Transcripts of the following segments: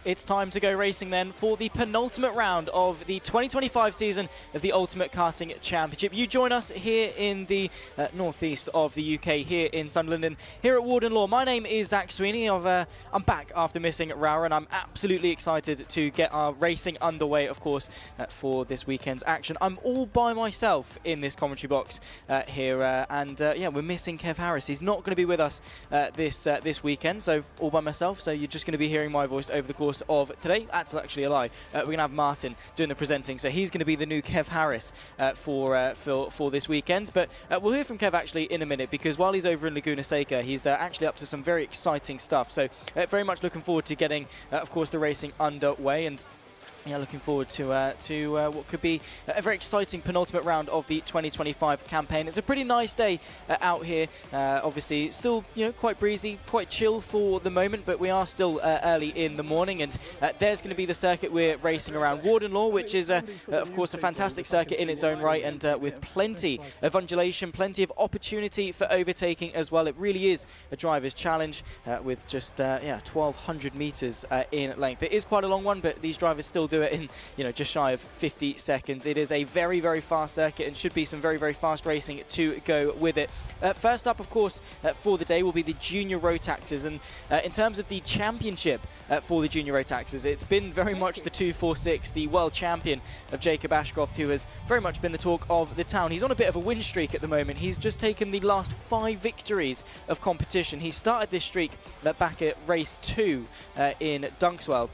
It's time to go racing then for the penultimate round of the 2025 season of the Ultimate Karting Championship. You join us here in the northeast of the UK, here in Sunderland, and here at Warden Law. My name is Zach Sweeney. I'm back after missing Rowra, and I'm absolutely excited to get our racing underway, of course, for this weekend's action. I'm all by myself in this commentary box here, and yeah, we're missing Kev Harris. He's not going to be with us this weekend, so all by myself. So you're just going to be hearing my voice over the course of today. That's actually a lie. We're going to have Martin doing the presenting, so he's going to be the new Kev Harris for this weekend. But we'll hear from Kev actually in a minute, because while he's over in Laguna Seca, he's actually up to some very exciting stuff. So very much looking forward to getting, of course, the racing underway, and yeah, looking forward to what could be a very exciting penultimate round of the 2025 campaign. It's a pretty nice day out here. Obviously, still quite breezy, quite chill for the moment, but we are still early in the morning. And there's going to be the circuit we're racing around, Warden Law, which is of course a fantastic circuit in its own right, and with plenty of undulation, plenty of opportunity for overtaking as well. It really is a driver's challenge with just 1,200 meters in length. It is quite a long one, but these drivers still do it in just shy of 50 seconds. It is a very, very fast circuit, and should be some very, very fast racing to go with it. First up, of course, for the day will be the Junior Rotaxes, and in terms of the championship for the Junior Rotaxes, it's been very much the 246, the world champion of Jacob Ashcroft, who has very much been the talk of the town. He's on a bit of a win streak at the moment. He's just taken the last 5 victories of competition. He started this streak back at race 2 in Dunkswell.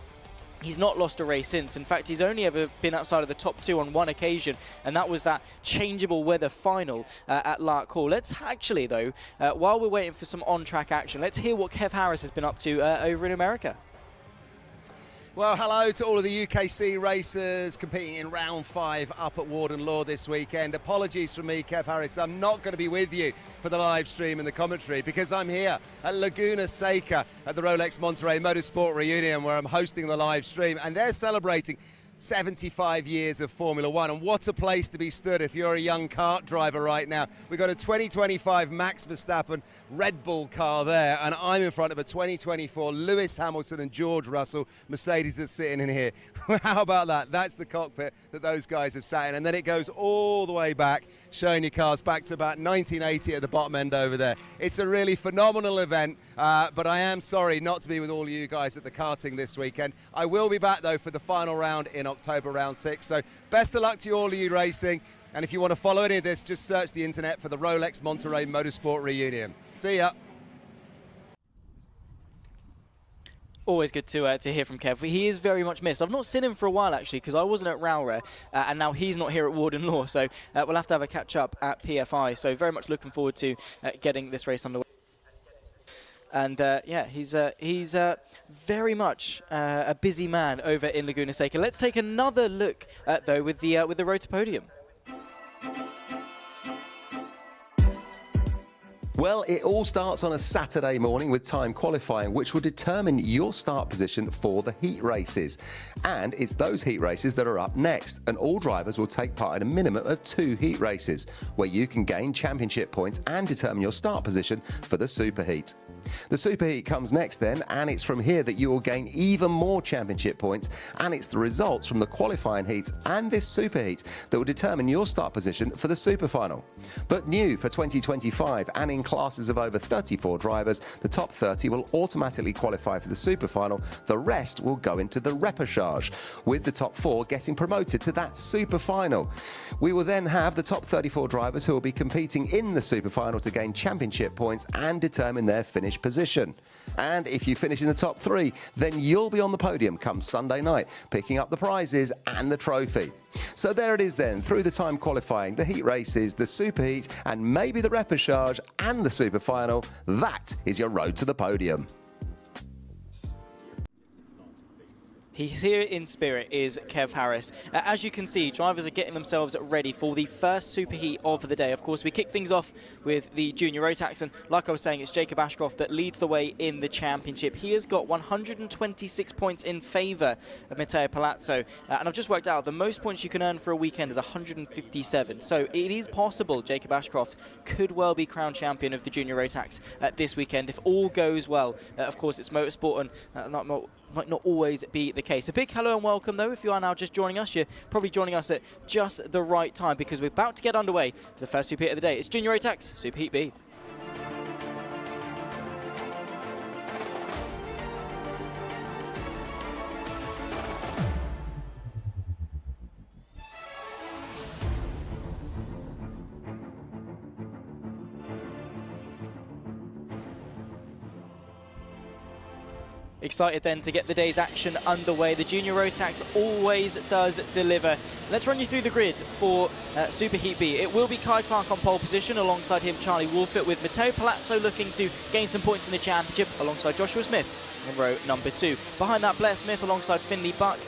He's not lost a race since. In fact, he's only ever been outside of the top 2 on one occasion, and that was that changeable weather final at Lark Hall. Let's actually, though, while we're waiting for some on-track action, let's hear what Kev Harris has been up to over in America. Well, hello to all of the UKC racers competing in round 5 up at Warden Law this weekend. Apologies from me, Kev Harris. I'm not going to be with you for the live stream and the commentary, because I'm here at Laguna Seca at the Rolex Monterey Motorsport Reunion, where I'm hosting the live stream, and they're celebrating 75 years of Formula One, and what a place to be stood if you're a young kart driver right now. We've got a 2025 Max Verstappen Red Bull car there, and I'm in front of a 2024 Lewis Hamilton and George Russell Mercedes that's sitting in here. How about that? That's the cockpit that those guys have sat in, and then it goes all the way back, showing your cars back to about 1980 at the bottom end over there. It's a really phenomenal event, but I am sorry not to be with all of you guys at the karting this weekend. I will be back though for the final round in October, round 6. So best of luck to all of you racing, and if you want to follow any of this, just search the internet for the Rolex Monterey Motorsport Reunion. See ya. Always good to hear from Kev. He is very much missed. I've not seen him for a while, actually, because I wasn't at Rowra, and now he's not here at Warden Law, so we'll have to have a catch-up at PFI. So very much looking forward to getting this race underway. And yeah, he's very much a busy man over in Laguna Seca. Let's take another look, though, with the road to Podium. Well, it all starts on a Saturday morning with time qualifying, which will determine your start position for the heat races. And it's those heat races that are up next, and all drivers will take part in a minimum of 2 heat races, where you can gain championship points and determine your start position for the superheat. The superheat comes next then, and it's from here that you will gain even more championship points, and it's the results from the qualifying heats and this superheat that will determine your start position for the super final. But new for 2025, and in classes of over 34 drivers, the top 30 will automatically qualify for the super final. The rest will go into the repechage, with the top 4 getting promoted to that super final. We will then have the top 34 drivers who will be competing in the super final to gain championship points and determine their finish position. And if you finish in the top 3, then you'll be on the podium come Sunday night, picking up the prizes and the trophy. So there it is then, through the time qualifying, the heat races, the superheat, and maybe the repechage and the super final. That is your road to the podium. He's here in spirit, is Kev Harris. As you can see, drivers are getting themselves ready for the first superheat of the day. Of course, we kick things off with the Junior Rotax, and like I was saying, it's Jacob Ashcroft that leads the way in the championship. He has got 126 points in favour of Matteo Palazzo, and I've just worked out the most points you can earn for a weekend is 157. So it is possible Jacob Ashcroft could well be crowned champion of the Junior Rotax this weekend if all goes well. Of course, it's motorsport, and might not always be the case. A big hello and welcome, though. If you are now just joining us, you're probably joining us at just the right time, because we're about to get underway for the first Super Heat of the day. It's Junior Rotax, Super Heat B. Excited then to get the day's action underway. The Junior Rotax always does deliver. Let's run you through the grid for Super Heat B. It will be Kai Clark on pole position, alongside him Charlie Wolfett, with Matteo Palazzo looking to gain some points in the championship alongside Joshua Smith in row number 2. Behind that, Blair Smith alongside Finley Buck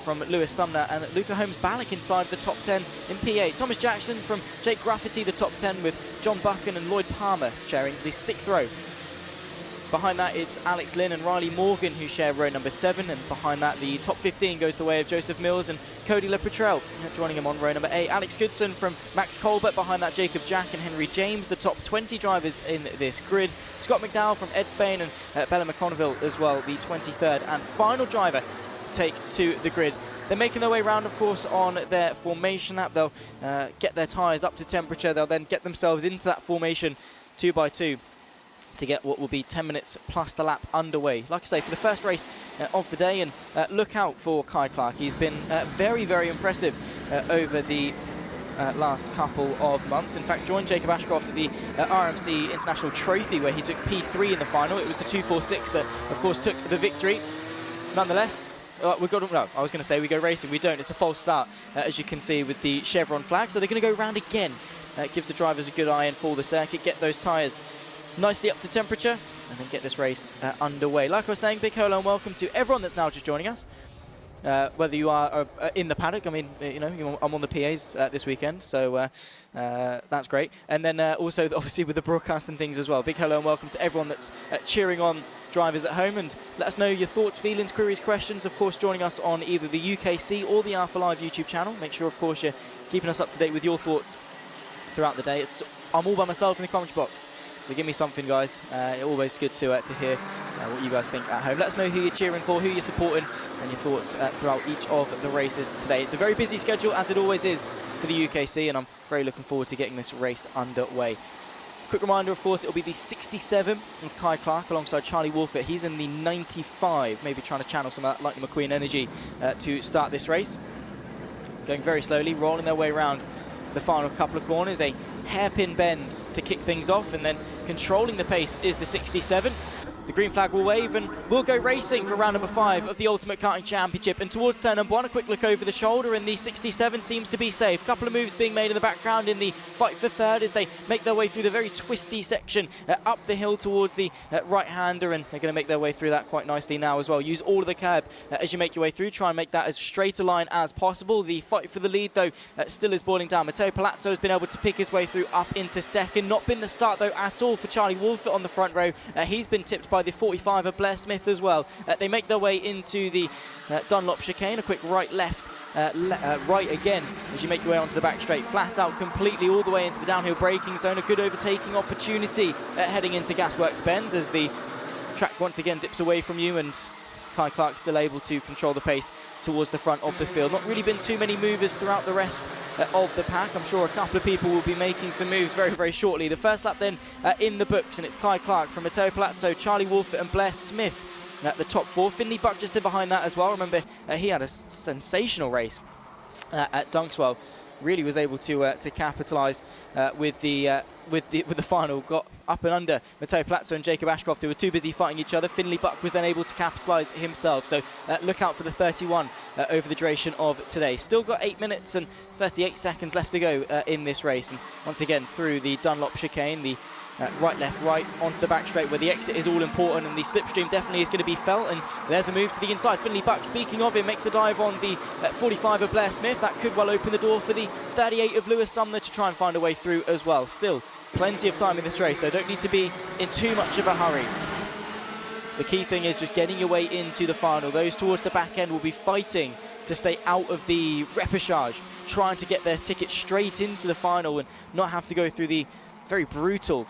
from Lewis Sumner, and Luca Holmes-Ballock inside the top 10 in P8. Thomas Jackson from Jake Graffiti, the top 10, with John Buchan and Lloyd Palmer sharing the 6th row. Behind that, it's Alex Lynn and Riley Morgan who share row number 7, and behind that, the top 15 goes the way of Joseph Mills and Cody LePetrel, joining him on row number 8. Alex Goodson from Max Colbert, behind that, Jacob Jack and Henry James, the top 20 drivers in this grid. Scott McDowell from Ed Spain and Bella McConneville as well, the 23rd and final driver to take to the grid. They're making their way around, of course, on their formation lap. They'll get their tyres up to temperature. They'll then get themselves into that formation 2 by 2. To get what will be 10 minutes plus the lap underway. Like I say, for the first race of the day, and look out for Kai Clark. He's been very, very impressive over the last couple of months. In fact, joined Jacob Ashcroft at the RMC International Trophy, where he took P3 in the final. It was the 246 that, of course, took the victory. Nonetheless, we go racing. We don't. It's a false start, as you can see with the chevron flag. So they're going to go round again. It gives the drivers a good eye in for the circuit, get those tyres nicely up to temperature, and then get this race underway. Like I was saying, big hello and welcome to everyone that's now just joining us. Whether you are in the paddock, I mean, you know, I'm on the PAs this weekend, so that's great. And then also, obviously, with the broadcast and things as well. Big hello and welcome to everyone that's cheering on drivers at home, and let us know your thoughts, feelings, queries, questions. Of course, joining us on either the UKC or the Alpha Live YouTube channel. Make sure, of course, you're keeping us up to date with your thoughts throughout the day. I'm all by myself in the comment box. So give me something, guys. Always good to hear what you guys think at home. Let us know who you're cheering for, who you're supporting, and your thoughts throughout each of the races today. It's a very busy schedule, as it always is for the UKC, and I'm very looking forward to getting this race underway. Quick reminder, of course, it'll be the 67 of Kai Clark alongside Charlie Wolfett. He's in the 95, maybe trying to channel some of that Lightning McQueen energy to start this race. Going very slowly, rolling their way around the final couple of corners. A hairpin bend to kick things off, and then controlling the pace is the 67. The green flag will wave, and we'll go racing for round number 5 of the Ultimate Karting Championship. And towards turn number 1, a quick look over the shoulder, and the 67 seems to be safe. A couple of moves being made in the background in the fight for third as they make their way through the very twisty section up the hill towards the right-hander, and they're going to make their way through that quite nicely now as well. Use all of the curb as you make your way through. Try and make that as straight a line as possible. The fight for the lead, though, still is boiling down. Matteo Palazzo has been able to pick his way through up into second. Not been the start, though, at all for Charlie Wolfett on the front row. He's been tipped by the 45 of Blair Smith as well. They make their way into the Dunlop chicane. A quick right-left, right again as you make your way onto the back straight. Flat out completely all the way into the downhill braking zone. A good overtaking opportunity heading into Gasworks Bend as the track once again dips away from you, and Kai Clark still able to control the pace towards the front of the field. Not really been too many movers throughout the rest of the pack. I'm sure a couple of people will be making some moves very, very shortly. The first lap then in the books, and it's Kai Clark from Matteo Palazzo, Charlie Wolfett and Blair Smith at the top 4. Finley Buck just in behind that as well. Remember, he had a sensational race at Dunkswell. Really was able to capitalise with the final. Got up and under Matteo Palazzo and Jacob Ashcroft, who were too busy fighting each other. Finley Buck was then able to capitalise himself. So look out for the 31 over the duration of today. Still got 8 minutes and 38 seconds left to go in this race. And once again, through the Dunlop chicane, the right, left, right, onto the back straight where the exit is all important, and the slipstream definitely is going to be felt. And there's a move to the inside. Finley Buck, speaking of him, makes the dive on the 45 of Blair Smith. That could well open the door for the 38 of Lewis Sumner to try and find a way through as well. Still plenty of time in this race, so don't need to be in too much of a hurry. The key thing is just getting your way into the final. Those towards the back end will be fighting to stay out of the repechage, trying to get their ticket straight into the final and not have to go through the very brutal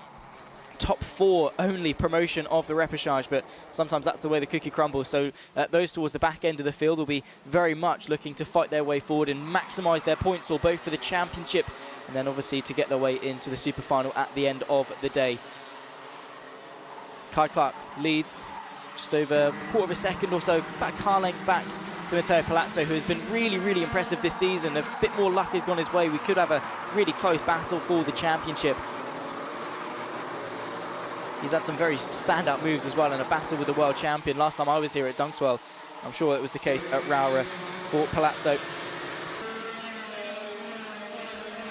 top 4 only promotion of the repechage, but sometimes that's the way the cookie crumbles. So those towards the back end of the field will be very much looking to fight their way forward and maximise their points, or both for the championship and then obviously to get their way into the super final at the end of the day. Kai Clark leads just over a quarter of a second or so, back car length back to Matteo Palazzo, who has been really, really impressive this season. A bit more luck has gone his way. We could have a really close battle for the championship. He's had some very standout moves as well in a battle with the world champion. Last time I was here at Dunkswell, I'm sure it was the case at Raura for Palazzo,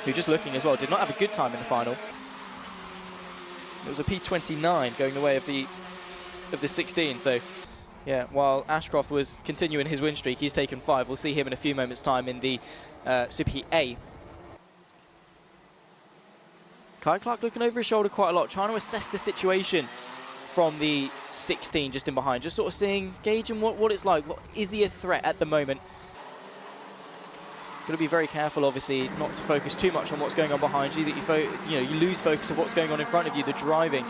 who, just looking as well, did not have a good time in the final. It was a P29 going the way of the 16. So, yeah, while Ashcroft was continuing his win streak, he's taken 5. We'll see him in a few moments' time in the Super Heat A. Kai Clark looking over his shoulder quite a lot, trying to assess the situation from the 16 just in behind, just sort of seeing, gauging what it's like. What, is he a threat at the moment? Got to be very careful, obviously, not to focus too much on what's going on behind you, that you lose focus of what's going on in front of you, the driving.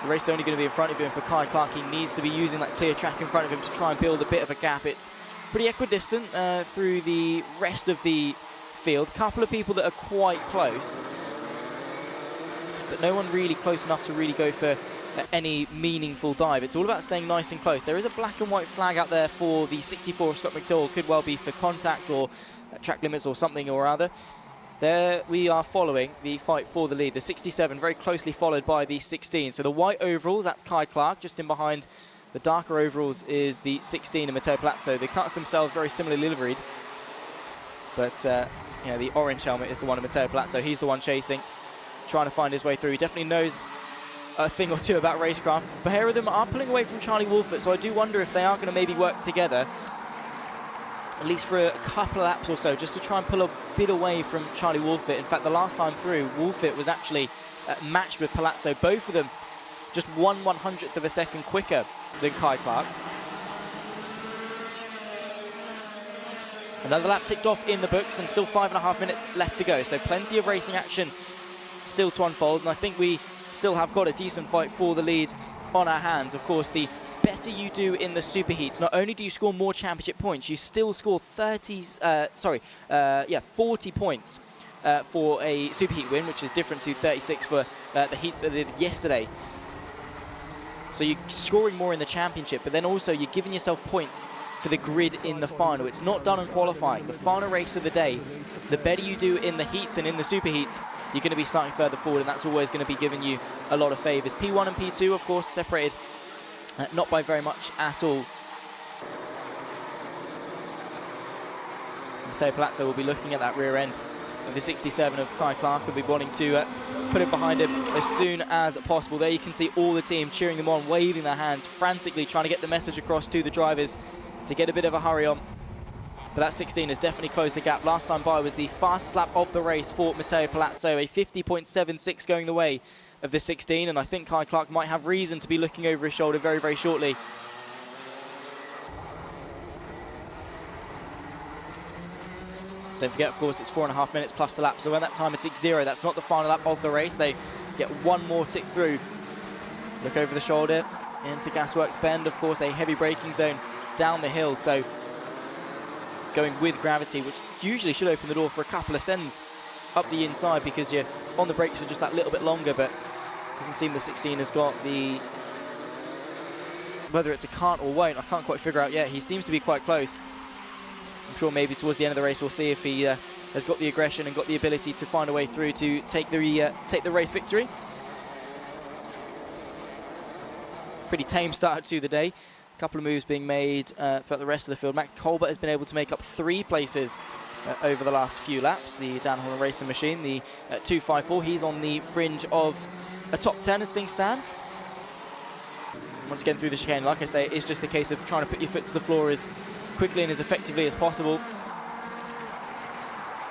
The race is only going to be in front of him. For Kai Clark, he needs to be using that clear track in front of him to try and build a bit of a gap. It's pretty equidistant through the rest of the field. A couple of people that are quite close, but no one really close enough to really go for any meaningful dive. It's all about staying nice and close. There is a black and white flag out there for the 64 of Scott McDowell. Could well be for contact or track limits or something or other. There we are following the fight for the lead. The 67 very closely followed by the 16. So the white overalls, that's Kai Clark. Just in behind the darker overalls is the 16 and Matteo Palazzo. The cuts themselves very similarly liveried, but the orange helmet is the one of Matteo Palazzo. He's the one chasing, trying to find his way through. He definitely knows a thing or two about racecraft. The pair of them are pulling away from Charlie Wolfert, so I do wonder if they are going to maybe work together, at least for a couple of laps or so, just to try and pull a bit away from Charlie Wolfert. In fact, the last time through, Wolfert was actually matched with Palazzo. Both of them just 1/100th of a second quicker than Kai Clark. Another lap ticked off in the books and still 5.5 minutes left to go. So plenty of racing action still to unfold, and I think we still have got a decent fight for the lead on our hands. Of course, the better you do in the super heats, not only do you score more championship points, you still score 40 points for a super heat win, which is different to 36 for the heats that they did yesterday. So you're scoring more in the championship, but then also you're giving yourself points for the grid in the final. It's not done on qualifying. The final race of the day, the better you do in the heats and in the super heats, you're going to be starting further forward, and that's always going to be giving you a lot of favours. P1 and P2, of course, separated not by very much at all. Matteo Palazzo will be looking at that rear end of the 67 of Kai Clark. Will be wanting to put it behind him as soon as possible. There you can see all the team cheering them on, waving their hands frantically, trying to get the message across to the drivers to get a bit of a hurry on. But that 16 has definitely closed the gap. Last time by was the fastest lap of the race for Matteo Palazzo, a 50.76 going the way of the 16, and I think Kai Clark might have reason to be looking over his shoulder very, very shortly. Don't forget, of course, it's 4.5 minutes plus the lap, so when that timer ticks 0, that's not the final lap of the race. They get one more tick through. Look over the shoulder into Gasworks Bend, of course, a heavy braking zone down the hill, so going with gravity, which usually should open the door for a couple of sends up the inside because you're on the brakes for just that little bit longer, but doesn't seem the 16 has got the, whether it's a can't or won't, I can't quite figure out yet. He seems to be quite close. I'm sure maybe towards the end of the race we'll see if he has got the aggression and got the ability to find a way through to take the race victory. Pretty tame start to the day. A couple of moves being made for the rest of the field. Matt Colbert has been able to make up 3 places over the last few laps. The Dan Horner racing machine, the 254, he's on the fringe of a top 10 as things stand. Once again through the chicane, like I say, it's just a case of trying to put your foot to the floor as quickly and as effectively as possible.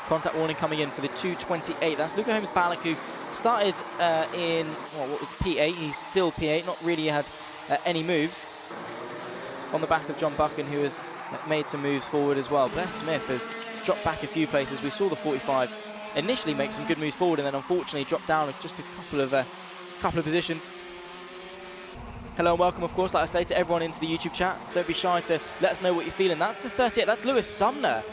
Contact warning coming in for the 228. That's Luca Holmes-Ballack, who started in, what was P8? He's still P8, not really had any moves. On the back of John Buchan, who has made some moves forward as well. Bless Smith has dropped back a few places. We saw the 45 initially make some good moves forward and then unfortunately dropped down just a couple of couple of positions. Hello and welcome, of course, like I say, to everyone into the YouTube chat. Don't be shy to let us know what you're feeling. That's the 38. That's Lewis Sumner,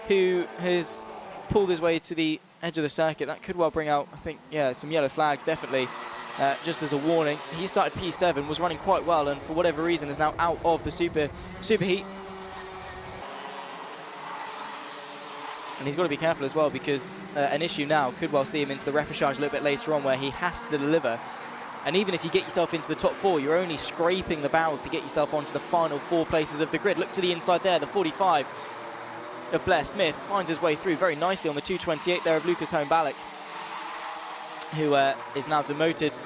who has pulled his way to the edge of the circuit. That could well bring out, I think, yeah, some yellow flags, definitely. Just as a warning, he started P7, was running quite well, and for whatever reason is now out of the superheat. And he's got to be careful as well, because an issue now could well see him into the repechage a little bit later on, where he has to deliver. And even if you get yourself into the top 4, you're only scraping the barrel to get yourself onto the final 4 places of the grid. Look to the inside there, the 45 of Blair Smith finds his way through very nicely on the 228 there of Lucas Holm-Ballock, who is now demoted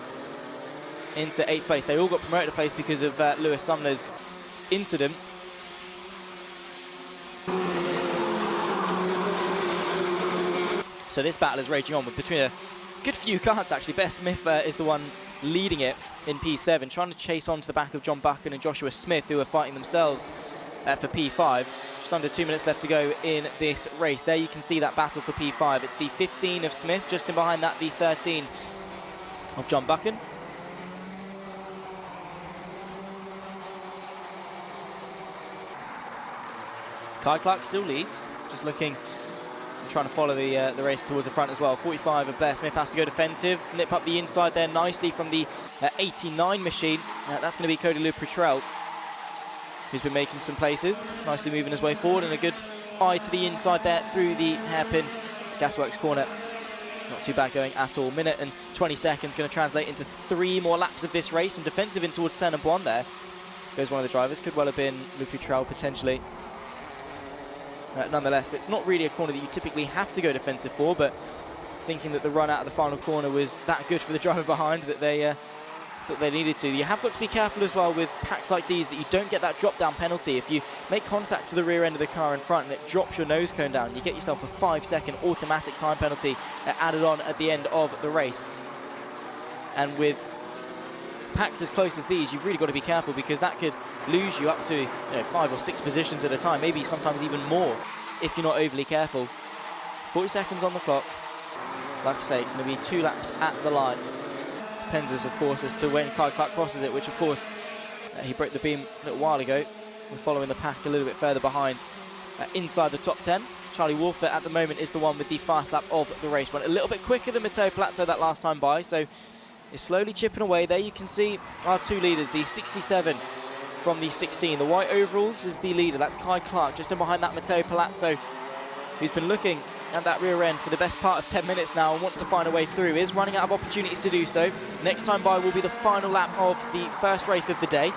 into 8th place. They all got promoted to place because of Lewis Sumner's incident. So this battle is raging on, but between a good few cars actually. Blair Smith is the one leading it in P7, trying to chase on to the back of John Buchan and Joshua Smith, who are fighting themselves for P5. Just under 2 minutes left to go in this race. There you can see that battle for P5. It's the 15 of Smith, just in behind that the 13 of John Buchan. Kai Clark still leads, just looking, trying to follow the race towards the front as well. 45 of Blair Smith has to go defensive, nip up the inside there nicely from the 89 machine. That's going to be Cody Lupretrell, who's been making some places, nicely moving his way forward, and a good eye to the inside there through the hairpin gasworks corner. Not too bad going at all. Minute and 20 seconds going to translate into 3 more laps of this race, and defensive in towards turn number 1 there goes one of the drivers. Could well have been Lupretrell potentially. Nonetheless, it's not really a corner that you typically have to go defensive for, but thinking that the run out of the final corner was that good for the driver behind that they thought they needed to. You have got to be careful as well with packs like these that you don't get that drop down penalty. If you make contact to the rear end of the car in front and it drops your nose cone down, you get yourself a 5-second automatic time penalty added on at the end of the race. And with packs as close as these, you've really got to be careful, because that could lose you up to 5 or 6 positions at a time, maybe sometimes even more if you're not overly careful. 40 seconds on the clock. Like I say, it's going to be 2 laps at the line. Depends, of course, as to when Kai Clark crosses it, which of course he broke the beam a little while ago. We're following the pack a little bit further behind inside the top 10. Charlie Wolfert at the moment is the one with the fast lap of the race. Went a little bit quicker than Matteo Palazzo that last time by, so is slowly chipping away. There you can see our 2 leaders, the 67 from the 16. The white overalls is the leader, that's Kai Clark. Just in behind that, Matteo Palazzo, who's been looking at that rear end for the best part of 10 minutes now and wants to find a way through. Is running out of opportunities to do so. Next time by will be the final lap of the first race of the day.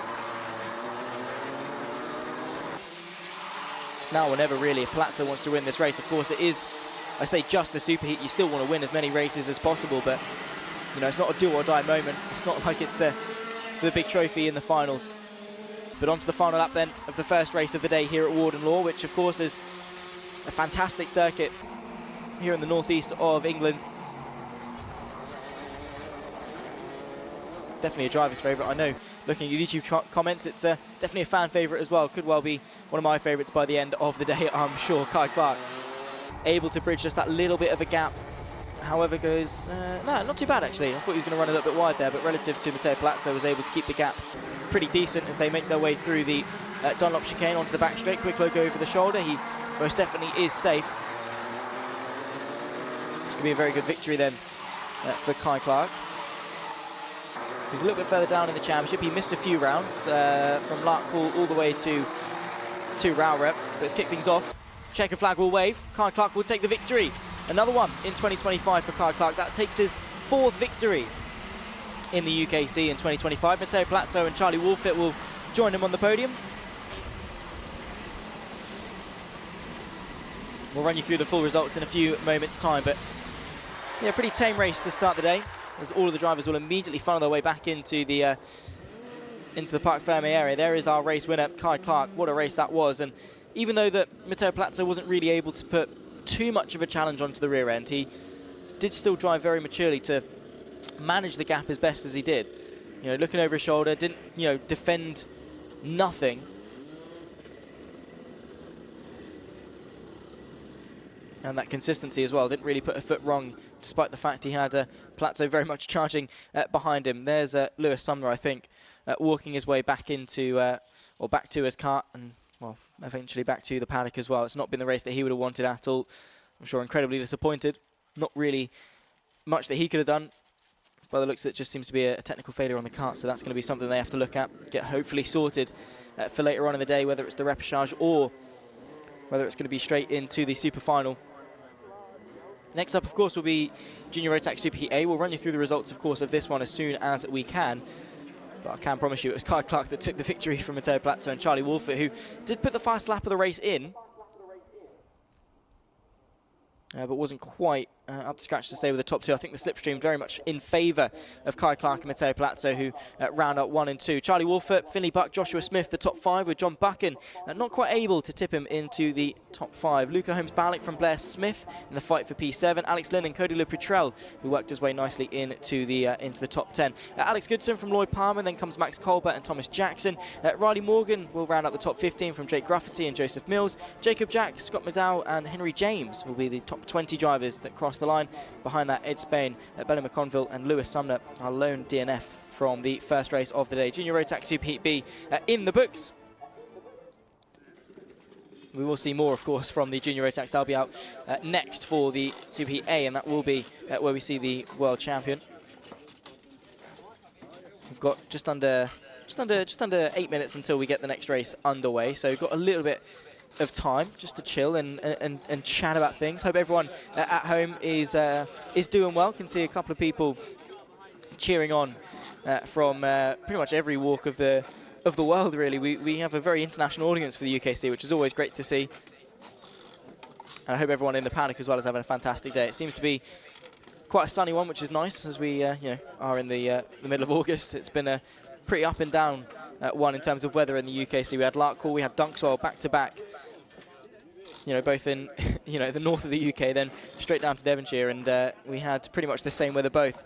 It's now or never really if Palazzo wants to win this race. Of course it is, I say, just the superheat. You still want to win as many races as possible, but it's not a do or die moment. It's not like it's for the big trophy in the finals. But on to the final lap then of the first race of the day here at Warden Law, which of course is a fantastic circuit here in the northeast of England. Definitely a driver's favourite. I know, looking at your YouTube comments, it's definitely a fan favourite as well. Could well be one of my favourites by the end of the day, I'm sure. Kai Clark able to bridge just that little bit of a gap. However, goes, no, not too bad actually. I thought he was going to run a little bit wide there, but relative to Matteo Palazzo, was able to keep the gap pretty decent as they make their way through the Dunlop chicane onto the back straight. Quick look over the shoulder. He most definitely is safe. It's going to be a very good victory then for Kai Clark. He's a little bit further down in the championship. He missed a few rounds from Larkpool all the way to Rowrep, but let's kick things off. Checker flag will wave. Kai Clark will take the victory. Another one in 2025 for Kai Clark. That takes his 4th victory in the UKC in 2025. Matteo Palazzo and Charlie Wolfert will join him on the podium. We'll run you through the full results in a few moments' time, but yeah, pretty tame race to start the day, as all of the drivers will immediately funnel their way back into the Parc Fermé area. There is our race winner, Kai Clark. What a race that was. And even though that Matteo Palazzo wasn't really able to put too much of a challenge onto the rear end, he did still drive very maturely to manage the gap as best as he did. Looking over his shoulder, didn't, defend nothing. And that consistency as well, didn't really put a foot wrong despite the fact he had Plateau very much charging behind him. There's Lewis Sumner, I think, walking his way back into, or back to his cart, and, well, eventually back to the paddock as well. It's not been the race that he would have wanted at all. I'm sure incredibly disappointed. Not really much that he could have done. By the looks, it just seems to be a technical failure on the cart, so that's going to be something they have to look at, get hopefully sorted for later on in the day, whether it's the repechage or whether it's going to be straight into the super final. Next up, of course, will be Junior Rotax Super Heat A. We'll run you through the results, of course, of this one as soon as we can. But I can promise you it was Kai Clark that took the victory from Matteo Plateau and Charlie Wolfert, who did put the fast lap of the race in, but wasn't quite up to scratch to stay with the top two. I think the slipstream very much in favour of Kai Clark and Matteo Plateau, who round up 1 and 2. Charlie Wolfert, Finley Buck, Joshua Smith, the top 5, with John Buchan not quite able to tip him into the top 5. Luca Holmes-Ballick from Blair Smith in the fight for P7. Alex Lynn and Cody Leputrell, who worked his way nicely into the top 10. Alex Goodson from Lloyd Palmer, then comes Max Colbert and Thomas Jackson. Riley Morgan will round out the top 15 from Jake Grafferty and Joseph Mills. Jacob Jack, Scott McDowell and Henry James will be the top 20 drivers that cross the line. Behind that, Ed Spain, Benny McConville and Lewis Sumner, our lone DNF from the first race of the day. Junior Rotax Super Heat B in the books. We will see more, of course, from the Junior Rotax. They'll be out next for the Super Heat A, and that will be where we see the world champion. We've got just under 8 minutes until we get the next race underway, so we've got a little bit of time just to chill and chat about things. Hope everyone at home is doing well. Can see a couple of people cheering on from pretty much every walk of the world, really. We have a very international audience for the UKC, which is always great to see. And I hope everyone in the paddock as well is having a fantastic day. It seems to be quite a sunny one, which is nice as we are in the middle of August. It's been a pretty up and down one in terms of weather in the UKC. We had Larkhall, we had Dunkswell back to back. Both in the north of the UK, then straight down to Devonshire, and we had pretty much the same weather both.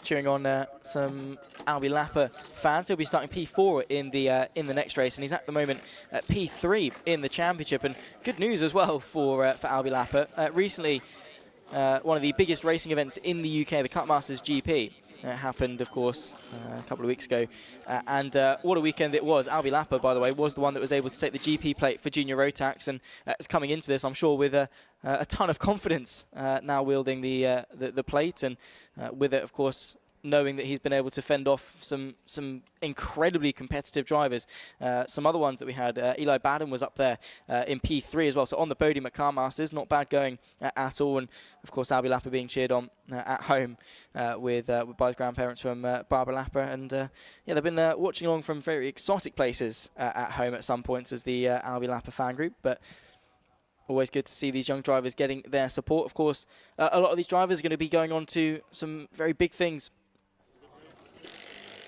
Cheering on some Albi Lapper fans. He'll be starting P4 in the next race, and he's at the moment at P3 in the championship. And good news as well for Albi Lapper. Recently, one of the biggest racing events in the UK, the Cutmasters GP. Happened, of course, a couple of weeks ago. And what a weekend it was. Albi Lapper, by the way, was the one that was able to take the GP plate for Junior Rotax, and is coming into this, I'm sure, with a ton of confidence now wielding the plate, and with it, of course, knowing that he's been able to fend off some incredibly competitive drivers. Some other ones that we had, Eli Baden was up there in P3 as well, so on the podium at Car Masters, not bad going at all. And of course, Albi Lapper being cheered on at home by his grandparents from Barbara Lapper. And yeah, they've been watching along from very exotic places at home at some points as the Albi Lapper fan group. But always good to see these young drivers getting their support. Of course, a lot of these drivers are going to be going on to some very big things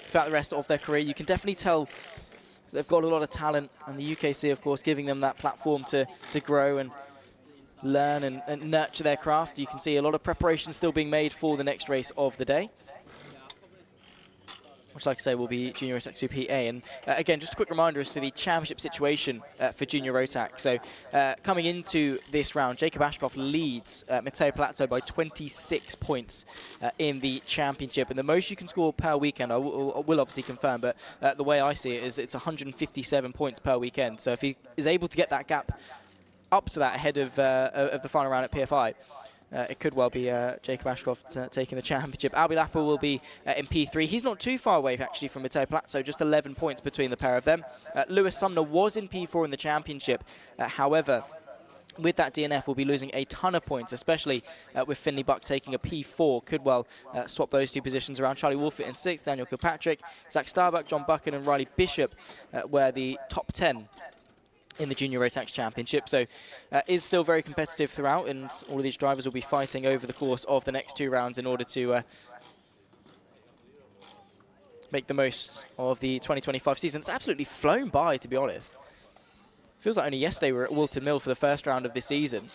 throughout the rest of their career. You can definitely tell they've got a lot of talent, and the UKC, of course, giving them that platform to grow and learn and nurture their craft. You can see a lot of preparation still being made for the next race of the day, which, like I say, will be Junior Rotax Super Heat A. And again, just a quick reminder as to the championship situation for Junior Rotax. So coming into this round, Jacob Ashcroft leads Matteo Plateau by 26 points in the championship. And the most you can score per weekend, I will obviously confirm, but the way I see it is it's 157 points per weekend. So if he is able to get that gap up to that ahead of the final round at PFI, it could well be Jacob Ashcroft taking the championship. Albi Lapper will be in P3. He's not too far away, actually, from Matteo Plateau, just 11 points between the pair of them. Lewis Sumner was in P4 in the championship. However, with that DNF, we'll be losing a ton of points, especially with Finley Buck taking a P4. Could well swap those two positions around. Charlie Wolfert in 6th, Daniel Kilpatrick, Zach Starbuck, John Buchan and Riley Bishop were the top 10 in the Junior Rotax Championship. So is still very competitive throughout, and all of these drivers will be fighting over the course of the next 2 rounds in order to make the most of the 2025 season. It's absolutely flown by, to be honest. Feels like only yesterday we were at Walton Mill for the first round of this season.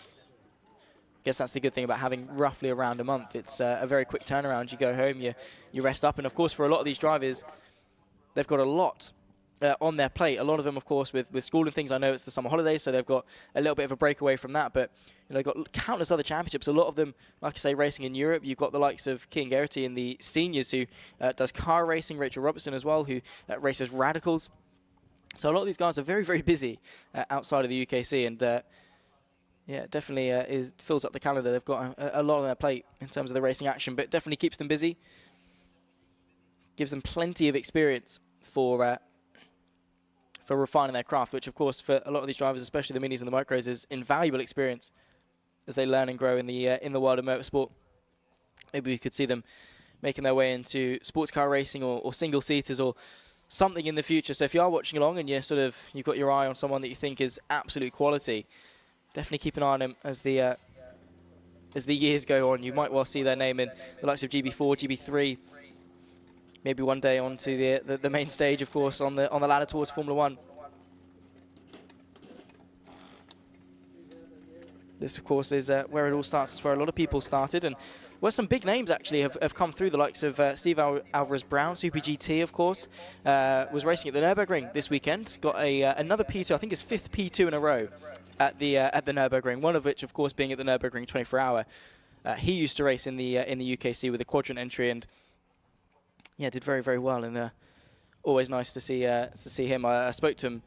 Guess that's the good thing about having roughly around a month. It's a very quick turnaround. You go home, you rest up, and of course for a lot of these drivers, they've got a lot on their plate. A lot of them, of course, with school and things. I know it's the summer holidays, so they've got a little bit of a break away from that. But they've got countless other championships. A lot of them, like I say, racing in Europe. You've got the likes of Kean Geraghty in the seniors who does car racing. Rachel Robertson as well, who races radicals. So a lot of these guys are very, very busy outside of the UKC, and yeah, definitely fills up the calendar. They've got a lot on their plate in terms of the racing action, but definitely keeps them busy. Gives them plenty of experience for refining their craft, which of course for a lot of these drivers, especially the minis and the micros, is invaluable experience as they learn and grow in the world of motorsport. Maybe we could see them making their way into sports car racing or single seaters or something in the future. So if you are watching along and you've got your eye on someone that you think is absolute quality, definitely keep an eye on them as the years go on. You might well see their name in the likes of GB4, GB3. Maybe one day onto the main stage, of course, on the ladder towards Formula One. This, of course, is where it all starts. It's where a lot of people started, and where some big names actually have come through. The likes of Steve Alvarez-Brown, Super GT, of course, was racing at the Nürburgring this weekend. Got another P2, I think his 5th P2 in a row at the Nürburgring. One of which, of course, being at the Nürburgring 24-hour. He used to race in the UKC with a quadrant entry, and yeah, did very, very well, and always nice to see him. I spoke to him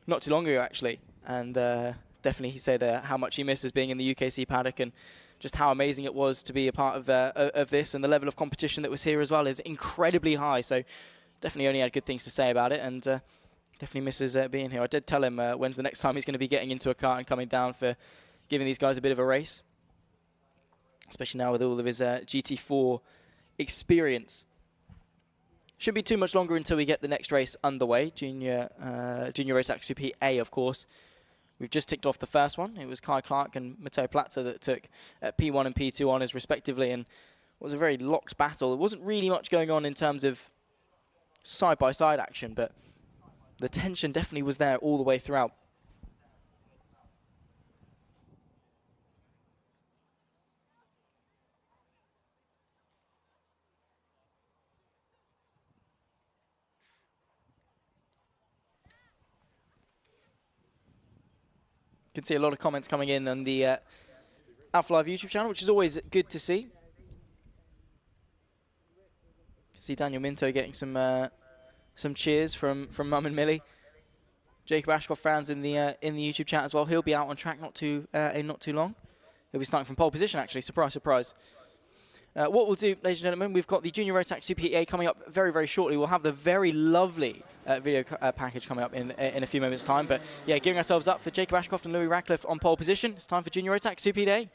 not too long ago, actually, and definitely he said how much he misses being in the UKC paddock and just how amazing it was to be a part of this, and the level of competition that was here as well is incredibly high. So definitely only had good things to say about it, and definitely misses being here. I did tell him when's the next time he's going to be getting into a car and coming down for giving these guys a bit of a race, especially now with all of his GT4 experience. Shouldn't be too much longer until we get the next race underway. Junior Rotax Super A, of course. We've just ticked off the first one. It was Kai Clark and Matteo Platzer that took P1 and P2 honours respectively, and it was a very locked battle. There wasn't really much going on in terms of side-by-side action, but the tension definitely was there all the way throughout. You can see a lot of comments coming in on the Alpha Live YouTube channel, which is always good to see. See Daniel Minto getting some cheers from Mum and Millie. Jacob Ashcroft fans in the YouTube chat as well. He'll be out on track in not too long. He'll be starting from pole position, actually. Surprise, surprise. What we'll do, ladies and gentlemen, we've got the Junior Rotax Super A coming up very, very shortly. We'll have the very lovely video package coming up in a few moments' time. But yeah, gearing ourselves up for Jacob Ashcroft and Louis Radcliffe on pole position. It's time for Junior Rotax Super A.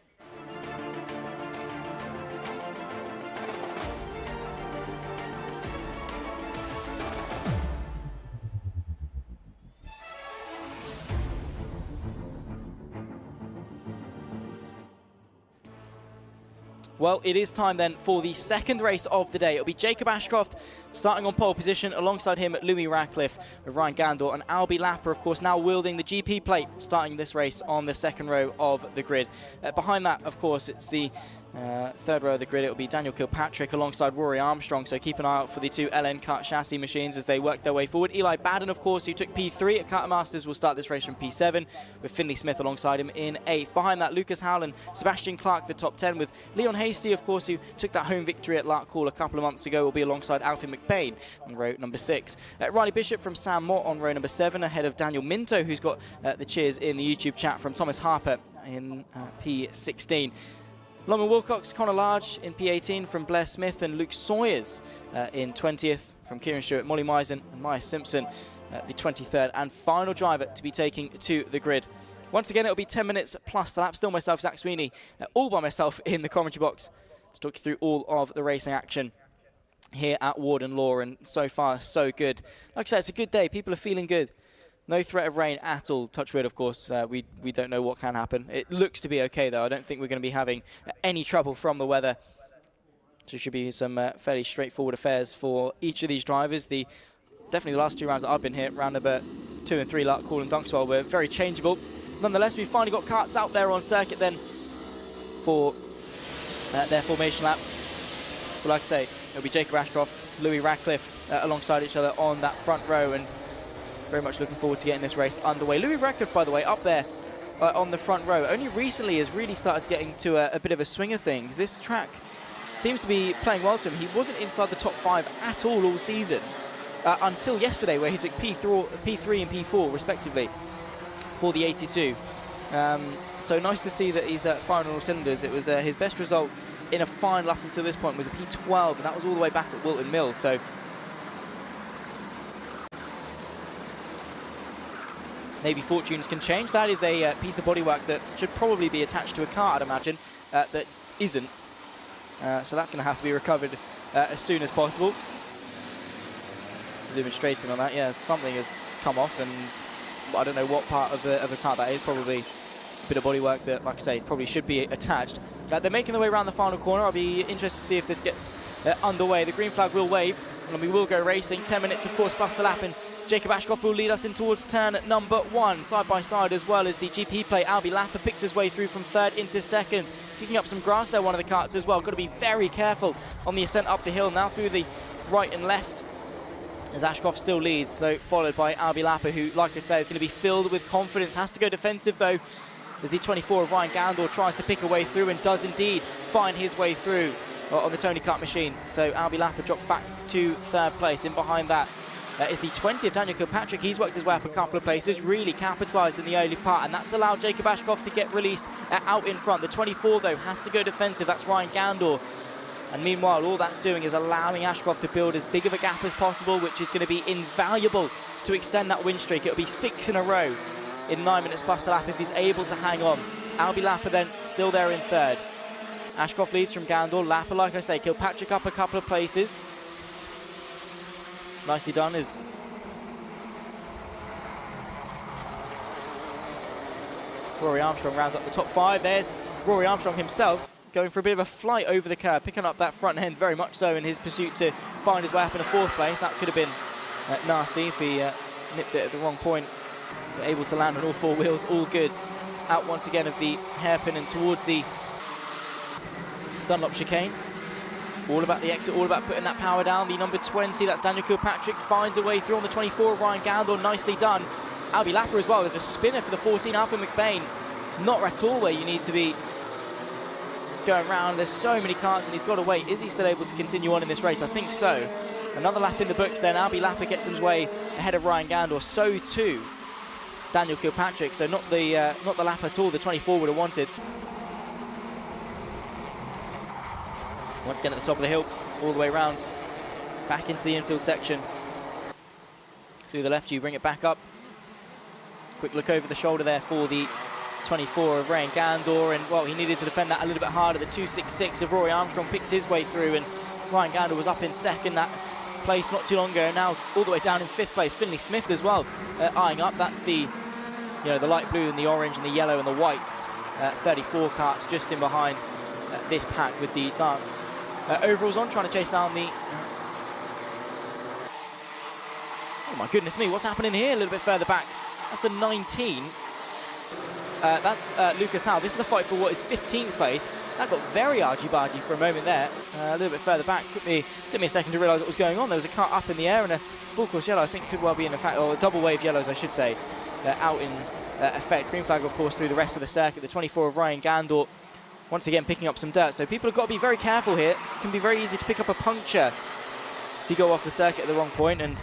Well, it is time then for the second race of the day. It'll be Jacob Ashcroft starting on pole position. Alongside him, Louis Radcliffe with Ryan Gandor, and Albie Lapper, of course, now wielding the GP plate, starting this race on the second row of the grid. Behind that, of course, it's the third row of the grid. It'll be Daniel Kilpatrick alongside Rory Armstrong, so keep an eye out for the two LN Kart chassis machines as they work their way forward. Eli Baden, of course, who took P3 at Kart Masters, will start this race from P7 with Finley Smith alongside him in 8th. Behind that, Lucas Howell and Sebastian Clark, the top 10, with Leon Hasty, of course, who took that home victory at Larkhall a couple of months ago, will be alongside Alfie McBain on row number 6. Riley Bishop from Sam Mott on row number 7, ahead of Daniel Minto, who's got the cheers in the YouTube chat from Thomas Harper in P16. Longman Wilcox, Connor Large in P18 from Blair Smith, and Luke Sawyers in 20th from Kieran Stewart, Molly Misen and Maya Simpson, the 23rd and final driver to be taking to the grid. Once again, it'll be 10 minutes plus the lap. Still myself, Zach Sweeney, all by myself in the commentary box to talk you through all of the racing action here at Warden Law, and so far, so good. Like I said, it's a good day. People are feeling good. No threat of rain at all. Touch wood, of course. We don't know what can happen. It looks to be okay, though. I don't think we're going to be having any trouble from the weather. So it should be some fairly straightforward affairs for each of these drivers. Definitely the last two rounds that I've been here, round number 2 and 3, Larkhall and Dunkswell, were very changeable. Nonetheless, we've finally got karts out there on circuit then for their formation lap. So like I say, it'll be Jacob Ashcroft, Louis Radcliffe alongside each other on that front row, and Very much looking forward to getting this race underway. Louis Radcliffe, by the way, up there on the front row, only recently has really started getting to a bit of a swing of things. This track seems to be playing well to him. He wasn't inside the top 5 at all season until yesterday, where he took P3 and P4 respectively for the 82. So nice to see that he's firing on all cylinders. It was his best result in a final up until this point was a P12, and that was all the way back at Wilton Mills. So maybe fortunes can change. That is a piece of bodywork that should probably be attached to a car, I'd imagine, that isn't. So that's going to have to be recovered as soon as possible. Zooming straight in on that, yeah, something has come off, and I don't know what part of the car that is. Probably a bit of bodywork that, like I say, probably should be attached. They're making their way around the final corner. I'll be interested to see if this gets underway. The green flag will wave, and we will go racing. 10 minutes, of course, plus the lap, and Jacob Ashcroft will lead us in towards turn number 1. Side by side as well as the GP plate. Albie Lapper picks his way through from 3rd into 2nd. Picking up some grass there, one of the carts as well. Got to be very careful on the ascent up the hill now through the right and left, as Ashcroft still leads, though, followed by Albie Lapper, who, like I say, is going to be filled with confidence. Has to go defensive, though, as the 24 of Ryan Gandor tries to pick a way through and does indeed find his way through on the Tony Kart machine. So Albie Lapper dropped back to 3rd place. In behind that is the 20 of Daniel Kilpatrick. He's worked his way up a couple of places, really capitalised in the early part, and that's allowed Jacob Ashcroft to get released out in front. The 24, though, has to go defensive. That's Ryan Gandor. And meanwhile, all that's doing is allowing Ashcroft to build as big of a gap as possible, which is going to be invaluable to extend that win streak. It'll be 6 in a row in 9 minutes plus the lap if he's able to hang on. Albie Lapper then still there in 3rd. Ashcroft leads from Gandor. Lapper, like I say, Kilpatrick up a couple of places. Nicely done as Rory Armstrong rounds up the top 5. There's Rory Armstrong himself going for a bit of a flight over the curb, picking up that front end very much so in his pursuit to find his way up in a 4th place. That could have been nasty if he nipped it at the wrong point. But able to land on all 4 wheels, all good. Out once again of the hairpin and towards the Dunlop chicane. All about the exit, all about putting that power down. The number 20, that's Daniel Kilpatrick, finds a way through on the 24, Ryan Gandor, nicely done. Albie Lapper as well, there's a spinner for the 14, Alfred McBain. Not at all where you need to be going round. There's so many carts and he's got to wait. Is he still able to continue on in this race? I think so. Another lap in the books then. Albie Lapper gets his way ahead of Ryan Gandor. So too Daniel Kilpatrick. So not the lap at all the 24 would have wanted. Once again at the top of the hill, all the way around, back into the infield section. Through the left, you bring it back up. Quick look over the shoulder there for the 24 of Ryan Gandor, and well, he needed to defend that a little bit harder. The 266 of Rory Armstrong picks his way through, and Ryan Gandor was up in 2nd that place not too long ago, now all the way down in 5th place. Finley Smith as well eyeing up. That's the the light blue and the orange and the yellow and the whites 34 carts just in behind this pack with the dark overalls on, trying to chase down the oh my goodness me, what's happening here? A little bit further back, that's the 19. That's Lucas Howe. This is the fight for what is 15th place. That got very argy-bargy for a moment there. A little bit further back. Took me a second to realise what was going on. There was a car up in the air, and a full course yellow, I think, could well be in effect, or double wave yellows, I should say, out in effect. Green flag, of course, through the rest of the circuit. The 24 of Ryan Gandor, once again, picking up some dirt. So people have got to be very careful here. It can be very easy to pick up a puncture if you go off the circuit at the wrong point, and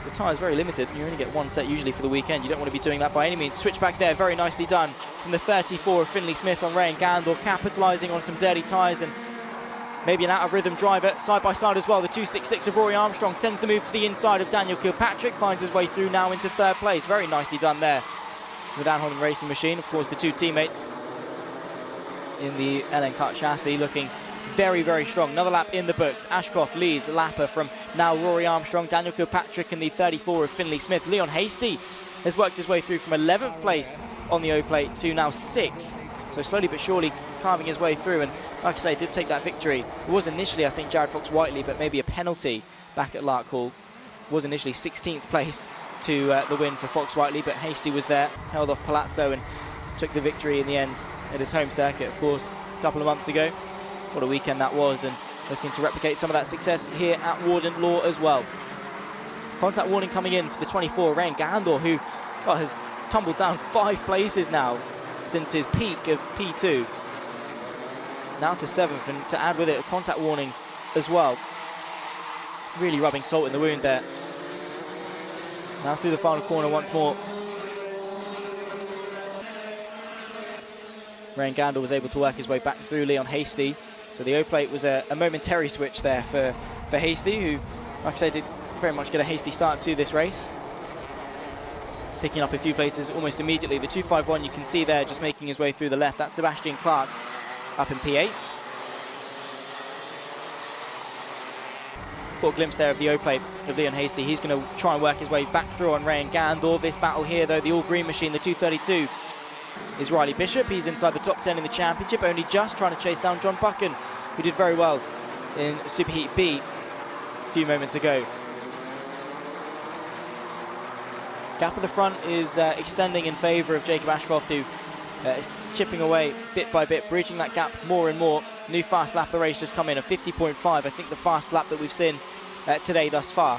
the tyre is very limited. You only get 1 set usually for the weekend. You don't want to be doing that by any means. Switch back there, very nicely done from the 34 of Finley Smith on Ryan Gandor, capitalising on some dirty tyres and maybe an out-of-rhythm driver. Side by side as well, the 266 of Rory Armstrong sends the move to the inside of Daniel Kilpatrick, finds his way through now into 3rd place. Very nicely done there with Anholm Racing Machine. Of course, the 2 teammates in the LN Kart chassis looking very, very strong. Another lap in the books. Ashcroft leads Lapper from now Rory Armstrong, Daniel Kilpatrick and the 34 of Finley Smith. Leon Hasty has worked his way through from 11th place on the O-plate to now 6th. So slowly but surely carving his way through, and like I say, did take that victory. It was initially, I think, Jared Fox-Whiteley, but maybe a penalty back at Larkhall. Was initially 16th place to the win for Fox-Whiteley, but Hasty was there, held off Palazzo and took the victory in the end at his home circuit, of course, a couple of months ago. What a weekend that was, and looking to replicate some of that success here at Warden Law as well. Contact warning coming in for the 24, Ryan Gandor, who has tumbled down 5 places now since his peak of P2. Now to 7th, and to add with it a contact warning as well. Really rubbing salt in the wound there. Now through the final corner once more. Ryan Gandor was able to work his way back through Leon Hasty. So the O-plate was a momentary switch there for Hasty, who, like I said, did very much get a hasty start to this race. Picking up a few places almost immediately. The 251 you can see there just making his way through the left. That's Sebastian Clark up in P8. Got a glimpse there of the O-plate of Leon Hasty. He's going to try and work his way back through on Ryan Gandor. This battle here, though, the all-green machine, the 232, is Riley Bishop. He's inside the top 10 in the championship, only just trying to chase down John Buchan, who did very well in Superheat B a few moments ago. Gap at the front is extending in favour of Jacob Ashcroft, who is chipping away bit by bit, bridging that gap more and more. New fast lap of the race just come in, a 50.5, I think the fast lap that we've seen today thus far.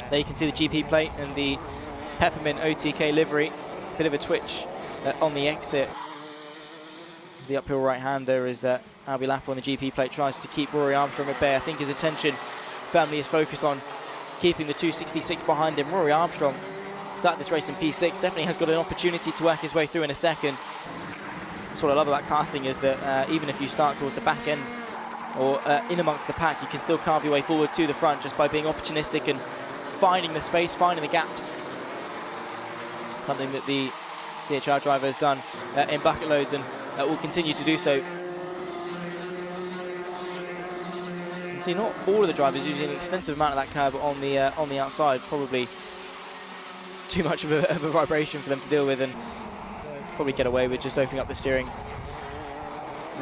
There you can see the GP plate and the Peppermint OTK livery. Bit of a twitch on the exit. The uphill right hand there is Albie Lapper on the GP plate, tries to keep Rory Armstrong at bay. I think his attention firmly is focused on keeping the 266 behind him. Rory Armstrong started this race in P6, definitely has got an opportunity to work his way through in a second. That's what I love about karting, is that even if you start towards the back end or in amongst the pack, you can still carve your way forward to the front just by being opportunistic and finding the space, finding the gaps. Something that the DHR driver has done in bucket loads and will continue to do so. You can see not all of the drivers using an extensive amount of that curb on the outside, probably too much of a vibration for them to deal with, and probably get away with just opening up the steering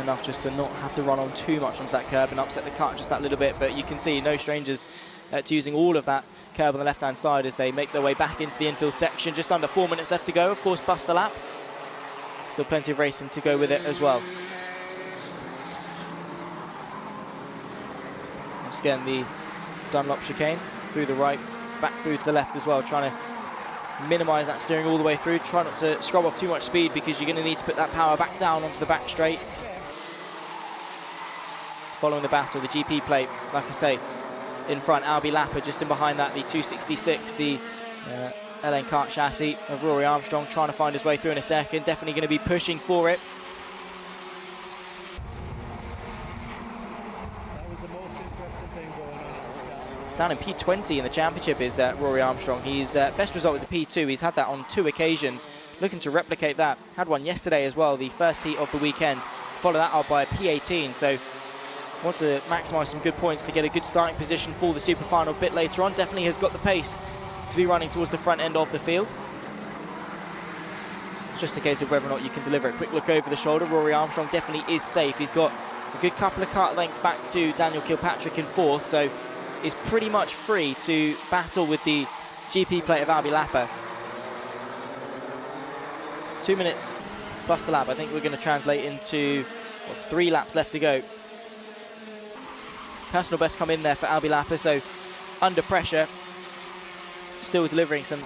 enough just to not have to run on too much onto that curb and upset the cut just that little bit. But you can see no strangers to using all of that curb on the left-hand side as they make their way back into the infield section. Just under 4 minutes left to go. Of course, bust the lap. Still plenty of racing to go with it as well. Once again, the Dunlop chicane through the right, back through to the left as well, trying to minimise that steering all the way through. Try not to scrub off too much speed because you're going to need to put that power back down onto the back straight. Following the battle, the GP plate, like I say, in front, Albie Lapper, just in behind that, the 266, the LN kart chassis of Rory Armstrong, trying to find his way through in a second. Definitely going to be pushing for it. Down in P20 in the championship is Rory Armstrong. His best result was a P2. He's had that on 2 occasions. Looking to replicate that. Had one yesterday as well, the first heat of the weekend. Follow that up by a P18. So wants to maximise some good points to get a good starting position for the super final a bit later on. Definitely has got the pace to be running towards the front end of the field. It's just a case of whether or not you can deliver a quick look over the shoulder. Rory Armstrong definitely is safe. He's got a good couple of kart lengths back to Daniel Kilpatrick in 4th, so is pretty much free to battle with the GP plate of Albie Lapper. 2 minutes plus the lap. I think we're going to translate into 3 laps left to go. Personal best come in there for Albie Lapper, so under pressure, still delivering some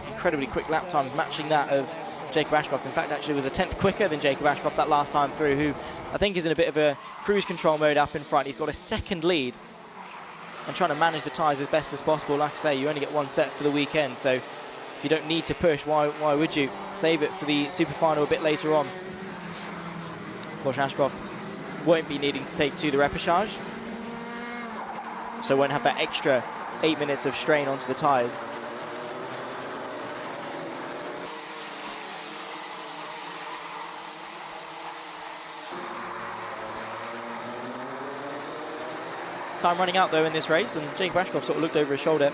incredibly quick lap times, matching that of Jacob Ashcroft. In fact, actually was a 10th quicker than Jacob Ashcroft that last time through, who I think is in a bit of a cruise control mode up in front. He's got a 2nd lead and trying to manage the tyres as best as possible. Like I say, you only get 1 set for the weekend, so if you don't need to push, why would you? Save it for the super final a bit later on. Of course, Ashcroft won't be needing to take to the repechage, so won't have that extra 8 minutes of strain onto the tyres. Time running out though in this race, and Jacob Ashcroft sort of looked over his shoulder,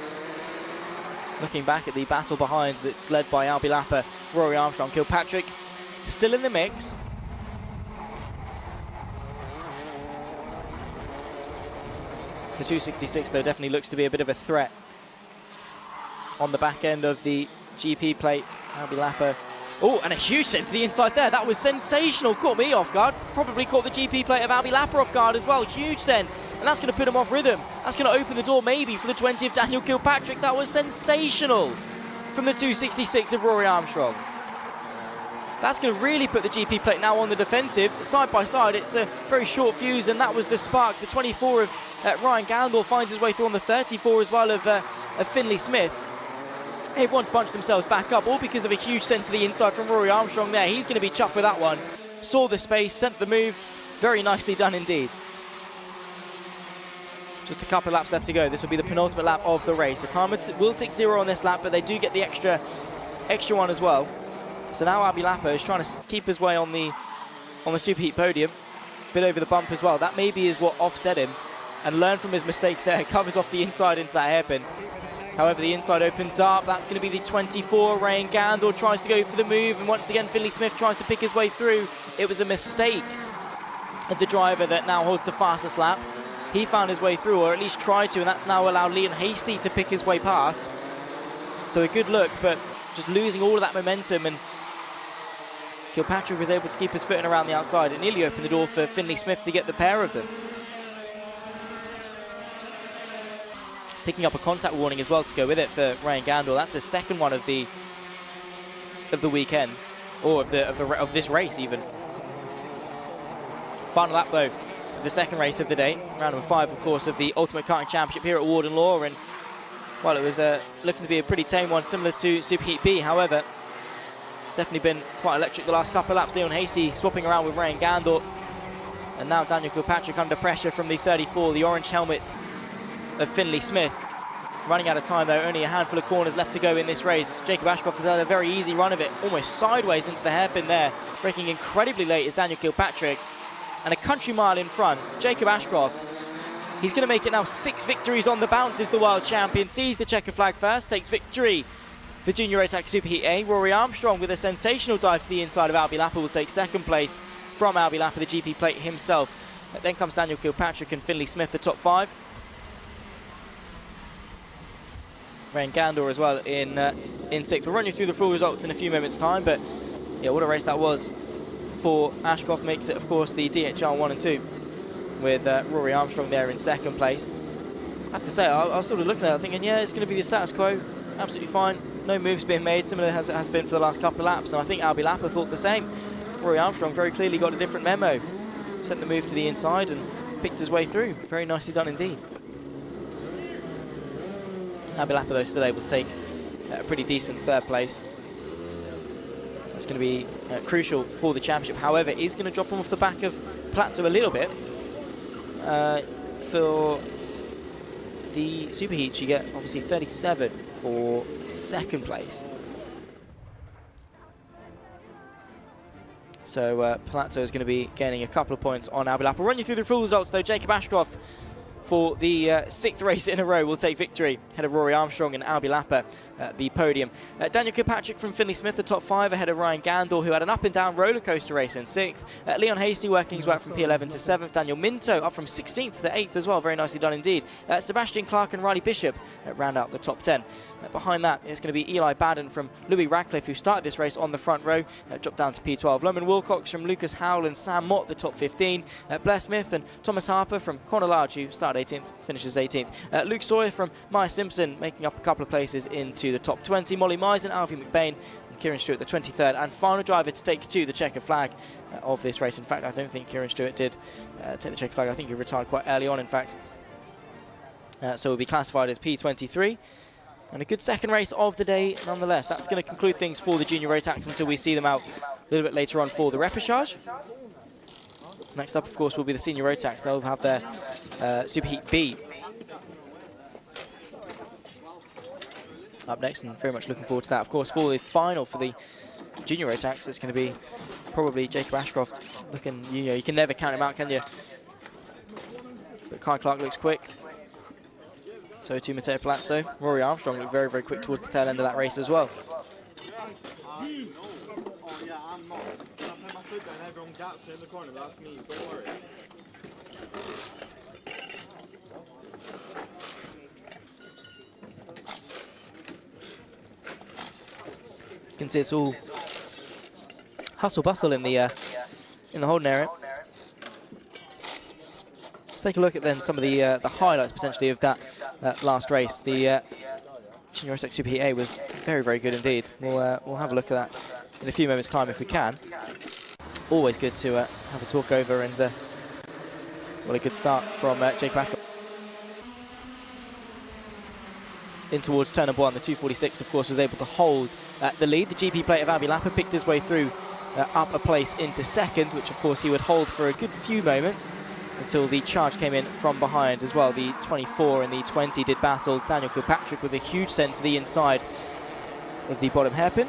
looking back at the battle behind that's led by Albie Lapper, Rory Armstrong, Kilpatrick still in the mix. The 266 though definitely looks to be a bit of a threat on the back end of the GP plate. Albie Lapper, oh, and a huge send to the inside there. That was sensational, caught me off guard. Probably caught the GP plate of Albie Lapper off guard as well. Huge send and that's going to put him off rhythm. That's going to open the door maybe for the 20 of Daniel Kilpatrick. That was sensational from the 266 of Rory Armstrong. That's going to really put the GP plate now on the defensive. Side by side, it's a very short fuse, and that was the spark. The 24 of Ryan Gandor finds his way through on the 34 as well of Finley Smith. Everyone's bunched themselves back up, all because of a huge send to the inside from Rory Armstrong there. He's going to be chuffed with that one. Saw the space, sent the move. Very nicely done indeed. Just a couple of laps left to go. This will be the penultimate lap of the race. The timer will tick 0 on this lap, but they do get the extra one as well. So now Albi Lappo is trying to keep his way on the Superheat podium. Bit over the bump as well. That maybe is what offset him, and learn from his mistakes there. Covers off the inside into that hairpin. However, the inside opens up. That's going to be the 24. Ryan Gandor tries to go for the move, and once again Finley Smith tries to pick his way through. It was a mistake of the driver that now holds the fastest lap. He found his way through, or at least tried to, and that's now allowed Leon Hasty to pick his way past. So a good look, but just losing all of that momentum, and Kilpatrick was able to keep his footing around the outside. It nearly opened the door for Finley Smith to get the pair of them. Picking up a contact warning as well to go with it for Ryan Gandor. That's the second one of the weekend, or of this race even. Final lap though, the second race of the day, round number 5, of course, of the Ultimate Karting Championship here at Warden Law, and well, it was looking to be a pretty tame one, similar to Superheat B. However, it's definitely been quite electric the last couple of laps. Leon Hasty swapping around with Ryan Gandor, and now Daniel Kilpatrick under pressure from the 34, the orange helmet of Finley Smith. Running out of time though, only a handful of corners left to go in this race. Jacob Ashcroft has had a very easy run of it, almost sideways into the hairpin there. Braking incredibly late is Daniel Kilpatrick, and a country mile in front, Jacob Ashcroft. He's going to make it now 6 victories on the bounce as the world champion. Sees the checker flag first, takes victory for Junior Rotax Superheat A. Rory Armstrong with a sensational dive to the inside of Albi Lappo will take second place from Albi Lappo, the GP plate himself. Then comes Daniel Kilpatrick and Finley Smith, the top 5. Ryan Gandor as well in 6th. We'll run you through the full results in a few moments' time, but yeah, what a race that was for Ashcroft. Makes it, of course, the DHR 1 and 2 with Rory Armstrong there in second place. I have to say, I was sort of looking at it thinking, yeah, it's going to be the status quo, absolutely fine. No moves being made, similar as it has been for the last couple of laps, and I think Albi Lappo thought the same. Rory Armstrong very clearly got a different memo. Sent the move to the inside and picked his way through. Very nicely done indeed. Albi Lappo, though, still able to take a pretty decent third place. That's going to be crucial for the championship. However, it is going to drop him off the back of Plateau a little bit. For the Superheats, you get obviously 37 for second place. So Palazzo is going to be gaining a couple of points on Albi Lappo. We'll run you through the full results though. Jacob Ashcroft, for the 6th race in a row, will take victory ahead of Rory Armstrong and Albi Lappo at the podium. Daniel Kilpatrick from Finley Smith, the top 5, ahead of Ryan Gandor, who had an up-and-down roller coaster race in 6th. Leon Hasty working his way up from P11 to 7th. Daniel Minto up from 16th to 8th as well. Very nicely done indeed. Sebastian Clark and Riley Bishop round out the top 10. Behind that, it's going to be Eli Baden from Louis Radcliffe, who started this race on the front row, dropped down to P12. Loman Wilcox from Lucas Howell and Sam Mott, the top 15. Blair Smith and Thomas Harper from Conor Large, who started 18th, finishes 18th. Luke Sawyer from Maya Simpson making up a couple of places into the top 20. Molly Mize and Alfie McBain and Kieran Stewart, the 23rd and final driver to take to the checker flag of this race. In fact, I don't think Kieran Stewart did take the checker flag. I think he retired quite early on, in fact. So will be classified as P23. And a good second race of the day nonetheless. That's going to conclude things for the Junior Rotax until we see them out a little bit later on for the repechage. Next up, of course, will be the Senior Rotax. They'll have their Superheat B up next, and very much looking forward to that. Of course, for the final for the Junior Rotax, it's going to be probably Jacob Ashcroft looking, you can never count him out, can you? But Kai Clark looks quick. So too Matteo Palazzo. Rory Armstrong looked very, very quick towards the tail end of that race as well. You can see it's all hustle bustle in the holding area. Let's take a look at then some of the highlights potentially of that last race. The Junior Rotax Super Heat A was very, very good indeed. We'll have a look at that in a few moments' time if we can. Always good to have a talk over, and what a good start from Jacob Ashcroft. In towards turn number 1, the 246, of course, was able to hold the lead. The GP plate of Avi Lapper picked his way through up a place into second, which of course he would hold for a good few moments until the charge came in from behind as well. The 24 and the 20 did battle. Daniel Kilpatrick with a huge send to the inside of the bottom hairpin.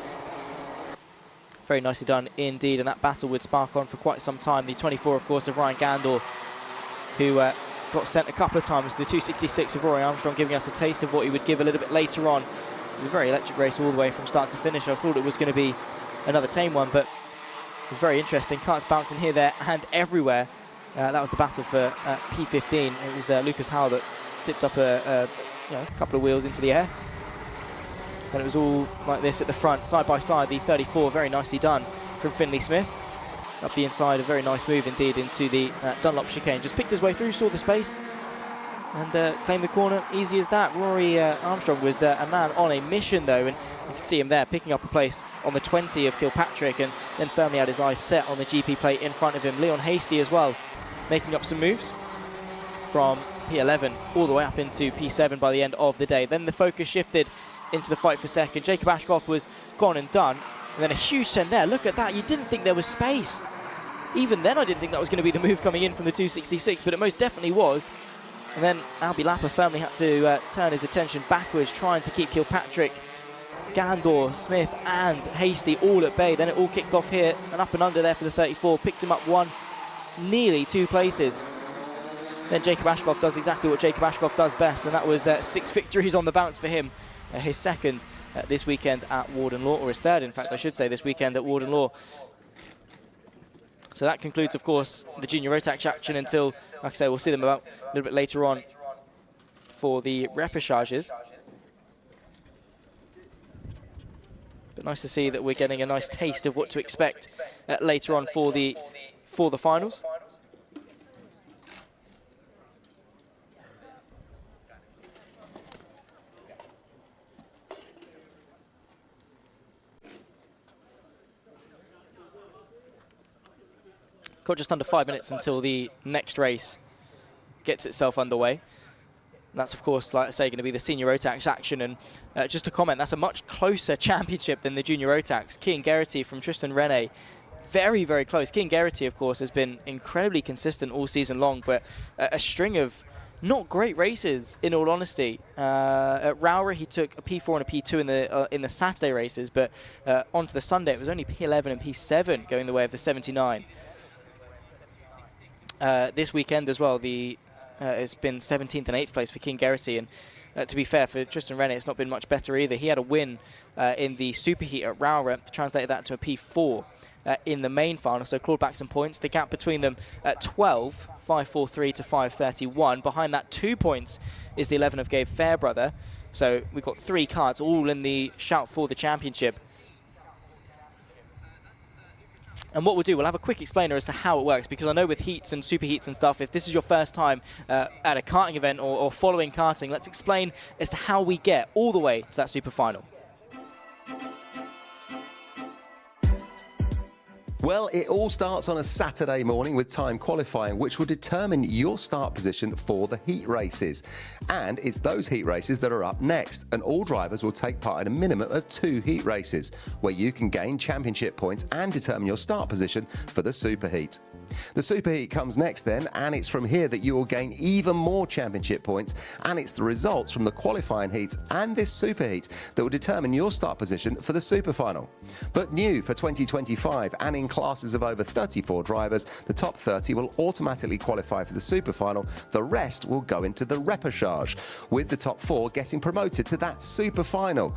Very nicely done indeed, and that battle would spark on for quite some time. The 24, of course, of Ryan Gandor, who got sent a couple of times. The 266 of Rory Armstrong giving us a taste of what he would give a little bit later on. It was a very electric race all the way from start to finish. I thought it was going to be another tame one, but it was very interesting. Carts bouncing here, there, and everywhere. That was the battle for P15. It was Lucas Howell that tipped up a couple of wheels into the air. And it was all like this at the front, side by side. The 34, very nicely done from Finley Smith. Up the inside, a very nice move indeed into the Dunlop chicane. Just picked his way through, saw the space, and claimed the corner, easy as that. Rory Armstrong was a man on a mission though, and you can see him there picking up a place on the 20 of Kilpatrick, and then firmly had his eyes set on the GP plate in front of him. Leon Hasty as well, making up some moves from P11 all the way up into P7 by the end of the day. Then the focus shifted into the fight for second. Jacob Ashcroft was gone and done, and then a huge send there. Look at that, you didn't think there was space. Even then I didn't think that was going to be the move coming in from the 266, but it most definitely was. And then Albie Lapper firmly had to turn his attention backwards, trying to keep Kilpatrick, Gandor, Smith and Hasty all at bay. Then it all kicked off here, and up and under there for the 34, picked him up nearly 2 places. Then Jacob Ashcroft does exactly what Jacob Ashcroft does best, and that was 6 victories on the bounce for him. His second this weekend at Warden Law, or his third, in fact, I should say, this weekend at Warden Law. So that concludes, of course, the Junior Rotax action until, like I say, we'll see them about a little bit later on for the repechages. But nice to see that we're getting a nice taste of what to expect later on for the finals. Got just under 5 minutes until the next race gets itself underway. And that's, of course, like I say, going to be the Senior Rotax action. And just to comment, that's a much closer championship than the Junior Rotax. Cian Geraghty from Tristan Rene, very, very close. Cian Geraghty, of course, has been incredibly consistent all season long, but a string of not great races, in all honesty. At Rowra, he took a P4 and a P2 in the Saturday races, but onto the Sunday, it was only P11 and P7 going the way of the 79. This weekend as well, it's been 17th and 8th place for Cian Geraghty, and to be fair, for Tristan Rene, it's not been much better either. He had a win in the Superheat at Rowra, translated that to a P4 in the main final, so clawed back some points. The gap between them at 12, 543 to 531. Behind that, 2 points is the 11 of Gabe Fairbrother. So we've got 3 cards all in the shout for the championship. And what we'll do, we'll have a quick explainer as to how it works, because I know with heats and super heats and stuff, if this is your first time at a karting event or following karting, let's explain as to how we get all the way to that super final. Well, it all starts on a Saturday morning with time qualifying, which will determine your start position for the heat races. And it's those heat races that are up next, and all drivers will take part in a minimum of 2 heat races, where you can gain championship points and determine your start position for the superheat. The superheat comes next then, and it's from here that you will gain even more championship points, and it's the results from the qualifying heats and this superheat that will determine your start position for the super final. But new for 2025, and in classes of over 34 drivers, the top 30 will automatically qualify for the super final. The rest will go into the repechage, with the top 4 getting promoted to that super final.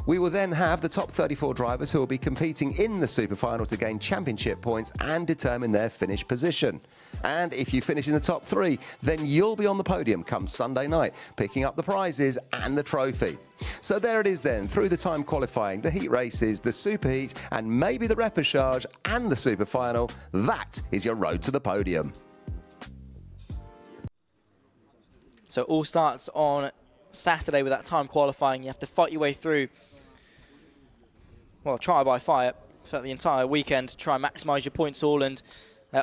We will then have the top 34 drivers who will be competing in the super final to gain championship points and determine their finish position. And if you finish in the top 3, then you'll be on the podium come Sunday night, picking up the prizes and the trophy. So there it is then, through the time qualifying, the heat races, the superheat, and maybe the repechage and the super final. That is your road to the podium. So all starts on Saturday with that time qualifying. You have to fight your way through, well, trial by fire for the entire weekend to try and maximise your points all. And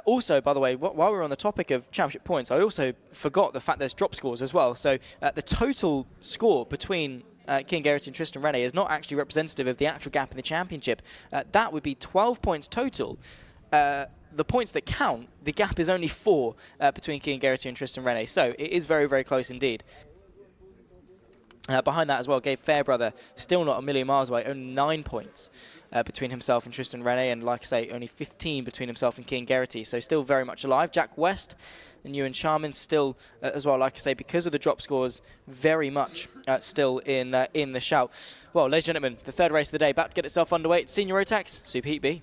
also, by the way, while we're on the topic of championship points, I also forgot the fact there's drop scores as well. So the total score between King Garrity and Tristan Rene is not actually representative of the actual gap in the championship. That would be 12 points total. The points that count, the gap is only 4 between King Garrity and Tristan Rene. So it is very, very close indeed. Behind that as well, Gabe Fairbrother, still not a million miles away, only 9 points between himself and Tristan Rene, and like I say, only 15 between himself and King Garrity, so still very much alive. Jack West and Ewan Charman still, as well, like I say, because of the drop scores, very much still in the shout. Well, ladies and gentlemen, the third race of the day, about to get itself underway. It's Senior Rotax, Super Heat B.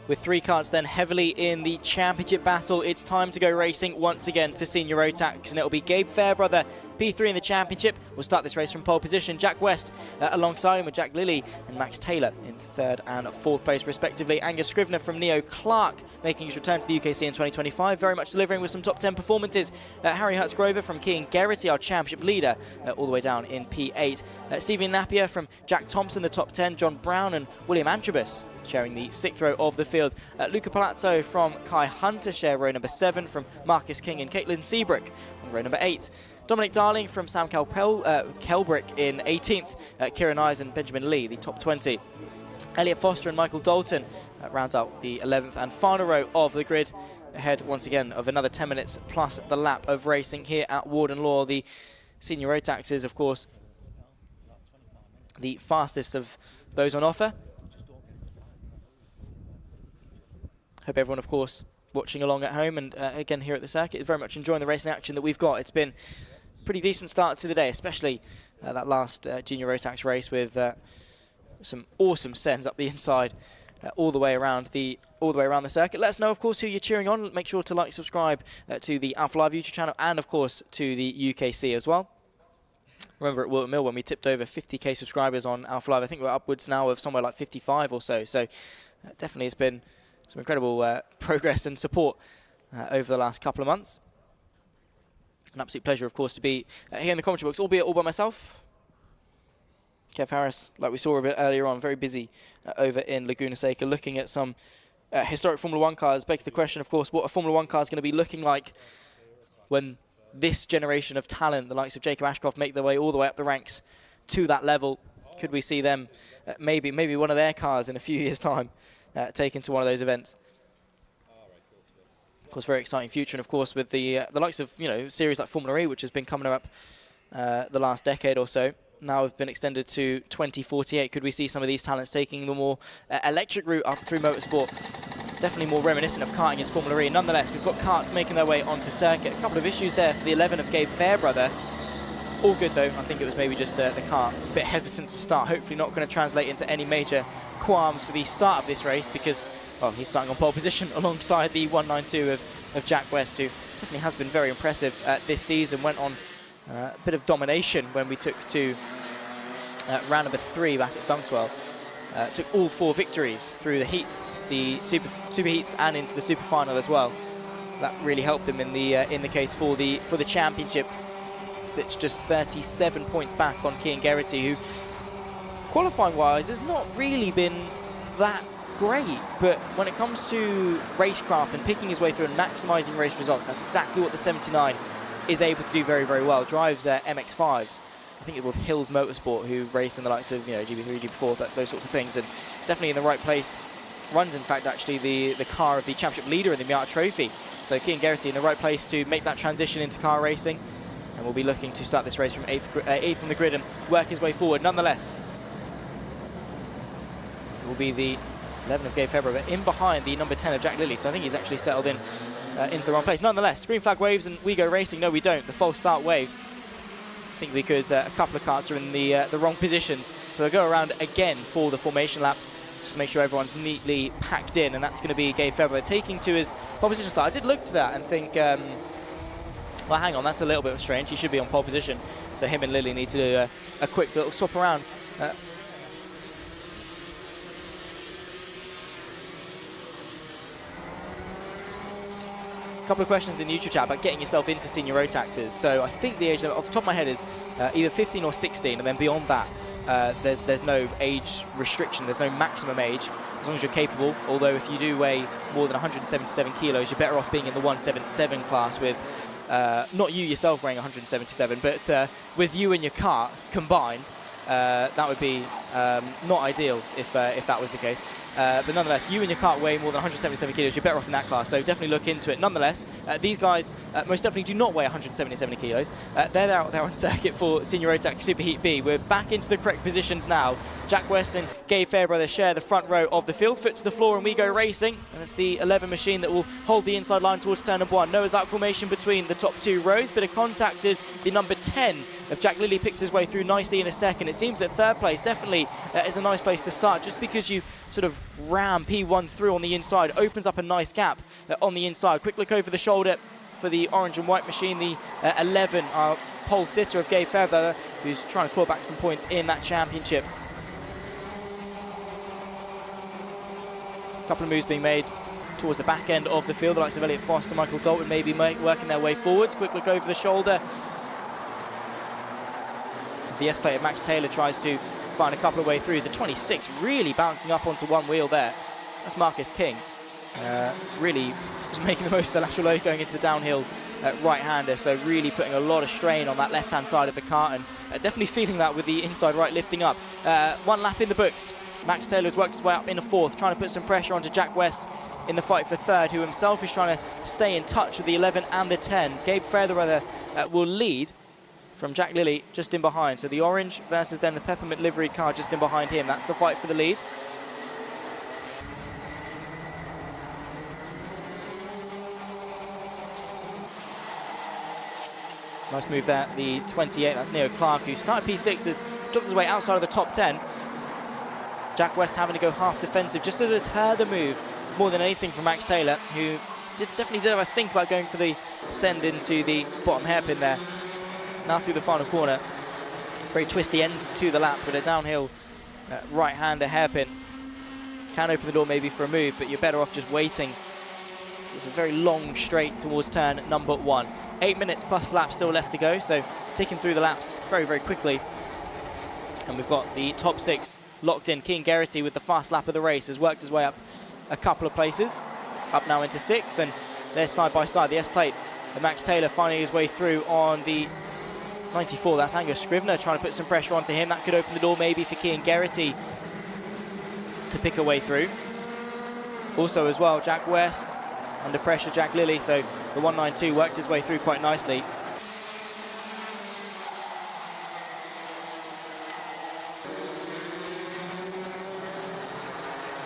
With 3 carts then heavily in the championship battle, it's time to go racing once again for Senior Rotax, and it'll be Gabe Fairbrother, P3 in the championship. We'll start this race from pole position. Jack West alongside him with Jack Lilly and Max Taylor in 3rd and 4th place respectively. Angus Scrivener from Neo Clark making his return to the UKC in 2025, very much delivering with some top 10 performances. Harry Hertzgrover from King Garrity, our championship leader, all the way down in P8. Stephen Napier from Jack Thompson, the top 10. John Brown and William Antrobus sharing the 6th row of the field. Luca Palazzo from Kai Hunter share row number 7 from Marcus King and Caitlin Seabrook on row number 8. Dominic Darling from Sam Kelbrick in 18th. Kieran Eyes and Benjamin Lee, the top 20. Elliot Foster and Michael Dalton rounds out the 11th and final row of the grid, ahead once again of another 10 minutes plus the lap of racing here at Warden Law. The Senior Rotax is, of course, the fastest of those on offer. Hope everyone, of course, watching along at home and again here at the circuit is very much enjoying the racing action that we've got. It's been a pretty decent start to the day, especially that last Junior Rotax race with some awesome sends up the inside all the way around the circuit. Let us know, of course, who you're cheering on. Make sure to like, subscribe to the Alpha Live YouTube channel and, of course, to the UKC as well. Remember at Wilton Mill when we tipped over 50k subscribers on Alpha Live, I think we're upwards now of somewhere like 55 or so. So definitely it's been some incredible progress and support over the last couple of months. An absolute pleasure, of course, to be here in the commentary box, albeit all by myself. Kev Harris, like we saw a bit earlier on, very busy over in Laguna Seca, looking at some historic Formula 1 cars. Begs the question, of course, what a Formula 1 car is going to be looking like when this generation of talent, the likes of Jacob Ashcroft, make their way all the way up the ranks to that level. Could we see them, maybe one of their cars in a few years' time, taken to one of those events? Of course, very exciting future, and of course with the likes of series like Formula E, which has been coming up the last decade or so, now have been extended to 2048. Could we see some of these talents taking the more electric route up through motorsport? Definitely more reminiscent of karting as Formula E. Nonetheless, we've got karts making their way onto circuit. A couple of issues there for the 11 of Gabe Fairbrother. All good though. I think it was maybe just the car a bit hesitant to start. Hopefully not going to translate into any major qualms for the start of this race, because, well, he's starting on pole position alongside the 192 of Jack West, who definitely has been very impressive this season. Went on a bit of domination when we took to round number 3 back at Dunkswell. Took all 4 victories through the heats, the super heats, and into the super final as well. That really helped him in the case for the championship. Sits just 37 points back on King Garrity, who qualifying-wise has not really been that great, but when it comes to racecraft and picking his way through and maximising race results, that's exactly what the 79 is able to do very, very well. Drives MX-5s. I think it was Hills Motorsport, who race in the likes of GB3, GB4, those sorts of things, and definitely in the right place. Runs, in fact, actually the car of the championship leader in the Miata Trophy. So King Garrity in the right place to make that transition into car racing, and we'll be looking to start this race from 8th from the grid and work his way forward. Nonetheless, it will be the 11 of Gabe Fairbrother in behind the number 10 of Jack Lilly. So I think he's actually settled in into the wrong place. Nonetheless, green flag waves and we go racing. No, we don't. The false start waves. I think because a couple of karts are in the wrong positions. So they'll go around again for the formation lap. just to make sure everyone's neatly packed in, and that's going to be Gabe Fairbrother taking to his pole position start. I did look to that and think, well, hang on, that's a little bit strange. He should be on pole position, so him and Lily need to do a quick little swap around. Couple of questions in the YouTube chat about getting yourself into senior Rotaxes. So I think the age limit off the top of my head is either 15 or 16, and then beyond that there's no age restriction, there's no maximum age as long as you're capable. Although if you do weigh more than 177 kilos, you're better off being in the 177 class with not you yourself weighing 177, but with you and your cart combined. That would be not ideal if that was the case. But nonetheless, you and your cart weigh more than 177 kilos, you're better off in that class, so definitely look into it. Nonetheless, these guys most definitely do not weigh 177 kilos. They're out there on circuit for Senior Rotax Superheat B. We're back into the correct positions now. Jack West and Gabe Fairbrother share the front row of the field. Foot to the floor and we go racing. And it's the 11 machine that will hold the inside line towards turn number 1. Noah's Ark formation between the top 2 rows. Bit of contact as the number 10 of Jack Lilly picks his way through nicely in a second. It seems that third place definitely is a nice place to start, just because you sort of ram P1 through on the inside, opens up a nice gap on the inside. Quick look over the shoulder for the orange and white machine, the 11 pole sitter of Gabe Fairbrother, who's trying to claw back some points in that championship. A couple of moves being made towards the back end of the field. The likes of Elliot Foster, Michael Dalton maybe working their way forwards. Quick look over the shoulder as the S-plate of Max Taylor tries to find a couple of way through. The 26 really bouncing up onto one wheel there. That's Marcus King. Really just making the most of the lateral load going into the downhill right-hander, so really putting a lot of strain on that left-hand side of the car, and definitely feeling that with the inside right lifting up. One lap in the books. Max Taylor's worked his way up in a fourth, trying to put some pressure onto Jack West in the fight for third, who himself is trying to stay in touch with the 11 and the 10. Gabe Fairbrother will lead from Jack Lilly just in behind. So the orange versus then the peppermint livery car just in behind him. That's the fight for the lead. Nice move there, the 28, that's Neo Clark, who started P6, has dropped his way outside of the top 10. Jack West having to go half defensive just to deter the move more than anything from Max Taylor, who definitely did have a think about going for the send into the bottom hairpin there. Now through the final corner, very twisty end to the lap with a downhill right-hander hairpin. Can open the door maybe for a move, but you're better off just waiting. So it's a very long straight towards turn number 1. 8 minutes plus lap still left to go, so ticking through the laps very, very quickly. And we've got the top 6 locked in. Keane Geraghty with the fast lap of the race has worked his way up a couple of places, up now into 6th, and they're side by side. The S-plate of Max Taylor finding his way through on the 94, that's Angus Scrivener trying to put some pressure onto him. That could open the door maybe for Keane Geraghty to pick a way through. Also as well, Jack West under pressure, Jack Lilly, so the 192 worked his way through quite nicely.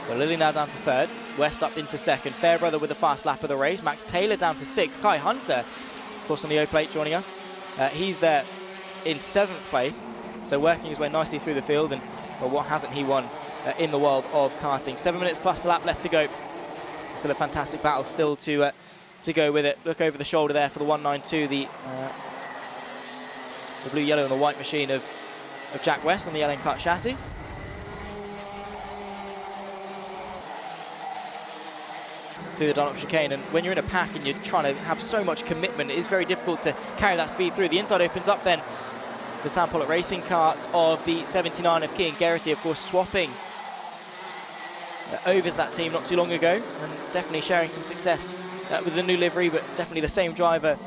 So Lilly now down to 3rd, West up into 2nd, Fairbrother with the fast lap of the race, Max Taylor down to 6th, Kai Hunter, of course on the O-plate joining us. He's there in 7th place, so working his way nicely through the field, and well, what hasn't he won in the world of karting? 7 minutes plus the lap left to go. Still a fantastic battle still to go with it. Look over the shoulder there for the 192, the blue, yellow and the white machine of Jack West on the Yellen Cut chassis. Through the Dunlop chicane, and when you're in a pack and you're trying to have so much commitment, it is very difficult to carry that speed through. The inside opens up then. The Sam Pollock Racing cart of the 79 of Keane Geraghty, of course, swapping overs that team not too long ago, and definitely sharing some success with the new livery, but definitely the same driver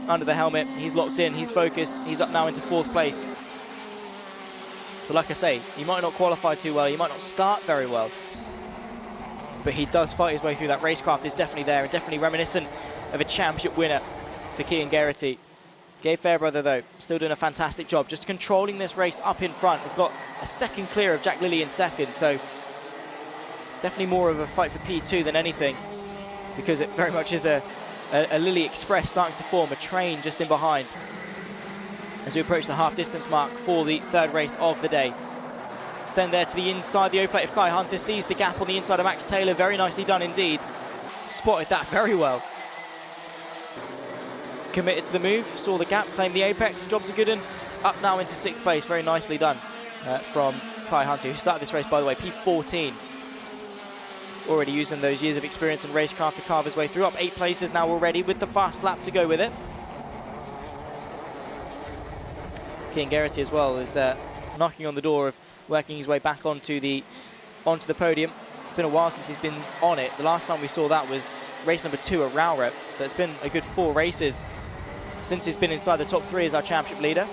under the helmet. He's locked in, he's focused, he's up now into 4th place. So like I say, he might not qualify too well, he might not start very well, but he does fight his way through. That racecraft is definitely there, and definitely reminiscent of a championship winner for Keane Geraghty. Gabe Fairbrother, though, still doing a fantastic job, just controlling this race up in front. He's got a second clear of Jack Lilly in 2nd, so definitely more of a fight for P2 than anything, because it very much is a Lilly Express starting to form, a train just in behind as we approach the half-distance mark for the 3rd race of the day. Send there to the inside. The O-plate of Kai Hunter sees the gap on the inside of Max Taylor. Very nicely done indeed. Spotted that very well. Committed to the move, saw the gap, claimed the apex. Jobs are good and up now into 6th place. Very nicely done from Kai Hunter, who started this race, by the way, P14. Already using those years of experience in racecraft to carve his way through. Up 8 places now already with the fast lap to go with it. King Garrity as well is knocking on the door of working his way back onto the podium. It's been a while since he's been on it. The last time we saw that was race number 2 at Rowrep. So it's been a good 4 races since he's been inside the top 3 as our championship leader.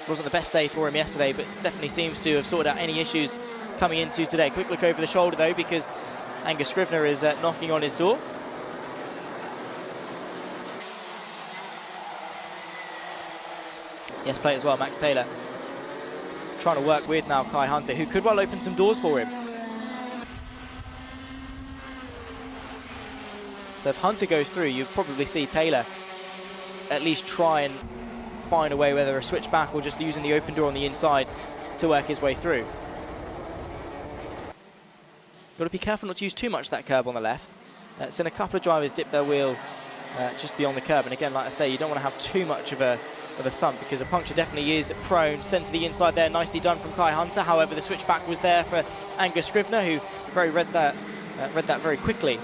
Wasn't the best day for him yesterday, but definitely seems to have sorted out any issues coming into today. Quick look over the shoulder though, because Angus Scrivener is knocking on his door. Yes, play as well, Max Taylor. Trying to work with now Kai Hunter, who could well open some doors for him. So if Hunter goes through, you'd probably see Taylor at least try and find a way, whether a switch back or just using the open door on the inside to work his way through. Got to be careful not to use too much of that curb on the left. Seen a couple of drivers dip their wheel just beyond the curb, and again, like I say, you don't want to have too much of a thump, because a puncture definitely is prone. Sent to the inside there, nicely done from Kai Hunter. However, the switch back was there for Angus Scrivener, who read that very quickly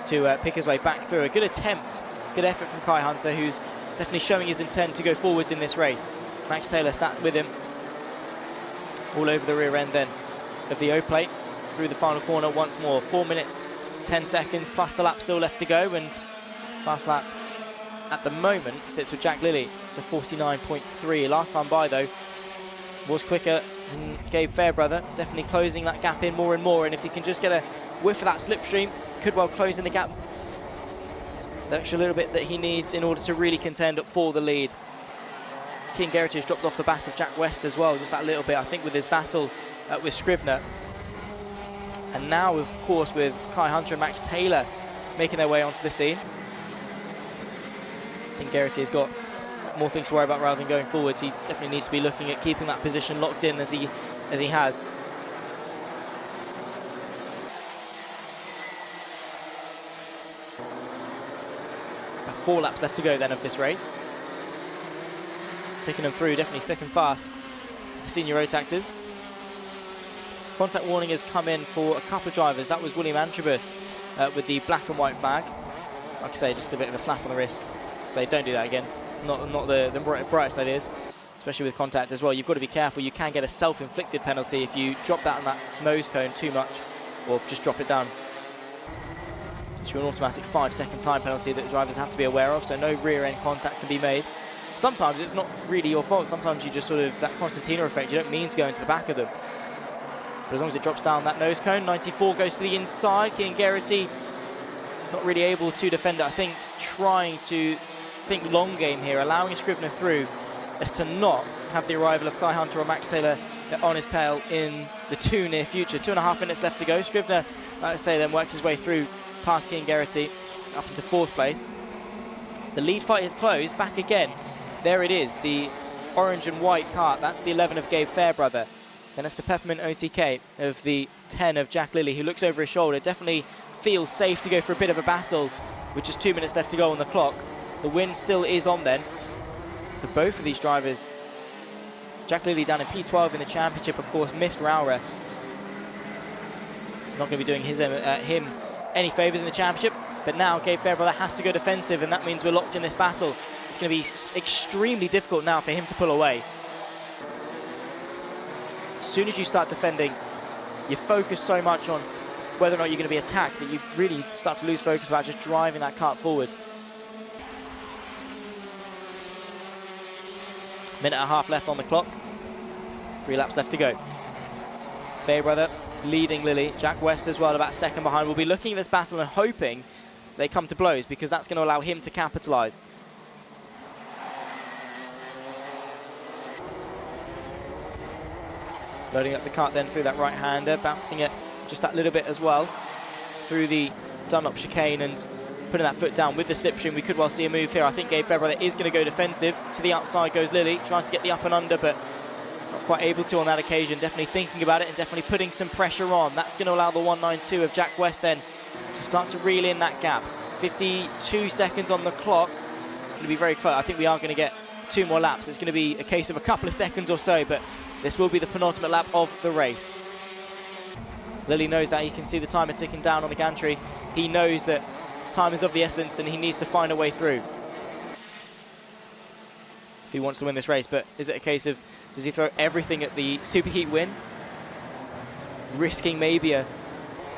to pick his way back through. A good attempt, good effort from Kai Hunter, who's definitely showing his intent to go forwards in this race. Max Taylor sat with him all over the rear end then of the O-plate through the final corner once more. 4 minutes, 10 seconds, plus the lap still left to go, and last lap at the moment sits with Jack Lilly, so 49.3. Last time by though was quicker than Gabe Fairbrother, definitely closing that gap in more and more, and if he can just get a whiff of that slipstream, could well close in the gap the extra little bit that he needs in order to really contend for the lead. King Garrity has dropped off the back of Jack West as well, just that little bit, I think, with his battle with Scrivener. And now, of course, with Kai Hunter and Max Taylor making their way onto the scene. I think Garrity has got more things to worry about rather than going forwards. He definitely needs to be looking at keeping that position locked in as he has. About 4 laps left to go then of this race. Taking them through definitely thick and fast. The senior Rotaxes. Contact warning has come in for a couple of drivers. That was William Antrobus with the black and white flag. Like I say, just a bit of a slap on the wrist. So don't do that again. Not the brightest ideas, especially with contact as well. You've got to be careful. You can get a self-inflicted penalty if you drop that on that nose cone too much, or just drop it down. It's an automatic 5-second time penalty that drivers have to be aware of, so no rear-end contact can be made. Sometimes it's not really your fault. Sometimes you just sort of, that Constantina effect, you don't mean to go into the back of them. But as long as it drops down that nose cone, 94 goes to the inside. King Garrity not really able to defend it. I think trying to think long game here, allowing Scrivener through as to not have the arrival of Kai Hunter or Max Taylor on his tail in the too near future. 2.5 minutes left to go. Scrivener, like I say, then works his way through past King Garrity up into 4th place. The lead fight is closed. Back again. There it is, the orange and white cart. That's the 11 of Gabe Fairbrother. Then it's the Peppermint OTK of the 10 of Jack Lilly, who looks over his shoulder. Definitely feels safe to go for a bit of a battle with just 2 minutes left to go on the clock. The win still is on then for both of these drivers. Jack Lilly down in P12 in the championship, of course, missed Rowrep. Not going to be doing him any favours in the championship, but now Gabe Fairbrother has to go defensive, and that means we're locked in this battle. It's going to be extremely difficult now for him to pull away. As soon as you start defending, you focus so much on whether or not you're going to be attacked that you really start to lose focus about just driving that kart forward. Minute and a half left on the clock. 3 laps left to go. Fairbrother leading Lilly. Jack West as well, about second behind. We'll be looking at this battle and hoping they come to blows, because that's going to allow him to capitalise. Loading up the kart then through that right-hander, bouncing it just that little bit as well through the Dunlop chicane and putting that foot down with the slipstream. We could well see a move here. I think Gabe Fairbrother is going to go defensive. To the outside goes Lilly, tries to get the up and under, but not quite able to on that occasion. Definitely thinking about it and definitely putting some pressure on. That's going to allow the 192 of Jack West then to start to reel in that gap. 52 seconds on the clock. It's going to be very close. I think we are going to get 2 more laps. It's going to be a case of a couple of seconds or so, but this will be the penultimate lap of the race. Lilly knows that. He can see the timer ticking down on the gantry. He knows that time is of the essence and he needs to find a way through if he wants to win this race. But is it a case of, does he throw everything at the superheat win, risking maybe a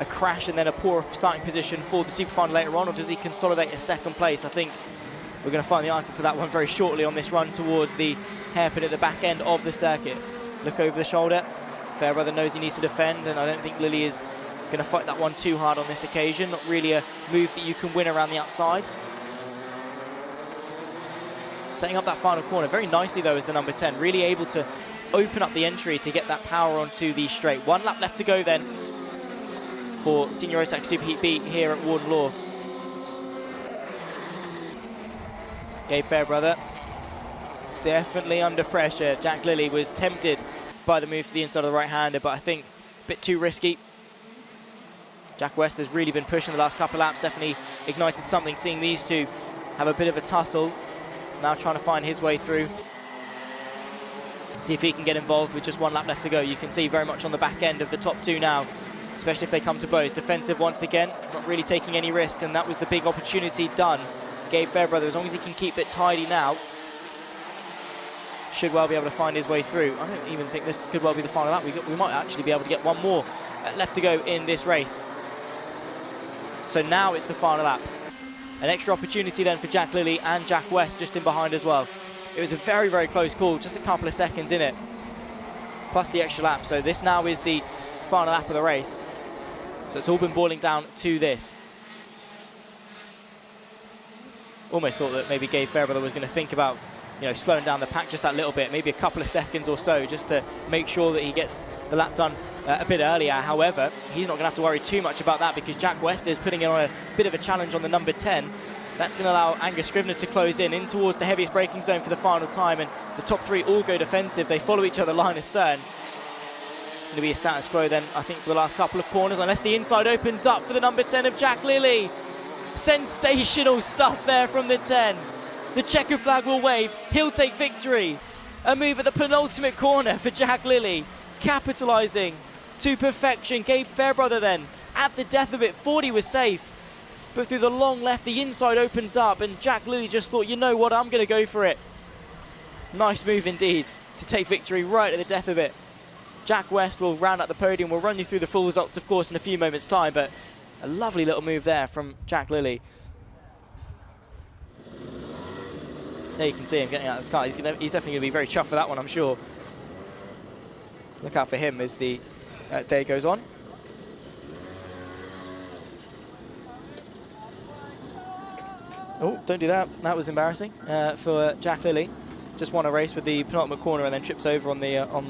crash and then a poor starting position for the super final later on, or does he consolidate a second place? I think we're going to find the answer to that one very shortly on this run towards the hairpin at the back end of the circuit. Look over the shoulder. Fairbrother knows he needs to defend, and I don't think Lilly is going to fight that one too hard on this occasion. Not really a move that you can win around the outside. Setting up that final corner very nicely though is the number 10. Really able to open up the entry to get that power onto the straight. 1 lap left to go then for Senior Rotax Superheat B here at Warden Law. Gabe Fairbrother definitely under pressure. Jack Lilly was tempted by the move to the inside of the right-hander, but I think a bit too risky. Jack West has really been pushing the last couple of laps, definitely ignited something, seeing these two have a bit of a tussle. Now trying to find his way through. See if he can get involved with just 1 lap left to go. You can see very much on the back end of the top 2 now, especially if they come to blows. Defensive once again, not really taking any risks, and that was the big opportunity done. Gabe Fairbrother, as long as he can keep it tidy now, should well be able to find his way through. I don't even think this could well be the final lap. We might actually be able to get 1 more left to go in this race. So now it's the final lap. An extra opportunity then for Jack Lilly and Jack West just in behind as well. It was a very, very close call, just a couple of seconds in it, plus the extra lap. So this now is the final lap of the race. So it's all been boiling down to this. Almost thought that maybe Gabe Fairbrother was going to think about, you know, slowing down the pack just that little bit, maybe a couple of seconds or so, just to make sure that he gets the lap done a bit earlier. However, he's not going to have to worry too much about that because Jack West is putting in on a bit of a challenge on the number 10. That's going to allow Angus Scrivener to close in towards the heaviest braking zone for the final time, and the top 3 all go defensive. They follow each other line astern. Going to be a status quo then, I think, for the last couple of corners, unless the inside opens up for the number 10 of Jack Lilly. Sensational stuff there from the 10. The checker flag will wave. He'll take victory. A move at the penultimate corner for Jack Lilly, capitalising to perfection. Gabe Fairbrother then, at the death of it, 40 was safe. But through the long left, the inside opens up, and Jack Lilly just thought, you know what, I'm going to go for it. Nice move indeed to take victory right at the death of it. Jack West will round out the podium. We'll run you through the full results, of course, in a few moments' time, but a lovely little move there from Jack Lilly. There you can see him getting out of the car. He's definitely going to be very chuffed for that one, I'm sure. Look out for him as the day goes on. Oh, don't do that. That was embarrassing for Jack Lilly. Just won a race with the penultimate corner and then trips over on the on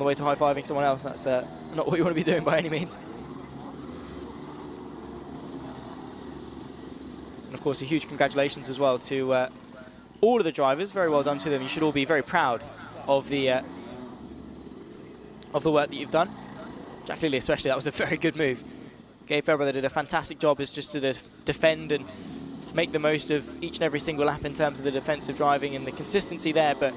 the way to high-fiving someone else. That's not what you want to be doing by any means. And of course, a huge congratulations as well to all of the drivers. Very well done to them. You should all be very proud of the work that you've done. Jack Lilly especially, that was a very good move. Gabe Fairbrother did a fantastic job as just to defend and make the most of each and every single lap in terms of the defensive driving and the consistency there, but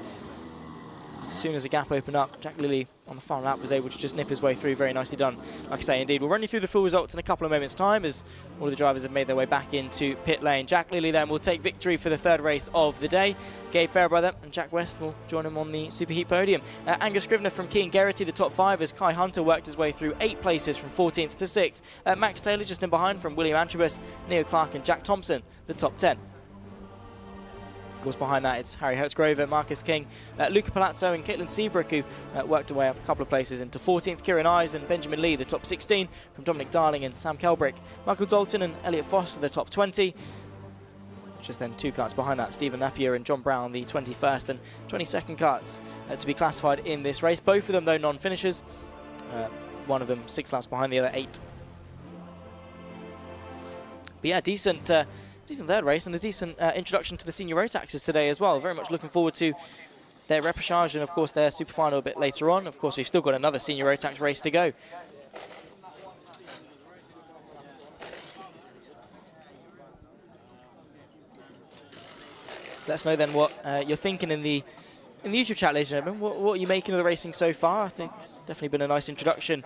as soon as a gap opened up, Jack Lilly on the final lap was able to just nip his way through. Very nicely done. Like I say, indeed. We'll run you through the full results in a couple of moments' time as all of the drivers have made their way back into pit lane. Jack Lilly then will take victory for the 3rd race of the day. Gabe Fairbrother and Jack West will join him on the Superheat podium. Angus Scrivener from Keane Geraghty, the top 5, as Kai Hunter worked his way through 8 places from 14th to 6th. Max Taylor just in behind from William Antrobus, Neil Clark and Jack Thompson, the top 10. Of course, behind that, it's Harry Hertzgrover, Marcus King, Luca Palazzo and Caitlin Seabrook, who worked away up a couple of places into 14th. Kieran Eyes and Benjamin Lee, the top 16, from Dominic Darling and Sam Kelbrick. Michael Dalton and Elliot Foster, the top 20. Just then 2 carts behind that, Stephen Napier and John Brown, the 21st and 22nd carts to be classified in this race. Both of them, though, non-finishers. One of them 6 laps behind the other 8. But yeah, decent 3rd race and a decent introduction to the senior Rotaxes today as well. Very much looking forward to their Repage and, of course, their Super Final a bit later on. Of course, we've still got another Senior Rotax race to go. Let us know then what you're thinking in the YouTube chat, ladies and gentlemen. What are you making of the racing so far? I think it's definitely been a nice introduction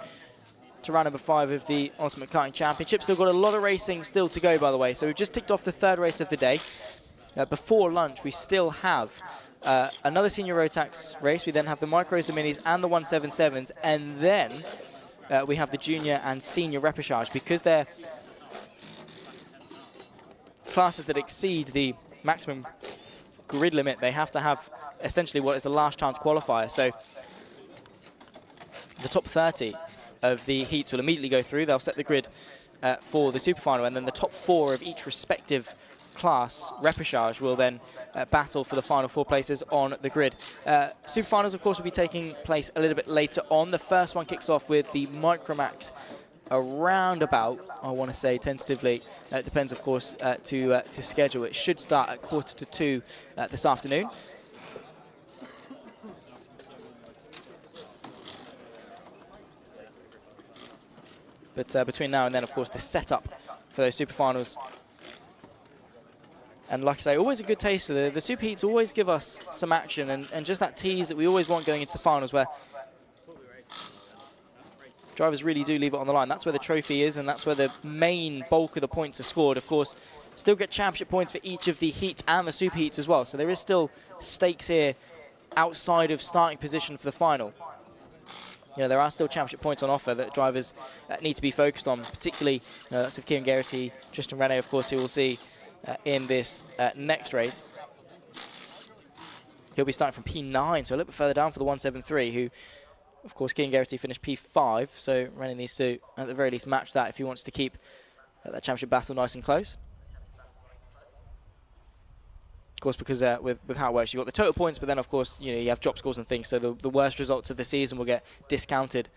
to round number 5 of the Ultimate Karting Championship. Still got a lot of racing still to go, by the way. So we've just ticked off the 3rd race of the day. Before lunch, we still have another Senior Rotax race. We then have the Micros, the Minis, and the 177s. And then we have the Junior and Senior Repechage. Because they're classes that exceed the maximum grid limit, they have to have essentially what is the last chance qualifier. So the top 30 of the heats will immediately go through. They'll set the grid for the Super Final, and then the top 4 of each respective class Repechage will then battle for the final 4 places on the grid. Super Finals, of course, will be taking place a little bit later on. The first one kicks off with the Microax around about, I want to say tentatively, it depends, of course, to schedule. It should start at 1:45 this afternoon. But between now and then, of course, the setup for those Super Finals. And like I say, always a good taste of the Super Heats always give us some action and just that tease that we always want going into the finals, where drivers really do leave it on the line. That's where the trophy is, and that's where the main bulk of the points are scored. Of course, still get championship points for each of the heats and the Super Heats as well. So there is still stakes here outside of starting position for the final. You know, there are still championship points on offer that drivers need to be focused on, particularly that's of Kieran Geraghty, Tristan Rene, of course, who we'll see in this next race. He'll be starting from P9, so a little bit further down for the 173, who, of course, Kieran Geraghty finished P5, so Rene needs to, at the very least, match that if he wants to keep that championship battle nice and close. Of course, because with how it works, you've got the total points, but then, of course, you know, you have drop scores and things, so the worst results of the season will get discounted.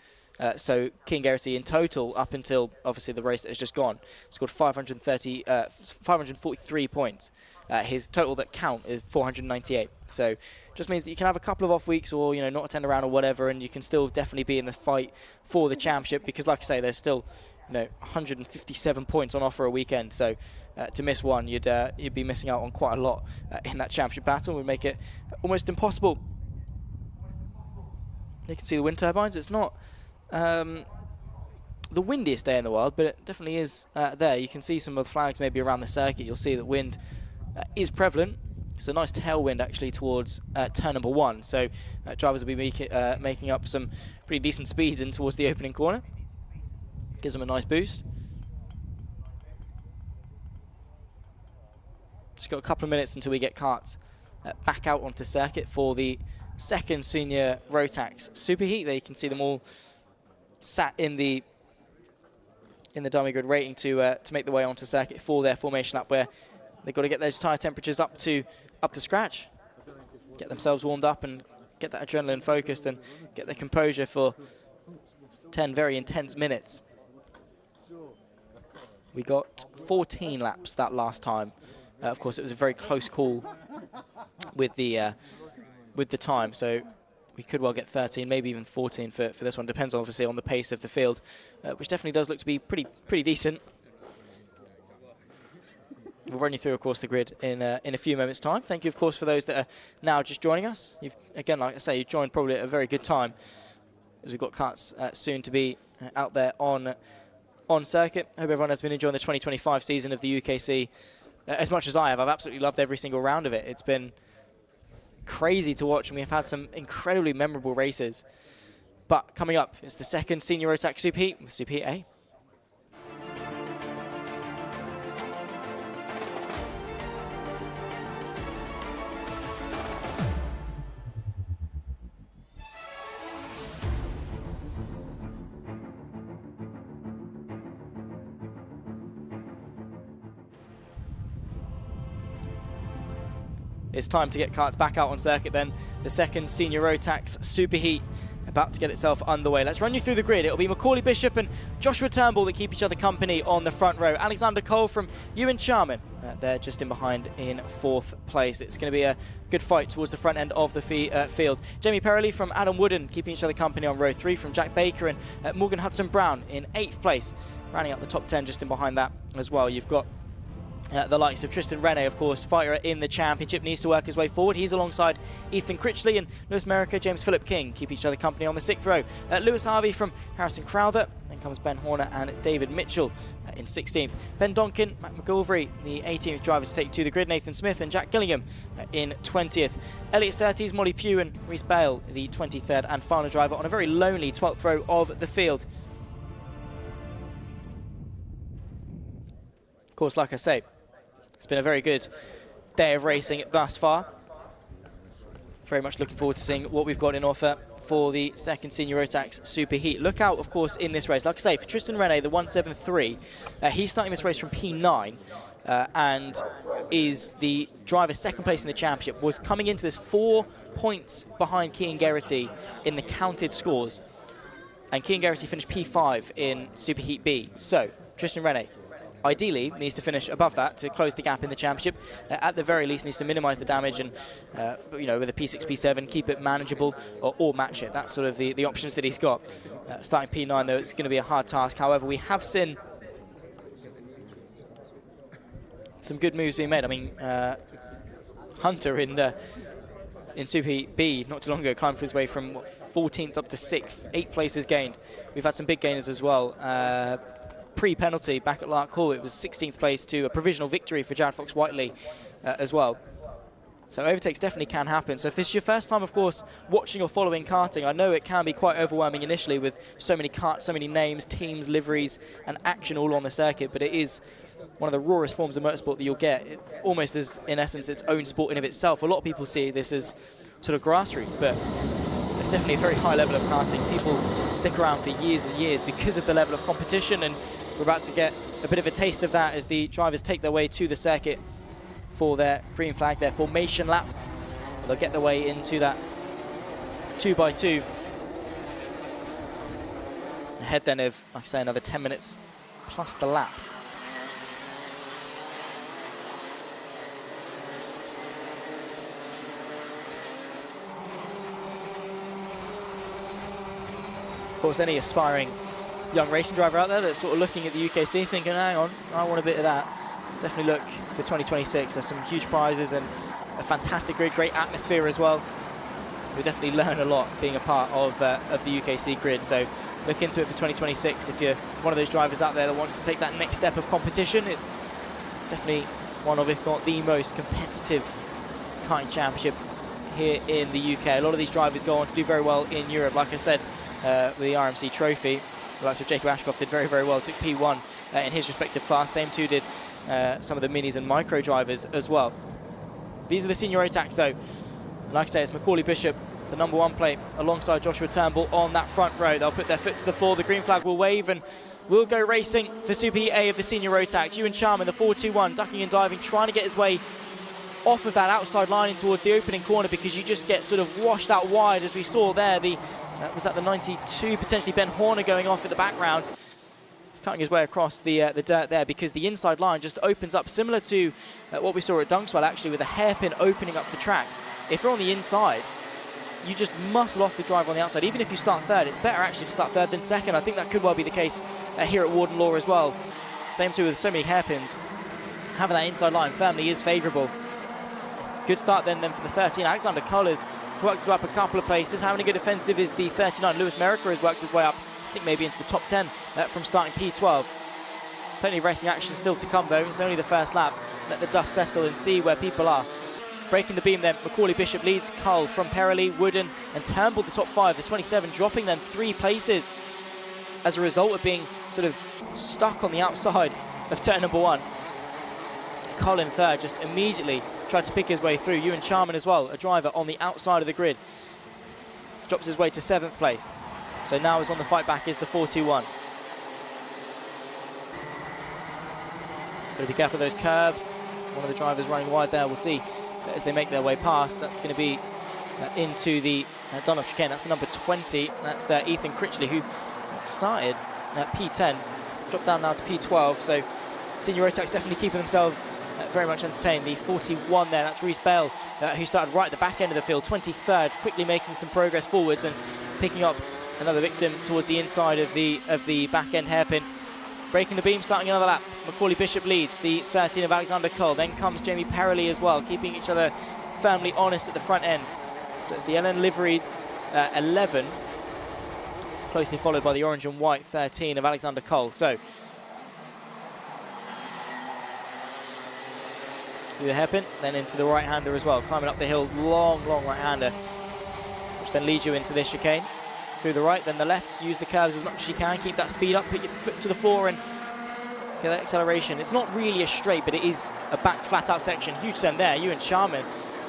So Kieran Geraghty in total, up until, obviously, the race that has just gone, scored 543 points. His total that count is 498. So just means that you can have a couple of off weeks or, you know, not attend a round or whatever, and you can still definitely be in the fight for the championship, because, like I say, there's still, you know, 157 points on offer a weekend. So to miss one, you'd be missing out on quite a lot in that championship battle. It would make it almost impossible. You can see the wind turbines. It's not the windiest day in the world, but it definitely is there. You can see some of the flags maybe around the circuit. You'll see that wind is prevalent. It's a nice tailwind actually towards turn number 1. So drivers will be making up some pretty decent speeds in towards the opening corner. Gives them a nice boost. Just got a couple of minutes until we get karts back out onto circuit for the second Senior Rotax Superheat. There you can see them all sat in the dummy grid waiting to make their way onto circuit for their formation lap, where they've got to get those tyre temperatures up to scratch, get themselves warmed up and get that adrenaline focused and get their composure for 10 very intense minutes. We got 14 laps that last time. Of course, it was a very close call with the time, so we could well get 13, maybe even 14 for this one. Depends obviously on the pace of the field, which definitely does look to be pretty decent. We'll run you through, of course, the grid in a few moments' time. Thank you, of course, for those that are now just joining us. You've, again, like I say, you've joined probably at a very good time, as we've got karts soon to be out there on circuit. Hope everyone has been enjoying the 2025 season of the UKC as much as I have. I've absolutely loved every single round of it. It's been crazy to watch, and we've had some incredibly memorable races. But coming up, it's the second Senior Rotax Superheat with Superheat A. It's time to get karts back out on circuit then. The second Senior Rotax Superheat about to get itself underway. Let's run you through the grid. It'll be Macaulay Bishop and Joshua Turnbull that keep each other company on the front row. Alexander Cole from Ewan Charman, they're just in behind in 4th place. It's going to be a good fight towards the front end of the field. Jamie Perrelli from Adam Wooden keeping each other company on row 3 from Jack Baker, and Morgan Hudson-Brown in 8th place. Rounding up the top 10 just in behind that as well. You've got the likes of Tristan Rene, of course, fighter in the championship, needs to work his way forward. He's alongside Ethan Critchley, and Lewis Merricker, James Philip King keep each other company on the 6th row. Lewis Harvey from Harrison Crowther, then comes Ben Horner and David Mitchell in 16th. Ben Donkin, Matt McGilvery, the 18th driver to take to the grid. Nathan Smith and Jack Gillingham in 20th. Elliot Surtees, Molly Pugh and Rhys Bale, the 23rd and final driver on a very lonely 12th row of the field. Of course, like I say, it's been a very good day of racing thus far. Very much looking forward to seeing what we've got in offer for the second senior Rotax Super Heat. Look out, of course, in this race. Like I say, for Tristan Rene, the 173, he's starting this race from P9 and is the driver 2nd place in the championship. Was coming into this 4 points behind Cian Geraghty in the counted scores. And Cian Geraghty finished P5 in Super Heat B. So, Tristan Rene ideally needs to finish above that to close the gap in the championship. At the very least, needs to minimise the damage and, with a P6, P7, keep it manageable or match it. That's sort of the options that he's got. Starting P9, though, it's going to be a hard task. However, we have seen some good moves being made. I mean, Hunter in Super Heat B not too long ago climbed his way from 14th up to 6th, 8 places gained. We've had some big gainers as well. Pre-penalty back at Lark Hall, it was 16th place to a provisional victory for Jared Fox-Whiteley as well. So overtakes definitely can happen. So if this is your first time, of course, watching or following karting, I know it can be quite overwhelming initially with so many karts, so many names, teams, liveries, and action all on the circuit, but it is one of the rawest forms of motorsport that you'll get. It almost as, in essence, its own sport in of itself. A lot of people see this as sort of grassroots, but it's definitely a very high level of karting. People stick around for years and years because of the level of competition, and we're about to get a bit of a taste of that as the drivers take their way to the circuit for their green flag, their formation lap. They'll get their way into that 2x2. Ahead then of, like I say, another 10 minutes plus the lap. Of course, any aspiring young racing driver out there that's sort of looking at the UKC thinking, hang on, I want a bit of that. Definitely look for 2026. There's some huge prizes and a fantastic grid, great atmosphere as well. You'll definitely learn a lot being a part of the UKC grid. So look into it for 2026. If you're one of those drivers out there that wants to take that next step of competition, it's definitely one of, if not the most competitive karting championship here in the UK. A lot of these drivers go on to do very well in Europe. Like I said, with the RMC Trophy, the likes of Jacob Ashcroft did very, very well, took P1 in his respective class. Same too did some of the minis and micro drivers as well. These are the senior Rotax though. Like I say, it's Macaulay Bishop, the #1 plate, alongside Joshua Turnbull on that front row. They'll put their foot to the floor, the green flag will wave, and we'll go racing for Super Heat A of the senior Rotax. Ewan Charman, the 421, ducking and diving, trying to get his way off of that outside line towards the opening corner, because you just get sort of washed out wide, as we saw there. Was that the 92, potentially Ben Horner going off at the background, cutting his way across the dirt there, because the inside line just opens up, similar to what we saw at Dunkswell actually, with a hairpin opening up the track. If you're on the inside, you just muscle off the driver on the outside. Even if you start third, it's better actually to start third than second. I think that could well be the case here at Warden Law as well. Same too with so many hairpins. Having that inside line firmly is favourable. Good start then for the 13. Alexander Collins works his way up a couple of places. Having a good offensive is the 39. Lewis Merricker has worked his way up, I think maybe into the top 10 from starting P12. Plenty of racing action still to come though. It's only the first lap. Let the dust settle and see where people are. Breaking the beam then, Macaulay Bishop leads Cull from Perrelli, Wooden and Turnbull the top 5. The 27 dropping then 3 places as a result of being sort of stuck on the outside of turn #1. Cull in third, just immediately tried to pick his way through. Ewan Charman as well, a driver on the outside of the grid. Drops his way to 7th place. So now is on the fight back is the 421. Got to be careful of those curbs. One of the drivers running wide there, we'll see as they make their way past. That's going to be into the Dunlop chicane. That's the number 20. That's Ethan Critchley, who started at P10, dropped down now to P12. So Senior Rotax definitely keeping themselves very much entertained. The 41 there, that's Reese Bell, who started right at the back end of the field, 23rd, quickly making some progress forwards and picking up another victim towards the inside of the back end hairpin. Breaking the beam, starting another lap. Macaulay Bishop leads, the 13 of Alexander Cole. Then comes Jamie Perrelly as well, keeping each other firmly honest at the front end. So it's the Ellen liveried 11, closely followed by the orange and white 13 of Alexander Cole. So through the hairpin, then into the right-hander as well, climbing up the hill, long right-hander, which then leads you into this chicane. Through the right, then the left, use the curves as much as you can, keep that speed up, put your foot to the floor and get that acceleration. It's not really a straight, but it is a back flat-out section. Huge send there. Ewan Sharman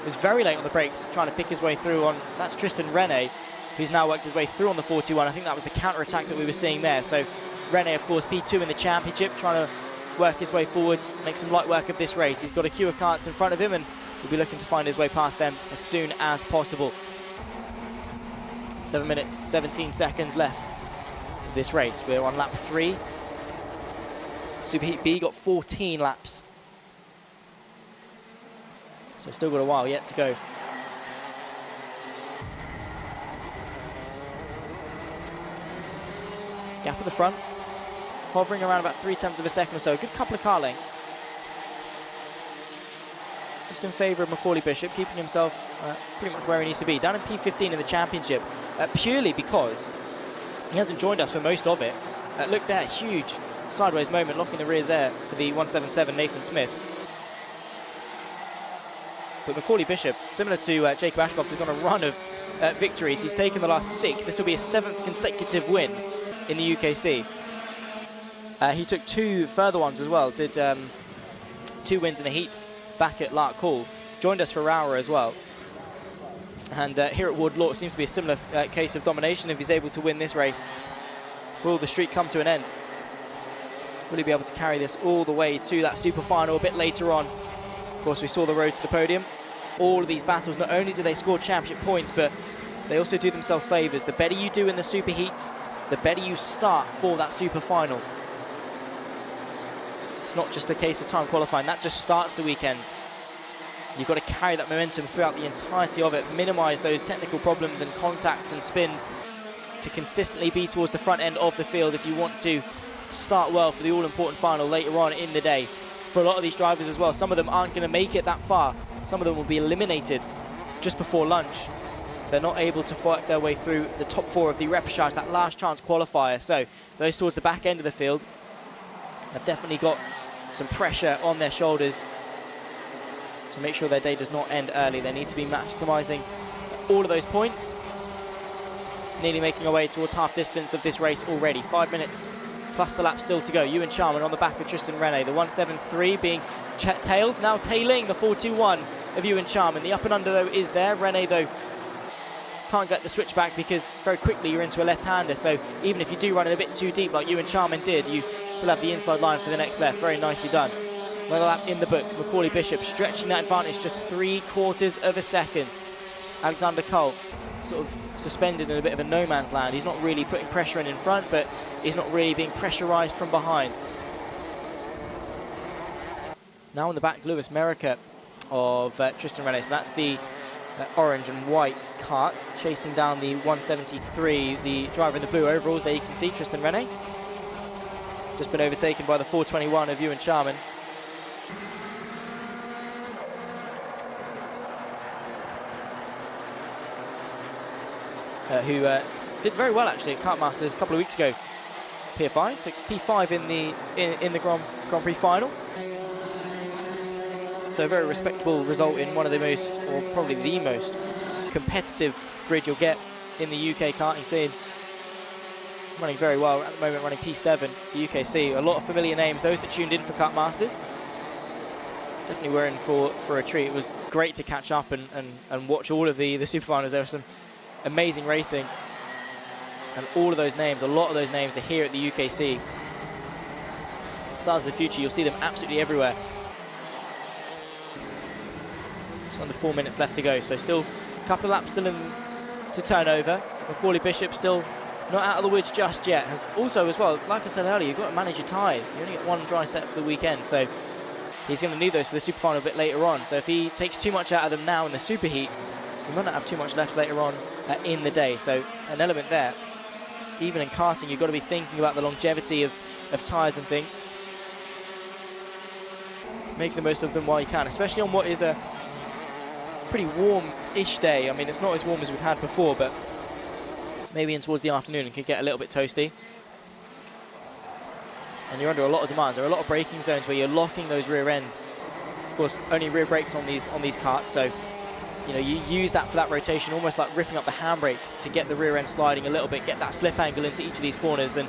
was very late on the brakes, trying to pick his way through on, that's Tristan Rene, who's now worked his way through on the 41. I think that was the counter-attack that we were seeing there. So Rene, of course, P2 in the championship, trying to work his way forwards, make some light work of this race. He's got a queue of karts in front of him and he'll be looking to find his way past them as soon as possible. 7 minutes, 17 seconds left of this race. We're on lap 3. Superheat B got 14 laps. So still got a while yet to go. Gap at the front, hovering around about 0.3 of a second or so. A good couple of car lengths. Just in favour of Macaulay Bishop, keeping himself pretty much where he needs to be. Down in P15 in the championship, purely because he hasn't joined us for most of it. Look there, huge sideways moment, locking the rears air for the 177 Nathan Smith. But Macaulay Bishop, similar to Jacob Ashcroft, is on a run of victories. He's taken the last 6. This will be his 7th consecutive win in the UKC. He took 2 further ones as well, did 2 wins in the heats back at Lark Hall. Joined us for Rower as well. And here at Warden, it seems to be a similar case of domination. If he's able to win this race, will the streak come to an end? Will he be able to carry this all the way to that super final a bit later on? Of course, we saw the road to the podium. All of these battles, not only do they score championship points, but they also do themselves favours. The better you do in the super heats, the better you start for that super final. It's not just a case of time qualifying, that just starts the weekend. You've got to carry that momentum throughout the entirety of it, minimise those technical problems and contacts and spins to consistently be towards the front end of the field if you want to start well for the all-important final later on in the day. For a lot of these drivers as well, some of them aren't going to make it that far. Some of them will be eliminated just before lunch. They're not able to work their way through the top 4 of the repechage, that last chance qualifier. So those towards the back end of the field have definitely got some pressure on their shoulders to make sure their day does not end early. They need to be maximising all of those points. Nearly making our way towards half distance of this race already. 5 minutes plus the lap still to go. Ewan Charman on the back of Tristan Rene. The 173 being tailed, now tailing the 421 of Ewan Charman. The up and under though is there. Rene though can't get the switch back because very quickly you're into a left-hander. So even if you do run it a bit too deep like Ewan Charman did, you still have the inside line for the next left. Very nicely done. Another lap in the books. Macaulay Bishop stretching that advantage to 3/4 of a second. Alexander Cole sort of suspended in a bit of a no man's land. He's not really putting pressure in front, but he's not really being pressurized from behind. Now in the back, Lewis Merica of Tristan Rene. So that's the orange and white kart chasing down the 173, the driver in the blue overalls. There you can see Tristan Rene. Just been overtaken by the 421 of Ewan Charman. Who did very well actually at Kart Masters a couple of weeks ago. P5, took P5 in the Grand Prix final. So a very respectable result in one of the most, or probably the most, competitive grid you'll get in the UK karting scene. Running very well at the moment, running P7 for UKC. A lot of familiar names, those that tuned in for Kart Masters. Definitely were in for a treat. It was great to catch up and watch all of the super finals. There was some amazing racing. And all of those names, a lot of those names are here at the UKC. Stars of the future, you'll see them absolutely everywhere. Just under 4 minutes left to go, so still couple of laps still in to turn over. Macaulay Bishop still not out of the woods just yet. Has also as well, like I said earlier, you've got to manage your tyres. You only get one dry set for the weekend, so he's going to need those for the super final a bit later on. So if he takes too much out of them now in the superheat, he might not have too much left later on in the day. So an element there. Even in karting, you've got to be thinking about the longevity of tyres and things. Make the most of them while you can, especially on what is a pretty warm-ish day. I mean, it's not as warm as we've had before, but maybe in towards the afternoon it could get a little bit toasty. And you're under a lot of demands. There are a lot of braking zones where you're locking those rear end. Of course, only rear brakes on these karts, so you know, you use that for that rotation, almost like ripping up the handbrake to get the rear end sliding a little bit, get that slip angle into each of these corners, and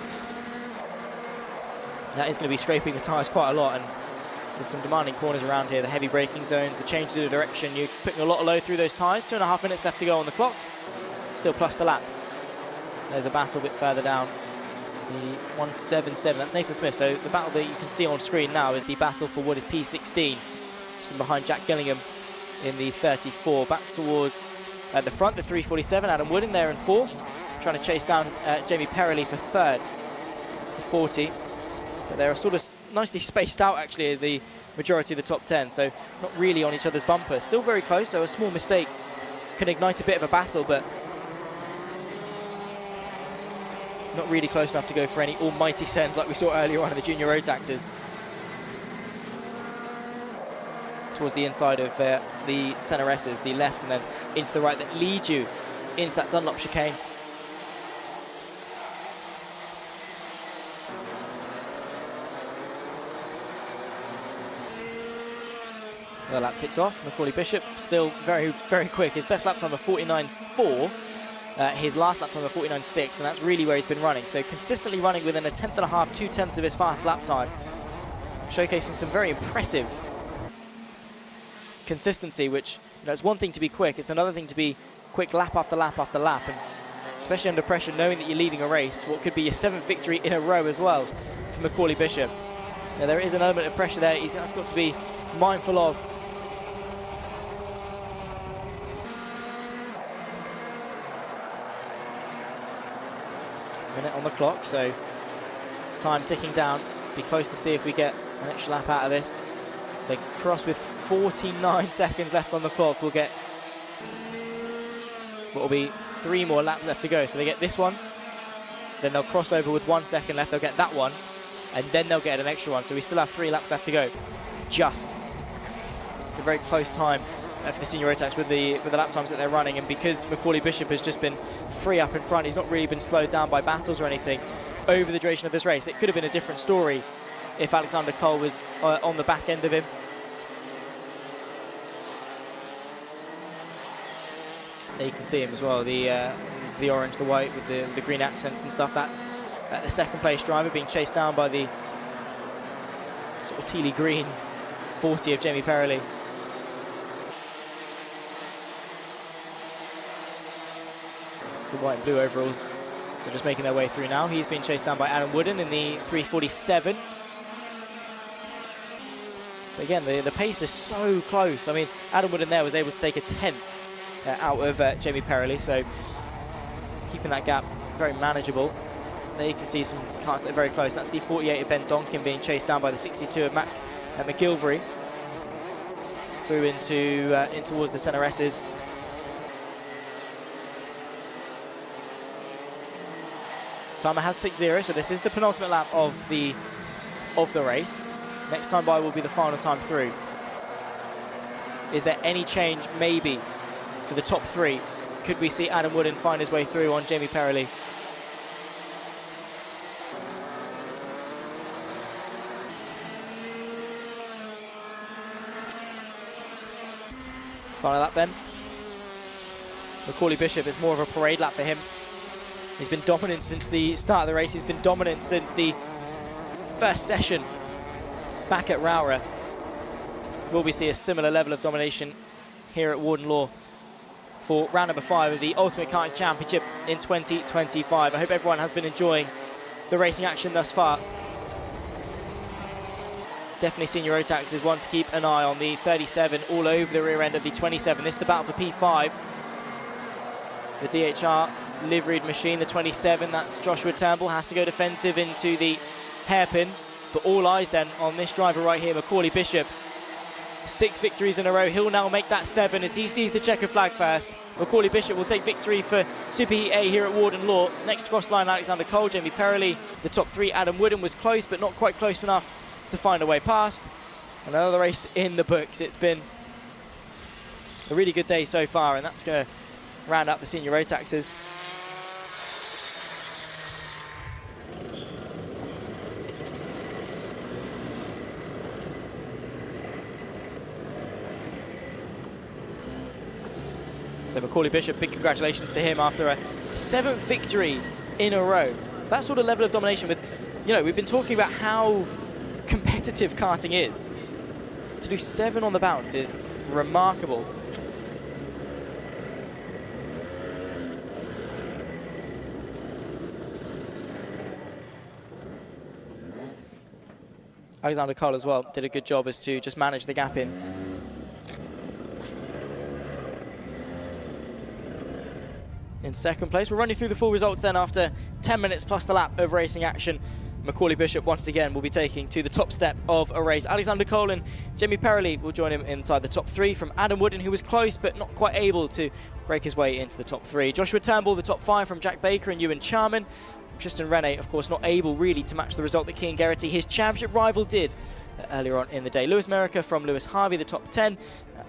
that is going to be scraping the tyres quite a lot. And with some demanding corners around here, the heavy braking zones, the change to the direction, you're putting a lot of load through those tyres. 2.5 minutes left to go on the clock. Still plus the lap. There's a battle a bit further down. The 177, that's Nathan Smith. So the battle that you can see on screen now is the battle for what is P16. Just behind Jack Gillingham in the 34. Back towards the front, the 347. Adam Wood in there in fourth. Trying to chase down Jamie Perrelly for third. It's the 40. But they're sort of nicely spaced out, actually, the majority of the top 10. So not really on each other's bumpers. Still very close, so a small mistake can ignite a bit of a battle, but not really close enough to go for any almighty sends like we saw earlier on in the junior Rotaxes. Towards the inside of the centre S's, the left and then into the right, that leads you into that Dunlop chicane. The lap ticked off. Macaulay Bishop still very, very quick. His best lap time of 49.4. His last lap time of 49.6, and that's really where he's been running. So consistently running within a 1/10.5, 2/10 of his fast lap time. Showcasing some very impressive consistency, which, you know, it's one thing to be quick, it's another thing to be quick lap after lap after lap, and especially under pressure, knowing that you're leading a race, what could be your 7th victory in a row as well for Macaulay Bishop. Now, there is an element of pressure there he's got to be mindful of. Minute on the clock, so time ticking down. Be close to see if we get an extra lap out of this. They cross with 49 seconds left on the clock. We'll get what will be 3 more laps left to go. So they get this one, then they'll cross over with 1 second left. They'll get that one, and then they'll get an extra one. So we still have 3 laps left to go. Just. It's a very close time for the senior Rotax with the lap times that they're running, and because Macaulay Bishop has just been free up in front, he's not really been slowed down by battles or anything over the duration of this race. It could have been a different story if Alexander Cole was on the back end of him. There you can see him as well, the orange, the white with the green accents and stuff. That's the second place driver being chased down by the sort of tealy green 40 of Jamie Perrelly. The white and blue overalls, so just making their way through now. He's being chased down by Adam Woodin in the 347. But again, the pace is so close. I mean, Adam Woodin there was able to take a 10th out of Jamie Perrelly, so keeping that gap very manageable. There you can see some cars that are very close. That's the 48 of Ben Donkin being chased down by the 62 of Mac McGilvery. Through in towards the centre S's. Timer has ticked 0, so this is the penultimate lap of the race. Next time by will be the final time through. Is there any change, maybe, for the top 3? Could we see Adam Woodin find his way through on Jamie Perrelly? Final lap then. Macaulay Bishop is more of a parade lap for him. He's been dominant since the start of the race. He's been dominant since the first session back at Rowra. Will we see a similar level of domination here at Warden Law for round number 5 of the Ultimate Karting Championship in 2025? I hope everyone has been enjoying the racing action thus far. Definitely senior Rotax is one to keep an eye on. The 37 all over the rear end of the 27. This is the battle for P5. the DHR liveried machine, the 27. That's Joshua Turnbull, has to go defensive into the hairpin. But all eyes then on this driver right here, Macaulay Bishop. 6 victories in a row. He'll now make that 7 as he sees the checker flag first. Macaulay Bishop will take victory for Superheat A here at Warden Law. Next cross line, Alexander Cole, Jamie Perrelli. The top 3, Adam Wooden, was close, but not quite close enough to find a way past. Another race in the books. It's been a really good day so far, and that's going to round out the senior Rotaxes. So Macaulay Bishop, big congratulations to him after a 7th victory in a row. That sort of level of domination with, you know, we've been talking about how competitive karting is. To do 7 on the bounce is remarkable. Alexander Cole as well did a good job as to just manage the gap in. In second place. We'll run you through the full results then after 10 minutes plus the lap of racing action. Macaulay Bishop once again will be taking to the top step of a race. Alexander Cole and Jamie Perrelli will join him inside the top 3 from Adam Wooden, who was close but not quite able to break his way into the top 3. Joshua Turnbull, the top 5 from Jack Baker and Ewan Charman. Tristan Rene, of course, not able really to match the result that Kean Geraghty, his championship rival, did earlier on in the day. Lewis Merica from Lewis Harvey, the top 10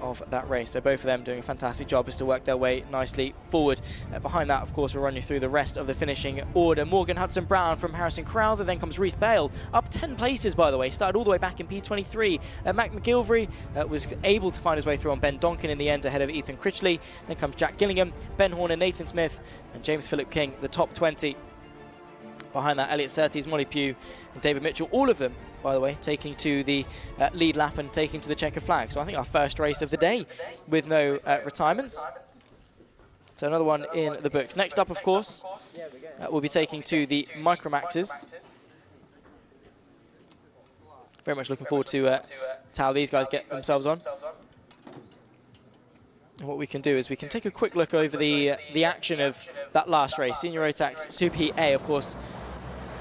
of that race. So both of them doing a fantastic job as to work their way nicely forward. Behind that, of course, we'll run you through the rest of the finishing order. Morgan Hudson-Brown from Harrison Crowther, then comes Rhys Bale, up 10 places, by the way, started all the way back in P23. Mac McGilvery was able to find his way through on Ben Donkin in the end ahead of Ethan Critchley. Then comes Jack Gillingham, Ben Horner, Nathan Smith, and James Philip King, the top 20. Behind that, Elliot Surtees, Molly Pugh and David Mitchell, all of them, by the way, taking to the lead lap and taking to the checker flag. So I think our first race of the day with no retirements. So another one in the books. Next up, of course, we'll be taking to the Micromaxes. Very much looking forward to how these guys get themselves on. And what we can do is we can take a quick look over the action of that last race. Senior Rotax Superheat A, of course,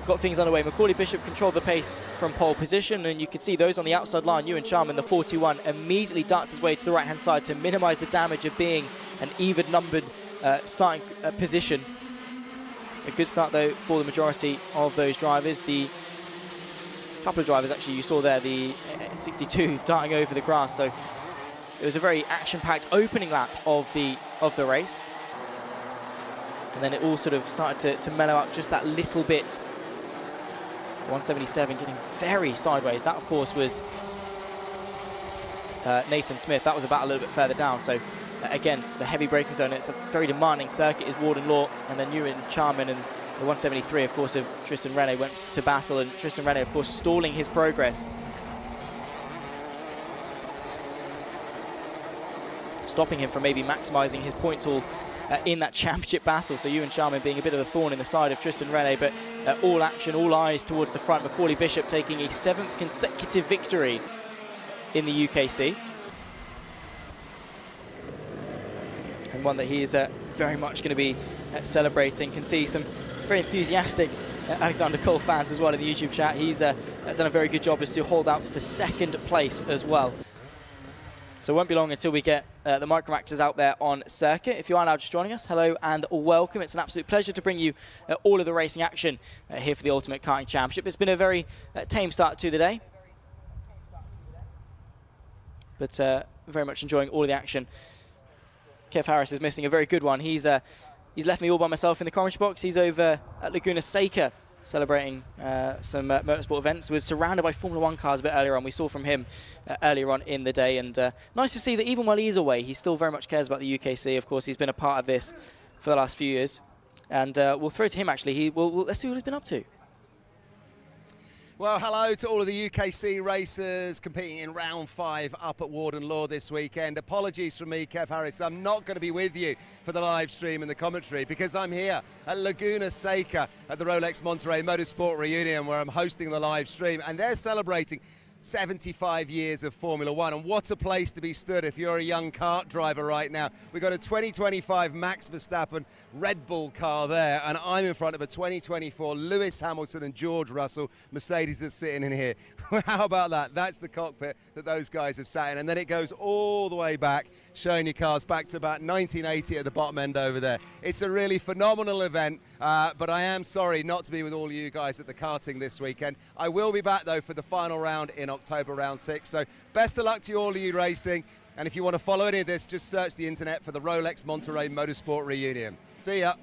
got things underway. Macaulay Bishop controlled the pace from pole position, and you could see those on the outside line. Ewan Charman, the 41, immediately darts his way to the right-hand side to minimise the damage of being an even-numbered starting position. A good start, though, for the majority of those drivers. The couple of drivers, actually, you saw there, the 62 darting over the grass. So it was a very action-packed opening lap of the race. And then it all sort of started to mellow out just that little bit. 177 getting very sideways. That, of course, was Nathan Smith. That was about a little bit further down. So, again, the heavy braking zone, it's a very demanding circuit, is Warden Law. And then Ewan Charman and the 173, of course, of Tristan Rene went to battle. And Tristan Rene, of course, stalling his progress. Stopping him from maybe maximising his points all in that championship battle. So Ewan Charman being a bit of a thorn in the side of Tristan Rene, but all action, all eyes towards the front. Macaulay Bishop taking a 7th consecutive victory in the UKC. And one that he is very much going to be celebrating. Can see some very enthusiastic Alexander Cole fans as well in the YouTube chat. He's done a very good job as to hold out for 2nd place as well. So it won't be long until we get the Microaxes out there on circuit. If you are now just joining us, hello and welcome. It's an absolute pleasure to bring you all of the racing action here for the Ultimate Karting Championship. It's been a very tame start to the day, but very much enjoying all of the action. Kev Harris is missing a very good one. He's left me all by myself in the commentary box. He's over at Laguna Seca celebrating some motorsport events. Was surrounded by Formula 1 cars a bit earlier on. We saw from him earlier on in the day, and nice to see that even while he's away, he still very much cares about the UKC. Of course, he's been a part of this for the last few years, and we'll throw to him actually. Let's see what he's been up to. Well, hello to all of the UKC racers competing in round 5 up at Warden Law this weekend. Apologies from me, Kev Harris. I'm not going to be with you for the live stream and the commentary because I'm here at Laguna Seca at the Rolex Monterey Motorsport Reunion, where I'm hosting the live stream, and they're celebrating 75 years of Formula One, and what a place to be stood if you're a young kart driver right now. We've got a 2025 Max Verstappen Red Bull car there, and I'm in front of a 2024 Lewis Hamilton and George Russell Mercedes that's sitting in here. How about that? That's the cockpit that those guys have sat in, and then it goes all the way back, showing your cars back to about 1980 at the bottom end over there. It's a really phenomenal event, but I am sorry not to be with all you guys at the karting this weekend. I will be back though for the final round in October, round 6. So best of luck to all of you racing. And if you want to follow any of this, just search the internet for the Rolex Monterey Motorsport Reunion. See ya.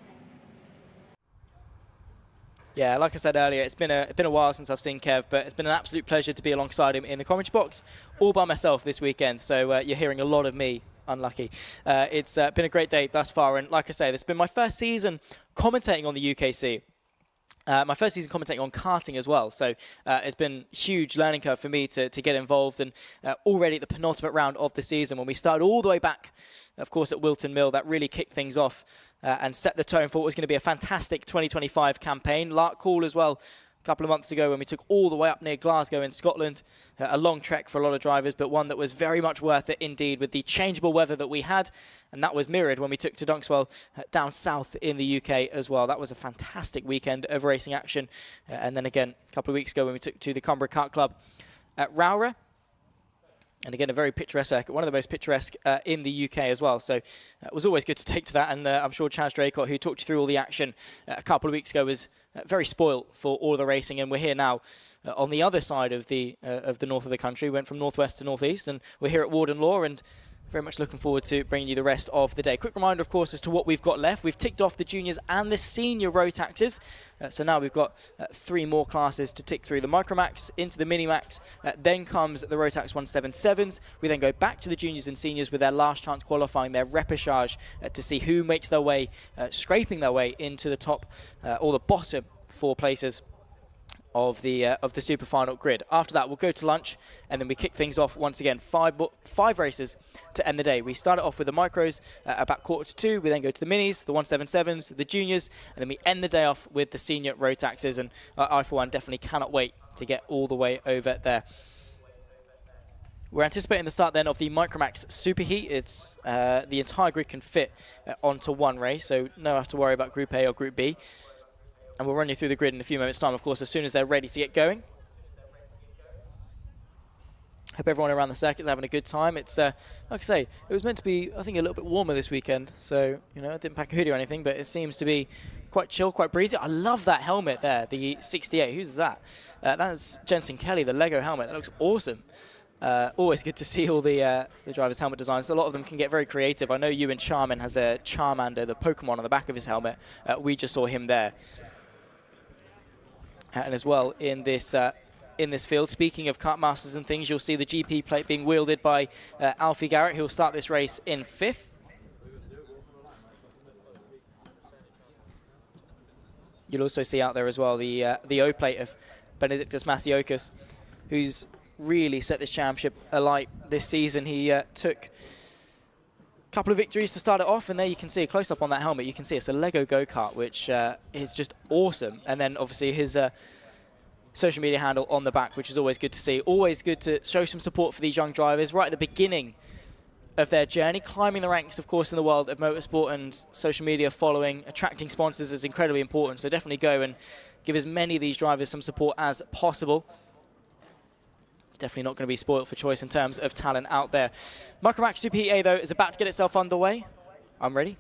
Yeah, like I said earlier, it's been a while since I've seen Kev, but it's been an absolute pleasure to be alongside him in the commentary box, all by myself this weekend. So you're hearing a lot of me. Unlucky. It's been a great day thus far, and like I say, this has been my first season commentating on the UKC. My first season commentating on karting as well, so it's been a huge learning curve for me to get involved, and already at the penultimate round of the season, when we started all the way back, of course, at Wilton Mill, that really kicked things off and set the tone for what was going to be a fantastic 2025 campaign. Lark Call as well, a couple of months ago when we took all the way up near Glasgow in Scotland. A long trek for a lot of drivers, but one that was very much worth it indeed with the changeable weather that we had, and that was mirrored when we took to Dunkswell down south in the UK as well. That was a fantastic weekend of racing action. And then again, a couple of weeks ago when we took to the Cumbria Kart Club at Rowra. And again, a very picturesque circuit, one of the most picturesque in the UK as well. So it was always good to take to that. And I'm sure Chaz Draycott, who talked you through all the action a couple of weeks ago, was very spoilt for all of the racing. And we're here now on the other side of the north of the country. We went from northwest to northeast, and we're here at Warden Law, and very much looking forward to bringing you the rest of the day. Quick reminder, of course, as to what we've got left. We've ticked off the juniors and the senior Rotaxes. So now we've got 3 more classes to tick through. The Micromax into the Minimax. Then comes the Rotax 177s. We then go back to the juniors and seniors with their last chance qualifying, their repechage, to see who makes their way, scraping their way into the top or the bottom 4 places of the super final grid. After that, we'll go to lunch, and then we kick things off once again. 5 races to end the day. We start it off with the micros about 1:45. We then go to the minis, the 177s, the juniors, and then we end the day off with the senior Rotaxes. And I, for one, definitely cannot wait to get all the way over there. We're anticipating the start then of the Micromax Superheat. It's the entire grid can fit onto one race, so no have to worry about Group A or Group B. And we'll run you through the grid in a few moments' time, of course, as soon as they're ready to get going. Hope everyone around the circuit's having a good time. It's, like I say, it was meant to be, I think, a little bit warmer this weekend. So, you know, I didn't pack a hoodie or anything, but it seems to be quite chill, quite breezy. I love that helmet there, the 68. Who's that? That's Jensen Kelly, the Lego helmet. That looks awesome. Always good to see all the drivers' helmet designs. A lot of them can get very creative. I know Ewan Charman has a Charmander, the Pokemon, on the back of his helmet. We just saw him there. And as well in this field, speaking of kartmasters and things, you'll see the GP plate being wielded by Alfie Garrett, who will start this race in 5th. You'll also see out there as well the O plate of Benedictus Masiokis, who's really set this championship alight this season. He took couple of victories to start it off, and there you can see a close-up on that helmet. You can see it's a Lego go-kart, which is just awesome. And then obviously his social media handle on the back, which is always good to see. Always good to show some support for these young drivers right at the beginning of their journey. Climbing the ranks, of course, in the world of motorsport, and social media following, attracting sponsors is incredibly important. So definitely go and give as many of these drivers some support as possible. Definitely not going to be spoiled for choice in terms of talent out there. Microax Superheat A, though, is about to get itself underway. I'm ready.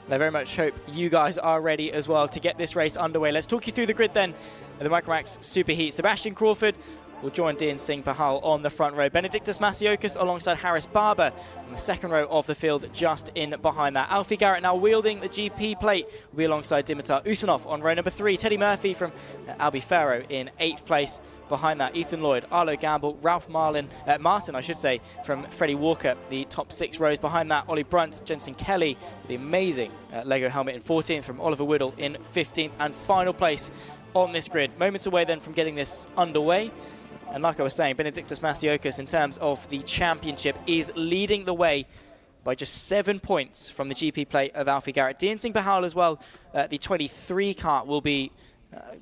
And I very much hope you guys are ready as well to get this race underway. Let's talk you through the grid then of the Microax Superheat. Sebastian Crawford will join Dean Singh Pahal on the front row. Benedictus Masiokas alongside Harris Barber on the second row of the field, just in behind that. Alfie Garrett now wielding the GP plate will be alongside Dimitar Usanov on row number 3. Teddy Murphy from Albi Farrow in 8th place. Behind that, Ethan Lloyd, Arlo Gamble, Ralph Martin, from Freddie Walker, the top 6 rows. Behind that, Ollie Brunt, Jensen Kelly, the amazing Lego helmet in 14th, from Oliver Whittle in 15th, and final place on this grid. Moments away then from getting this underway. And like I was saying, Benedictus Masiokas, in terms of the championship, is leading the way by just 7 points from the GP plate of Alfie Garrett. Dean Singh Pahal as well, the 23 kart will be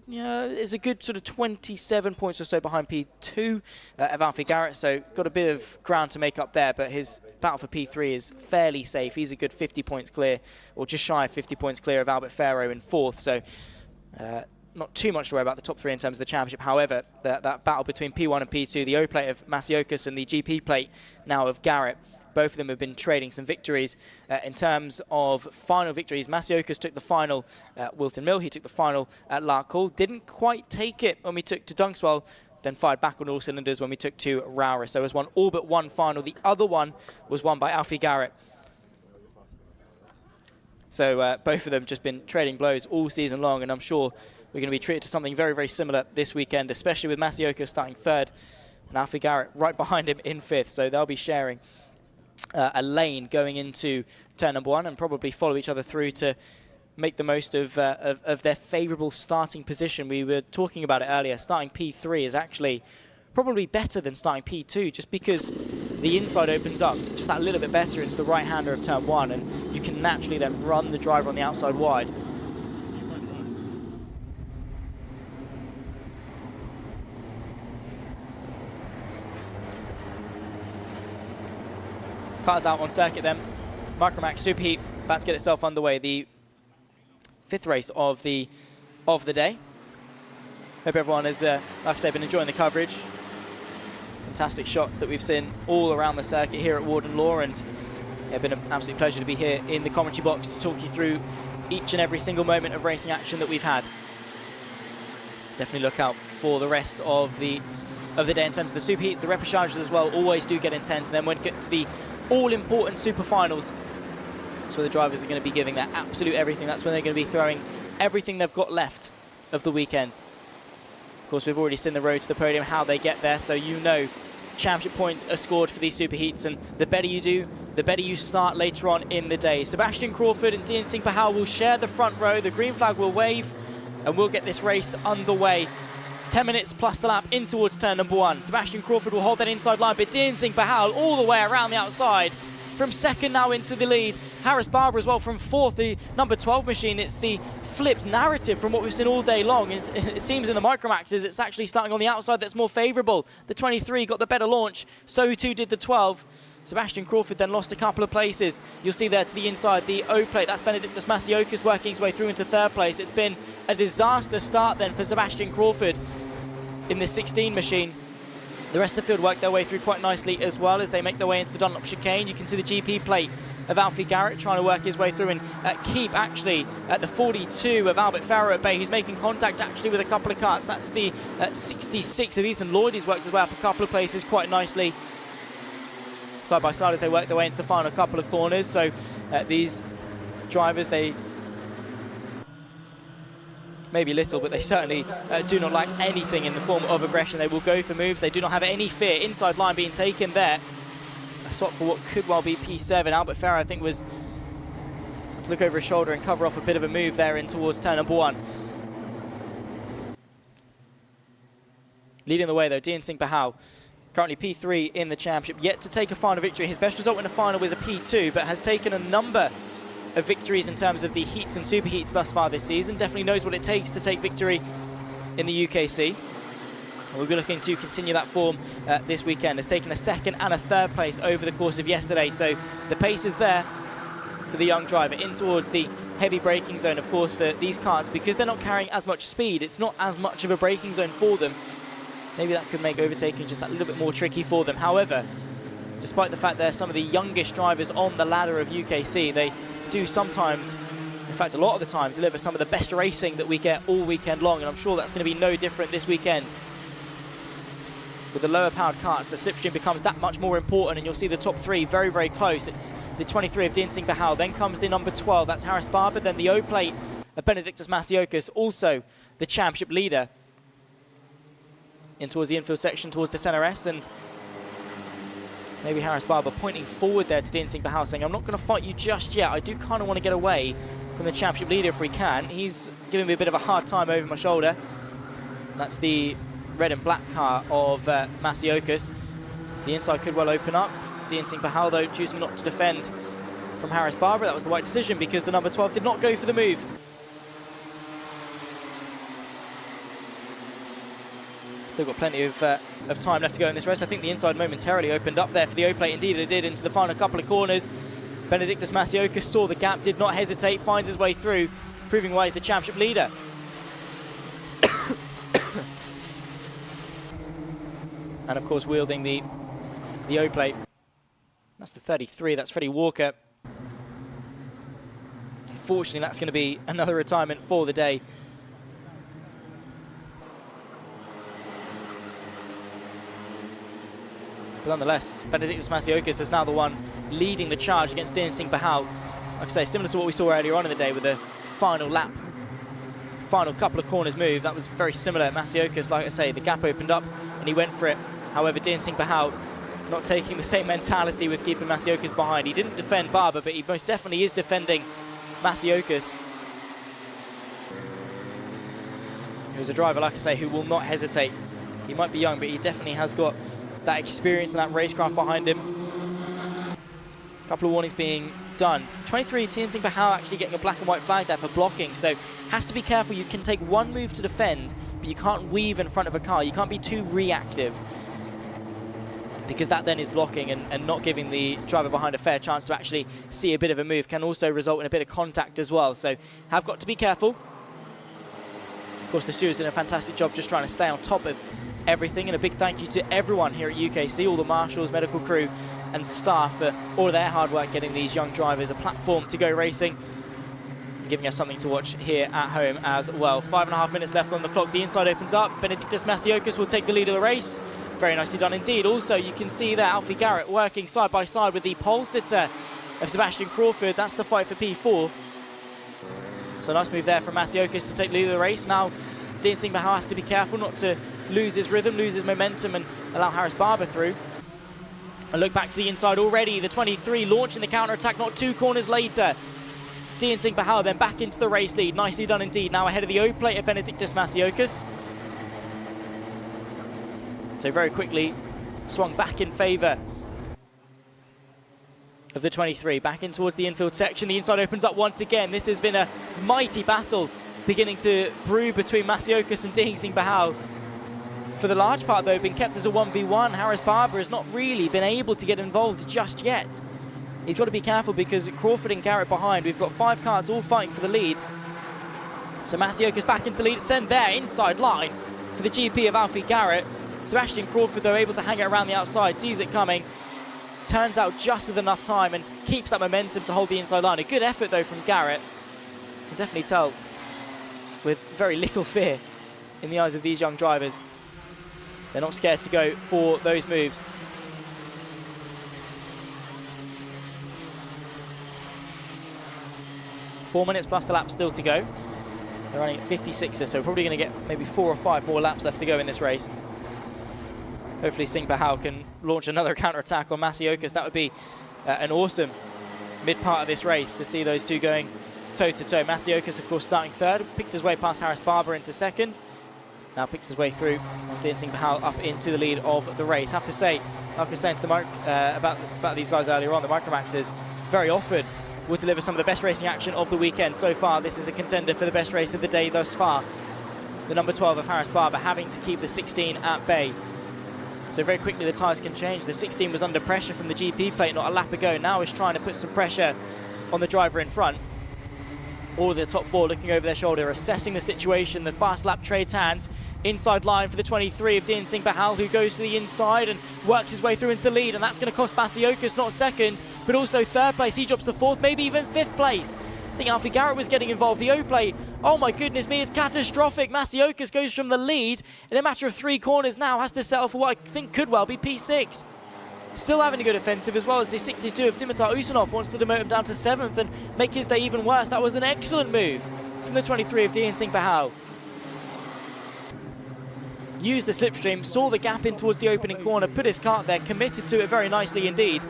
is a good sort of 27 points or so behind P2 of Alfie Garrett, so got a bit of ground to make up there, but his battle for P3 is fairly safe. He's a good 50 points clear, or just shy of 50 points clear of Albert Farrow in 4th, so not too much to worry about the top 3 in terms of the championship. However, that battle between P1 and P2, the O plate of Masiokas and the GP plate now of Garrett, both of them have been trading some victories. In terms of final victories, Masiokas took the final at Wilton Mill. He took the final at Larkhall. Didn't quite take it when we took to Dunkswell, then fired back on all cylinders when we took to Rowra. So it was all but one final. The other one was won by Alfie Garrett. So both of them just been trading blows all season long, and I'm sure we're going to be treated to something very, very similar this weekend, especially with Masiokas starting 3rd and Alfie Garrett right behind him in 5th. So they'll be sharing a lane going into turn number 1, and probably follow each other through to make the most of their favourable starting position. We were talking about it earlier. Starting P3 is actually probably better than starting P2, just because the inside opens up just that little bit better into the right-hander of turn 1, and you can naturally then run the driver on the outside wide. Cars out on circuit then. Microax Superheat about to get itself underway. The 5th race of the day. Hope everyone has, like I say, been enjoying the coverage. Fantastic shots that we've seen all around the circuit here at Warden Law, and it's been an absolute pleasure to be here in the commentary box to talk you through each and every single moment of racing action that we've had. Definitely look out for the rest of the day in terms of the superheats. The repechages as well always do get intense, and then when we get to the all-important super finals, that's where the drivers are going to be giving their absolute everything. That's when they're going to be throwing everything they've got left of the weekend. Of course, we've already seen the road to the podium, how they get there, so you know championship points are scored for these superheats, and the better you do, the better you start later on in the day. Sebastian Crawford and Dean Singh Pahal will share the front row. The green flag will wave, and we'll get this race underway. 10 minutes plus the lap in towards turn number 1. Sebastian Crawford will hold that inside line, but Dean Singh Pahal all the way around the outside. From 2nd now into the lead. Harris Barber as well from 4th, the number 12 machine. It's the flipped narrative from what we've seen all day long. It seems in the Micromaxes it's actually starting on the outside that's more favourable. The 23 got the better launch, so too did the 12. Sebastian Crawford then lost a couple of places. You'll see there to the inside the O plate. That's Benedictus Masiokas working his way through into 3rd place. It's been a disaster start then for Sebastian Crawford in this 16 machine. The rest of the field work their way through quite nicely as well as they make their way into the Dunlop chicane. You can see the GP plate of Alfie Garrett trying to work his way through and keep actually at the 42 of Albert Farrow at bay, who's making contact actually with a couple of karts. That's the 66 of Ethan Lloyd, who's worked his way up a couple of places quite nicely. Side by side as they work their way into the final couple of corners. So these drivers, they maybe little, but they certainly do not lack anything in the form of aggression. They will go for moves. They do not have any fear. Inside line being taken there. A swap for what could well be P7. Albert Farrow, I think, was to look over his shoulder and cover off a bit of a move there in towards turn number 1. Leading the way, though, Dean Singh Pahal, currently P3 in the championship, yet to take a final victory. His best result in the final was a P2, but has taken a number of victories in terms of the heats and super heats thus far this season. Definitely knows what it takes to take victory in the UKC. We'll be looking to continue that form this weekend. Has taken a 2nd and a 3rd place over the course of yesterday. So the pace is there for the young driver in towards the heavy braking zone, of course, for these karts. Because they're not carrying as much speed, it's not as much of a braking zone for them. Maybe that could make overtaking just that little bit more tricky for them. However, despite the fact they're some of the youngest drivers on the ladder of UKC, they do sometimes, in fact a lot of the time, deliver some of the best racing that we get all weekend long, and I'm sure that's going to be no different this weekend. with the lower powered karts, the slipstream becomes that much more important, and you'll see the top three very, very close. It's the 23 of Dancing Bahal, then comes the number 12, that's Harris Barber, then the O-plate of Benedictus Masiokas, also the championship leader, in towards the infield section, towards the center S, and maybe Harris Barber pointing forward there to Dancing Bahal, saying, I'm not going to fight you just yet, I do kind of want to get away from the championship leader if we can. He's giving me a bit of a hard time over my shoulder. That's the red and black car of Masiokas. The inside could well open up. Dancing Bahal, though, choosing not to defend from Harris Barber. That was the right decision because the number 12 did not go for the move. Still got plenty of time left to go in this race. I think the inside momentarily opened up there for the O-plate. Indeed, it did into the final couple of corners. Benedictus Masiokas saw the gap, did not hesitate, finds his way through, proving why he's the championship leader. And of course wielding the O-plate. That's the 33, that's Freddie Walker. Unfortunately, that's going to be another retirement for the day. But nonetheless, Benedictus Masiokas is now the one leading the charge against Dancing Bahal. Like I say, similar to what we saw earlier on in the day with the final lap, final couple of corners move. That was very similar. Masiokas, like I say, the gap opened up and he went for it. However, Dancing Bahal not taking the same mentality with keeping Masiokas behind. He didn't defend Barber, but he most definitely is defending Masiokas. He was a driver, like I say, who will not hesitate. He might be young, but he definitely has got that experience and that racecraft behind him. A couple of warnings being done. 23, Dancing Bahal actually getting a black and white flag there for blocking, so has to be careful. You can take one move to defend, but you can't weave in front of a car. You can't be too reactive, because that then is blocking and not giving the driver behind a fair chance to actually see a bit of a move. Can also result in a bit of contact as well, so have got to be careful. Of course, the stewards did a fantastic job just trying to stay on top of everything, and a big thank you to everyone here at UKC, all the marshals, medical crew and staff for all of their hard work getting these young drivers a platform to go racing and giving us something to watch here at home as well. 5.5 minutes left on the clock. The inside opens up. Benedictus Masiokas will take the lead of the race. Very nicely done indeed. Also, you can see there Alfie Garrett working side by side with the pole sitter of Sebastian Crawford. That's the fight for P4. So nice move there from Masiokas to take the lead of the race. Now Dancing Bahal has to be careful not to lose his rhythm, lose his momentum, and allow Harris Barber through. A look back to the inside already. The 23 launching the counter-attack not 2 corners later. Dancing Bahal then back into the race lead. Nicely done indeed. Now ahead of the O-plate of Benedictus Masiokas. So very quickly swung back in favour of the 23. Back in towards the infield section. The inside opens up once again. This has been a mighty battle beginning to brew between Masiokas and Dancing Bahal. For the large part, though, been kept as a 1v1. Harris Barber has not really been able to get involved just yet. He's got to be careful because Crawford and Garrett behind. We've got 5 cars all fighting for the lead. So Masiokas back into the lead. Send there, inside line for the GP of Alfie Garrett. Sebastian Crawford, though, able to hang it around the outside, sees it coming, turns out just with enough time and keeps that momentum to hold the inside line. A good effort, though, from Garrett. You can definitely tell with very little fear in the eyes of these young drivers. They're not scared to go for those moves. Four minutes plus the lap still to go. They're running at 56, so we're probably going to get maybe 4 or 5 more laps left to go in this race. Hopefully Singh Bahal can launch another counter-attack on Masiokas. That would be an awesome mid-part of this race to see those two going toe-to-toe. Masiokas, of course, starting third. Picked his way past Harris Barber into second. Now picks his way through on Dancing Bahal up into the lead of the race. Have to say, like I was saying to the about these guys earlier on, the Microaxes very often will deliver some of the best racing action of the weekend. So far, this is a contender for the best race of the day thus far. The number 12 of Harris Barber having to keep the 16 at bay. So very quickly the tyres can change. The 16 was under pressure from the GP plate not a lap ago. Now is trying to put some pressure on the driver in front. All of the top 4 looking over their shoulder, assessing the situation. The fast lap trades hands. Inside line for the 23 of Dancing Bahal, who goes to the inside and works his way through into the lead. And that's going to cost Masiokas not second, but also third place. He drops to 4th, maybe even 5th place. I think Alfie Garrett was getting involved. The O-play, oh my goodness me, it's catastrophic. Masiokas goes from the lead in a matter of 3 corners now, has to settle for what I think could well be P6. Still having a good offensive, as well as the 62 of Dimitar Usanov wants to demote him down to 7th and make his day even worse. That was an excellent move from the 23 of Dian Singh Pahal. Used the slipstream, saw the gap in towards the opening corner, put his kart there, committed to it very nicely indeed.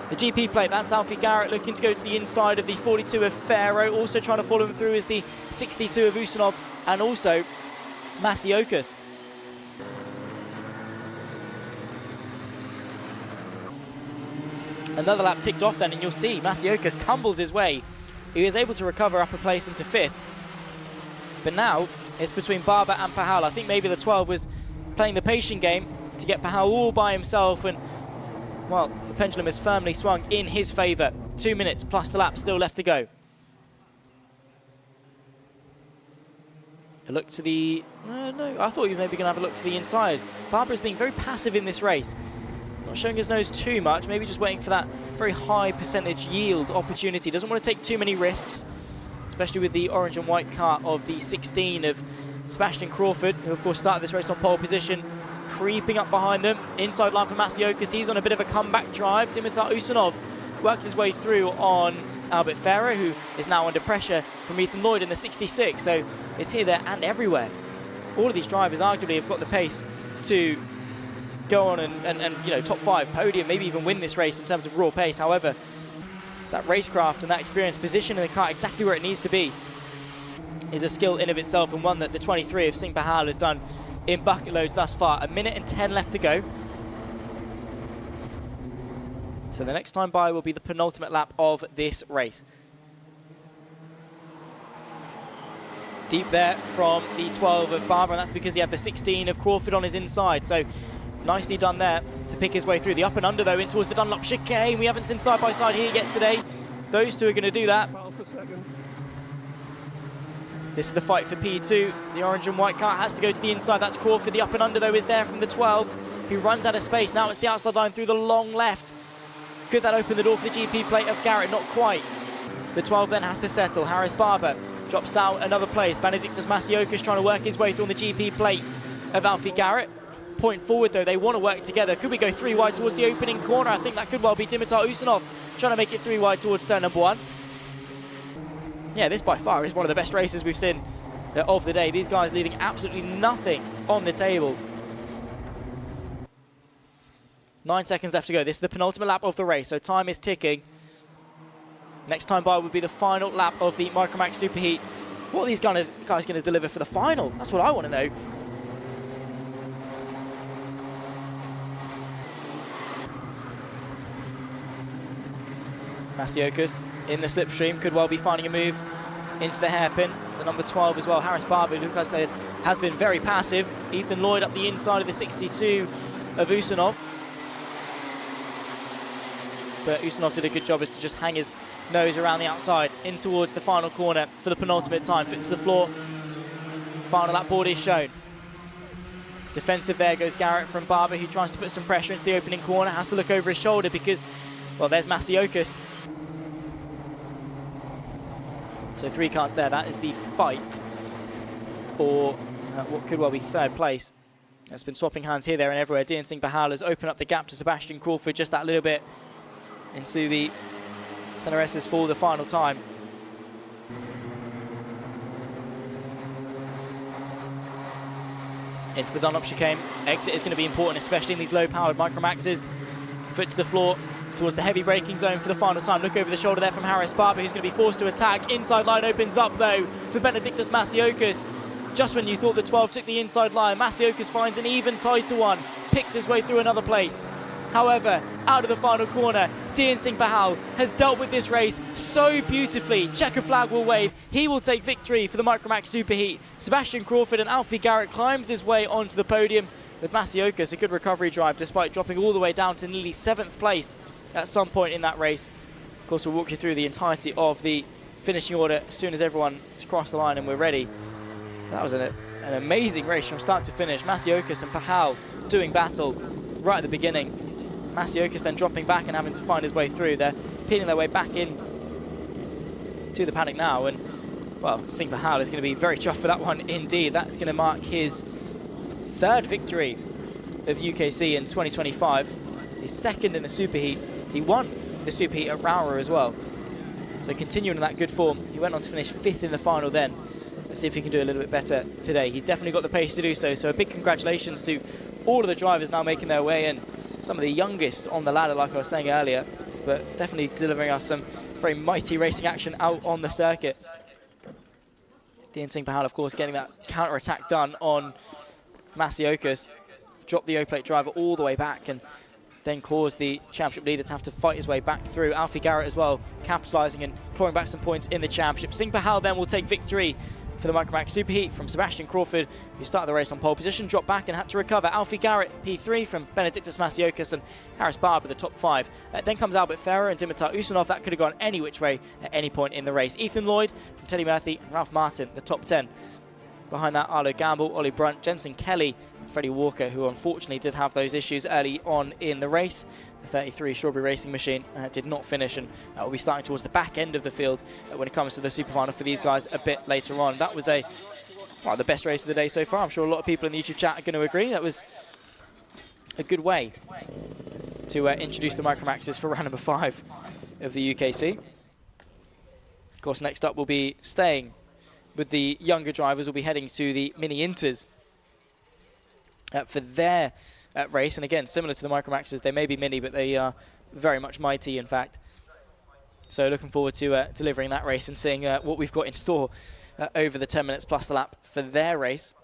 The GP plate, that's Alfie Garrett looking to go to the inside of the 42 of Pharaoh. Also trying to follow him through is the 62 of Usanov and also Masiokas. Another lap ticked off then, and you'll see Masiokas tumbles his way. He was able to recover upper place into 5th. But now it's between Barber and Pahal. I think maybe the 12 was playing the patient game to get Pahal all by himself, and well, the pendulum has firmly swung in his favour. 2 minutes plus the lap still left to go. A look to the... no, I thought you were maybe going to have a look to the inside. Barbara's being very passive in this race. Not showing his nose too much, maybe just waiting for that very high percentage yield opportunity. Doesn't want to take too many risks, especially with the orange and white car of the 16 of Sebastian Crawford, who of course started this race on pole position. Creeping up behind them, inside line for Masiokas. He's on a bit of a comeback drive. Dimitar Usanov works his way through on Albert Ferrer, who is now under pressure from Ethan Lloyd in the 66. So it's here, there and everywhere. All of these drivers arguably have got the pace to go on and you know, top 5 podium, maybe even win this race in terms of raw pace. However, that racecraft and that experience, positioning the car exactly where it needs to be, is a skill in of itself, and one that the 23 of Singh Pahal has done in bucket loads thus far. 1 minute and 10 left to go. So the next time by will be the penultimate lap of this race. Deep there from the 12 of Barber, and that's because he had the 16 of Crawford on his inside. So nicely done there to pick his way through. The up and under though in towards the Dunlop chicane. We haven't seen side by side here yet today. Those two are going to do that. This is the fight for P2. The orange and white car has to go to the inside. That's Crawford. The up and under though is there from the 12, who runs out of space. Now it's the outside line through the long left. Could that open the door for the GP plate of Garrett? Not quite. The 12 then has to settle. Harris Barber drops down another place. Benedictus Masiokas trying to work his way through on the GP plate of Alfie Garrett. Point forward though, they want to work together. Could we go 3 wide towards the opening corner? I think that could well be Dimitar Usanov trying to make it 3 wide towards turn number 1. Yeah, this by far is one of the best races we've seen of the day. These guys leaving absolutely nothing on the table. 9 seconds left to go. This is the penultimate lap of the race, so time is ticking. Next time by would be the final lap of the Microax Superheat. What are these guys going to deliver for the final? That's what I want to know. Masiokas in the slipstream could well be finding a move into the hairpin. The number 12 as well, Harris Barber, who, like I said, has been very passive. Ethan Lloyd up the inside of the 62 of Usanov. But Usanov did a good job as to just hang his nose around the outside in towards the final corner for the penultimate time. Foot to the floor. Final lap board is shown. Defensive there goes Garrett from Barber, who tries to put some pressure into the opening corner. Has to look over his shoulder because, well, there's Masiokas. So 3 carts there. That is the fight for what could well be 3rd place. It's been swapping hands here, there and everywhere. Dian Singh Pahal has opened up the gap to Sebastian Crawford just that little bit into the center S's for the final time. Into the Dunlop chicane. Exit is going to be important, especially in these low-powered Micromaxes. Foot to the floor towards the heavy braking zone for the final time. Look over the shoulder there from Harris Barber, who's going to be forced to attack. Inside line opens up, though, for Benedictus Masiokas. Just when you thought the 12 took the inside line, Masiokas finds an even tighter one, picks his way through another place. However, out of the final corner, Dian Singh Pahal has dealt with this race so beautifully. Checker flag will wave. He will take victory for the Microax Superheat. Sebastian Crawford and Alfie Garrett climbs his way onto the podium, with Masiokas a good recovery drive despite dropping all the way down to nearly 7th place at some point in that race. Of course, we'll walk you through the entirety of the finishing order as soon as everyone has crossed the line and we're ready. That was an amazing race from start to finish. Masiokas and Pahal doing battle right at the beginning. Masiokas then dropping back and having to find his way through. They're peeling their way back in to the paddock now, and well, Singh Pahal is going to be very chuffed for that one indeed. That's going to mark his 3rd victory of UKC in 2025, his 2nd in the Superheat. He won the Superheat at Roura as well. So continuing in that good form, he went on to finish 5th in the final then. Let's see if he can do a little bit better today. He's definitely got the pace to do so, so a big congratulations to all of the drivers now making their way in. Some of the youngest on the ladder, like I was saying earlier, but definitely delivering us some very mighty racing action out on the circuit. Dean Singh Pahal, of course, getting that counter-attack done on Masiokas. Dropped the O-plate driver all the way back and then caused the championship leader to have to fight his way back through. Alfie Garrett as well, capitalising and clawing back some points in the championship. Singh Pahal then will take victory for the Microax Superheat from Sebastian Crawford, who started the race on pole position, dropped back and had to recover. Alfie Garrett, P3 from Benedictus Masiokas, and Harris Barber, the top 5. Then comes Albert Ferrer and Dimitar Usanov. That could have gone any which way at any point in the race. Ethan Lloyd from Teddy Murphy and Ralph Martin, the top 10. Behind that, Arlo Gamble, Ollie Brunt, Jensen Kelly, and Freddie Walker, who unfortunately did have those issues early on in the race. The 33 Strawberry Racing Machine did not finish, and will be starting towards the back end of the field when it comes to the super final for these guys a bit later on. That was the best race of the day so far. I'm sure a lot of people in the YouTube chat are going to agree. That was a good way to introduce the Micromaxes for round number 5 of the UKC. Of course, next up we'll be staying with the younger drivers. Will be heading to the Mini Inters for their race. And again, similar to the Micromaxes, they may be mini, but they are very much mighty, in fact. So looking forward to delivering that race and seeing what we've got in store over the 10 minutes plus the lap for their race.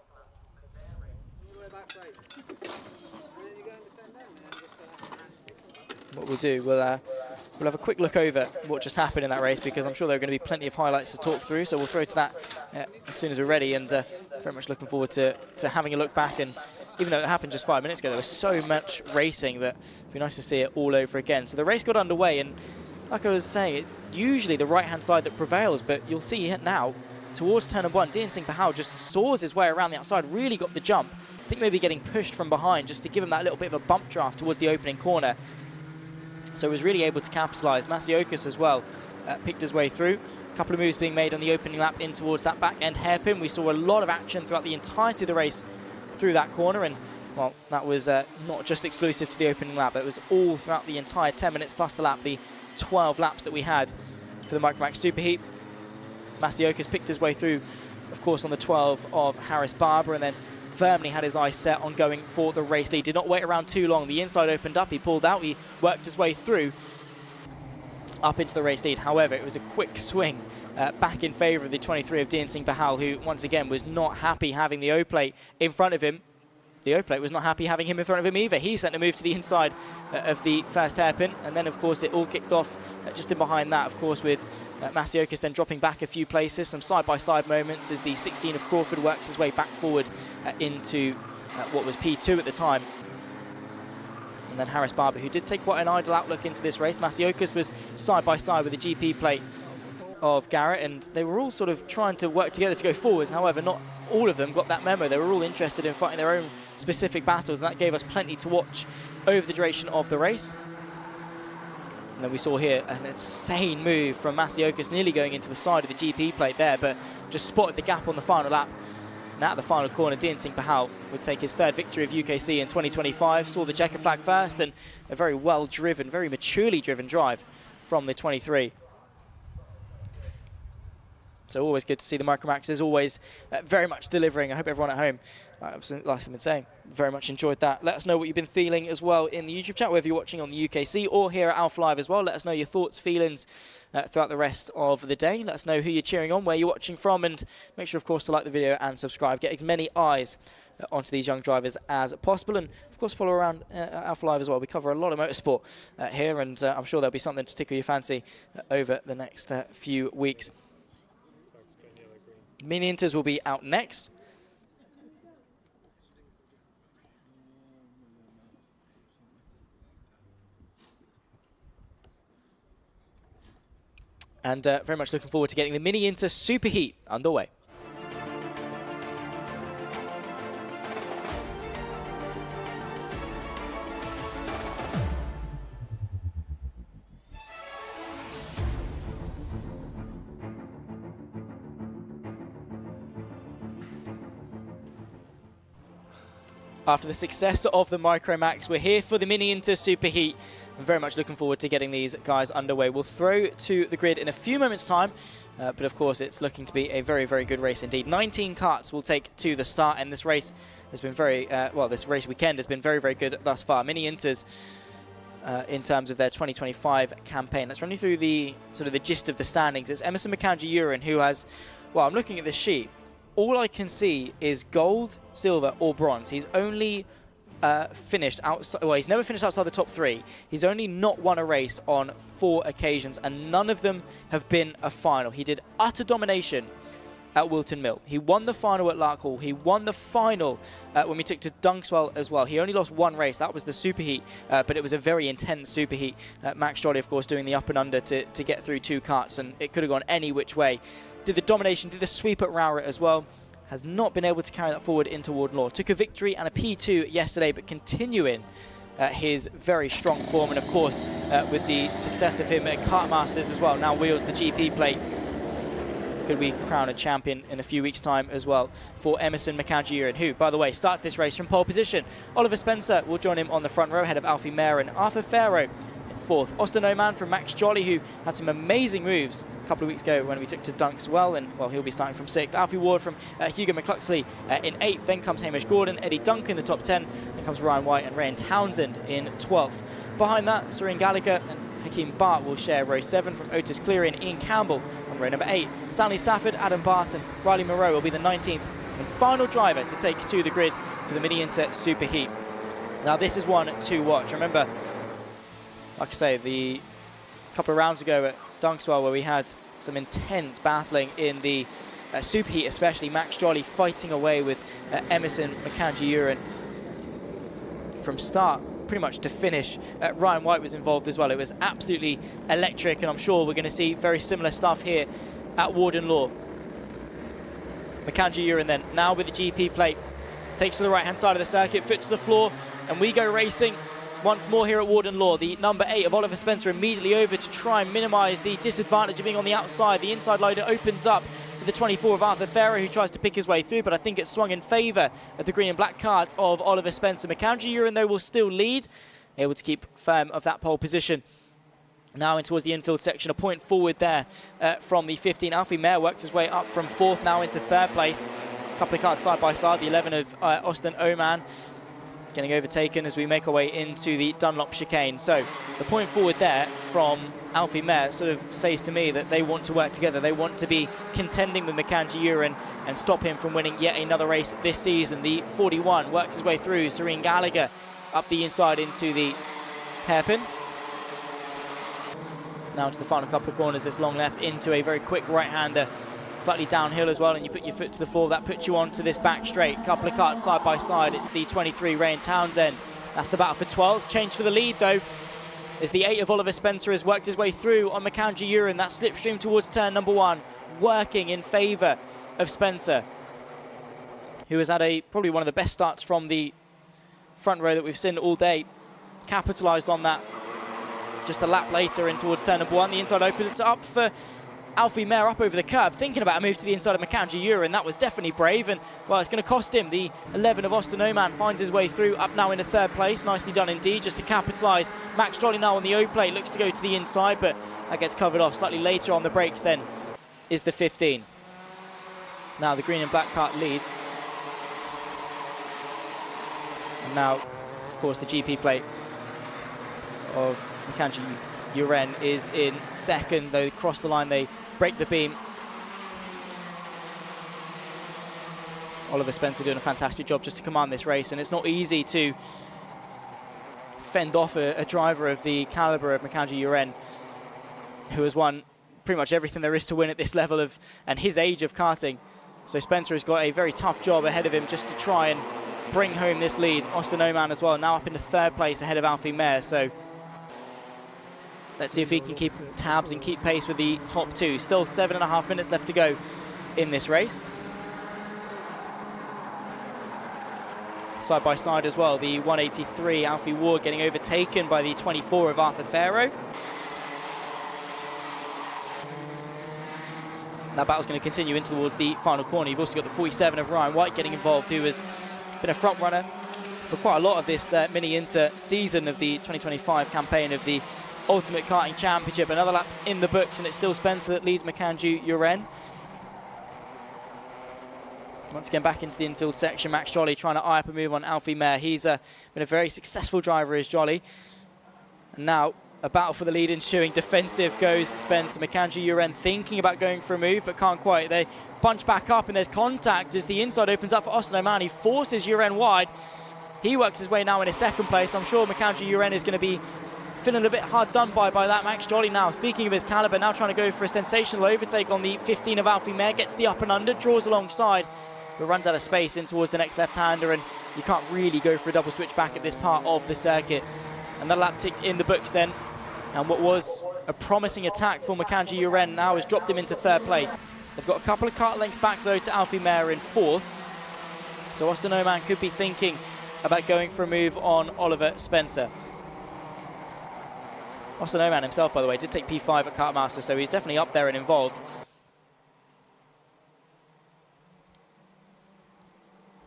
What we'll do, we'll have a quick look over what just happened in that race, because I'm sure there are going to be plenty of highlights to talk through. So we'll throw to that as soon as we're ready, and very much looking forward to having a look back. And even though it happened just 5 minutes ago, there was so much racing that it'd be nice to see it all over again. So the race got underway, and like I was saying, it's usually the right-hand side that prevails, but you'll see it now towards turn number 1. Dean Singh Pahal just saws his way around the outside, really got the jump. I think maybe getting pushed from behind just to give him that little bit of a bump draft towards the opening corner. So he was really able to capitalise. Masiokas as well picked his way through. A couple of moves being made on the opening lap in towards that back end hairpin. We saw a lot of action throughout the entirety of the race through that corner, and well, that was not just exclusive to the opening lap, it was all throughout the entire 10 minutes plus the lap, the 12 laps that we had for the Microax Superheat. Masiokas picked his way through, of course, on the 12 of Harris Barber, and then firmly had his eyes set on going for the race lead. Did not wait around too long. The inside opened up, he pulled out, he worked his way through up into the race lead. However, it was a quick swing back in favour of the 23 of Dean Singh Pahal, who once again was not happy having the O-plate in front of him. The O-plate was not happy having him in front of him either. He sent a move to the inside of the first hairpin, and then of course it all kicked off just in behind that, of course, with Masiokas then dropping back a few places. Some side-by-side moments as the 16 of Crawford works his way back forward into what was P2 at the time. And then Harris Barber, who did take quite an idle outlook into this race. Masiokas was side-by-side with the GP plate of Garrett, and they were all sort of trying to work together to go forwards. However, not all of them got that memo. They were all interested in fighting their own specific battles, and that gave us plenty to watch over the duration of the race. And then we saw here an insane move from Masiokas, nearly going into the side of the GP plate there, but just spotted the gap on the final lap. And at the final corner, Dean Singh Pahal would take his 3rd victory of UKC in 2025. Saw the checker flag first, and a very well-driven, very maturely driven drive from the 23. So always good to see the Micromaxes, always very much delivering. I hope everyone at home, like I've been saying, very much enjoyed that. Let us know what you've been feeling as well in the YouTube chat, whether you're watching on the UKC or here at Alpha Live as well. Let us know your thoughts, feelings throughout the rest of the day. Let us know who you're cheering on, where you're watching from, and make sure, of course, to like the video and subscribe. Get as many eyes onto these young drivers as possible, and of course follow around Alpha Live as well. We cover a lot of motorsport here, and I'm sure there'll be something to tickle your fancy over the next few weeks. Mini Inters will be out next. And very much looking forward to getting the Mini Inter Superheat underway. After the success of the Microax, we're here for the Mini Inter Superheat. I'm very much looking forward to getting these guys underway. We'll throw to the grid in a few moments' time, but of course it's looking to be a very, very good race indeed. 19 karts will take to the start, and this race has been very, this race weekend has been very, very good thus far. Mini Inters, in terms of their 2025 campaign. Let's run you through the sort of the gist of the standings. It's Emerson McCangy-Uren who has, well, I'm looking at this sheet. All I can see is gold, silver, or bronze. He's only finished outside. Well, he's never finished outside the top 3. He's only not won a race on 4 occasions, and none of them have been a final. He did utter domination at Wilton Mill. He won the final at Lark Hall. He won the final when we took to Dunkswell as well. He only lost 1 race. That was the Superheat, but it was a very intense Superheat. Max Jolly, of course, doing the up and under to get through 2 karts, and it could have gone any which way. Did the domination, did the sweep at Rowett as well. Has not been able to carry that forward into Warden Law. Took a victory and a P2 yesterday, but continuing his very strong form. And of course, with the success of him at Kartmasters as well, now wields the GP plate. Could we crown a champion in a few weeks' time as well for Emerson McCangy-Uren, who, by the way, starts this race from pole position. Oliver Spencer will join him on the front row, ahead of Alfie Mayer and Arthur Farrow. 4th. Austin Oman from Max Jolly, who had some amazing moves a couple of weeks ago when we took to Dunkswell, and well, he'll be starting from 6th. Alfie Ward from Hugo McCluxley in 8th. Then comes Hamish Gordon, Eddie Duncan in the top 10. Then comes Ryan White and Ryan Townsend in 12th. Behind that, Serene Gallagher and Hakeem Bart will share row 7 from Otis Cleary and Ian Campbell on row number 8. Stanley Stafford, Adam Barton, Riley Moreau will be the 19th and final driver to take to the grid for the Mini Inter Superheat. Now this is one to watch. Remember, like I say, the couple of rounds ago at Dunkswell where we had some intense battling in the Superheat, especially Max Jolly fighting away with Emerson McCangy-Uren from start pretty much to finish. Ryan White was involved as well. It was absolutely electric, and I'm sure we're going to see very similar stuff here at Warden Law. McCangy-Uren then, now with the GP plate, takes to the right-hand side of the circuit, foot to the floor, and we go racing once more here at Warden Law. The number 8 of Oliver Spencer immediately over to try and minimise the disadvantage of being on the outside. The inside loader opens up for the 24 of Arthur Farrow, who tries to pick his way through, but I think it's swung in favour of the green and black cart of Oliver Spencer. McCangy-Uren, though, will still lead, able to keep firm of that pole position. Now in towards the infield section, a point forward there from the 15. Alfie Mayer works his way up from 4th, now into 3rd place. A couple of carts side by side, the 11 of Austin Oman getting overtaken as we make our way into the Dunlop chicane. So the point forward there from Alfie Mayer sort of says to me that they want to work together. They want to be contending with McCangy-Uren and stop him from winning yet another race this season. The 41 works his way through. Serene Gallagher up the inside into the hairpin. Now into the final couple of corners, this long left into a very quick right-hander. Slightly downhill as well, and you put your foot to the floor. That puts you onto this back straight. Couple of karts side by side. It's the 23, Ryan Townsend. That's the battle for 12th. Change for the lead, though, as the 8 of Oliver Spencer has worked his way through on McCangy-Uren. That slipstream towards turn number 1, working in favour of Spencer, who has had probably one of the best starts from the front row that we've seen all day. Capitalised on that just a lap later in towards turn number 1. The inside opens up for Alfie Mayer up over the curb, thinking about a move to the inside of McCangy-Uren. That was definitely brave, and well, it's going to cost him. The 11 of Austin Oman finds his way through, up now into 3rd place. Nicely done indeed, just to capitalise. Max Jolly now on the O-plate, looks to go to the inside, but that gets covered off slightly later on the brakes then is the 15. Now the green and black cart leads. And now, of course, the GP plate of McCangy-Uren is in 2nd, though cross the line, they break the beam. Oliver Spencer doing a fantastic job just to command this race, and it's not easy to fend off a driver of the calibre of McCangy-Uren, who has won pretty much everything there is to win at this level of and his age of karting. So Spencer has got a very tough job ahead of him just to try and bring home this lead. Austin Oman as well, now up into 3rd place ahead of Alfie Mayer. So let's see if he can keep tabs and keep pace with the top 2. Still 7.5 minutes left to go in this race. Side by side as well, the 183 Alfie Ward getting overtaken by the 24 of Arthur Farrow. That battle's going to continue in towards the final corner. You've also got the 47 of Ryan White getting involved, who has been a front runner for quite a lot of this mini-inter season of the 2025 campaign of the Ultimate Karting Championship. Another lap in the books, and it's still Spencer that leads Makanju Uren. Once again, back into the infield section. Max Jolly trying to eye up a move on Alfie Mayer. He's been a very successful driver, is Jolly. And now a battle for the lead ensuing. Defensive goes Spencer. Makanju Uren thinking about going for a move, but can't quite. They bunch back up, and there's contact as the inside opens up for Austin O'Man. He forces Uren wide. He works his way now in his second place. I'm sure Makanju Uren is going to be feeling a bit hard done by that Max Jolly now. Speaking of his caliber, now trying to go for a sensational overtake on the 15 of Alfie Mayer. Gets the up and under, draws alongside, but runs out of space in towards the next left-hander, and you can't really go for a double switch back at this part of the circuit. Another lap ticked in the books then, and what was a promising attack for Makanju Uren now has dropped him into third place. They've got a couple of kart lengths back though to Alfie Mayer in fourth, so Austin O'Man could be thinking about going for a move on Oliver Spencer. Austin O'Man himself, by the way, did take P5 at Kartmaster, so he's definitely up there and involved.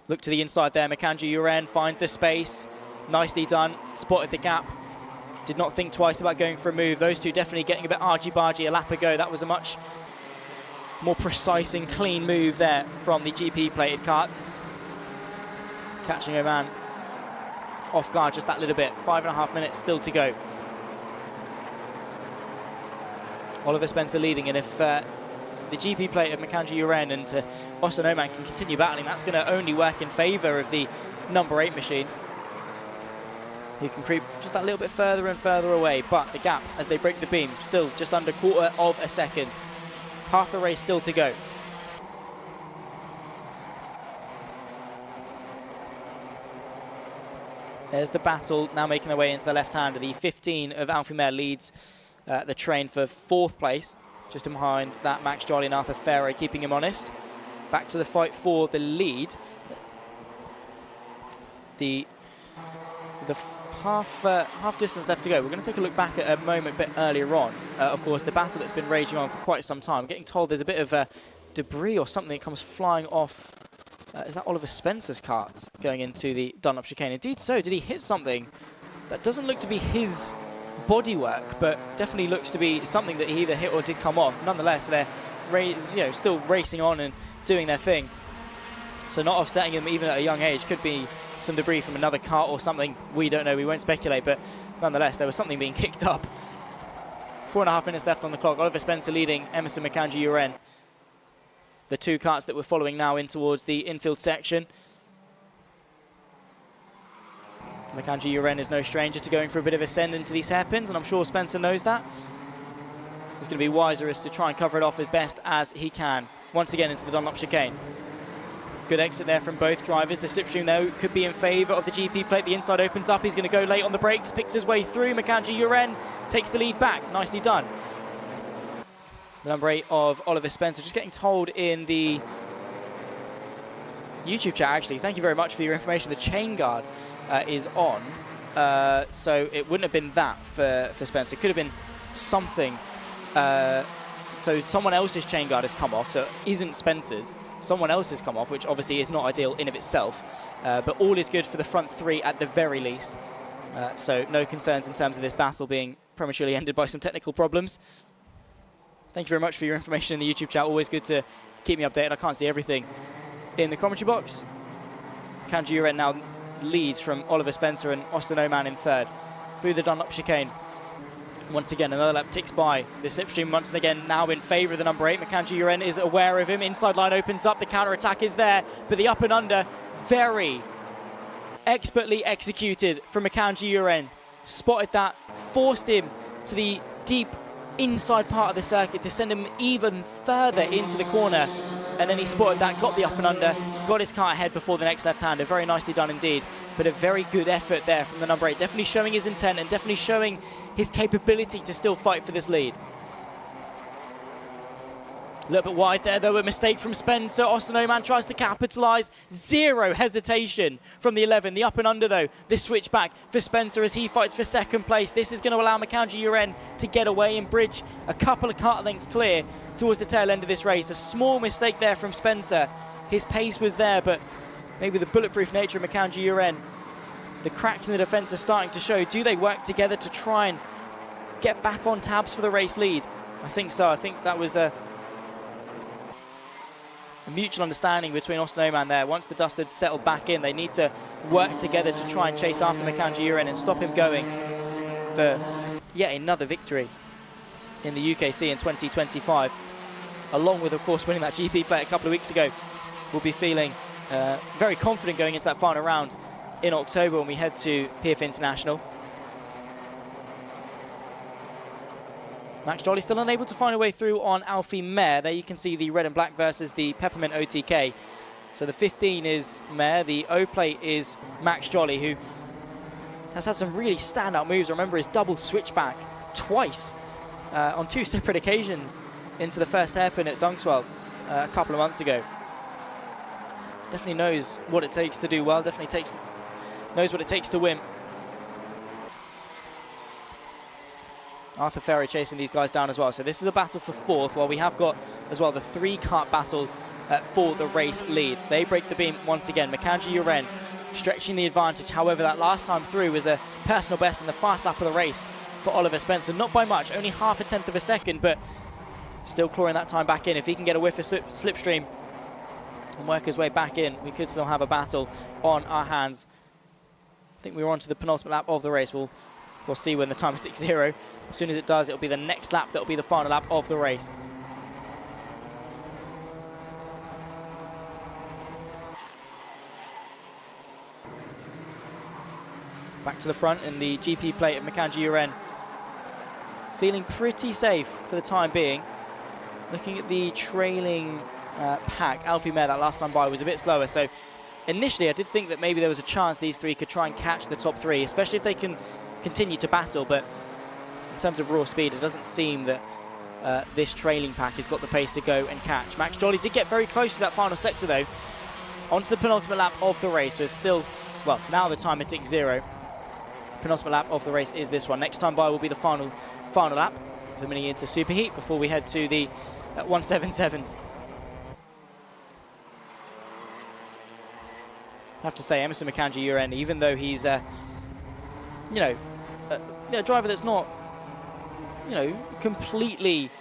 Look to the inside there. Makanju Uren finds the space. Nicely done. Spotted the gap. Did not think twice about going for a move. Those two definitely getting a bit argy-bargy a lap ago. That was a much more precise and clean move there from the GP-plated kart. Catching O'Man off guard just that little bit. 5.5 minutes still to go. Oliver Spencer leading, and if the GP plate of Makanju Uren and Austin O'Man can continue battling, that's going to only work in favour of the number 8 machine. He can creep just that little bit further and further away, but the gap as they break the beam, still just under 1/4 of a second. Half the race still to go. There's the battle now making their way into the left-hander. The 15 of Alfie Mayer leads the train for 4th place. Just behind that, Max Jolly and Arthur Ferro keeping him honest. Back to the fight for the lead. The half distance left to go. We're going to take a look back at a moment a bit earlier on. Of course, the battle that's been raging on for quite some time. I'm getting told there's a bit of debris or something that comes flying off. Is that Oliver Spencer's kart going into the Dunlop chicane? Indeed so. Did he hit something? That doesn't look to be his bodywork, but definitely looks to be something that he either hit or did come off. Nonetheless, they're still racing on and doing their thing. So not offsetting him even at a young age. Could be some debris from another kart or something. We don't know. We won't speculate, but nonetheless, there was something being kicked up. 4.5 minutes left on the clock. Oliver Spencer leading Emerson Makanju Uren. The two karts that we're following now in towards the infield section. Makanju Uren is no stranger to going for a bit of a send into these hairpins, and I'm sure Spencer knows that. He's going to be wiser as to try and cover it off as best as he can. Once again into the Dunlop chicane. Good exit there from both drivers. The slipstream, though, could be in favour of the GP plate. The inside opens up. He's going to go late on the brakes, picks his way through. Makanju Uren takes the lead back. Nicely done. The number 8 of Oliver Spencer. Just getting told in the YouTube chat, actually. Thank you very much for your information. The chain guard is on. So it wouldn't have been that for Spencer. It could have been something. So someone else's chain guard has come off, so it isn't Spencer's. Someone else has come off, which obviously is not ideal in of itself. But all is good for the front 3 at the very least. So no concerns in terms of this battle being prematurely ended by some technical problems. Thank you very much for your information in the YouTube chat. Always good to keep me updated. I can't see everything in the commentary box. Makanju Uren now leads from Oliver Spencer and Austin O'Man in 3rd. Through the Dunlop chicane. Once again, another lap ticks by. The slipstream once again now in favour of the number 8. Makanju Uren is aware of him. Inside line opens up. The counter-attack is there. But the up and under, very expertly executed from Makanju Uren. Spotted that, forced him to the deep inside part of the circuit to send him even further into the corner. And then he spotted that, got the up and under, got his car ahead before the next left-hander. Very nicely done indeed. But a very good effort there from the number 8. Definitely showing his intent and definitely showing his capability to still fight for this lead. A little bit wide there, though. A mistake from Spencer. Austin O'Man tries to capitalise. Zero hesitation from the 11. The up and under, though. The switch back for Spencer as he fights for 2nd place. This is going to allow Makanju Uren to get away and bridge a couple of kart lengths clear towards the tail end of this race. A small mistake there from Spencer. His pace was there, but maybe the bulletproof nature of Makanju Uren The cracks in the defence are starting to show. Do they work together to try and get back on tabs for the race lead? I think so. I think that was a mutual understanding between Austin Oman there. Once the dust had settled back in, they need to work together to try and chase after Makanji Uren and stop him going for yet another victory in the UKC in 2025. Along with, of course, winning that GP plate a couple of weeks ago. We'll be feeling very confident going into that final round in October when we head to PF International. Max Jolly still unable to find a way through on Alfie Mare. There you can see the red and black versus the Peppermint OTK. So the 15 is Mare, the O plate is Max Jolly, who has had some really standout moves. I remember his double switchback twice on 2 separate occasions into the first hairpin at Dunkswell a couple of months ago. Definitely knows what it takes to do well, definitely knows what it takes to win. Arthur Ferry chasing these guys down as well. So this is a battle for 4th, while we have got as well the 3-kart battle for the race lead. They break the beam once again. Makanji Uren stretching the advantage. However, that last time through was a personal best in the fast lap of the race for Oliver Spencer. Not by much, only half a tenth of a second, but still clawing that time back in. If he can get a whiff of slipstream and work his way back in, we could still have a battle on our hands. I think we were on to the penultimate lap of the race. We'll see when the timer ticks 0. As soon as it does, it'll be the next lap that'll be the final lap of the race. Back to the front in the GP plate of Makanji Uren. Feeling pretty safe for the time being. Looking at the trailing pack, Alfie Mare, that last time by, was a bit slower. So initially I did think that maybe there was a chance these 3 could try and catch the top 3, especially if they can continue to battle. But in terms of raw speed, it doesn't seem that this trailing pack has got the pace to go and catch. Max Jolly did get very close to that final sector though. Onto the penultimate lap of the race with still, well, now the timer ticks 0. Penultimate lap of the race is this one. Next time by will be the final lap, the Mini Inter Superheat, before we head to the 177s. I have to say, Emerson Makanji Uren, even though he's a driver that's not, completely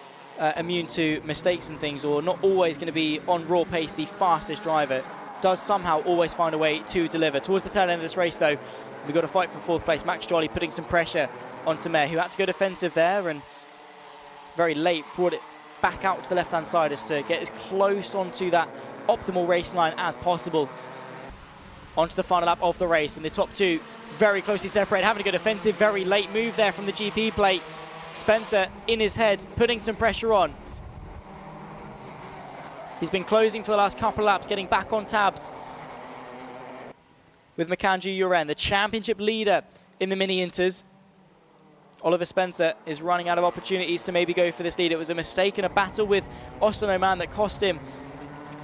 immune to mistakes and things, or not always going to be on raw pace the fastest driver, does somehow always find a way to deliver. Towards the tail end of this race, though, we've got a fight for 4th place. Max Jolly putting some pressure onto Mare, who had to go defensive there, and very late brought it back out to the left-hand side as to get as close onto that optimal race line as possible. Onto the final lap of the race, and the top 2 very closely separated, having to go defensive. Very late move there from the GP plate. Spencer in his head, putting some pressure on. He's been closing for the last couple of laps, getting back on tabs with Makanji Uren, the championship leader in the Mini Inters. Oliver Spencer is running out of opportunities to maybe go for this lead. It was a mistake in a battle with Austin Oman that cost him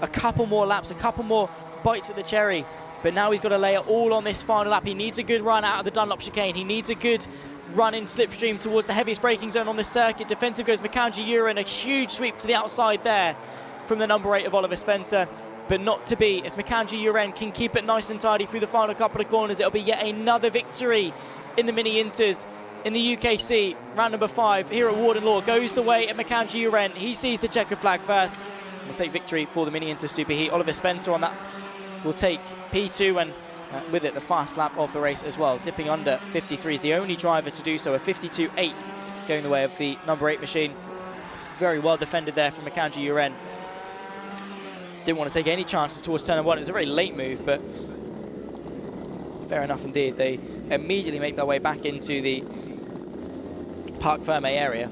a couple more laps, a couple more bites at the cherry. But now he's got to lay it all on this final lap. He needs a good run out of the Dunlop chicane. He needs a good run in slipstream towards the heaviest braking zone on this circuit. Defensive goes Makanji Uren, a huge sweep to the outside there from the number 8 of Oliver Spencer. But not to be. If Makanji Uren can keep it nice and tidy through the final couple of corners, it'll be yet another victory in the Mini Inters in the UKC. Round number 5 here at Warden Law goes the way of Makanji Uren. He sees the checker flag first. We'll take victory for the Mini Inter Superheat. Oliver Spencer on that will take P2, and with it the fast lap of the race as well. Dipping under 53 is the only driver to do so. A 52.8 going the way of the number 8 machine. Very well defended there from Makanji Uren. Didn't want to take any chances towards turn 1. It was a very late move, but fair enough indeed. They immediately make their way back into the Parc Ferme area.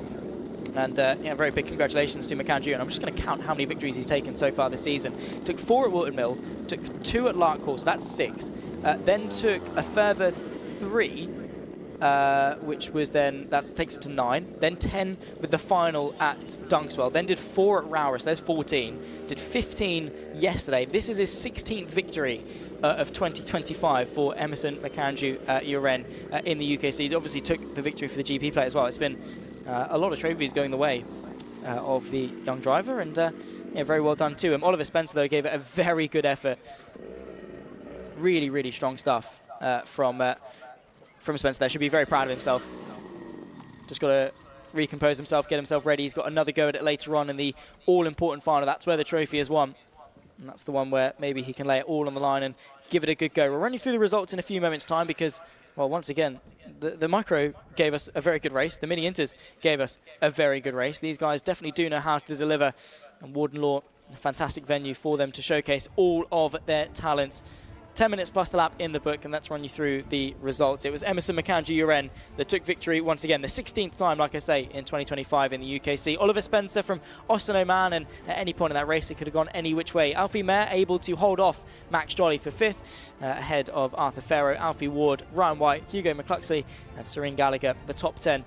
And very big congratulations to Makanji Uren. I'm just going to count how many victories he's taken so far this season. Took 4 at Wilton Mill, took 2 at Lark Course, that's 6. Then took a further 3, which was then, that takes it to 9. Then 10 with the final at Dunkswell. Then did 4 at Rowers, there's 14. Did 15 yesterday. This is his 16th victory of 2025 for Emerson Makanji Uren in the UKC. He obviously took the victory for the GP play as well. It's been a lot of trophies going the way of the young driver, and very well done to him. Oliver Spencer, though, gave it a very good effort. Really, really strong stuff from Spencer there. Should be very proud of himself. Just got to recompose himself, get himself ready. He's got another go at it later on in the all-important final. That's where the trophy is won. And that's the one where maybe he can lay it all on the line and give it a good go. We'll run you through the results in a few moments' time because, well, once again, the Micro gave us a very good race. The Mini Inters gave us a very good race. These guys definitely do know how to deliver. And Warden Law, a fantastic venue for them to showcase all of their talents. 10 minutes plus the lap in the book, and let's run you through the results. It was Emerson McAndrew-Uren that took victory once again, the 16th time, like I say, in 2025 in the UKC. Oliver Spencer from Austin Oman, and at any point in that race, it could have gone any which way. Alfie Mayer able to hold off Max Jolly for 5th, ahead of Arthur Farrow, Alfie Ward, Ryan White, Hugo McCluxley, and Serene Gallagher, the top 10.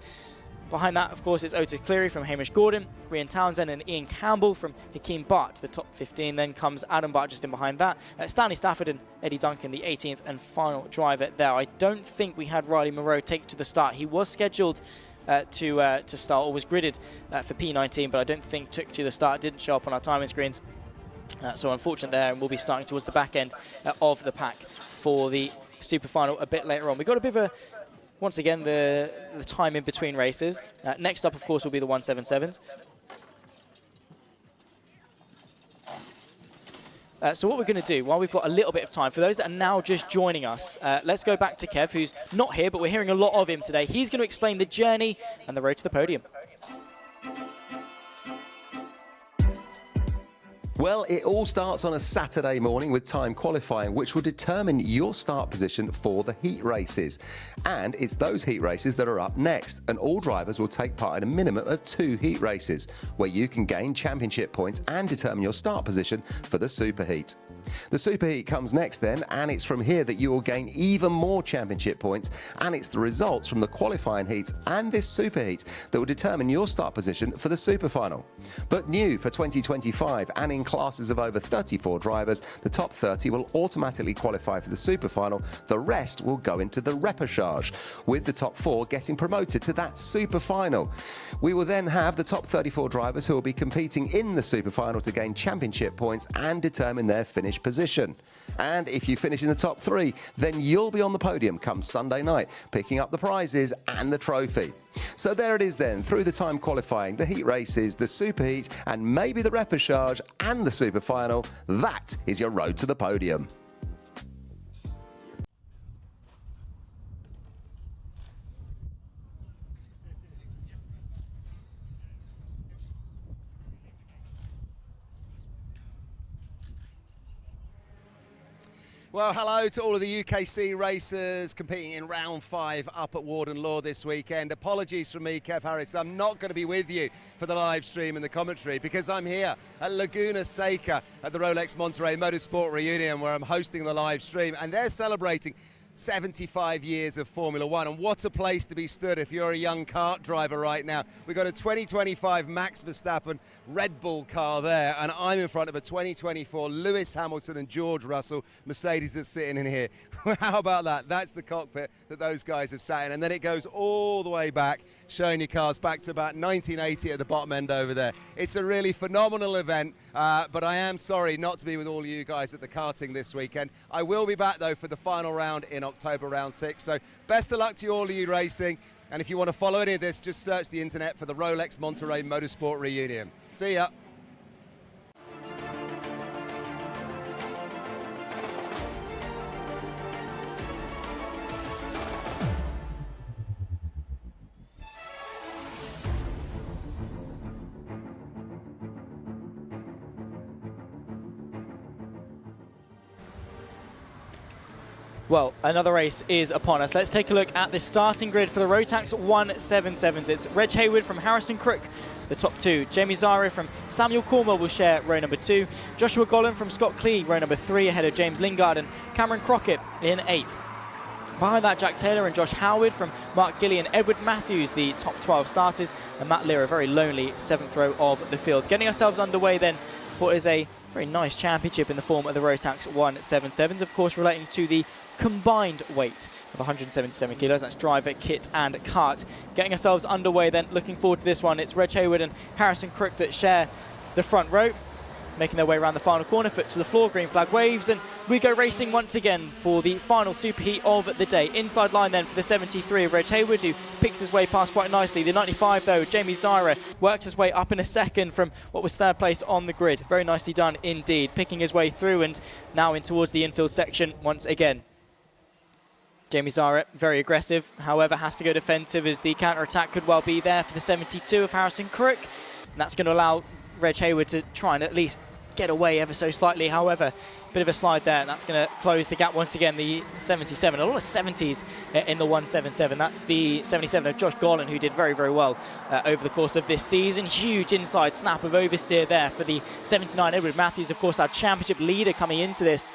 Behind that, of course, it's Otis Cleary from Hamish Gordon, Rian Townsend and Ian Campbell from Hakeem Butt, the top 15. Then comes Adam Butt just in behind that. Stanley Stafford and Eddie Duncan, the 18th and final driver there. I don't think we had Riley Moreau take to the start. He was scheduled to start, or was gridded for P19, but I don't think took to the start. Didn't show up on our timing screens. So unfortunate there, and we'll be starting towards the back end of the pack for the super final a bit later on. We've got a bit of a once again, the time in between races. Next up, of course, will be the 177s. So what we're going to do, while we've got a little bit of time, for those that are now just joining us, let's go back to Kev, who's not here, but we're hearing a lot of him today. He's going to explain the journey and the road to the podium. Well, it all starts on a Saturday morning with time qualifying, which will determine your start position for the heat races. And it's those heat races that are up next, and all drivers will take part in a minimum of 2 heat races, where you can gain championship points and determine your start position for the superheat. The superheat comes next then, and it's from here that you will gain even more championship points, and it's the results from the qualifying heats and this superheat that will determine your start position for the super final. But new for 2025, and in classes of over 34 drivers, the top 30 will automatically qualify for the super final. The rest will go into the repechage, with the top 4 getting promoted to that super final. We will then have the top 34 drivers who will be competing in the super final to gain championship points and determine their finish position. And if you finish in the top 3, then you'll be on the podium come Sunday night, picking up the prizes and the trophy. So there it is then, through the time qualifying, the heat races, the superheat, and maybe the repechage and the super final. That is your road to the podium. Well, hello to all of the UKC racers competing in round 5 up at Warden Law this weekend. Apologies from me, Kev Harris. I'm not going to be with you for the live stream and the commentary because I'm here at Laguna Seca at the Rolex Monterey Motorsport Reunion, where I'm hosting the live stream, and they're celebrating 75 years of Formula One, and what a place to be stood if you're a young kart driver right now. We've got a 2025 Max Verstappen Red Bull car there, and I'm in front of a 2024 Lewis Hamilton and George Russell Mercedes that's sitting in here. How about that? That's the cockpit that those guys have sat in, and then it goes all the way back, showing your cars back to about 1980 at the bottom end over there. It's a really phenomenal event, but I am sorry not to be with all you guys at the karting this weekend. I will be back though for the final round in October, round 6. So best of luck to all of you racing. And if you want to follow any of this, just search the internet for the Rolex Monterey Motorsport Reunion. See ya. Well, another race is upon us. Let's take a look at the starting grid for the Rotax 177s. It's Reg Hayward from Harrison Crook, the top 2. Jamie Zara from Samuel Cornwell will share row number 2. Joshua Gollan from Scott Clee, row number 3, ahead of James Lingard and Cameron Crockett in 8th. Behind that, Jack Taylor and Josh Howard from Mark Gillian, Edward Matthews, the top 12 starters, and Matt Lear, a very lonely 7th row of the field. Getting ourselves underway then for what is a very nice championship in the form of the Rotax 177s, of course relating to the combined weight of 177 kilos. That's driver, kit and kart. Getting ourselves underway then, looking forward to this one. It's Reg Hayward and Harrison Crook that share the front row. making their way around the final corner, foot to the floor, green flag waves, and we go racing once again for the final superheat of the day. Inside line then for the 73 of Reg Hayward, who picks his way past quite nicely. The 95 though, Jamie Zyra, works his way up in a second from what was third place on the grid. Very nicely done indeed, picking his way through and now in towards the infield section once again. Jamie Zyra, very aggressive, however has to go defensive as the counter-attack could well be there for the 72 of Harrison Crook. And that's going to allow Reg Hayward to try and at least get away ever so slightly. However, bit of a slide there, and that's going to close the gap once again. The 77, a lot of 70s in the 177. That's the 77 of Josh Gollan, who did very, very well over the course of this season. Huge inside snap of oversteer there for the 79. Edward Matthews, of course, our championship leader coming into this.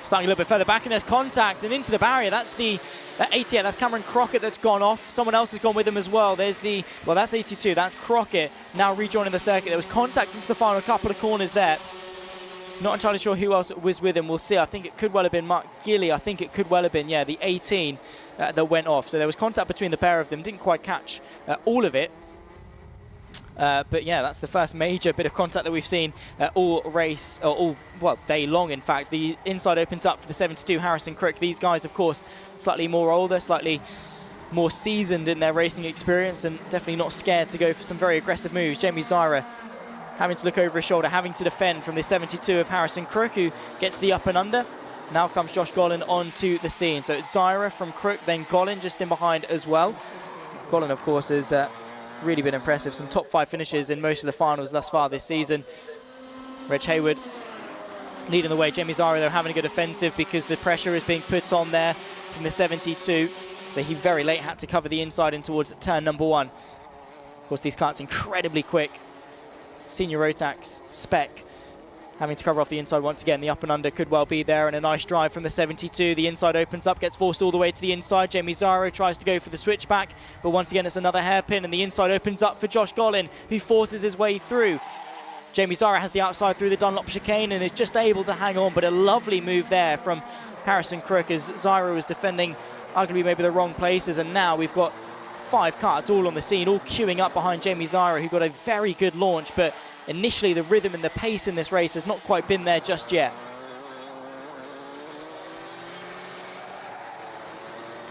Starting a little bit further back, and there's contact and into the barrier. That's the 88. That's Cameron Crockett that's gone off. Someone else has gone with him as well. There's the, well, that's 82. That's Crockett now rejoining the circuit. There was contact into the final couple of corners there. Not entirely sure who else was with him. We'll see. I think it could well have been Mark Gilly. I think it could well have been, yeah, the 18 that went off. So there was contact between the pair of them. Didn't quite catch all of it. But yeah, that's the first major bit of contact that we've seen all race, or all day long, in fact. The inside opens up for the 72, Harrison Crook. These guys, of course, slightly more older, slightly more seasoned in their racing experience, and definitely not scared to go for some very aggressive moves. Jamie Zyra having to look over his shoulder, having to defend from the 72 of Harrison Crook, who gets the up and under. Now comes Josh Gollan onto the scene. So it's Zyra from Crook, then Gollan just in behind as well. Gollan, of course, is really been impressive. Some top 5 finishes in most of the finals thus far this season. Reg Hayward leading the way. Jamie Zyra, though, having to go defensive because the pressure is being put on there from the 72. So he very late had to cover the inside in towards turn number 1. Of course, these carts incredibly quick. Senior Rotax spec having to cover off the inside once again. The up and under could well be there, and a nice drive from the 72. The inside opens up, gets forced all the way to the inside. Jamie Zyra tries to go for the switchback, but once again it's another hairpin, and the inside opens up for Josh Gollan, who forces his way through. Jamie Zyra has the outside through the Dunlop chicane and is just able to hang on, but a lovely move there from Harrison Crook as Zyra was defending arguably maybe the wrong places, and now we've got 5 carts all on the scene, all queuing up behind Jamie Zyra, who got a very good launch, but initially the rhythm and the pace in this race has not quite been there just yet.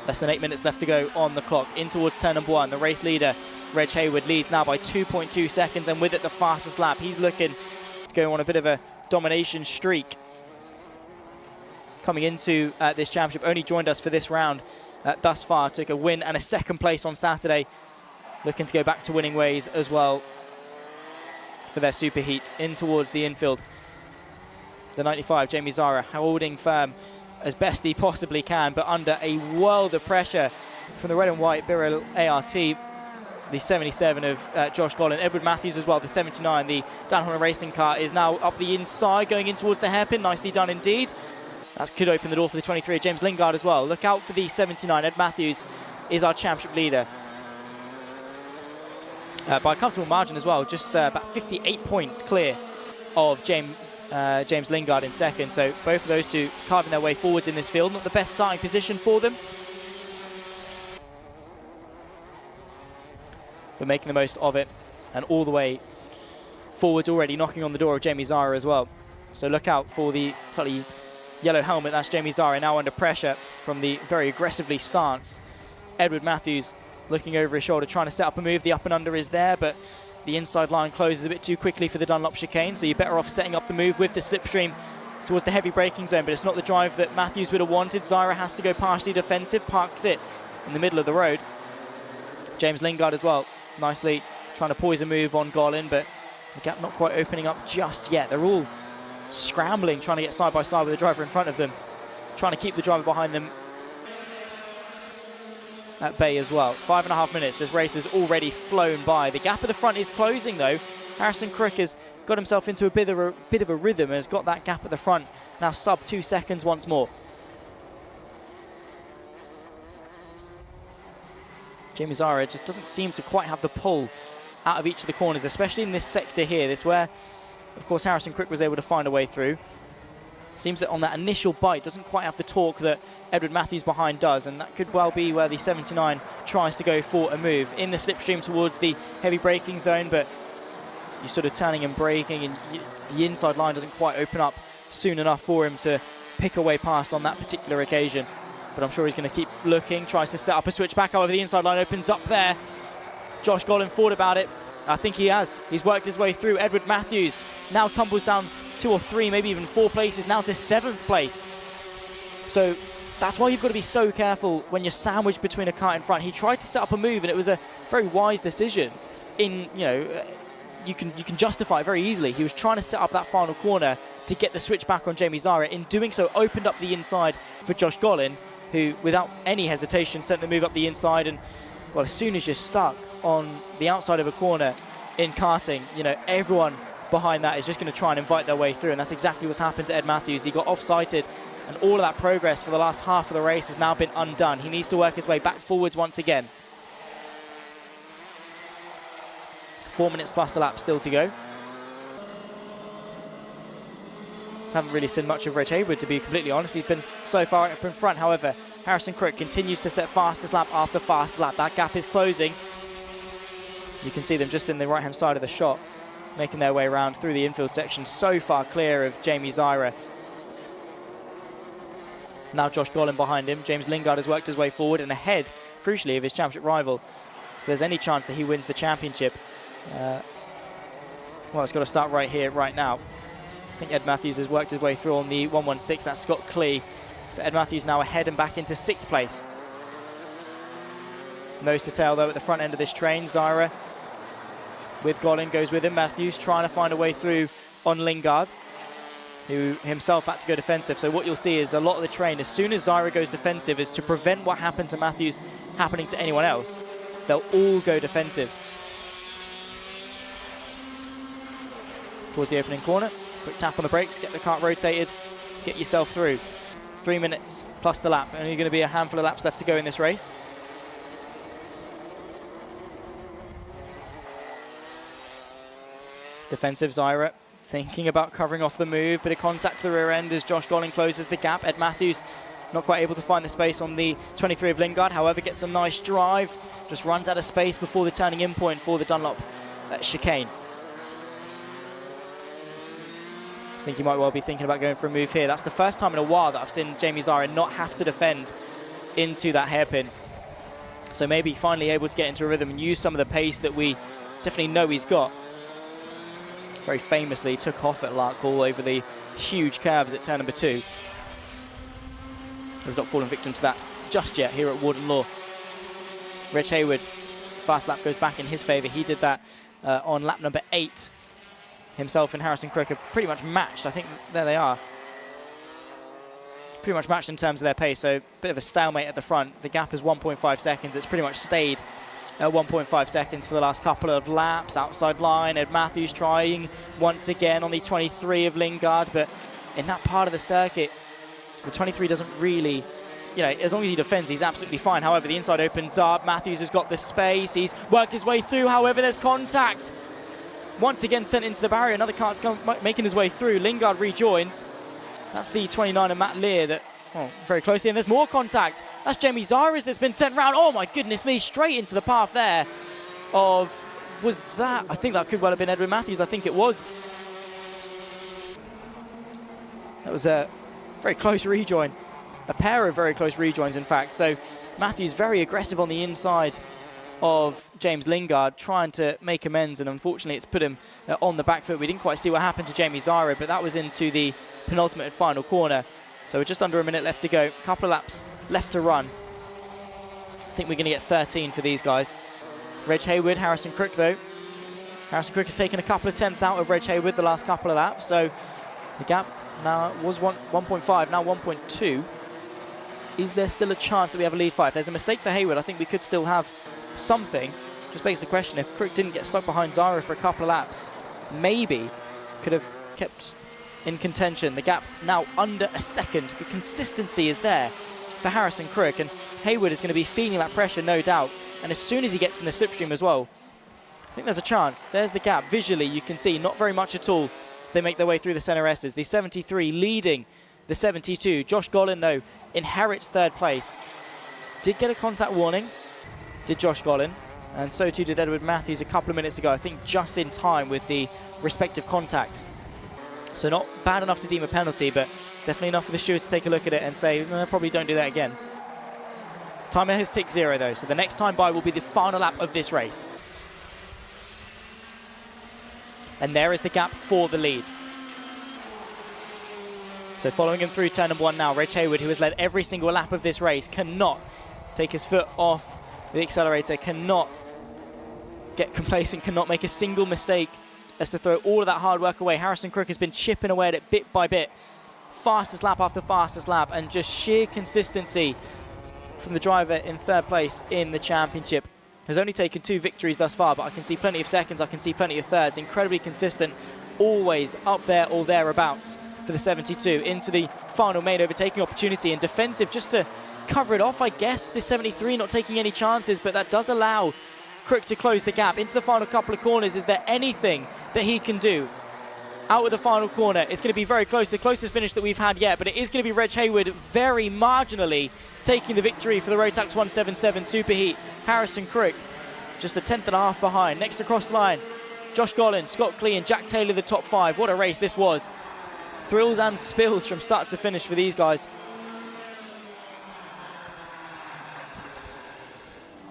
Less than 8 minutes left to go on the clock. In towards turn number 1, the race leader, Reg Hayward, leads now by 2.2 seconds, and with it the fastest lap. He's looking to go on a bit of a domination streak. Coming into this championship, only joined us for this round thus far. Took a win and a second place on Saturday. Looking to go back to winning ways as well for their superheat. In towards the infield, the 95, Jamie Zyra, holding firm as best he possibly can, but under a world of pressure from the red and white Birrell ART, the 77 of Josh Gollan. Edward Matthews as well, the 79, the Dan Honda racing car, is now up the inside, going in towards the hairpin. Nicely done indeed. That could open the door for the 23 of James Lingard as well. Look out for the 79. Ed Matthews is our championship leader by a comfortable margin as well, just about 58 points clear of James Lingard in second. So both of those two carving their way forwards in this field. Not the best starting position for them, but making the most of it, and all the way forwards already, knocking on the door of Jamie Zyra as well. So look out for the slightly yellow helmet. That's Jamie Zyra now under pressure from the very aggressively stance. Edward Matthews looking over his shoulder, trying to set up a move. The up and under is there, but the inside line closes a bit too quickly for the Dunlop chicane, so you're better off setting up the move with the slipstream towards the heavy braking zone, but it's not the drive that Matthews would have wanted. Zyra has to go partially defensive, parks it in the middle of the road. James Lingard as well, nicely trying to poise a move on Gollan, but the gap not quite opening up just yet. They're all scrambling, trying to get side by side with the driver in front of them, trying to keep the driver behind them at bay as well. 5.5 minutes, this race has already flown by. The gap at the front is closing though. Harrison Crook has got himself into a bit of a rhythm and has got that gap at the front now sub 2 seconds once more. Jamie Zyra just doesn't seem to quite have the pull out of each of the corners, especially in this sector here. This where, of course, Harrison Crook was able to find a way through. Seems that on that initial bite doesn't quite have the torque that Edward Matthews behind does, and that could well be where the 79 tries to go for a move in the slipstream towards the heavy braking zone, but you're sort of turning and braking, and the inside line doesn't quite open up soon enough for him to pick away past on that particular occasion. But I'm sure he's going to keep looking, tries to set up a switch back. However, the inside line opens up there. Josh Gollan thought about it. I think he has. He's worked his way through. Edward Matthews now tumbles down 2 or 3, maybe even 4 places, now to 7th place. So that's why you've got to be so careful when you're sandwiched between a kart in front. He tried to set up a move, and it was a very wise decision. You can justify it very easily. He was trying to set up that final corner to get the switch back on Jamie Zara. In doing so, opened up the inside for Josh Gollan, who, without any hesitation, sent the move up the inside. And, well, as soon as you're stuck on the outside of a corner in karting, everyone behind that is just going to try and invite their way through. And that's exactly what's happened to Ed Matthews. He got off-sighted, and all of that progress for the last half of the race has now been undone. He needs to work his way back forwards once again. 4 minutes plus the lap still to go. Haven't really seen much of Reg Hayward, to be completely honest. He's been so far up in front. However, Harrison Crook continues to set fastest lap after fastest lap. That gap is closing. You can see them just in the right-hand side of the shot, making their way around through the infield section, so far clear of Jamie Zara. Now Josh Gollan behind him. James Lingard has worked his way forward and ahead, crucially, of his championship rival. If there's any chance that he wins the championship, well, it's got to start right here, right now. I think Ed Matthews has worked his way through on the 116. That's Scott Clee. So Ed Matthews now ahead and back into 6th place. Nose to tail, though, at the front end of this train. Zara with Gollan goes with him. Matthews trying to find a way through on Lingard, who himself had to go defensive. So what you'll see is a lot of the train, as soon as Zara goes defensive, is to prevent what happened to Matthews happening to anyone else. They'll all go defensive. Towards the opening corner. Quick tap on the brakes, get the kart rotated, get yourself through. 3 minutes plus the lap. Only going to be a handful of laps left to go in this race. Defensive Zara, thinking about covering off the move. Bit of contact to the rear end as Josh Gollan closes the gap. Ed Matthews not quite able to find the space on the 23 of Lingard. However, gets a nice drive. Just runs out of space before the turning in point for the Dunlop chicane. I think he might well be thinking about going for a move here. That's the first time in a while that I've seen Jamie Zara not have to defend into that hairpin. So maybe finally able to get into a rhythm and use some of the pace that we definitely know he's got. Very famously took off at Larkhall over the huge curves at turn number 2. Has not fallen victim to that just yet here at Warden Law. Reg Hayward, fast lap goes back in his favour. He did that on lap number 8. Himself and Harrison Crook are pretty much matched. I think there they are. Pretty much matched in terms of their pace, so a bit of a stalemate at the front. The gap is 1.5 seconds. It's pretty much stayed at 1.5 seconds for the last couple of laps. Outside line, Ed Matthews trying once again on the 23 of Lingard, but in that part of the circuit, the 23 doesn't really, as long as he defends, he's absolutely fine. However, the inside opens up. Matthews has got the space. He's worked his way through. However, there's contact. Once again sent into the barrier. Another kart's making his way through. Lingard rejoins. That's the 29 of Matt Lear that, very closely. And there's more contact. That's Jamie Zara's that's been sent round. Oh my goodness me, straight into the path there of, was that? I think that could well have been Edwin Matthews. I think it was. That was a very close rejoin. A pair of very close rejoins, in fact. So Matthews very aggressive on the inside of James Lingard, trying to make amends, and unfortunately it's put him on the back foot. We didn't quite see what happened to Jamie Zara, but that was into the penultimate and final corner. So we're just under a minute left to go. A couple of laps left to run. I think we're going to get 13 for these guys. Reg Hayward, Harrison Crook though. Harrison Crook has taken a couple of tenths out of Reg Hayward the last couple of laps, so the gap now was 1.5, now 1.2. Is there still a chance that we have a lead fight? If there's a mistake for Hayward, I think we could still have something. Just begs the question, if Crook didn't get stuck behind Zara for a couple of laps, maybe could have kept in contention. The gap now under a second. The consistency is there for Harrison Crook, and Hayward is going to be feeling that pressure, no doubt. And as soon as he gets in the slipstream as well, I think there's a chance. There's the gap. Visually, you can see not very much at all as they make their way through the center S's. The 73 leading the 72. Josh Gollan, though, inherits 3rd place. Did get a contact warning, did Josh Gollan. and so too did Edward Matthews a couple of minutes ago, I think just in time with the respective contacts. So not bad enough to deem a penalty, but definitely enough for the steward to take a look at it and say, probably don't do that again. Timer has ticked 0 though, so the next time by will be the final lap of this race. And there is the gap for the lead. So following him through turn number 1 now, Reg Hayward, who has led every single lap of this race, cannot take his foot off the accelerator, cannot get complacent, cannot make a single mistake as to throw all of that hard work away. Harrison Crook has been chipping away at it bit by bit. Fastest lap after fastest lap, and just sheer consistency from the driver in 3rd place in the championship. Has only taken 2 victories thus far, but I can see plenty of seconds, I can see plenty of thirds. Incredibly consistent, always up there or thereabouts for the 72. Into the final main overtaking opportunity, and defensive just to cover it off, I guess. The 73 not taking any chances, but that does allow Crook to close the gap into the final couple of corners. Is there anything that he can do? Out of the final corner, it's going to be very close, the closest finish that we've had yet, but it is going to be Reg Hayward very marginally taking the victory for the Rotax 177 Superheat. Harrison Crook just a 10th.5 behind. Next across the line, Josh Gollin, Scott Klee and Jack Taylor, the top 5. What a race this was. Thrills and spills from start to finish for these guys.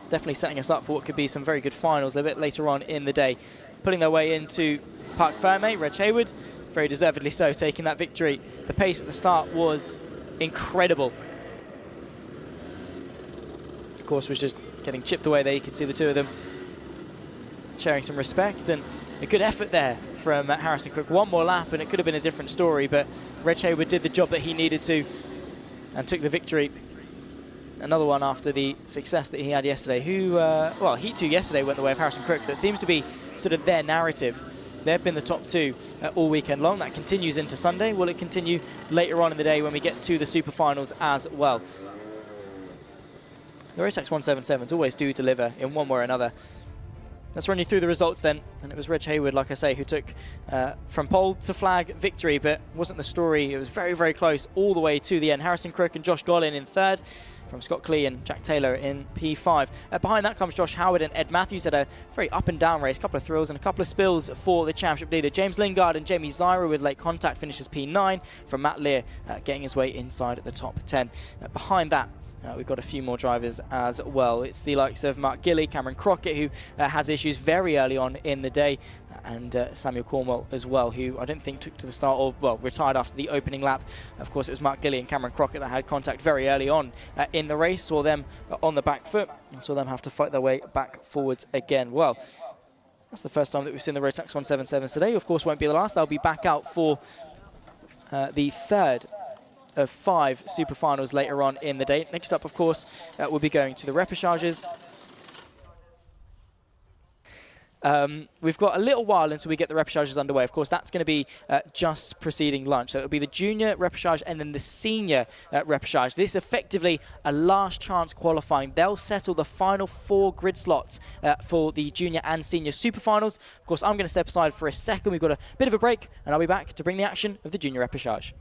Definitely setting us up for what could be some very good finals a bit later on in the day. Pulling their way into Parc Ferme, Reg Hayward, very deservedly so, taking that victory. The pace at the start was incredible. Of course, was just getting chipped away there. You could see the two of them sharing some respect, and a good effort there from Harrison Crook. One more lap and it could have been a different story, but Reg Hayward did the job that he needed to and took the victory. Another one after the success that he had yesterday, who, well, Heat 2 yesterday went the way of Harrison Crook, so it seems to be sort of their narrative. They've been the top 2 all weekend long. That continues into Sunday. Will it continue later on in the day when we get to the Super Finals as well? The Rotax 177s always do deliver in one way or another. Let's run you through the results then. And it was Reg Hayward, like I say, who took from pole to flag victory, but wasn't the story. It was very, very close all the way to the end. Harrison Crook and Josh Gollin in 3rd, from Scott Klee and Jack Taylor in P5. Behind that comes Josh Howard and Ed Matthews at a very up and down race, a couple of thrills and a couple of spills for the championship leader. James Lingard and Jamie Zyra with late contact finishes P9, from Matt Lear getting his way inside at the top 10. Behind that, we've got a few more drivers as well. It's the likes of Mark Gilley, Cameron Crockett, who had issues very early on in the day, and Samuel Cornwell as well, who I don't think took to the start, or, well, retired after the opening lap. Of course, it was Mark Gilley and Cameron Crockett that had contact very early on in the race, saw them on the back foot, and saw them have to fight their way back forwards again. Well, that's the first time that we've seen the Rotax 177s today. Of course, won't be the last. They'll be back out for the 3rd of 5 Super Finals later on in the day. Next up, of course, we'll be going to the repechages. We've got a little while until we get the repechages underway. Of course, that's going to be just preceding lunch. So it'll be the junior repechage and then the senior repechage. This is effectively a last chance qualifying. They'll settle the final 4 grid slots for the junior and senior super finals. Of course, I'm going to step aside for a second. We've got a bit of a break, and I'll be back to bring the action of the junior repechage.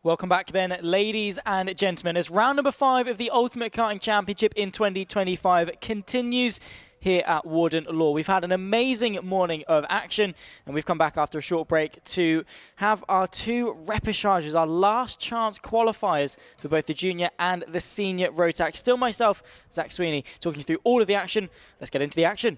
Welcome back then, ladies and gentlemen, as round number 5 of the Ultimate Karting Championship in 2025 continues here at Warden Law. We've had an amazing morning of action, and we've come back after a short break to have our 2 repechages, our last chance qualifiers for both the junior and the senior Rotax. Still myself, Zach Sweeney, talking you through all of the action. Let's get into the action.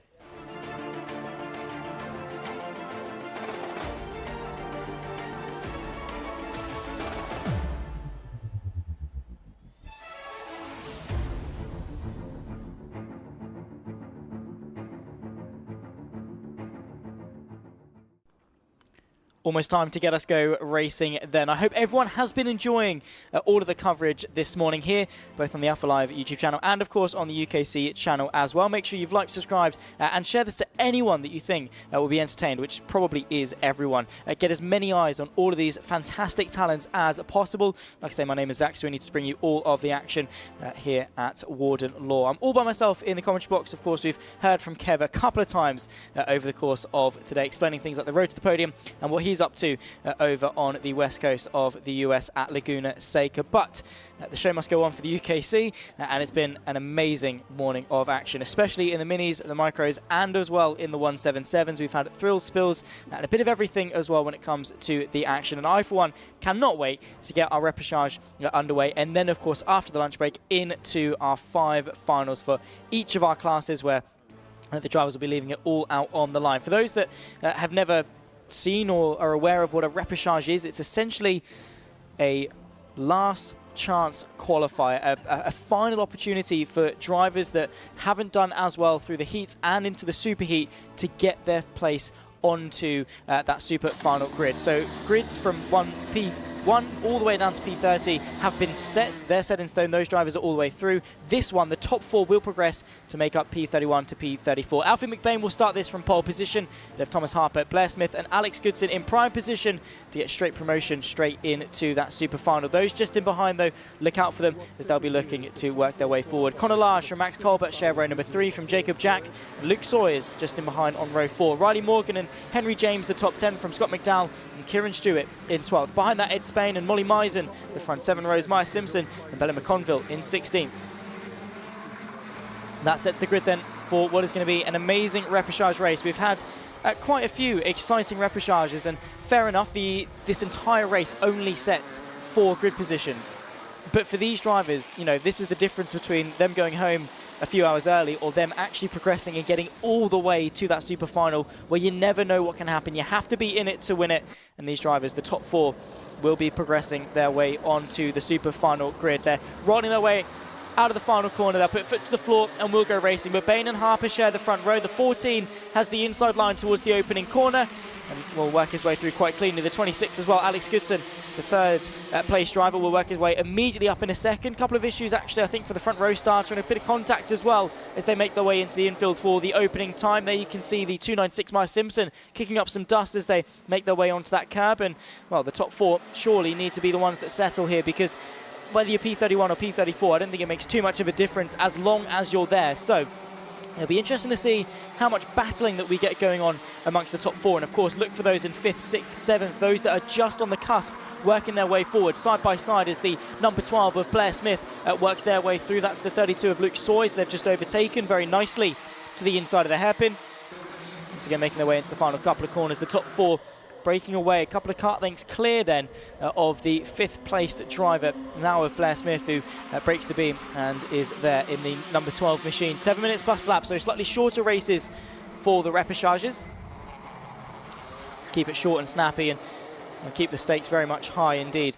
Almost time to get us go racing then. I hope everyone has been enjoying all of the coverage this morning here, both on the Alpha Live YouTube channel and, of course, on the UKC channel as well. Make sure you've liked, subscribed, and share this to anyone that you think will be entertained, which probably is everyone. Get as many eyes on all of these fantastic talents as possible. Like I say, my name is Zach Sweeney to bring you all of the action here at Warden Law. I'm all by myself in the commentary box. Of course, we've heard from Kev a couple of times over the course of today, explaining things like the road to the podium and what he's up to over on the west coast of the US at Laguna Seca. But the show must go on for the UKC, and it's been an amazing morning of action, especially in the minis, the micros, and as well in the 177s. We've had thrills, spills, and a bit of everything as well when it comes to the action. And I, for one, cannot wait to get our repechage underway, and then, of course, after the lunch break, into our 5 finals for each of our classes, where the drivers will be leaving it all out on the line. For those that have never seen or are aware of what a repechage is, it's essentially a last chance qualifier, a final opportunity for drivers that haven't done as well through the heats and into the super heat to get their place onto that super final grid. So grids from 1P1 all the way down to P30 have been set. They're set in stone. Those drivers are all the way through. This one, the top 4 will progress to make up P31 to P34. Alfie McBain will start this from pole position. They have Thomas Harper, Blair Smith and Alex Goodson in prime position to get straight promotion straight into that super final. Those just in behind, though, look out for them as they'll be looking to work their way forward. Connor Lage from Max Colbert share row number 3 from Jacob Jack. Luke Sawyers just in behind on row 4. Riley Morgan and Henry James, the top 10 from Scott McDowell and Kieran Stewart in 12th. Behind that, Ed Spain and Molly Misen, the front 7 rows, Maya Simpson and Bella McConville in 16th. That sets the grid then for what is going to be an amazing repechage race. We've had quite a few exciting repechages, and fair enough, this entire race only sets 4 grid positions. But for these drivers, you know, this is the difference between them going home a few hours early or them actually progressing and getting all the way to that super final, where you never know what can happen. You have to be in it to win it. And these drivers, the top 4, will be progressing their way onto the super final grid. They're rolling their way out of the final corner. They'll put foot to the floor and we'll go racing. But Bain and Harper share the front row. The 14 has the inside line towards the opening corner and will work his way through quite cleanly. The 26 as well, Alex Goodson, the 3rd place driver, will work his way immediately up in a second. Couple of issues actually, I think, for the front row starter, and a bit of contact as well as they make their way into the infield for the opening time. There you can see the 296 Maya Simpson kicking up some dust as they make their way onto that curb. And, well, the top 4 surely need to be the ones that settle here, because whether you're P31 or P34, I don't think it makes too much of a difference as long as you're there. So it'll be interesting to see how much battling that we get going on amongst the top 4. And, of course, look for those in 5th, 6th, 7th, those that are just on the cusp, working their way forward. Side by side as the number 12 of Blair Smith works their way through. That's the 32 of Luke Sawyers. They've just overtaken very nicely to the inside of the hairpin. Once again, making their way into the final couple of corners. The top 4 breaking away. A couple of kart lengths clear then of the 5th placed driver, now of Blair Smith, who breaks the beam and is there in the number 12 machine. 7 minutes plus lap, so slightly shorter races for the repechages. Keep it short and snappy and keep the stakes very much high indeed.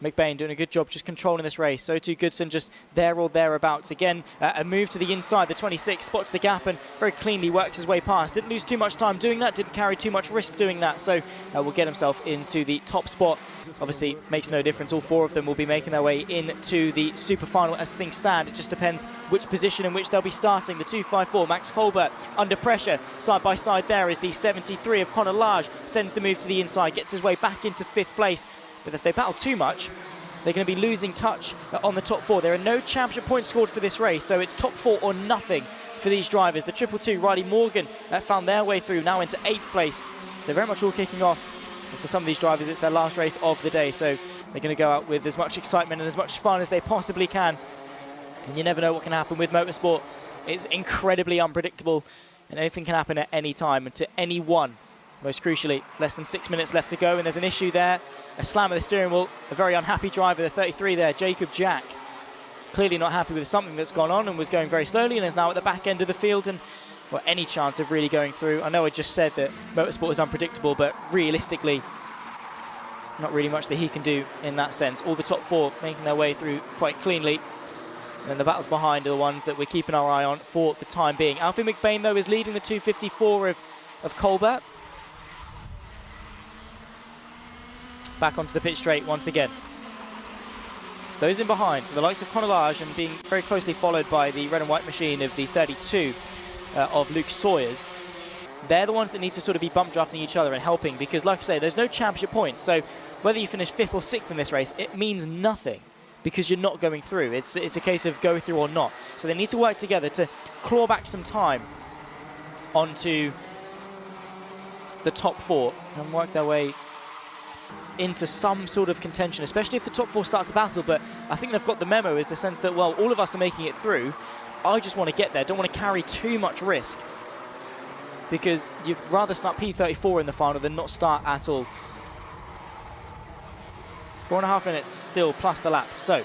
McBain doing a good job just controlling this race. So too Goodson just there or thereabouts. Again, a move to the inside. The 26 spots the gap and very cleanly works his way past. Didn't lose too much time doing that. Didn't carry too much risk doing that. So will get himself into the top spot. Obviously, makes no difference. All 4 of them will be making their way into the super final as things stand. It just depends which position in which they'll be starting. The 254, Max Colbert, under pressure. Side by side there is the 73 of Connor Lage. Sends the move to the inside. Gets his way back into 5th place. But if they battle too much, they're going to be losing touch on the top 4. There are no championship points scored for this race, so it's top 4 or nothing for these drivers. The 222, Riley Morgan, found their way through, now into 8th place. So very much all kicking off. And for some of these drivers, it's their last race of the day. So They're going to go out with as much excitement and as much fun as they possibly can. And you never know what can happen with motorsport. It's incredibly unpredictable, and anything can happen at any time and to anyone. Most crucially, less than 6 minutes left to go, and there's an issue there. A slam of the steering wheel, a very unhappy driver, the 33 there, Jacob Jack. Clearly not happy with something that's gone on and was going very slowly and is now at the back end of the field and, well, any chance of really going through. I know I just said that motorsport is unpredictable, but realistically, not really much that he can do in that sense. All the top four making their way through quite cleanly. And then the battles behind are the ones that we're keeping our eye on for the time being. Alfie McBain, though, is leading the 254 of Colbert. Back onto the pit straight once again. Those in behind, so the likes of Conolage and being very closely followed by the red and white machine of the 32 of Luke Sawyers. They're the ones that need to sort of be bump drafting each other and helping, because like I say, there's no championship points. So whether you finish 5th or 6th in this race, it means nothing because you're not going through. It's a case of go through or not. So they need to work together to claw back some time onto the top four and work their way into some sort of contention, especially if the top four start to battle. But I think they've got the memo, is the sense that, well, all of us are making it through. I just want to get there. Don't want to carry too much risk, because you'd rather start P34 in the final than not start at all. 4.5 minutes still plus the lap. So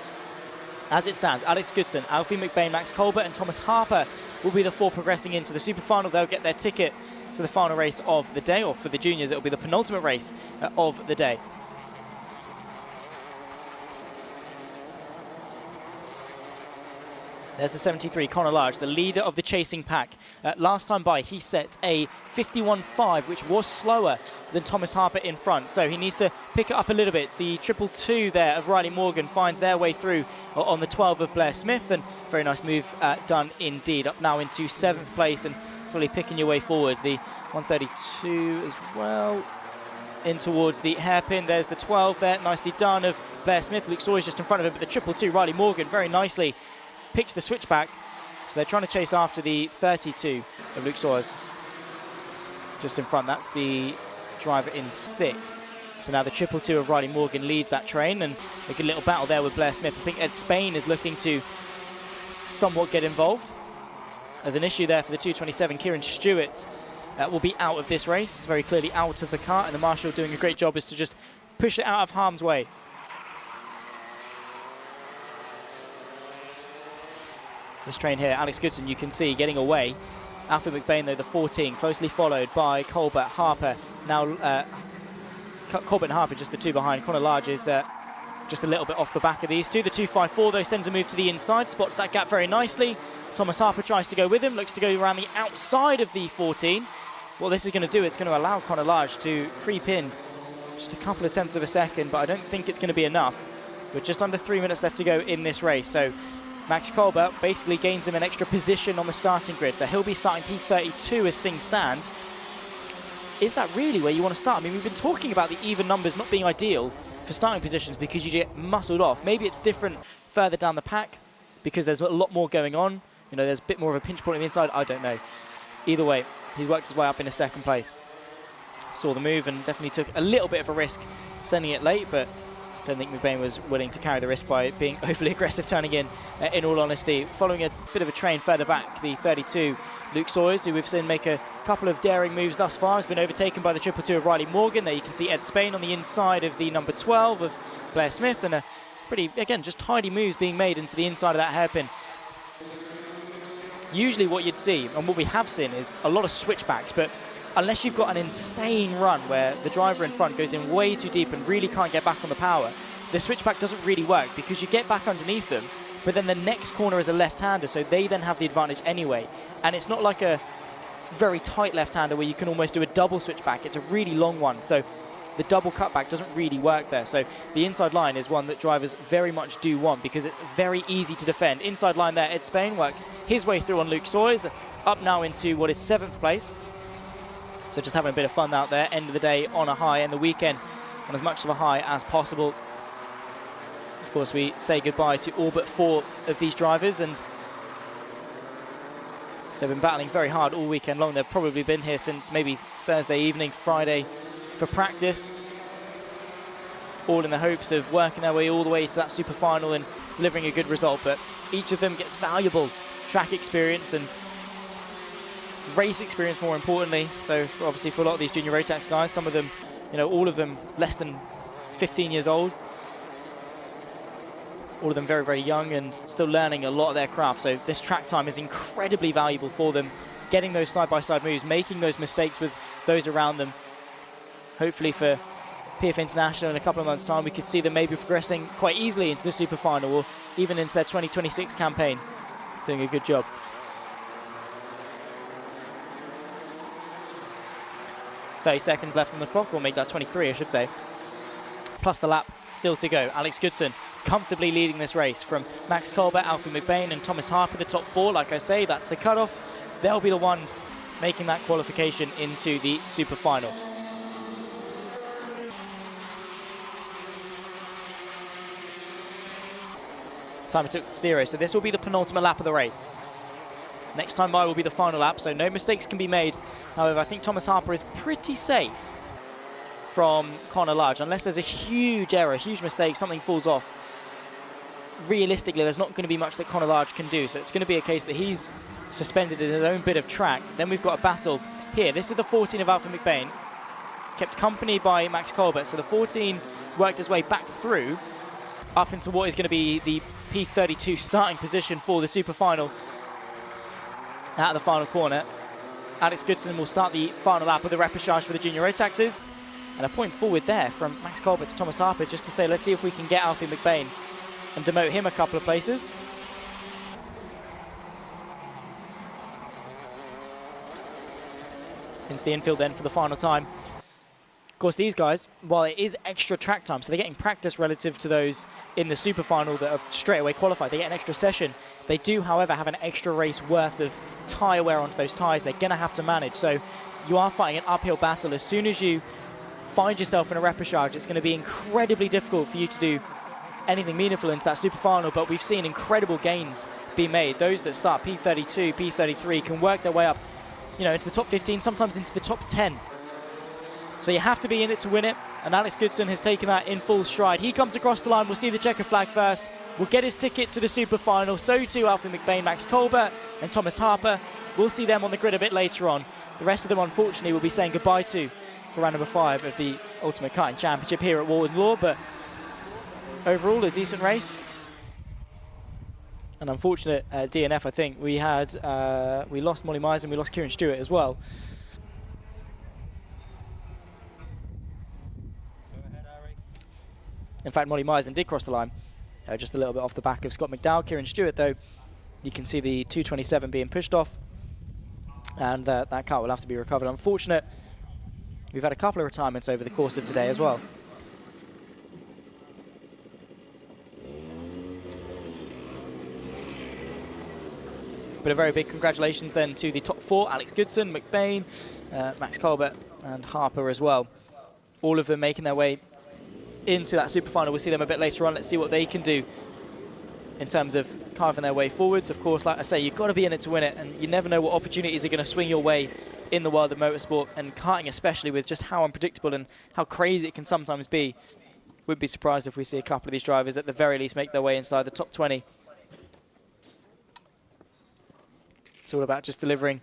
as it stands, Alex Goodson, Alfie McBain, Max Colbert and Thomas Harper will be the four progressing into the super final. They'll get their ticket to the final race of the day, or for the juniors, it'll be the penultimate race of the day. There's the 73, Conor Large, the leader of the chasing pack. Last time by, he set a 51.5, which was slower than Thomas Harper in front. So he needs to pick it up a little bit. The 222 there of Riley Morgan finds their way through on the 12 of Blair Smith. And very nice move done indeed. Up now into 7th place and slowly picking your way forward. The 132 as well in towards the hairpin. There's the 12 there, nicely done of Blair Smith. Luke Sawyer's just in front of him, but the 222, Riley Morgan, very nicely picks the switchback. So they're trying to chase after the 32 of Luke Sawyers. Just in front, that's the driver in 6th. So now the 222 of Riley Morgan leads that train, and a good little battle there with Blair Smith. I think Ed Spain is looking to somewhat get involved. There's an issue there for the 227. Kieran Stewart will be out of this race, very clearly out of the car, and the marshal doing a great job is to just push it out of harm's way. This train here, Alex Goodson, you can see getting away. Alfie McBain, though, the 14, closely followed by Colbert, Harper. Now, Colbert and Harper, just the two behind. Conor Large is just a little bit off the back of these two. The 254, though, sends a move to the inside, spots that gap very nicely. Thomas Harper tries to go with him, looks to go around the outside of the 14. What this is going to do, it's going to allow Conor Large to creep in just a couple of tenths of a second, but I don't think it's going to be enough. With just under 3 minutes left to go in this race. So Max Colbert basically gains him an extra position on the starting grid. So he'll be starting P32 as things stand. Is that really where you want to start? I mean, we've been talking about the even numbers not being ideal for starting positions because you get muscled off. Maybe it's different further down the pack because there's a lot more going on. You know, there's a bit more of a pinch point on the inside. I don't know. Either way, he's worked his way up into 2nd place. Saw the move and definitely took a little bit of a risk sending it late, but don't think McBain was willing to carry the risk by being overly aggressive turning in all honesty. Following a bit of a train further back, the 32, Luke Sawyers, who we've seen make a couple of daring moves thus far, has been overtaken by the 222 of Riley Morgan. There you can see Ed Spain on the inside of the number 12 of Blair Smith, and a pretty, again, just tidy moves being made into the inside of that hairpin. Usually what you'd see, and what we have seen, is a lot of switchbacks, but unless you've got an insane run where the driver in front goes in way too deep and really can't get back on the power, the switchback doesn't really work because you get back underneath them, but then the next corner is a left-hander, so they then have the advantage anyway. And it's not like a very tight left-hander where you can almost do a double switchback. It's a really long one, so the double cutback doesn't really work there. So the inside line is one that drivers very much do want because it's very easy to defend. Inside line there, Ed Spain works his way through on Luke Sawyers, up now into what is 7th place. So just having a bit of fun out there, end of the day on a high, and the weekend on as much of a high as possible. Of course, we say goodbye to all but 4 of these drivers, and they've been battling very hard all weekend long. They've probably been here since maybe Thursday evening, Friday for practice. all in the hopes of working their way all the way to that super final and delivering a good result. But each of them gets valuable track experience and race experience, more importantly. So obviously for a lot of these junior Rotax guys, some of them, you know, all of them less than 15 years old. All of them very, very young and still learning a lot of their craft. So this track time is incredibly valuable for them, getting those side-by-side moves, making those mistakes with those around them. Hopefully for PF International in a couple of months' time, we could see them maybe progressing quite easily into the super final or even into their 2026 campaign. Doing a good job. "30 seconds left on the clock, or make that 23, I should say. Plus the lap still to go. Alex Goodson comfortably leading this race from Max Colbert, Alfie McBain and Thomas Harper, the top 4. Like I say, that's the cutoff. They'll be the ones making that qualification into the super final. Time it took 0, so this will be the penultimate lap of the race. Next time by will be the final lap, so no mistakes can be made. However, I think Thomas Harper is pretty safe from Connor Large, unless there's a huge error, a huge mistake, something falls off. Realistically, there's not going to be much that Connor Large can do, so it's going to be a case that he's suspended in his own bit of track. Then we've got a battle here. This is the 14 of Alfie McBain, kept company by Max Colbert, so the 14 worked his way back through up into what is going to be the P32 starting position for the super final. At the final corner, Alex Goodson will start the final lap with a repechage for the junior Rotaxes. And a point forward there from Max Colbert to Thomas Harper, just to say, let's see if we can get Alfie McBain and demote him a couple of places. Into the infield then for the final time. Of course, these guys, while it is extra track time, so they're getting practice relative to those in the super final that are straight away qualified. They get an extra session. They do, however, have an extra race worth of tyre wear onto those tyres they're going to have to manage. So you are fighting an uphill battle. As soon as you find yourself in a repechage, it's going to be incredibly difficult for you to do anything meaningful into that super final. But we've seen incredible gains be made. Those that start P32, P33 can work their way up, you know, into the top 15, sometimes into the top 10. So you have to be in it to win it, and Alex Goodson has taken that in full stride. He comes across the line. We'll see the checker flag first. We'll get his ticket to the super final. So too Alfie McBain, Max Colbert and Thomas Harper. We'll see them on the grid a bit later on. The rest of them, unfortunately, we'll be saying goodbye to for round number 5 of the Ultimate Karting Championship here at Warden Law. But overall, a decent race. An unfortunate DNF, I think. We lost Molly Myers and we lost Kieran Stewart as well. In fact, Molly Myers did cross the line, just a little bit off the back of Scott McDowell. Kieran Stewart, though, you can see the 227 being pushed off, and that car will have to be recovered. Unfortunate, we've had a couple of retirements over the course of today as well. But a very big congratulations then to the top 4, Alex Goodson, McBain, Max Colbert and Harper as well. All of them making their way into that super final. We'll see them a bit later on. Let's see what they can do in terms of carving their way forwards. Of course, like I say, you've got to be in it to win it, and you never know what opportunities are going to swing your way in the world of motorsport, and karting especially, with just how unpredictable and how crazy it can sometimes be. Would be surprised if we see a couple of these drivers at the very least make their way inside the top 20. It's all about just delivering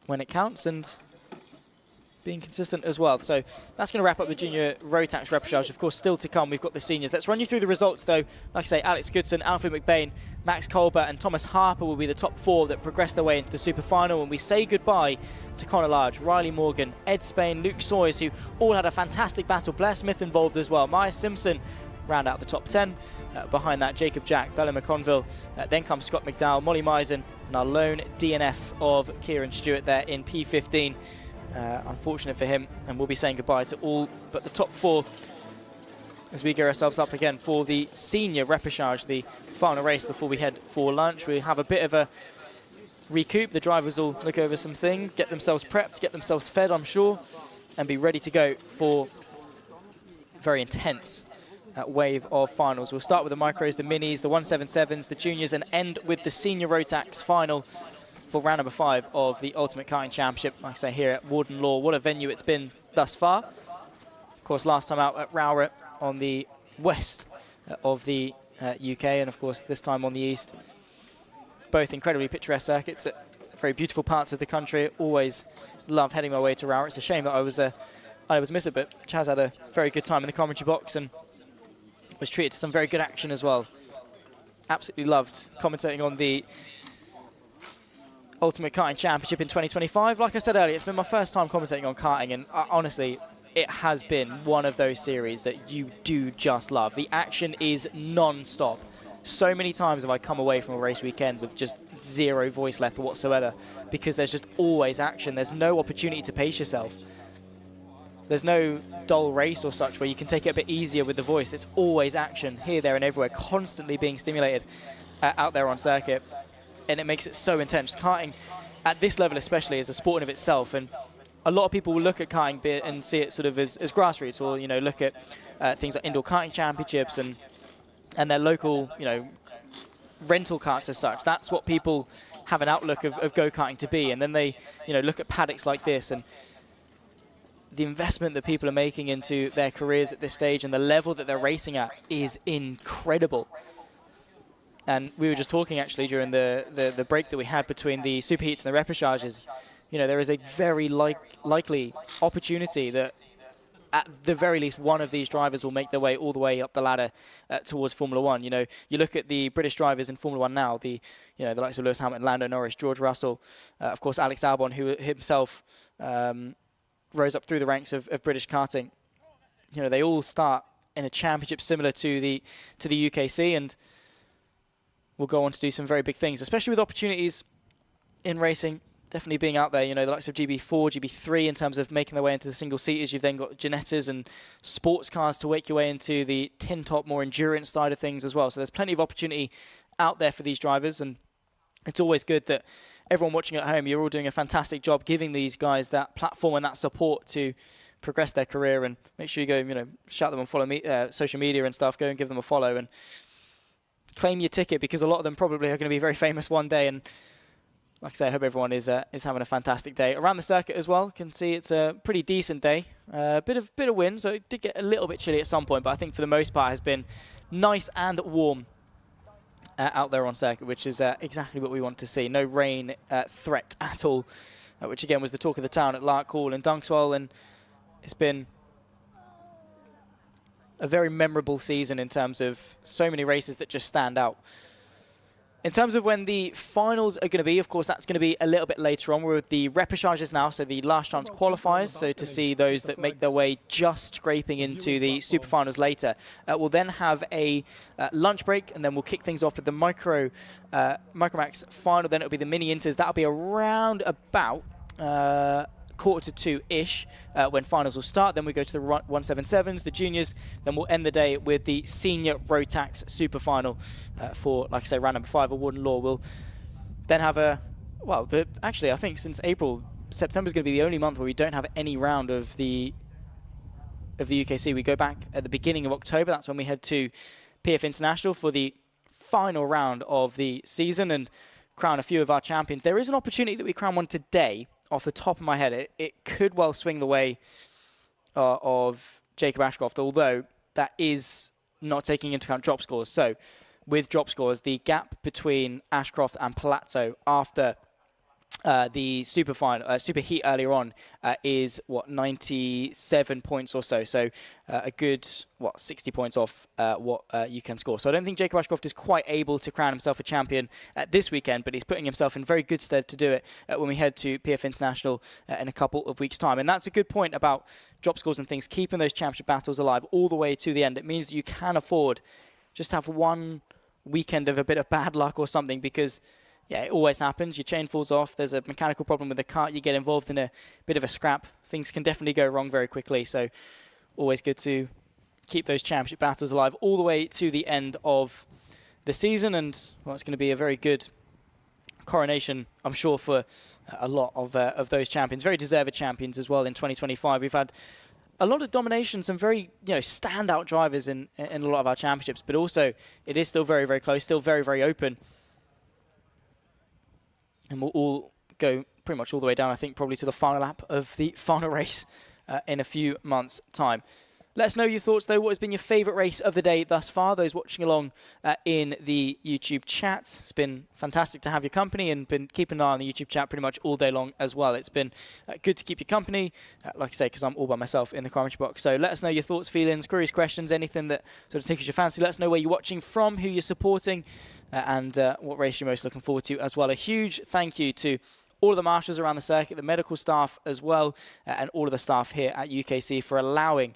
when it counts and being consistent as well. So that's going to wrap up the junior Rotax repechage. Of course, still to come, we've got the seniors. Let's run you through the results, though. Like I say, Alex Goodson, Alfie McBain, Max Colbert and Thomas Harper will be the top 4 that progress their way into the super final. And we say goodbye to Connor Large, Riley Morgan, Ed Spain, Luke Sawyers, who all had a fantastic battle. Blair Smith involved as well. Maya Simpson round out the top 10. Behind that, Jacob Jack, Bella McConville. Then comes Scott McDowell, Molly Meisen, and our lone DNF of Kieran Stewart there in P15. Unfortunate for him, and we'll be saying goodbye to all but the top 4 as we gear ourselves up again for the senior repechage, the final race before we head for lunch. We have a bit of a recoup. The drivers will look over some things, get themselves prepped, get themselves fed, I'm sure, and be ready to go for a very intense wave of finals. We'll start with the micros, the minis, the 177s, the juniors, and end with the senior Rotax final for round number 5 of the Ultimate Karting Championship. Like I say, here at Warden Law, what a venue it's been thus far. course, last time out at Rowett on the west of the UK, and of course this time on the east. Both incredibly picturesque circuits at very beautiful parts of the country. Always love heading my way to Rowett. It's a shame that I was miss it, but Chaz had a very good time in the commentary box and was treated to some very good action as well. Absolutely loved commentating on the Ultimate Karting Championship in 2025. Like I said earlier, it's been my first time commentating on karting, and honestly, it has been one of those series that you do just love. The action is non-stop. So many times have I come away from a race weekend with just zero voice left whatsoever, because there's just always action. There's no opportunity to pace yourself. There's no dull race or such where you can take it a bit easier with the voice. It's always action here, there, and everywhere, constantly being stimulated out there on circuit. And it makes it so intense. Karting, at this level especially, is a sport in of itself. And a lot of people will look at karting and see it sort of as grassroots, or, you know, look at things like indoor karting championships and their local, you know, rental karts as such. That's what people have an outlook of go-karting to be. And then they, you know, look at paddocks like this, and the investment that people are making into their careers at this stage and the level that they're racing at is incredible. And we were just talking actually during the break that we had between the superheats and the repechages. You know, there is a very likely opportunity that at the very least one of these drivers will make their way all the way up the ladder towards Formula One. You know, you look at the British drivers in Formula One now, the likes of Lewis Hamilton, Lando Norris, George Russell, of course Alex Albon, who himself rose up through the ranks of British karting. You know, they all start in a championship similar to the UKC, and will go on to do some very big things, especially with opportunities in racing. Definitely being out there, you know, the likes of GB4, GB3 in terms of making their way into the single-seaters. You've then got Ginettas and sports cars to wake your way into the tin-top, more endurance side of things as well. So there's plenty of opportunity out there for these drivers, and it's always good that everyone watching at home, you're all doing a fantastic job giving these guys that platform and that support to progress their career. And make sure you go, you know, shout them and follow me, social media and stuff. Go and give them a follow and claim your ticket, because a lot of them probably are going to be very famous one day. And like I say, I hope everyone is having a fantastic day around the circuit as well. You can see it's a pretty decent day. Bit of wind, so it did get a little bit chilly at some point, but I think for the most part has been nice and warm out there on circuit, which is exactly what we want to see. No rain threat at all, which again was the talk of the town at Lark Hall and Dunkswell, and it's been a very memorable season in terms of so many races that just stand out. In terms of when the finals are going to be, of course, that's going to be a little bit later on. We're with the repechages now, so the last chance qualifiers, so to see those that make their way just scraping into the super finals later. We'll then have a lunch break, and then we'll kick things off with the Microax Final. Then it'll be the mini inters. That'll be around about 1:45-ish when finals will start. Then we go to the 177s, the juniors. Then we'll end the day with the senior Rotax super final for, like I say, round number 5 of Warden Law. We'll then have actually I think since April, September is going to be the only month where we don't have any round of the UKC. We go back at the beginning of October. That's when we head to PF International for the final round of the season and crown a few of our champions. There is an opportunity that we crown one today. Off the top of my head, it could well swing the way of Jacob Ashcroft, although that is not taking into account drop scores. So with drop scores, the gap between Ashcroft and Palazzo after the super heat earlier on is, 97 points or so. So a good, 60 points off what you can score. So I don't think Jacob Ashcroft is quite able to crown himself a champion this weekend, but he's putting himself in very good stead to do it when we head to PF International in a couple of weeks' time. And that's a good point about drop scores and things, keeping those championship battles alive all the way to the end. It means that you can afford just to have one weekend of a bit of bad luck or something, because yeah, it always happens. Your chain falls off. There's a mechanical problem with the cart. You get involved in a bit of a scrap. Things can definitely go wrong very quickly. So always good to keep those championship battles alive all the way to the end of the season. And well, it's going to be a very good coronation, I'm sure, for a lot of those champions. Very deserved champions as well in 2025. We've had a lot of domination, some very standout drivers in a lot of our championships, but also it is still very, very close, still very, very open. And we'll all go pretty much all the way down, I think, probably to the final lap of the final race in a few months' time. Let us know your thoughts, though. What has been your favourite race of the day thus far? Those watching along in the YouTube chat. It's been fantastic to have your company and been keeping an eye on the YouTube chat pretty much all day long as well. It's been good to keep your company, like I say, because I'm all by myself in the commentary box. So let us know your thoughts, feelings, queries, questions, anything that sort of tickles your fancy. Let us know where you're watching from, who you're supporting, and what race you're most looking forward to as well. A huge thank you to all of the marshals around the circuit, the medical staff as well, and all of the staff here at UKC for allowing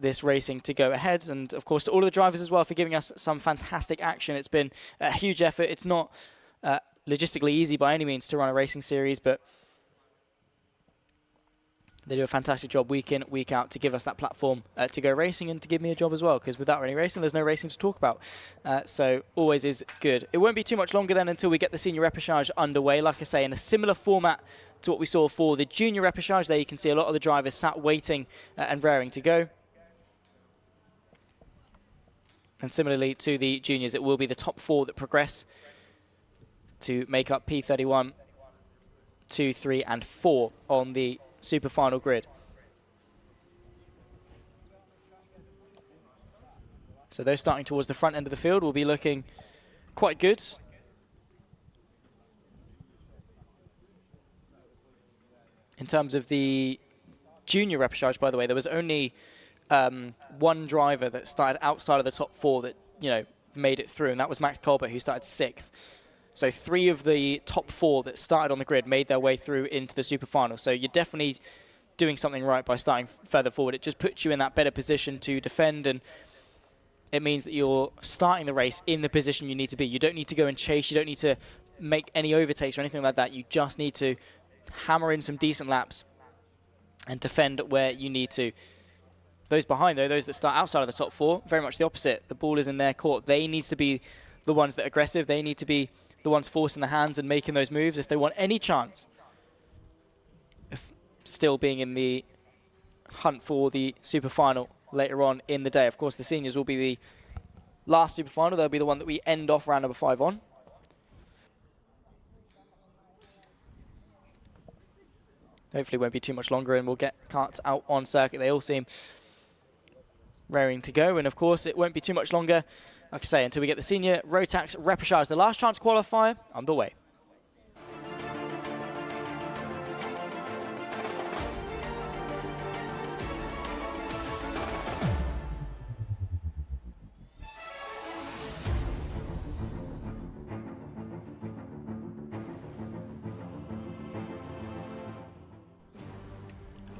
this racing to go ahead. And, of course, to all of the drivers as well for giving us some fantastic action. It's been a huge effort. It's not logistically easy by any means to run a racing series, but they do a fantastic job week in, week out to give us that platform to go racing and to give me a job as well, because without any racing, there's no racing to talk about. So always is good. It won't be too much longer then until we get the senior repechage underway, like I say, in a similar format to what we saw for the junior repechage. There you can see a lot of the drivers sat waiting and raring to go. And similarly to the juniors, it will be the top 4 that progress to make up P31, 2, 3, and 4 on the super final grid. So those starting towards the front end of the field will be looking quite good. In terms of the junior repechage, by the way, there was only one driver that started outside of the top 4 that, you know, made it through, and that was Max Colbert, who started 6th. So 3 of the top 4 that started on the grid made their way through into the super final. So you're definitely doing something right by starting further forward. It just puts you in that better position to defend, and it means that you're starting the race in the position you need to be. You don't need to go and chase. You don't need to make any overtakes or anything like that. You just need to hammer in some decent laps and defend where you need to. Those behind, though, those that start outside of the top 4, very much the opposite. The ball is in their court. They need to be the ones that are aggressive. They need to be the ones forcing the hands and making those moves if they want any chance of still being in the hunt for the super final later on in the day. Of course, the seniors will be the last super final. They'll be the one that we end off round number 5 on. Hopefully it won't be too much longer and we'll get carts out on circuit. They all seem raring to go, and of course it won't be too much longer, like I say, until we get the senior Rotax repechage, the last chance qualifier, underway.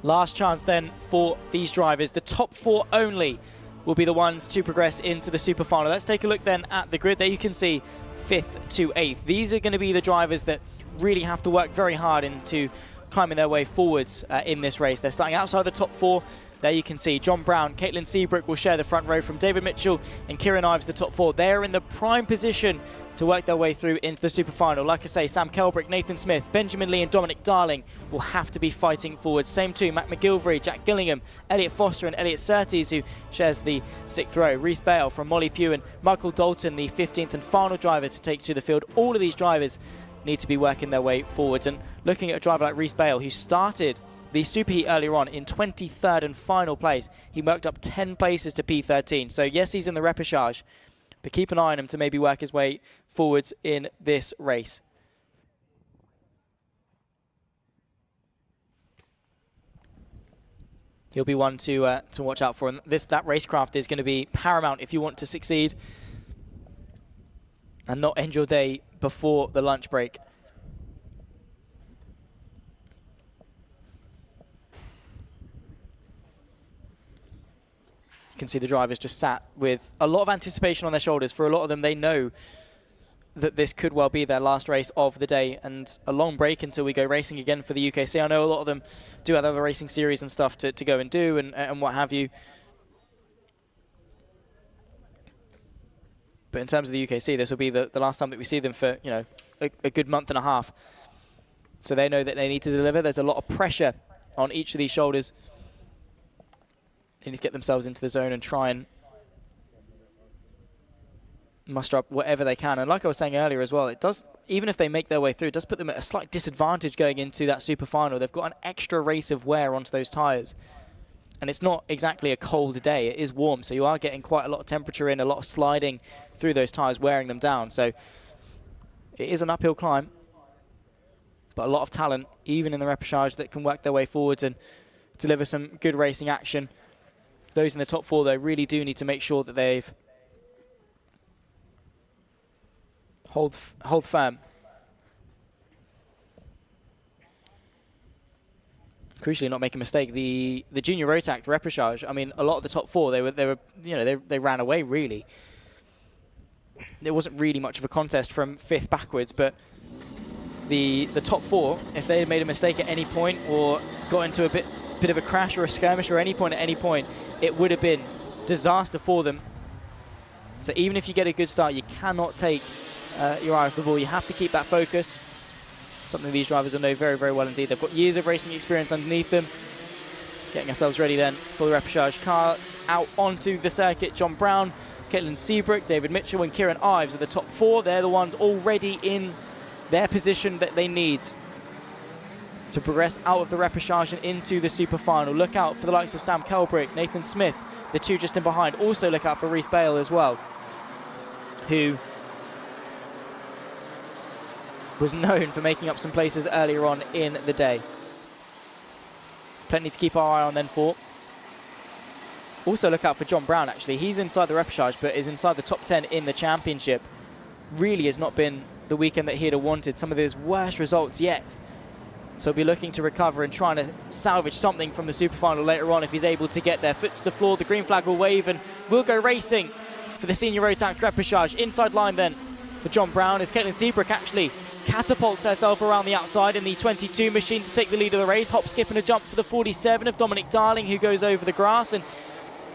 Last chance then for these drivers. The top 4 only will be the ones to progress into the super final. Let's take a look then at the grid. There you can see 5th to 8th. These are going to be the drivers that really have to work very hard into climbing their way forwards in this race. They're starting outside the top 4. There you can see John Brown, Caitlin Seabrook will share the front row from David Mitchell and Kieran Ives, the top 4. They're in the prime position to work their way through into the super final. Like I say, Sam Kelbrick, Nathan Smith, Benjamin Lee and Dominic Darling will have to be fighting forward. Same too, Matt McGilvery, Jack Gillingham, Elliot Foster and Elliot Surtees, who shares the 6th row. Reese Bale from Molly Pugh and Michael Dalton, the 15th and final driver to take to the field. All of these drivers need to be working their way forwards. And looking at a driver like Reese Bale, who started the Superheat earlier on in 23rd and final place, he worked up 10 places to P13. So yes, he's in the repechage, but keep an eye on him to maybe work his way forwards in this race. He'll be one to watch out for, and that racecraft is going to be paramount if you want to succeed and not end your day before the lunch break. You can see the drivers just sat with a lot of anticipation on their shoulders. For a lot of them, they know that this could well be their last race of the day and a long break until we go racing again for the UKC. I know a lot of them do have other racing series and stuff to go and do and what have you. But in terms of the UKC, this will be the last time that we see them for, you know, a good month and a half. So they know that they need to deliver. There's a lot of pressure on each of these shoulders. They need to get themselves into the zone and try and muster up whatever they can. And like I was saying earlier as well, it does, even if they make their way through, it does put them at a slight disadvantage going into that super final. They've got an extra race of wear onto those tyres. And it's not exactly a cold day. It is warm, so you are getting quite a lot of temperature in, a lot of sliding through those tyres, wearing them down. So it is an uphill climb, but a lot of talent, even in the repechage, that can work their way forwards and deliver some good racing action. Those in the top 4, though, really do need to make sure that they've hold firm. Crucially, not make a mistake. The junior Rotax repechage. I mean, a lot of the top 4, they ran away really. There wasn't really much of a contest from 5th backwards, but the top 4, if they had made a mistake at any point or got into a bit of a crash or a skirmish or any point at any point, it would have been disaster for them. So even if you get a good start, you cannot take your eye off the ball. You have to keep that focus. Something these drivers will know very, very well indeed. They've got years of racing experience underneath them. Getting ourselves ready then for the repechage. Carts out onto the circuit. John Brown, Caitlin Seabrook, David Mitchell and Kieran Ives are the top 4. They're the ones already in their position that they need to progress out of the repechage and into the super final. Look out for the likes of Sam Kelbrick, Nathan Smith, the 2 just in behind. Also look out for Reece Bale as well, who was known for making up some places earlier on in the day. Plenty to keep our eye on then for. Also look out for John Brown, actually. He's inside the repechage, but is inside the top 10 in the championship. Really has not been the weekend that he'd have wanted. Some of his worst results yet. So he'll be looking to recover and trying to salvage something from the super final later on if he's able to get there. Foot to the floor, the green flag will wave and we'll go racing for the senior Rotax repechage. Inside line then for John Brown as Caitlin Seabrook actually catapults herself around the outside in the 22 machine to take the lead of the race. Hop, skip and a jump for the 47 of Dominic Darling, who goes over the grass. And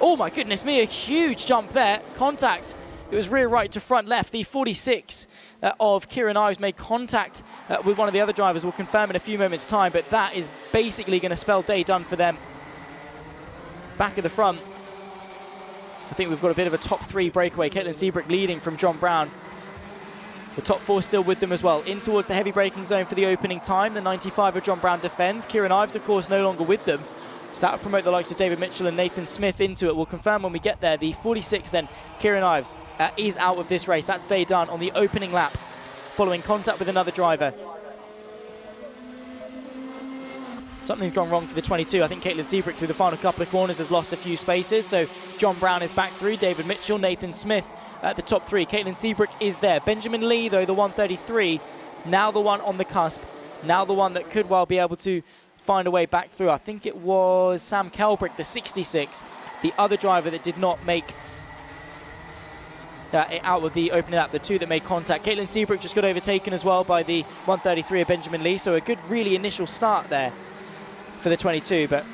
oh my goodness me, a huge jump there. Contact. It was rear right to front left. The 46 of Kieran Ives made contact with one of the other drivers. We'll confirm in a few moments' time, but that is basically going to spell day done for them. Back of the front, I think we've got a bit of a top 3 breakaway. Caitlin Seabrook leading from John Brown. The top 4 still with them as well. In towards the heavy braking zone for the opening time. The 95 of John Brown defends. Kieran Ives, of course, no longer with them. So that will promote the likes of David Mitchell and Nathan Smith into it. We'll confirm when we get there. The 46 then, Kieran Ives, is out of this race. That's day done on the opening lap, following contact with another driver. Something's gone wrong for the 22. I think Caitlin Seabrook through the final couple of corners has lost a few spaces. So John Brown is back through. David Mitchell, Nathan Smith at the top 3. Caitlin Seabrook is there. Benjamin Lee, though, the 133, now the one on the cusp. Now the one that could well be able to find a way back through. I think it was Sam Kelbrick, the 66, the other driver that did not make out of the opening lap, the 2 that made contact. Caitlin Seabrook just got overtaken as well by the 133 of Benjamin Lee, so a good, really initial start there for the 22, but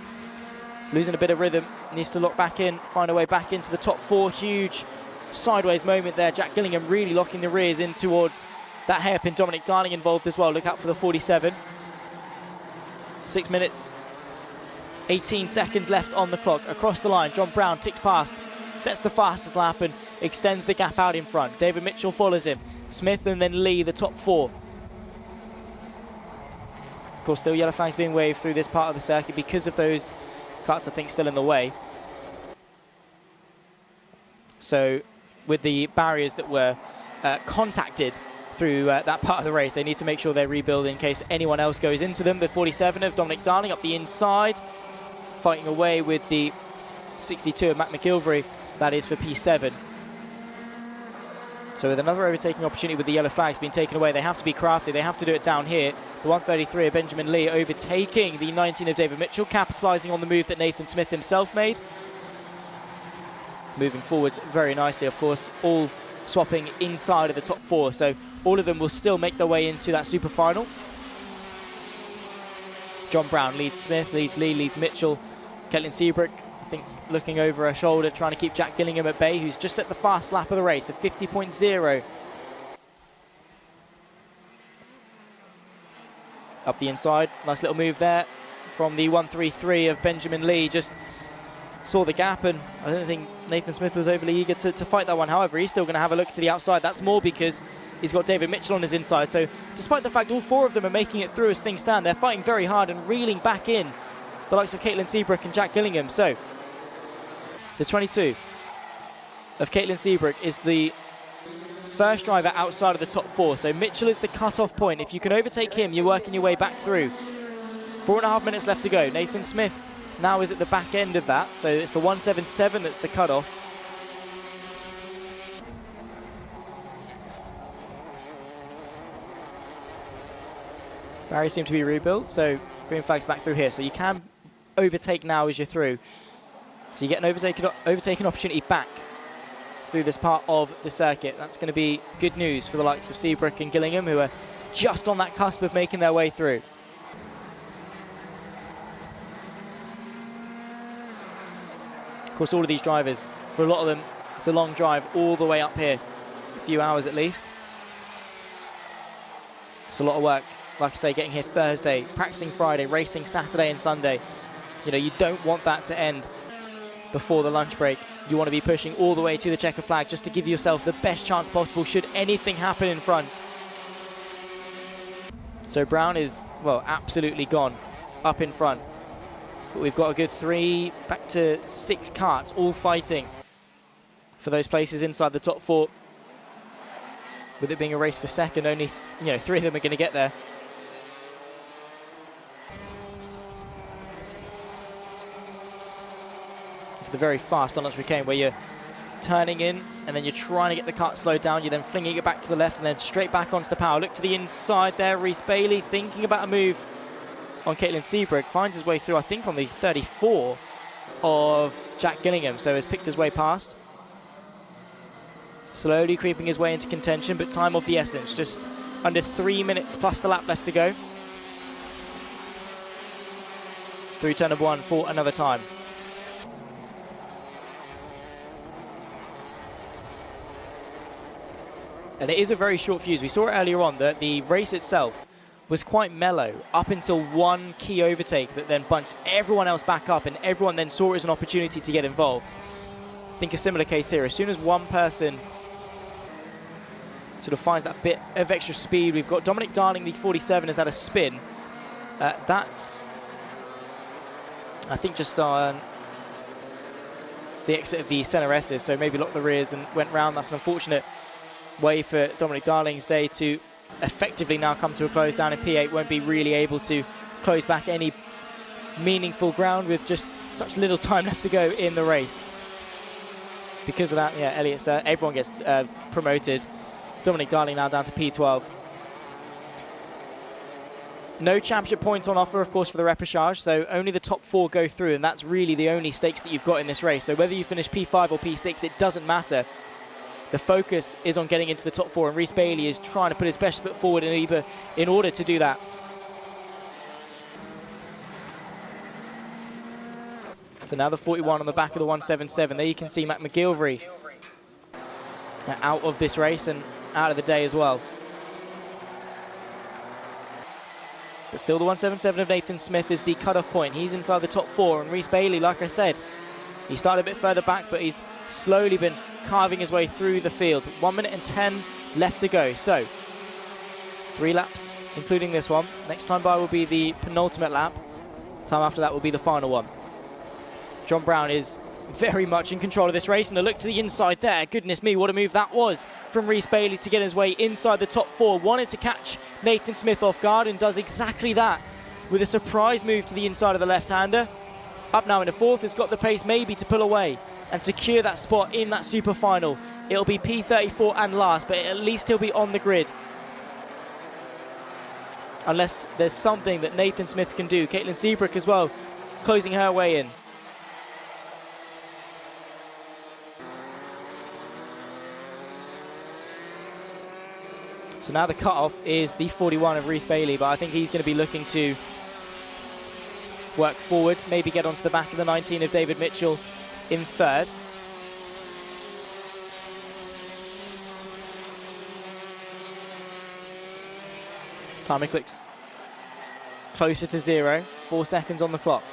losing a bit of rhythm, needs to lock back in, find a way back into the top 4. Huge sideways moment there. Jack Gillingham really locking the rears in towards that hairpin. Dominic Darling involved as well. Look out for the 47. 6 minutes, 18 seconds left on the clock. Across the line, John Brown ticks past, sets the fastest lap and extends the gap out in front. David Mitchell follows him. Smith and then Lee, the top 4. Of course, still yellow flags being waved through this part of the circuit because of those cuts, I think, still in the way. So with the barriers that were contacted through that part of the race, they need to make sure they're rebuilding in case anyone else goes into them. The 47 of Dominic Darling up the inside, fighting away with the 62 of Matt McIlvery. That is for P7. So with another overtaking opportunity with the yellow flags being taken away, they have to be crafty. They have to do it down here. The 133 of Benjamin Lee overtaking the 19 of David Mitchell, capitalising on the move that Nathan Smith himself made. Moving forwards very nicely, of course, all swapping inside of the top 4. So all of them will still make their way into that super final. John Brown leads Smith, leads Lee, leads Mitchell. Caitlin Seabrook, I think, looking over her shoulder, trying to keep Jack Gillingham at bay, who's just set the fast lap of the race, a 50.0. Up the inside, nice little move there from the 133 of Benjamin Lee. Just saw the gap, and I don't think Nathan Smith was overly eager to fight that one. However, he's still going to have a look to the outside. That's more because he's got David Mitchell on his inside. So despite the fact all 4 of them are making it through as things stand, they're fighting very hard and reeling back in the likes of Caitlin Seabrook and Jack Gillingham. So the 22 of Caitlin Seabrook is the first driver outside of the top 4. So Mitchell is the cut-off point. If you can overtake him, you're working your way back through. 4.5 minutes left to go. Nathan Smith now is at the back end of that. So it's the 177 that's the cut-off. Barriers seem to be rebuilt, so green flag's back through here. So you can overtake now as you're through. So you get an overtaking opportunity back through this part of the circuit. That's going to be good news for the likes of Seabrook and Gillingham, who are just on that cusp of making their way through. Of course, all of these drivers, for a lot of them, it's a long drive all the way up here, a few hours at least. It's a lot of work. Like I say, getting here Thursday, practicing Friday, racing Saturday and Sunday. You know, you don't want that to end before the lunch break. You want to be pushing all the way to the checker flag just to give yourself the best chance possible should anything happen in front. So Brown is, well, absolutely gone up in front. But we've got a good 3 back to 6 karts all fighting for those places inside the top 4. With it being a race for second, only 3 of them are going to get there. The very fast on chicane where you're turning in and then you're trying to get the kart slowed down. You're then flinging it back to the left and then straight back onto the power. Look to the inside there. Rhys Bailey thinking about a move on Caitlin Seabrook. Finds his way through, I think, on the 34 of Jack Gillingham. So has picked his way past. Slowly creeping his way into contention, but time of the essence. Just under 3 minutes plus the lap left to go. Through turn number 1 for another time. And it is a very short fuse. We saw it earlier on that the race itself was quite mellow up until one key overtake that then bunched everyone else back up, and everyone then saw it as an opportunity to get involved. I think a similar case here. As soon as one person sort of finds that bit of extra speed, we've got Dominic Darling, the 47, has had a spin. That's, I think, just on the exit of the center S's, so maybe locked the rears and went round. That's an unfortunate way for Dominic Darling's day to effectively now come to a close down in P8. Won't be really able to close back any meaningful ground with just such little time left to go in the race. Because of that, yeah, Elliot's, everyone gets promoted. Dominic Darling now down to P12. No championship points on offer, of course, for the repechage, so only the top 4 go through, and that's really the only stakes that you've got in this race. So whether you finish P5 or P6, it doesn't matter. The focus is on getting into the top 4, and Rhys Bailey is trying to put his best foot forward in order to do that. So now the 41 on the back of the 177. There you can see Matt McGilvery out of this race and out of the day as well. But still the 177 of Nathan Smith is the cut-off point. He's inside the top 4, and Rhys Bailey, like I said, he started a bit further back, but he's slowly been carving his way through the field. 1 minute and 10 left to go. So 3 laps, including this one. Next time by will be the penultimate lap. Time after that will be the final one. John Brown is very much in control of this race, and a look to the inside there. Goodness me, what a move that was from Rhys Bailey to get his way inside the top 4. Wanted to catch Nathan Smith off guard and does exactly that with a surprise move to the inside of the left-hander. Up now in the 4th, has got the pace maybe to pull away and secure that spot in that super final. It'll be P34 and last, but at least he'll be on the grid. Unless there's something that Nathan Smith can do. Caitlin Seabrook as well, closing her way in. So now the cut-off is the 41 of Rhys Bailey, but I think he's going to be looking to work forward, maybe get onto the back of the 19 of David Mitchell in 3rd. Timer clicks closer to 0, 4 seconds on the clock.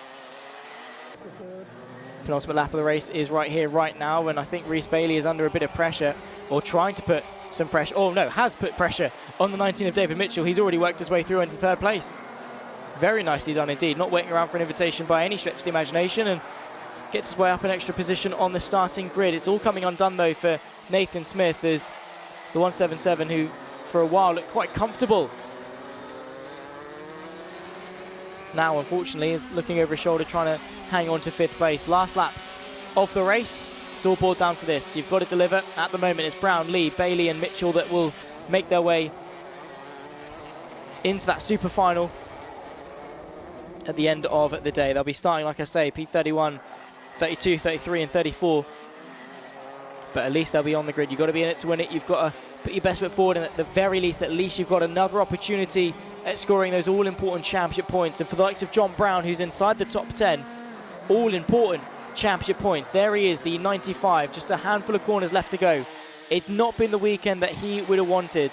Penultimate lap of the race is right here, right now, and I think Rhys Bailey is under a bit of pressure, or trying to put some pressure, oh no, has put pressure on the 19 of David Mitchell. He's already worked his way through into 3rd place. Very nicely done indeed, not waiting around for an invitation by any stretch of the imagination, and gets his way up an extra position on the starting grid. It's all coming undone though for Nathan Smith, as the 177, who for a while looked quite comfortable, now unfortunately is looking over his shoulder trying to hang on to 5th place. Last lap of the race, it's all boiled down to this. You've got to deliver. At the moment it's Brown, Lee, Bailey and Mitchell that will make their way into that super final at the end of the day. They'll be starting, like I say, P31, 32, 33 and 34. But at least they'll be on the grid. You've got to be in it to win it. You've got to put your best foot forward, and at the very least, you've got another opportunity at scoring those all-important championship points. And for the likes of John Brown, who's inside the top 10, all-important championship points. There he is, the 95, just a handful of corners left to go. It's not been the weekend that he would have wanted.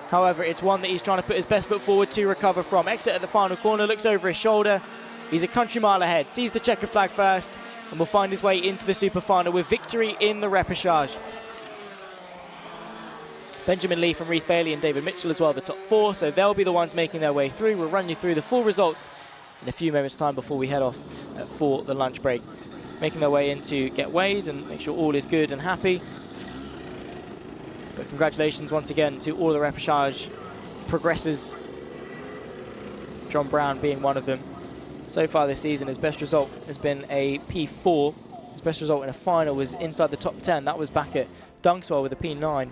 However, it's one that he's trying to put his best foot forward to recover from. Exit at the final corner, looks over his shoulder. He's a country mile ahead, sees the checkered flag first, and will find his way into the super final with victory in the repechage. Benjamin Lee from Rhys Bailey and David Mitchell as well, the top 4, so they'll be the ones making their way through. We'll run you through the full results in a few moments' time before we head off for the lunch break. Making their way in to get weighed and make sure all is good and happy. But congratulations once again to all the repechage progressors, John Brown being one of them. So far this season, his best result has been a P4. His best result in a final was inside the top 10. That was back at Dunkswell with a P9.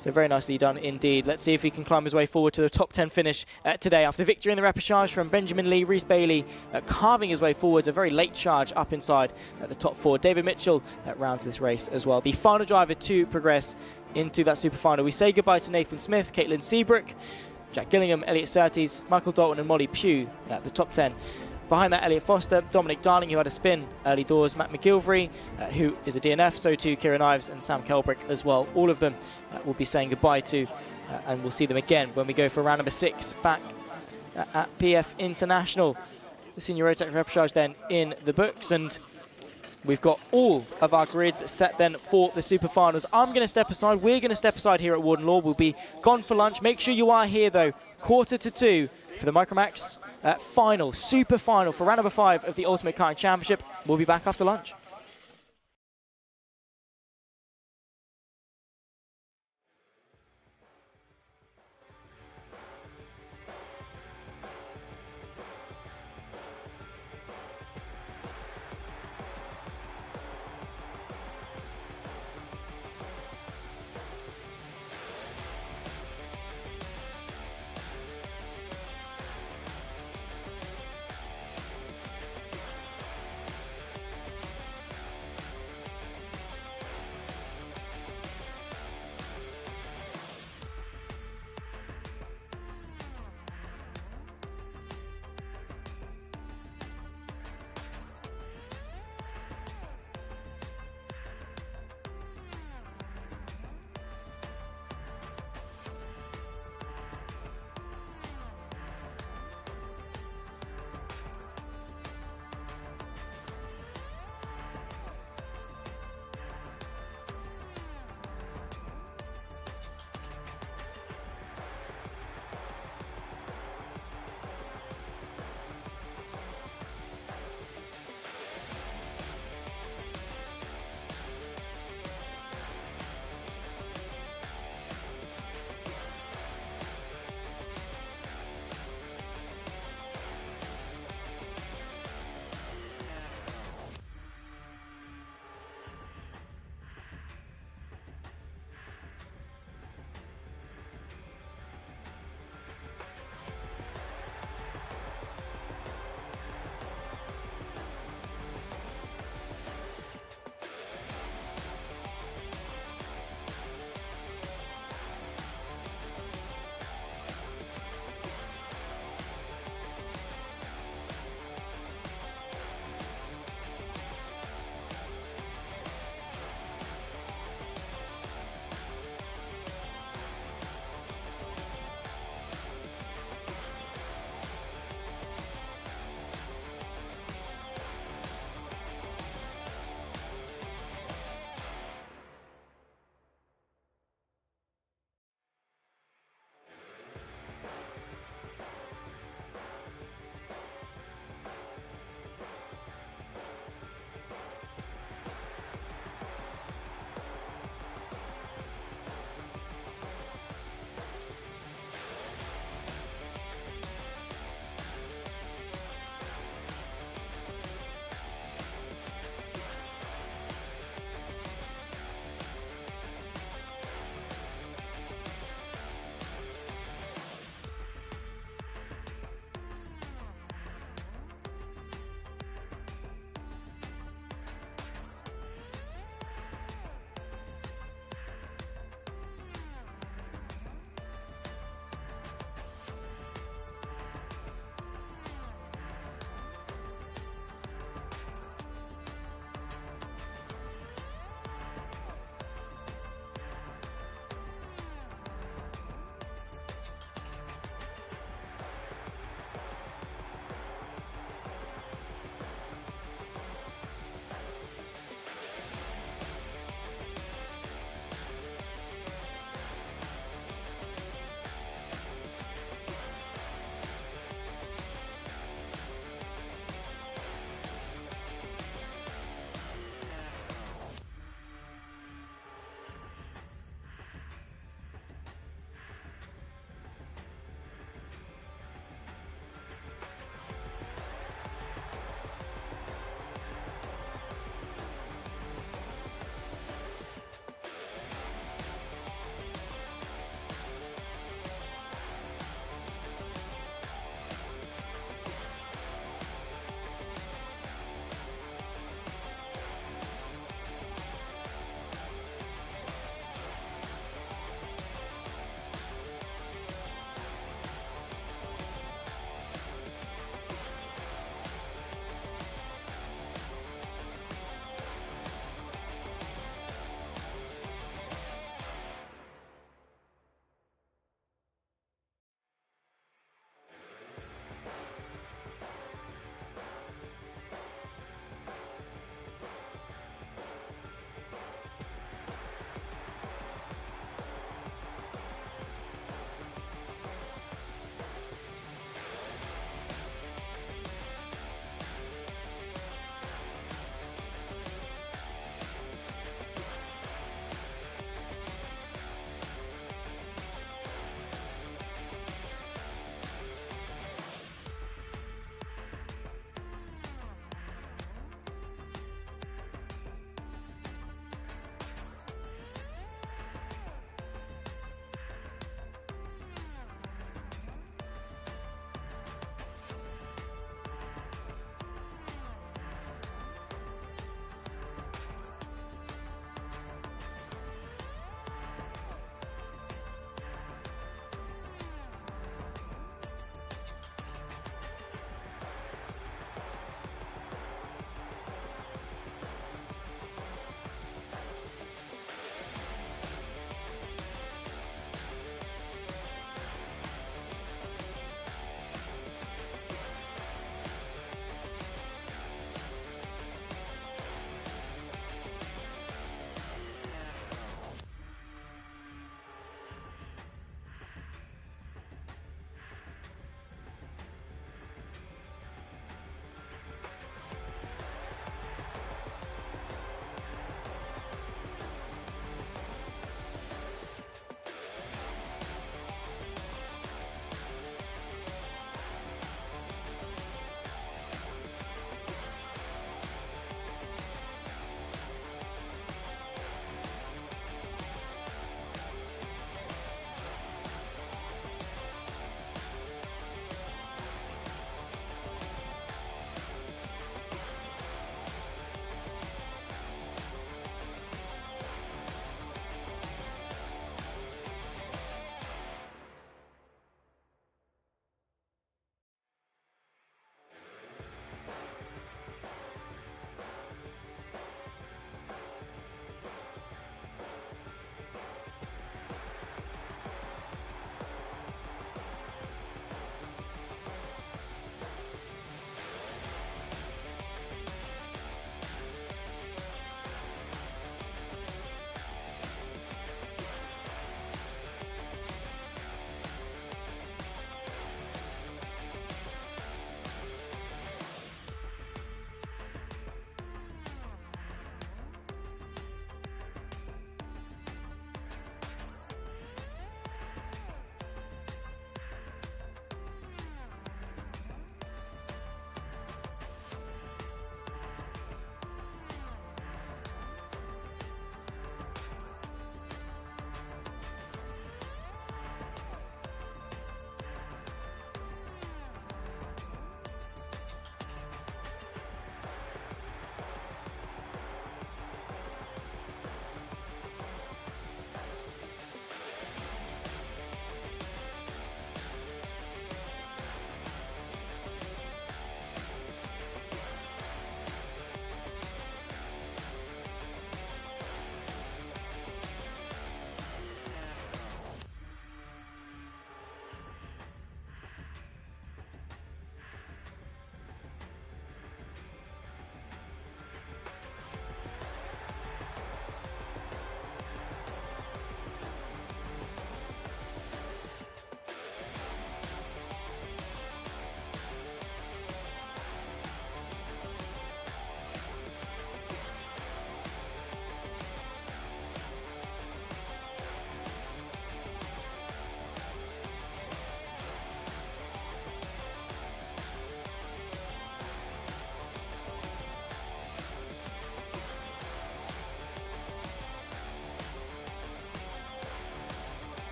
So very nicely done indeed. Let's see if he can climb his way forward to the top 10 finish today. After victory in the repechage from Benjamin Lee, Rhys Bailey carving his way forwards, a very late charge up inside at the top 4. David Mitchell rounds this race as well. The final driver to progress into that super final. We say goodbye to Nathan Smith, Caitlin Seabrook, Jack Gillingham, Elliot Surtees, Michael Dalton and Molly Pugh at the top 10. Behind that, Elliot Foster, Dominic Darling, who had a spin early doors, Matt McGilvery, who is a DNF, so too Kieran Ives and Sam Kelbrick as well. All of them will be saying goodbye to, and we'll see them again when we go for round number 6 back at PF International. The senior Rotax repechage then in the books, and we've got all of our grids set then for the super finals. I'm going to step aside. We're going to step aside here at Warden Law. We'll be gone for lunch. Make sure you are here, though, 1:45 for the Microax Final, super final for round number 5 of the Ultimate Karting Championship. We'll be back after lunch.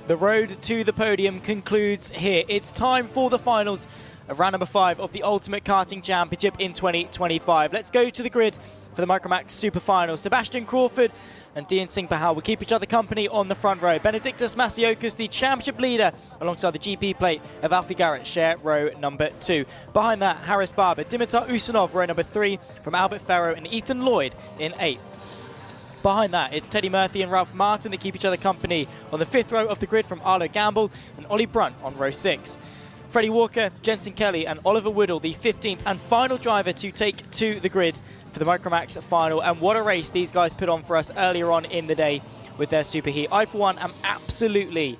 The road to the podium concludes here. It's time for the finals of round number 5 of the Ultimate Karting Championship in 2025. Let's go to the grid for the Microax Super Final. Sebastian Crawford and Dean Singh Pahal will keep each other company on the front row. Benedictus Masiokas, the championship leader, alongside the GP plate of Alfie Garrett, share row number 2. Behind that, Haris Barber, Dimitar Usanov, row number 3, from Albert Farrow and Ethan Lloyd in 8th. Behind that, it's Teddy Murphy and Ralph Martin that keep each other company on the 5th row of the grid, from Arlo Gamble and Ollie Brunt on row 6. Freddie Walker, Jensen Kelly and Oliver Whittle, the 15th and final driver to take to the grid for the Microax Final. And what a race these guys put on for us earlier on in the day with their Super Heat. I, for one, am absolutely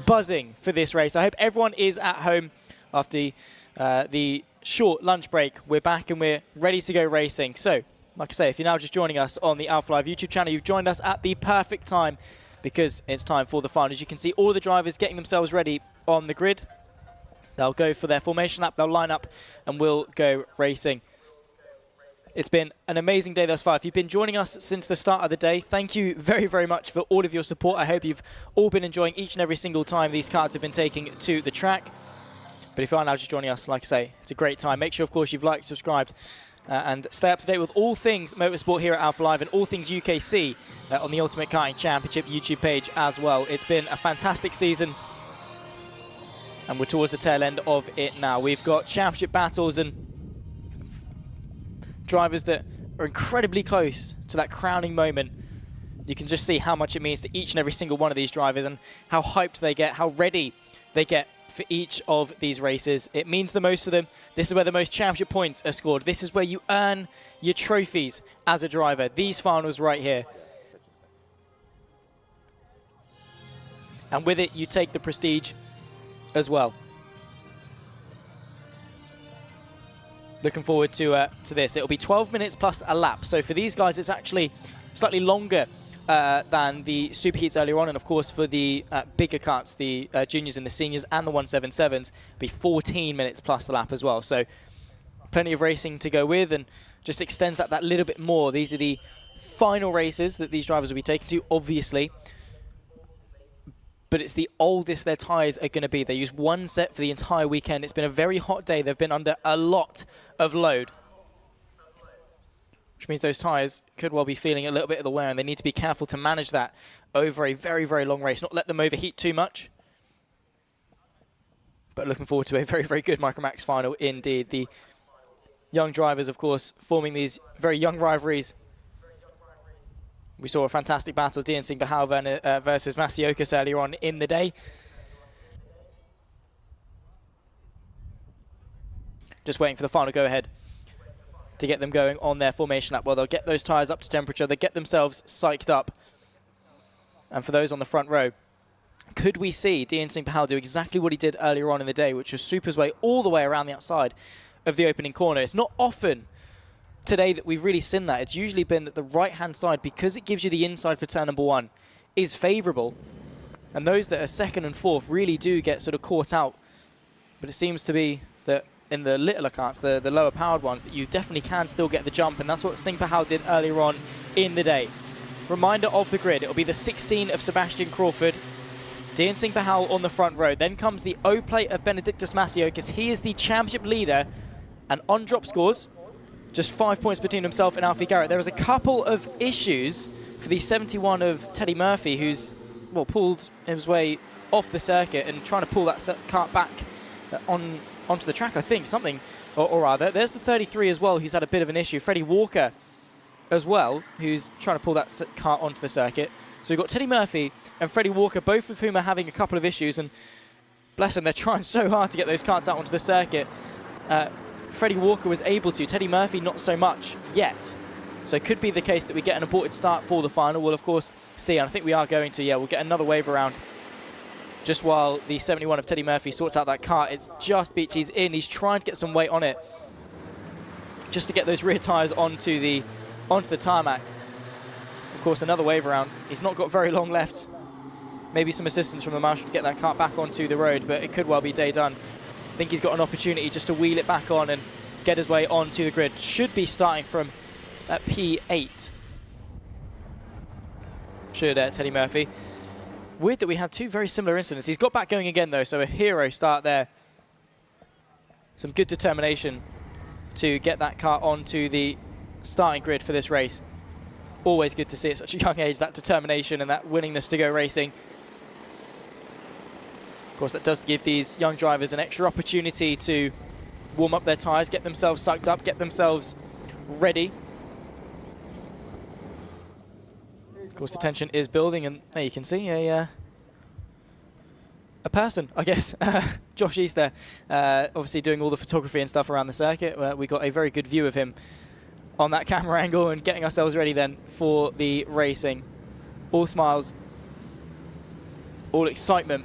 buzzing for this race. I hope everyone is at home after the short lunch break. We're back and we're ready to go racing. So, like I say, if you're now just joining us on the Alpha Live YouTube channel, you've joined us at the perfect time, because it's time for the finals. You can see all the drivers getting themselves ready on the grid. They'll go for their formation lap, they'll line up, and we'll go racing. It's been an amazing day thus far. If you've been joining us since the start of the day, thank you very, very much for all of your support. I hope you've all been enjoying each and every single time these cards have been taking to the track. But if you are now just joining us, like I say, it's a great time. Make sure, of course, you've liked, subscribed, and stay up to date with all things motorsport here at Alpha Live and all things UKC on the Ultimate Karting Championship YouTube page as well. It's been a fantastic season, and we're towards the tail end of it now. We've got championship battles and drivers that are incredibly close to that crowning moment. You can just see how much it means to each and every single one of these drivers and how hyped they get, how ready they get for each of these races. It means the most to them. This is where the most championship points are scored. This is where you earn your trophies as a driver. These finals right here. And with it, you take the prestige as well. Looking forward to this. It'll be 12 minutes plus a lap. So for these guys, it's actually slightly longer than the Super Heats earlier on, and of course for the bigger karts, the juniors and the seniors and the 177s, be 14 minutes plus the lap as well. So plenty of racing to go with, and just extends that little bit more. These are the final races that these drivers will be taken to, obviously, but it's the oldest their tyres are going to be. They use one set for the entire weekend. It's been a very hot day. They've been under a lot of load, which means those tyres could well be feeling a little bit of the wear, and they need to be careful to manage that over a very, very long race, not let them overheat too much. But looking forward to a very, very good Microax final indeed. The young drivers, of course, forming these very young rivalries. We saw a fantastic battle, Dean Singh Pahal versus Masiokas earlier on in the day. Just waiting for the final go-ahead to get them going on their formation lap. Well, they'll get those tyres up to temperature, they'll get themselves psyched up. And for those on the front row, could we see Dean Singh Pahal do exactly what he did earlier on in the day, which was sweep his way all the way around the outside of the opening corner? It's not often today that we've really seen that. It's usually been that the right-hand side, because it gives you the inside for turn number 1, is favourable. And those that are second and fourth really do get sort of caught out. But it seems to be that in the littler karts, the lower powered ones, that you definitely can still get the jump, and that's what Singh Pahal did earlier on in the day. Reminder of the grid, it'll be the 16 of Sebastian Crawford, Dean Singh Pahal on the front row. Then comes the O plate of Benedictus Masiokas. He is the championship leader, and on drop scores, just 5 points between himself and Alfie Garrett. There was a couple of issues for the 71 of Teddy Murphy, who's, well, pulled his way off the circuit and trying to pull that kart back onto the track, I think, something, or rather. There's the 33 as well, who's had a bit of an issue. Freddie Walker as well, who's trying to pull that kart onto the circuit. So we've got Teddy Murphy and Freddie Walker, both of whom are having a couple of issues, and bless them, they're trying so hard to get those karts out onto the circuit. Freddie Walker was able to, Teddy Murphy not so much yet. So it could be the case that we get an aborted start for the final. We'll of course see, and I think we are going to, yeah, we'll get another wave around just while the 71 of Teddy Murphy sorts out that kart. It's just beach, he's in, he's trying to get some weight on it, just to get those rear tyres onto the tarmac. Of course, another wave around. He's not got very long left. Maybe some assistance from the marshal to get that kart back onto the road, but it could well be day done. I think he's got an opportunity just to wheel it back on and get his way onto the grid. Should be starting from P8. Should Teddy Murphy. Weird that we had two very similar incidents. He's got back going again, though, so a hero start there. Some good determination to get that car onto the starting grid for this race. Always good to see at such a young age, that determination and that willingness to go racing. Of course, that does give these young drivers an extra opportunity to warm up their tyres, get themselves sucked up, get themselves ready. Of course, the tension is building, and there you can see a person, I guess. Josh East there, obviously doing all the photography and stuff around the circuit. We got a very good view of him on that camera angle and getting ourselves ready then for the racing. All smiles, all excitement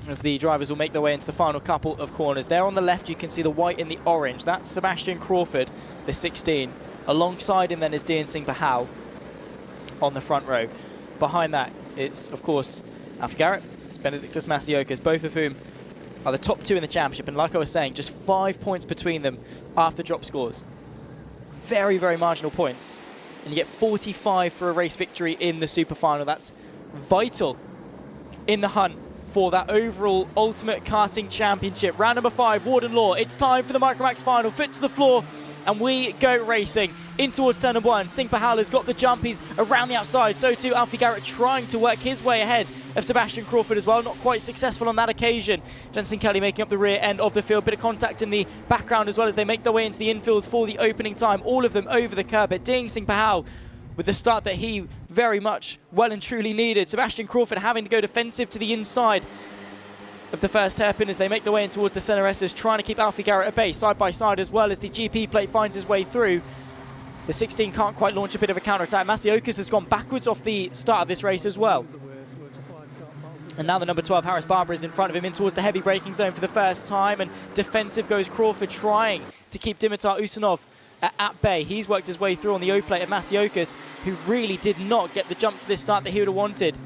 as the drivers will make their way into the final couple of corners. There on the left you can see the white and the orange. That's Sebastian Crawford, the 16. Alongside him then is Dean Singh Bahal on the front row. Behind that it's, of course, Alfie Garrett, it's Benedictus Masiokas, both of whom are the top two in the championship. And like I was saying, just 5 points between them after drop scores. Very, very marginal points. And you get 45 for a race victory in the super final. That's vital in the hunt for that overall Ultimate Karting Championship. Round number 5, Warden Law. It's time for the Microax Final. Foot to the floor, and we go racing in towards turn number 1. Singh Bahal has got the jump. He's around the outside. So too Alfie Garrett, trying to work his way ahead of Sebastian Crawford as well. Not quite successful on that occasion. Jensen Kelly making up the rear end of the field. Bit of contact in the background as well as they make their way into the infield for the opening time. All of them over the curb. But Dean Singh Bahal with the start that he very much well and truly needed. Sebastian Crawford having to go defensive to the inside of the first hairpin as they make their way in towards the center S's, trying to keep Alfie Garrett at bay, side by side as well as the GP plate finds his way through. The 16 can't quite launch a bit of a counter-attack. Masiokas has gone backwards off the start of this race as well. And now the number 12, Harris Barber, is in front of him in towards the heavy braking zone for the first time. And defensive goes Crawford, trying to keep Dimitar Usanov at bay. He's worked his way through on the O-plate of Masiokas, who really did not get the jump to this start that he would have wanted.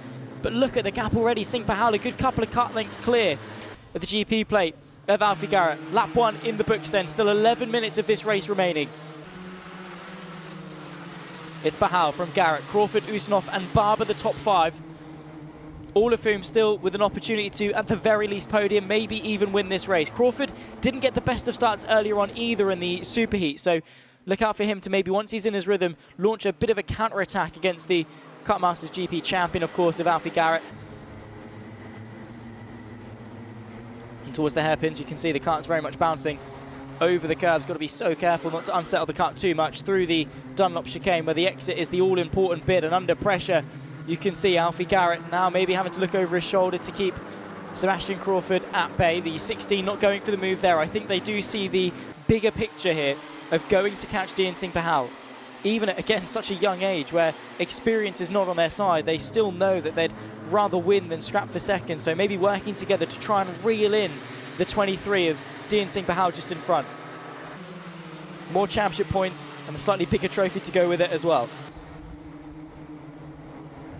But look at the gap already. Singh Bahal, a good couple of cut lengths clear of the GP plate of Alfie Garrett. Lap 1 in the books then. Still 11 minutes of this race remaining. It's Bahal from Garrett, Crawford, Usanov and Barber, the top 5. All of whom still with an opportunity to, at the very least, podium, maybe even win this race. Crawford didn't get the best of starts earlier on either in the superheat, so look out for him to maybe, once he's in his rhythm, launch a bit of a counter-attack against the Cut Masters GP champion, of course, of Alfie Garrett. And towards the hairpins, you can see the cart's very much bouncing over the curbs. Got to be so careful not to unsettle the cart too much through the Dunlop chicane, where the exit is the all-important bit, and under pressure you can see Alfie Garrett now maybe having to look over his shoulder to keep Sebastian Crawford at bay. The 16 not going for the move there. I think they do see the bigger picture here of going to catch Dean Singh Bahal. Even at, again, such a young age where experience is not on their side, they still know that they'd rather win than scrap for second. So maybe working together to try and reel in the 23 of Dean Singh Bahal just in front. More championship points and a slightly bigger trophy to go with it as well.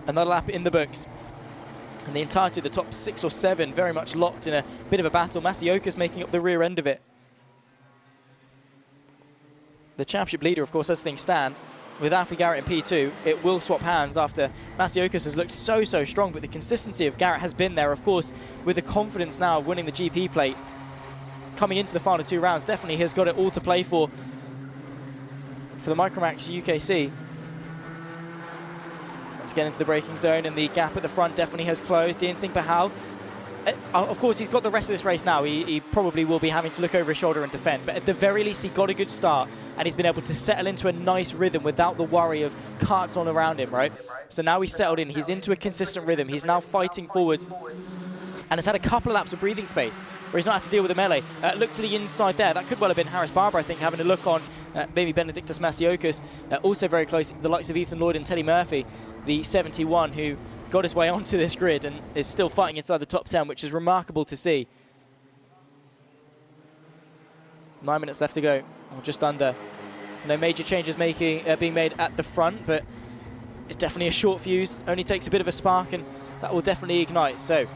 Another lap in the books. And the entirety of the top 6 or 7 very much locked in a bit of a battle. Masiokas making up the rear end of it. The championship leader, of course, as things stand, with Alfie Garrett in P2, it will swap hands after Masiokas has looked so strong, but the consistency of Garrett has been there, of course, with the confidence now of winning the GP plate. Coming into the final 2 rounds, definitely has got it all to play for the Microax UKC. Let's get into the braking zone, and the gap at the front definitely has closed. Dean Singh Bahal, of course, he's got the rest of this race now. He probably will be having to look over his shoulder and defend, but at the very least, he got a good start, and he's been able to settle into a nice rhythm without the worry of carts on around him, right? So now he's settled in. He's into a consistent rhythm. He's now fighting forwards, and has had a couple of laps of breathing space where he's not had to deal with the melee. Look to the inside there. That could well have been Harris Barber, I think, having a look on maybe Benedictus Masiokas. Also very close, the likes of Ethan Lloyd and Teddy Murphy, the 71, who got his way onto this grid and is still fighting inside the top 10, which is remarkable to see. 9 minutes left to go, or just under. No major changes being made at the front, but it's definitely a short fuse. Only takes a bit of a spark, and that will definitely ignite. So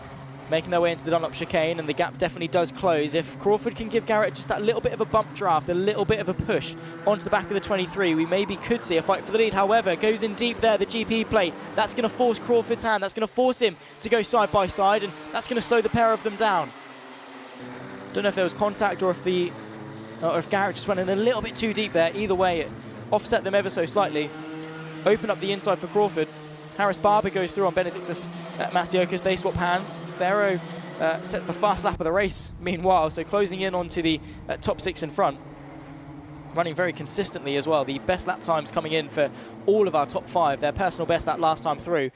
making their way into the Dunlop chicane, and the gap definitely does close. If Crawford can give Garrett just that little bit of a bump draft, a little bit of a push onto the back of the 23, we maybe could see a fight for the lead. However, goes in deep there, the GP plate. That's going to force Crawford's hand. That's going to force him to go side by side, and that's going to slow the pair of them down. Don't know if there was contact or if Garrett just went in a little bit too deep there. Either way, it offset them ever so slightly. Open up the inside for Crawford. Harris Barber goes through on Benedictus Masiokas. They swap hands. Ferro sets the fast lap of the race, meanwhile, so closing in onto the top 6 in front. Running very consistently as well. The best lap times coming in for all of our top 5. Their personal best that last time through.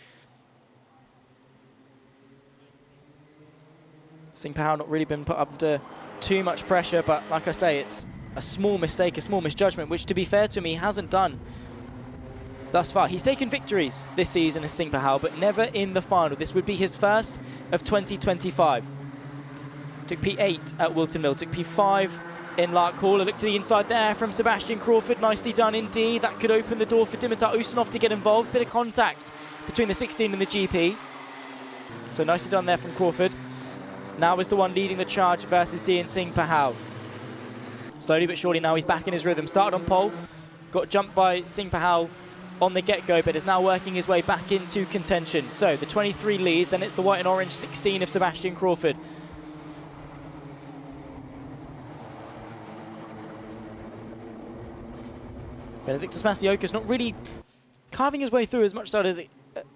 Singh Pahal not really been put up to too much pressure, but like I say, it's a small mistake, a small misjudgment, which to be fair to him, he hasn't done thus far. He's taken victories this season as Singh Pahal, but never in the final. This would be his first of 2025. Took P8 at Wilton Mill, took P5 in Lark Hall. A look to the inside there from Sebastian Crawford. Nicely done indeed. That could open the door for Dimitar Usunov to get involved. Bit of contact between the 16 and the GP. So nicely done there from Crawford. Now is the one leading the charge versus Dean Singh Pahal. Slowly but surely now he's back in his rhythm. Started on pole, got jumped by Singh Pahal on the get-go, but is now working his way back into contention. So the 23 leads, then it's the white and orange 16 of Sebastian Crawford. Benedictus Masiokas not really carving his way through as much as it,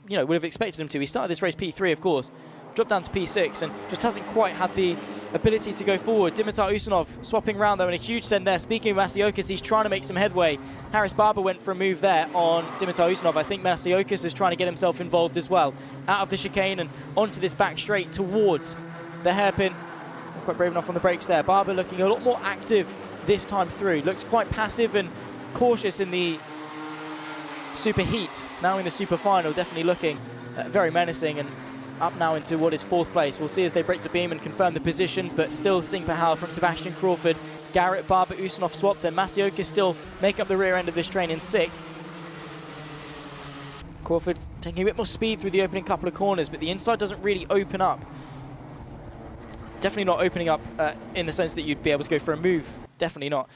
would have expected him to. He started this race P3, of course, dropped down to P6 and just hasn't quite had the ability to go forward. Dimitar Usunov swapping around though, and a huge send there. Speaking of Masiokas, he's trying to make some headway. Harris Barber went for a move there on Dimitar Usunov. I think Masiokas is trying to get himself involved as well. Out of the chicane and onto this back straight towards the hairpin. Not quite brave enough on the brakes there. Barber looking a lot more active this time through. Looks quite passive and cautious in the super heat. Now in the super final, definitely looking very menacing and up now into what is 4th place. We'll see as they break the beam and confirm the positions, but still Singh Pahal from Sebastian Crawford. Garrett, Barber, Usunov swap, then Masiokas still make up the rear end of this train in 6th. Crawford taking a bit more speed through the opening couple of corners, but the inside doesn't really open up. Definitely not opening up in the sense that you'd be able to go for a move. Definitely not.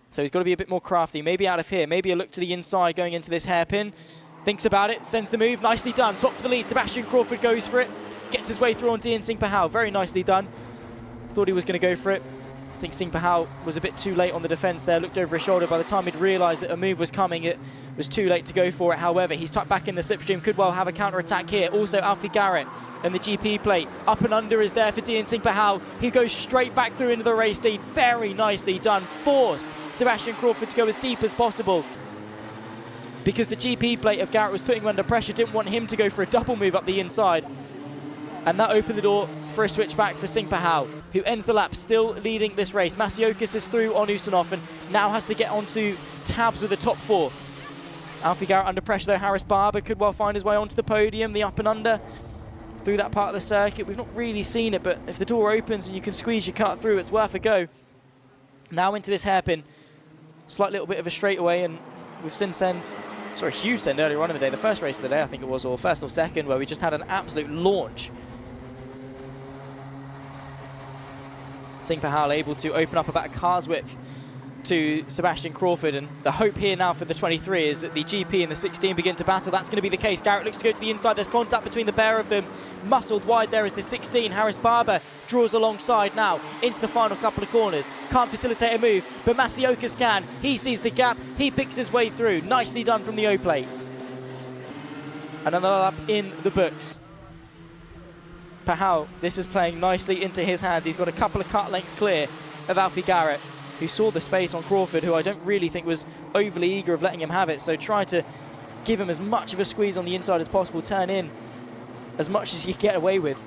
So he's got to be a bit more crafty. Maybe out of here, maybe a look to the inside going into this hairpin. Thinks about it, sends the move, nicely done. Swap for the lead, Sebastian Crawford goes for it. Gets his way through on Dean Singh Pahal, very nicely done. Thought he was going to go for it. I think Singh Pahal was a bit too late on the defence there, looked over his shoulder. By the time he'd realised that a move was coming, it was too late to go for it. However, he's tucked back in the slipstream, could well have a counter-attack here. Also, Alfie Garrett and the GP plate. Up and under is there for Dean Singh Pahal. He goes straight back through into the race lead. Very nicely done. Forced Sebastian Crawford to go as deep as possible, because the GP plate of Garrett was putting him under pressure, didn't want him to go for a double move up the inside. And that opened the door for a switchback for Singh Pahal, who ends the lap still leading this race. Masiokas is through on Usunov and now has to get onto tabs with the top 4. Alfie Garrett under pressure though. Harris Barber could well find his way onto the podium. The up and under through that part of the circuit. We've not really seen it, but if the door opens and you can squeeze your cut through, it's worth a go. Now into this hairpin. Slight little bit of a straightaway, and we've seen sends. Sorry, huge send earlier on in the day. The first race of the day, I think it was, or first or second, where we just had an absolute launch. Singh Pahal able to open up about a car's width to Sebastian Crawford, and the hope here now for the 23 is that the GP and the 16 begin to battle. That's going to be the case. Garrett looks to go to the inside. There's contact between the pair of them. Muscled wide there is the 16. Harris Barber draws alongside now into the final couple of corners. Can't facilitate a move, but Masiokas can. He sees the gap. He picks his way through. Nicely done from the O-plate. Another lap in the books. Pahal, this is playing nicely into his hands. He's got a couple of cut lengths clear of Alfie Garrett, who saw the space on Crawford, who I don't really think was overly eager of letting him have it. So try to give him as much of a squeeze on the inside as possible, turn in as much as he could get away with.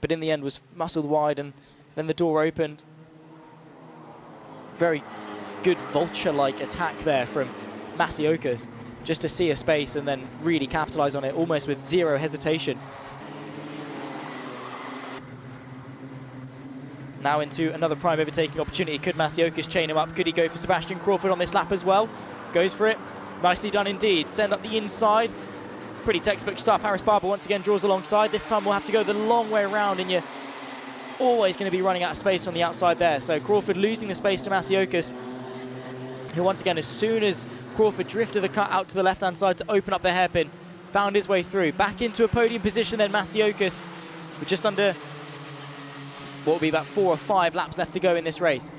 But in the end was muscled wide, and then the door opened. Very good vulture-like attack there from Masiokas, just to see a space and then really capitalise on it, almost with zero hesitation. Now into another prime overtaking opportunity. Could Masiokas chain him up? Could he go for Sebastian Crawford on this lap as well? Goes for it. Nicely done indeed. Send up the inside. Pretty textbook stuff. Harris Barber once again draws alongside. This time we'll have to go the long way around, and you're always going to be running out of space on the outside there. So Crawford losing the space to Masiokas, who once again, as soon as Crawford drifted the cut out to the left-hand side to open up the hairpin, found his way through. Back into a podium position then, Masiokas, with just under what will be about 4 or 5 laps left to go in this race.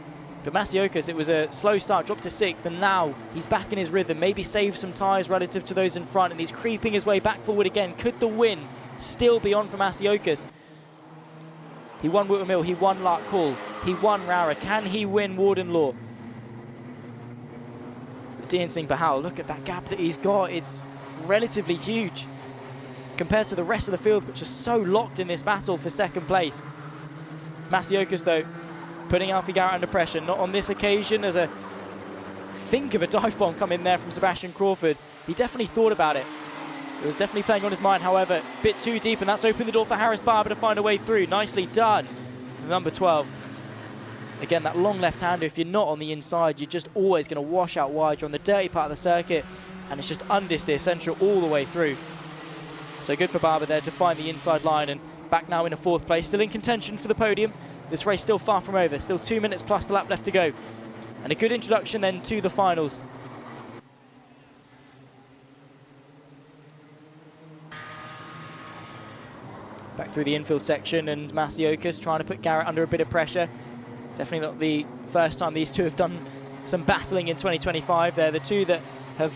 But Masiokas, it was a slow start, dropped to 6th, and now he's back in his rhythm, maybe saved some tyres relative to those in front, and he's creeping his way back forward again. Could the win still be on for Masiokas? He won Whitwell Mill, he won Lark Hall, he won Rara. Can he win Warden Law? Dian Singh Bahal, look at that gap that he's got. It's relatively huge compared to the rest of the field, which is so locked in this battle for second place. Masiokas, though, putting Alfie Garrett under pressure. Not on this occasion, as a think of a dive bomb come in there from Sebastian Crawford. He definitely thought about it. It was definitely playing on his mind, however, a bit too deep, and that's opened the door for Harris Barber to find a way through. Nicely done, number 12. Again, that long left-hander, if you're not on the inside, you're just always going to wash out wide. You're on the dirty part of the circuit, and it's just undisted central all the way through. So good for Barber there to find the inside line, and back now in a 4th place, still in contention for the podium. This race still far from over, still 2 minutes plus the lap left to go. And a good introduction then to the finals. Back through the infield section, and Masiokas trying to put Garrett under a bit of pressure. Definitely not the first time these two have done some battling in 2025. They're the two that have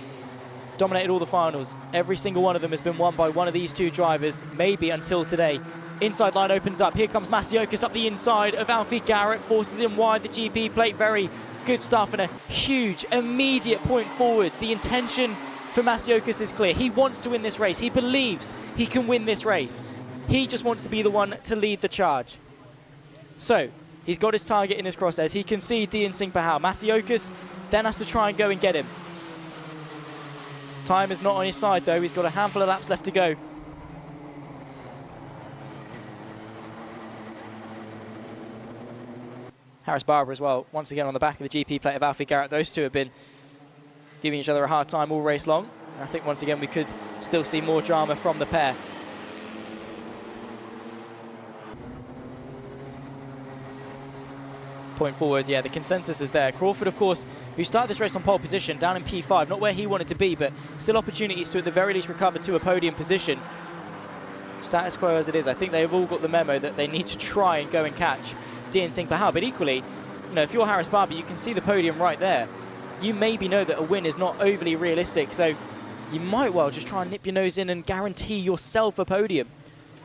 dominated all the finals. Every single one of them has been won by one of these two drivers, maybe until today. Inside line opens up. Here comes Masiokas up the inside of Alfie Garrett, forces him wide the GP plate. Very good stuff, and a huge immediate point forwards. The intention for Masiokas is clear. He wants to win this race. He believes he can win this race. He just wants to be the one to lead the charge. So he's got his target in his crosshairs. He can see Dian Singh Bahal. Masiokas then has to try and go and get him. Time is not on his side, though. He's got a handful of laps left to go. Harris Barber as well, once again on the back of the GP plate of Alfie Garrett. Those two have been giving each other a hard time all race long. I think once again we could still see more drama from the pair. Point forward, yeah, the consensus is there. Crawford, of course, who started this race on pole position, down in P5, not where he wanted to be, but still opportunities to at the very least recover to a podium position. Status quo as it is, I think they've all got the memo that they need to try and go and catch Dian Singh Bahal. But equally, you know, if you're Harris Barber, you can see the podium right there. You maybe know that a win is not overly realistic, so you might well just try and nip your nose in and guarantee yourself a podium.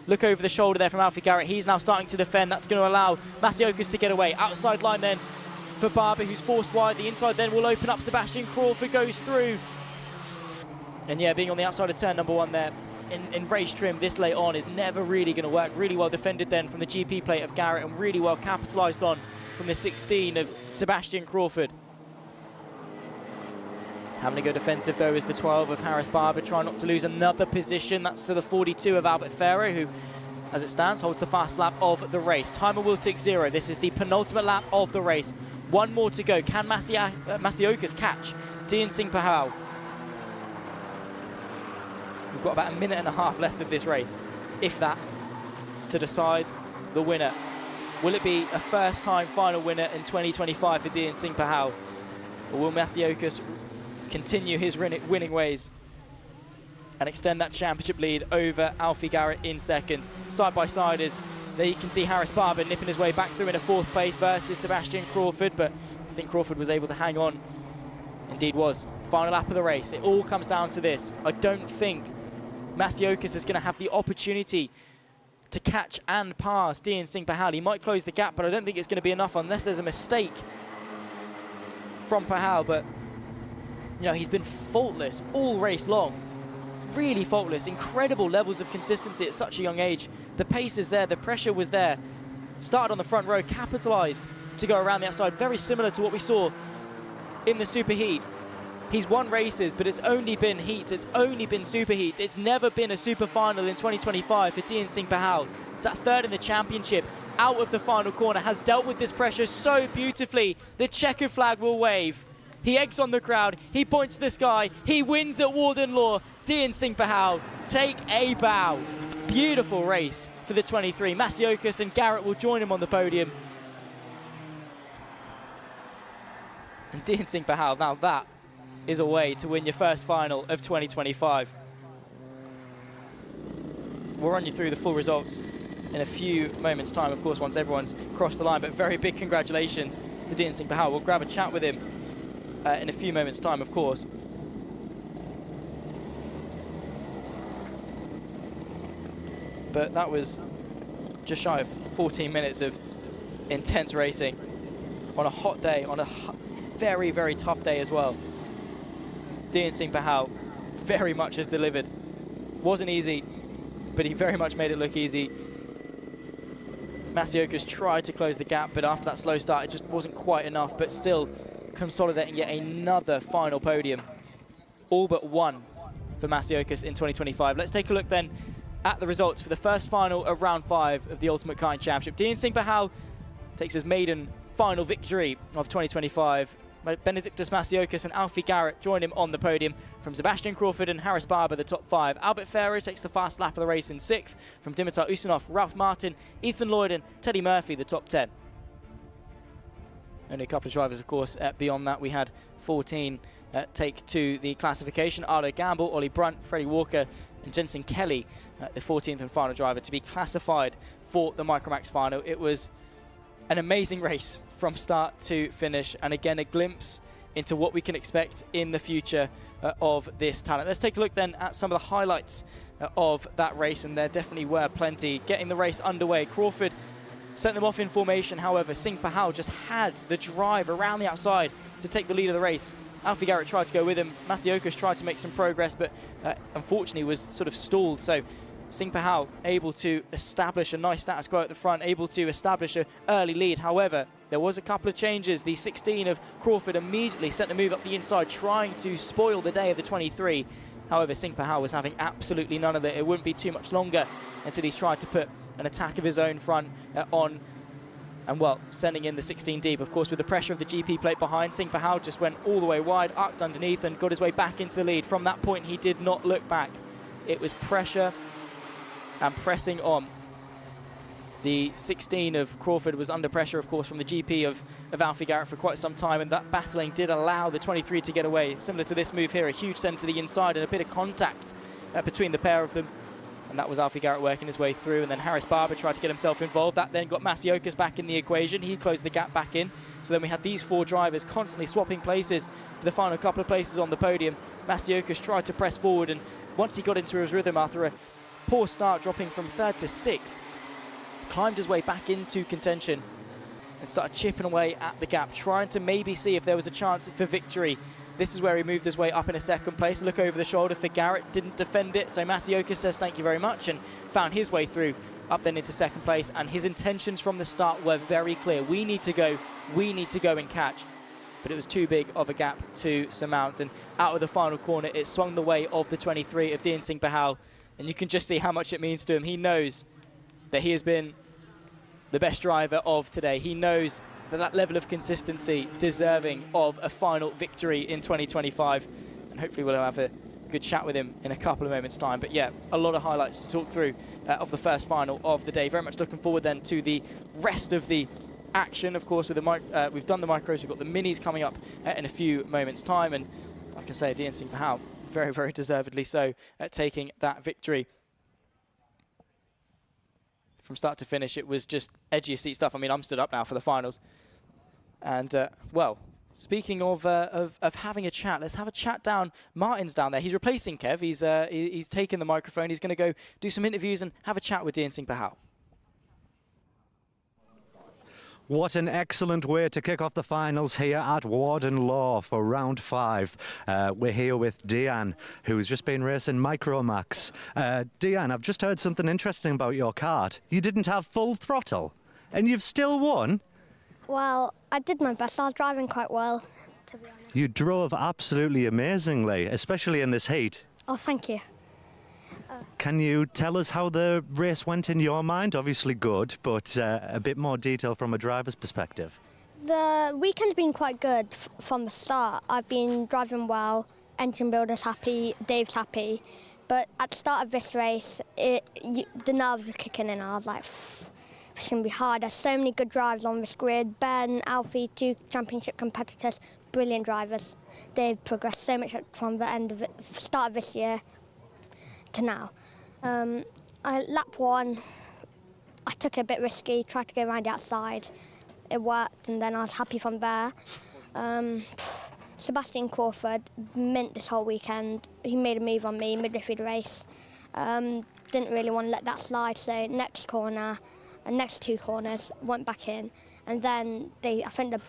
Look over the shoulder there from Alfie Garrett. He's now starting to defend. That's going to allow Masiokas to get away. Outside line then for Barber, who's forced wide. The inside then will open up. Sebastian Crawford goes through. And yeah, being on the outside of turn number 1 there in race trim this late on is never really going to work. Really well defended then from the GP plate of Garrett, and really well capitalised on from the 16 of Sebastian Crawford. Having to go defensive, though, is the 12 of Harris Barber, trying not to lose another position. That's to the 42 of Albert Ferro, who, as it stands, holds the fast lap of the race. Timer will tick 0. This is the penultimate lap of the race. 1 more to go. Can Masiokas catch Dian Singh Bahal? We've got about 1.5 minutes left of this race, if that, to decide the winner. Will it be a first-time final winner in 2025 for Dian Singh Bahal? Or will Masiokas continue his winning ways and extend that championship lead over Alfie Garrett in second? Side by side, as there you can see Harris Barber nipping his way back through in a 4th place versus Sebastian Crawford, but I think Crawford was able to hang on. Indeed was. Final lap of the race. It all comes down to this. I don't think Masiokas is going to have the opportunity to catch and pass Dian Singh Bahal. He might close the gap, but I don't think it's going to be enough unless there's a mistake from Bahal. But you know, he's been faultless all race long. Really faultless. Incredible levels of consistency at such a young age. The pace is there. The pressure was there. Started on the front row, capitalised to go around the outside. Very similar to what we saw in the Superheat. He's won races, but it's only been heats. It's only been Superheats. It's never been a super final in 2025 for Dian Singh Bahal. It's that 3rd in the championship. Out of the final corner. Has dealt with this pressure so beautifully. The checkered flag will wave. He eggs on the crowd, he points to the sky, he wins at Warden Law. Dean Singh Pahal take a bow. Beautiful race for the 23. Masiokas and Garrett will join him on the podium. And Dean Singh Pahal, now that is a way to win your first final of 2025. We'll run you through the full results in a few moments' time, of course, once everyone's crossed the line. But very big congratulations to Dean Singh Pahal. We'll grab a chat with him in a few moments' time, of course. But that was just shy of 14 minutes of intense racing on a hot day, on a very, very tough day as well. Dean Singh Pahal very much has delivered. Wasn't easy, but he very much made it look easy. Masiokas tried to close the gap, but after that slow start, it just wasn't quite enough, but still consolidating yet another final podium. All but one for Masiokas in 2025. Let's take a look then at the results for the first final of round 5 of the Ultimate Karting Championship. Dean Singh Pahal takes his maiden final victory of 2025. Benedictus Masiokas and Alfie Garrett join him on the podium. From Sebastian Crawford and Harris Barber, the top 5. Albert Ferro takes the fast lap of the race in 6th. From Dimitar Ustinov, Ralph Martin, Ethan Lloyd and Teddy Murphy, the top 10. Only a couple of drivers, of course, beyond that. We had 14 take to the classification. Arlo Gamble, Ollie Brunt, Freddie Walker and Jensen Kelly, the 14th and final driver to be classified for the Microax Final. It was an amazing race from start to finish, and again a glimpse into what we can expect in the future of this talent. Let's take a look then at some of the highlights of that race, and there definitely were plenty. Getting the race underway, Crawford sent them off in formation. However, Singh Pahal just had the drive around the outside to take the lead of the race. Alfie Garrett tried to go with him. Masiokas tried to make some progress, but unfortunately was sort of stalled. So Singh Pahal able to establish a nice status quo at the front, able to establish an early lead. However, there was a couple of changes. The 16 of Crawford immediately sent a move up the inside, trying to spoil the day of the 23. However, Singh Pahal was having absolutely none of it. It wouldn't be too much longer until he's tried to put an attack of his own front on, and well, sending in the 16 deep. Of course, with the pressure of the GP plate behind, Singh Pahal just went all the way wide, arced underneath and got his way back into the lead. From that point, he did not look back. It was pressure and pressing on. The 16 of Crawford was under pressure, of course, from the GP of Alfie Garrett for quite some time, and that battling did allow the 23 to get away. Similar to this move here, a huge send to the inside and a bit of contact between the pair of them. And that was Alfie Garrett working his way through, and then Harris Barber tried to get himself involved. That then got Masiokas back in the equation. He closed the gap back in. So then we had these 4 drivers constantly swapping places for the final couple of places on the podium. Masiokas tried to press forward, and once he got into his rhythm after a poor start, dropping from 3rd to 6th, climbed his way back into contention and started chipping away at the gap, trying to maybe see if there was a chance for victory. This is where he moved his way up in a 2nd place. Look over the shoulder for Garrett, didn't defend it, so Masiokas says thank you very much and found his way through up then into 2nd place, and his intentions from the start were very clear. We need to go and catch. But it was too big of a gap to surmount, and out of the final corner, it swung the way of the 23 of Dean Singh Pahal, and you can just see how much it means to him. He knows that he has been the best driver of today. He knows that level of consistency deserving of a final victory in 2025, and hopefully we'll have a good chat with him in a couple of moments time. But yeah, a lot of highlights to talk through of the first final of the day. Very much looking forward then to the rest of the action. Of course, with the we've done the micros, we've got the minis coming up in a few moments time, and like I say, Dean Singh Pahal very, very deservedly so taking that victory. From start to finish, it was just edgy seat stuff. I mean, I'm stood up now for the finals. And, well, speaking of having a chat, let's have a chat down. Martin's down there. He's replacing Kev. He's taken the microphone. He's going to go do some interviews and have a chat with Dean Singh Pahal. What an excellent way to kick off the finals here at Warden Law for round 5. We're here with Dean, who's just been racing Microax. Dean, I've just heard something interesting about your kart. You didn't have full throttle, and you've still won? Well, I did my best. I was driving quite well, to be honest. You drove absolutely amazingly, especially in this heat. Oh, thank you. Can you tell us how the race went in your mind? Obviously good, but a bit more detail from a driver's perspective. The weekend's been quite good from the start. I've been driving well. engine builder's happy, Dave's happy. But at the start of this race, the nerves were kicking in. I was like, it's going to be hard. There's so many good drivers on this grid. Ben, Alfie, 2 championship competitors, brilliant drivers. They've progressed so much from the end of it, start of this year to now. Lap 1, I took it a bit risky, tried to go around the outside. It worked, and then I was happy from there. Sebastian Crawford, mint this whole weekend. He made a move on me midway through the race. Didn't really want to let that slide, so next corner, and next 2 corners, went back in. And then I think the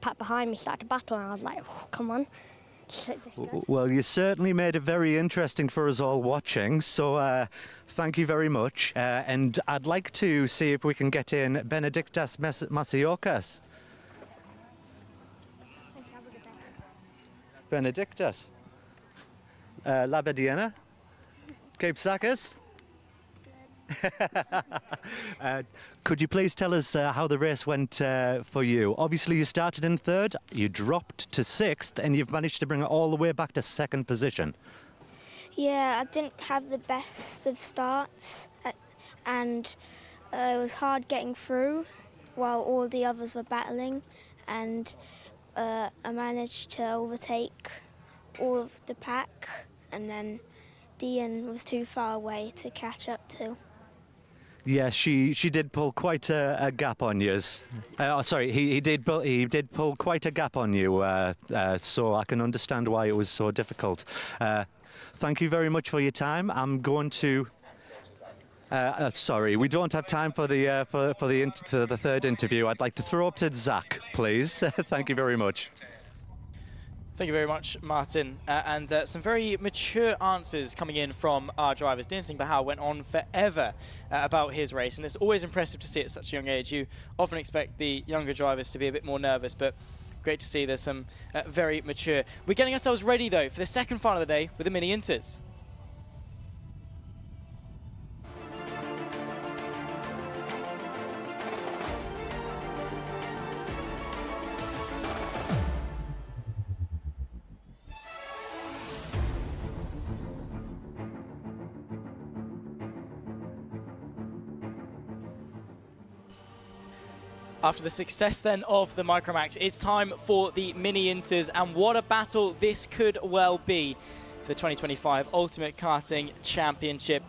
pack behind me started to battle, and I was like, oh, come on. Well, you certainly made it very interesting for us all watching, so thank you very much. And I'd like to see if we can get in Benedictas Masiokas. Benedictas. Labadiana. Cape Sakas. Could you please tell us how the race went for you? Obviously, you started in 3rd, you dropped to 6th, and you've managed to bring it all the way back to 2nd position. Yeah, I didn't have the best of starts, and it was hard getting through while all the others were battling, and I managed to overtake all of the pack, and then Dian was too far away to catch up to. Yeah, she did pull quite a gap on you. Sorry, he did pull quite a gap on you, so I can understand why it was so difficult. Thank you very much for your time. I'm going to. Sorry, we don't have time for the the 3rd interview. I'd like to throw up to Zach, please. Thank you very much. Thank you very much, Martin. And some very mature answers coming in from our drivers. Dian Singh Bahal went on forever about his race, and it's always impressive to see at such a young age. You often expect the younger drivers to be a bit more nervous, but great to see there's some very mature. We're getting ourselves ready, though, for the second final of the day with the Mini Inters. After the success then of the Microax, it's time for the Mini Inters, and what a battle this could well be for the 2025 Ultimate Karting Championship.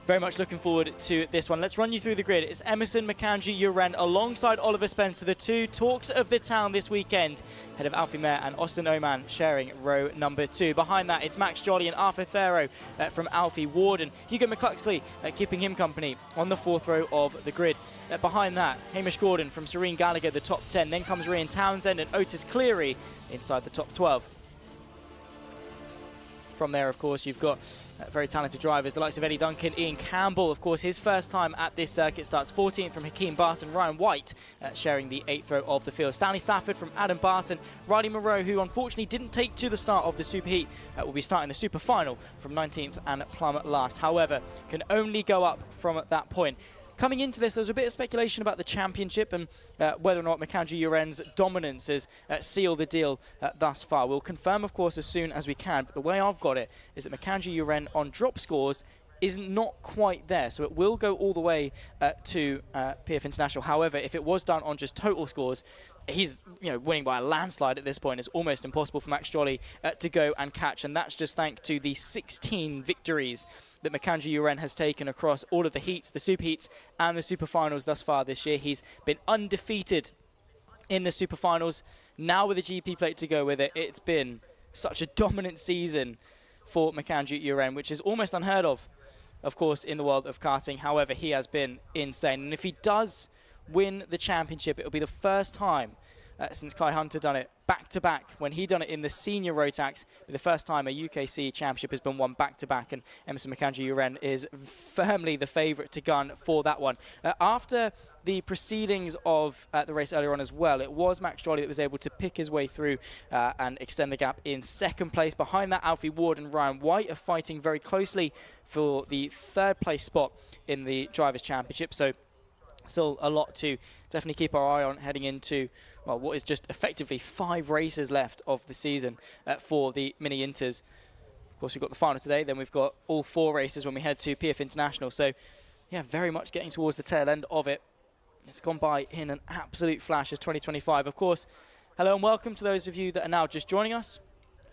Very much looking forward to this one. Let's run you through the grid. It's Emerson, Makanji, Uren alongside Oliver Spencer, the 2 talks of the town this weekend, ahead of Alfie Mayer and Austin Oman sharing row number 2. Behind that, it's Max Jolly and Arthur Thero from Alfie. Warden, Hugo McCluxley keeping him company on the 4th row of the grid. Behind that, Hamish Gordon from Serene Gallagher, the top 10. Then comes Ryan Townsend and Otis Cleary inside the top 12. From there, of course, you've got very talented drivers, the likes of Eddie Duncan, Ian Campbell, of course, his first time at this circuit starts 14th from Hakeem Barton, Ryan White sharing the 8th row of the field. Stanley Stafford from Adam Barton, Riley Moreau, who unfortunately didn't take to the start of the Super Heat, will be starting the Super Final from 19th and plumb last. However, can only go up from that point. Coming into this, there was a bit of speculation about the championship and whether or not Makanji Uren's dominance has sealed the deal thus far. We'll confirm, of course, as soon as we can, but the way I've got it is that Makanji Uren on drop scores is not quite there, so it will go all the way to PF International. However, if it was done on just total scores, he's winning by a landslide at this point. It's almost impossible for Max Jolly to go and catch, and that's just thanks to the 16 victories that Makanji Uren has taken across all of the heats, the Super Heats and the Super Finals thus far this year. He's been undefeated in the Super Finals. Now with a GP plate to go with it, it's been such a dominant season for Makanji Uren, which is almost unheard of course, in the world of karting. However, he has been insane. And if he does win the championship, it'll be the first time since Kai Hunter done it back-to-back. When he done it in the senior Rotax, the first time a UKC championship has been won back-to-back, and Emerson Makanji Uren is firmly the favourite to gun for that one. After the proceedings of the race earlier on as well, it was Max Jolly that was able to pick his way through and extend the gap in 2nd place. Behind that, Alfie Ward and Ryan White are fighting very closely for the 3rd place spot in the Drivers' Championship. So still a lot to definitely keep our eye on heading into well, what is just effectively 5 races left of the season for the Mini Inters. Of course, we've got the final today, then we've got all 4 races when we head to PF International. So, yeah, very much getting towards the tail end of it. It's gone by in an absolute flash as 2025. Of course, hello and welcome to those of you that are now just joining us.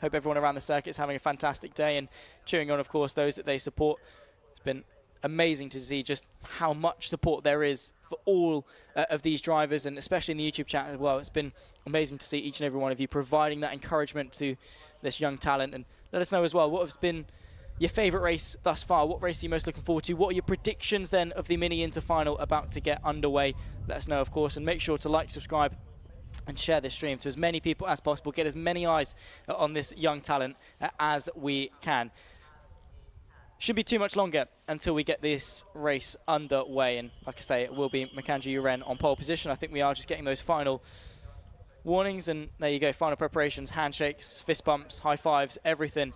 Hope everyone around the circuit is having a fantastic day and cheering on, of course, those that they support. It's been amazing to see just how much support there is for all of these drivers, and especially in the YouTube chat as well. It's been amazing to see each and every one of you providing that encouragement to this young talent. And let us know as well, what has been your favourite race thus far? What race are you most looking forward to? What are your predictions then of the Mini Inter Final about to get underway? Let us know, of course, and make sure to like, subscribe, and share this stream to as many people as possible. Get as many eyes on this young talent as we can. Shouldn't be too much longer until we get this race underway. And like I say, it will be Mackenzie Uren on pole position. I think we are just getting those final warnings. And there you go, final preparations, handshakes, fist bumps, high fives, everything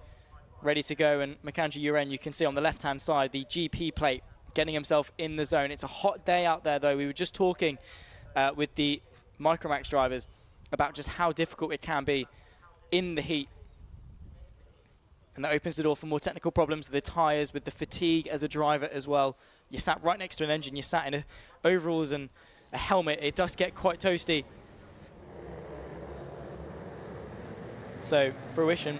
ready to go. And Mackenzie Uren, you can see on the left-hand side, the GP plate, getting himself in the zone. It's a hot day out there, though. We were just talking with the Microax drivers about just how difficult it can be in the heat. And that opens the door for more technical problems with the tyres, with the fatigue as a driver as well. You sat right next to an engine, you sat in overalls and a helmet. It does get quite toasty. So, fruition